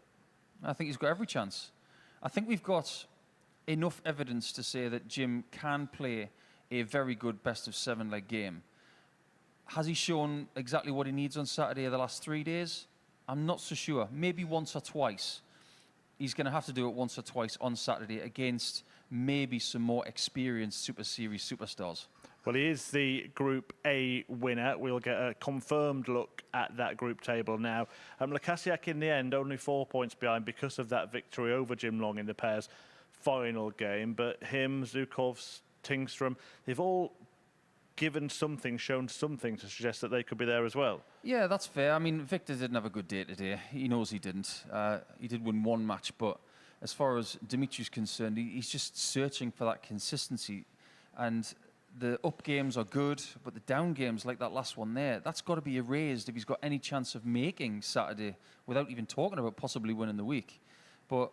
I think he's got every chance. I think we've got enough evidence to say that Jim can play a very good best-of-7 leg game. Has he shown exactly what he needs on Saturday or the last 3 days? I'm not so sure. Maybe once or twice. He's going to have to do it once or twice on Saturday against maybe some more experienced Super Series superstars. Well, he is the Group A winner. We'll get a confirmed look at that group table now. Lukasiak in the end only 4 points behind because of that victory over Jim Long in the pair's final game. But him, Zukov, Tingstrom, they've all given something, shown something to suggest that they could be there as well. Yeah, that's fair. I mean, Victor didn't have a good day today. He knows he didn't. He did win 1 match, but as far as Dimitri's concerned, he's just searching for that consistency. And the up games are good, but the down games, like that last one there, that's got to be erased if he's got any chance of making Saturday without even talking about possibly winning the week. But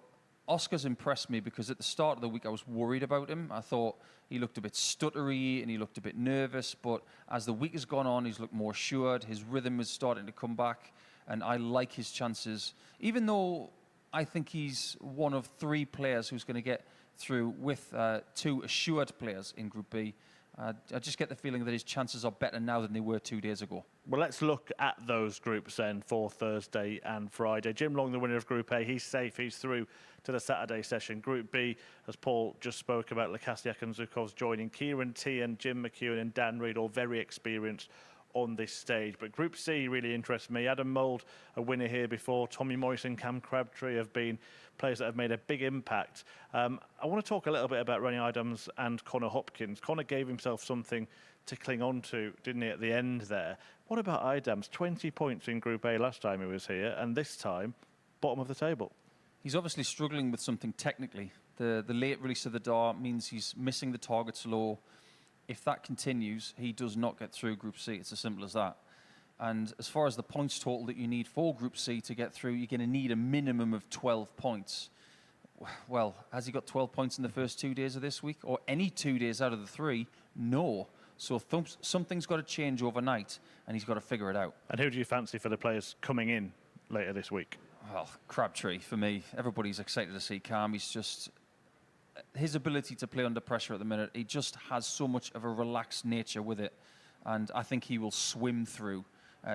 Oscar's impressed me because at the start of the week I was worried about him. I thought he looked a bit stuttery and he looked a bit nervous, but as the week has gone on, he's looked more assured. His rhythm is starting to come back, and I like his chances. Even though I think he's one of 3 players who's going to get through with 2 assured players in Group B, I just get the feeling that his chances are better now than they were 2 days ago. Well, let's look at those groups then for Thursday and Friday. Jim Long, the winner of Group A, he's safe. He's through to the Saturday session. Group B, as Paul just spoke about, Lukasiak and Zukov's joining. Kieran T and Jim McEwen and Dan Reid, all very experienced on this stage. But Group C really interests me. Adam Mould, a winner here before. Tommy Morrison, Cam Crabtree have been players that have made a big impact. I want to talk a little bit about Rennie Idams and Connor Hopkins. Connor gave himself something to cling on to, didn't he, at the end there? What about Idams? 20 points in Group A last time he was here, and this time, bottom of the table. He's obviously struggling with something technically. The late release of the dart means he's missing the targets low. If that continues, he does not get through Group C. It's as simple as that. And as far as the points total that you need for Group C to get through, you're going to need a minimum of 12 points. Well, has he got 12 points in the first 2 days of this week? Or any 2 days out of the 3? No. So something's got to change overnight, and he's got to figure it out. And who do you fancy for the players coming in later this week? Well, Crabtree, for me. Everybody's excited to see Cam. He's just... his ability to play under pressure at the minute, he just has so much of a relaxed nature with it. And I think he will swim through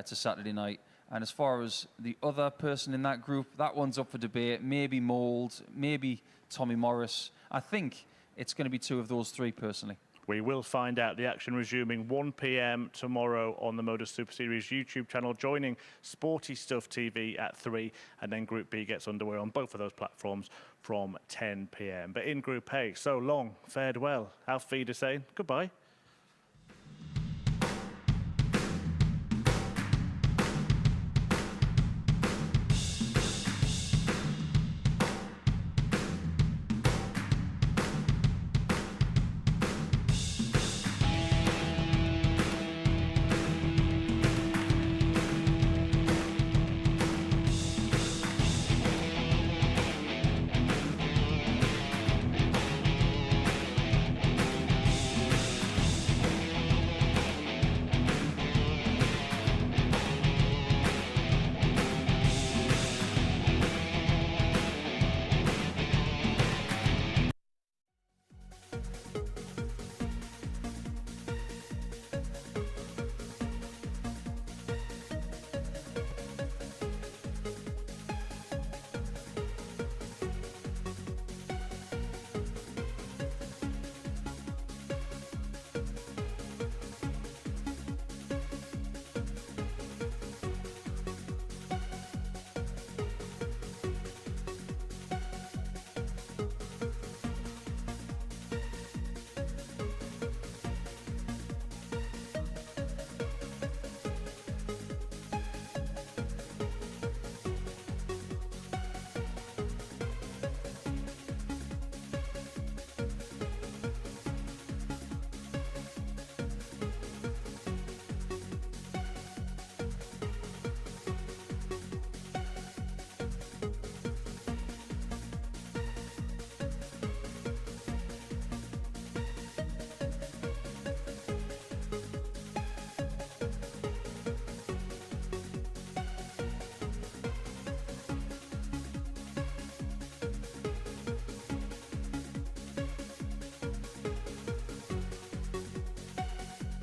to Saturday night. And as far as the other person in that group, that one's up for debate. Maybe Mould, maybe Tommy Morris. I think it's going to be 2 of those 3, personally. We will find out. The action resuming 1 p.m. tomorrow on the MODUS Super Series YouTube channel, joining Sporty Stuff TV at 3, and then Group B gets underway on both of those platforms from 10 p.m. But in Group A, so long, fared well. Auf Wiedersehen, goodbye.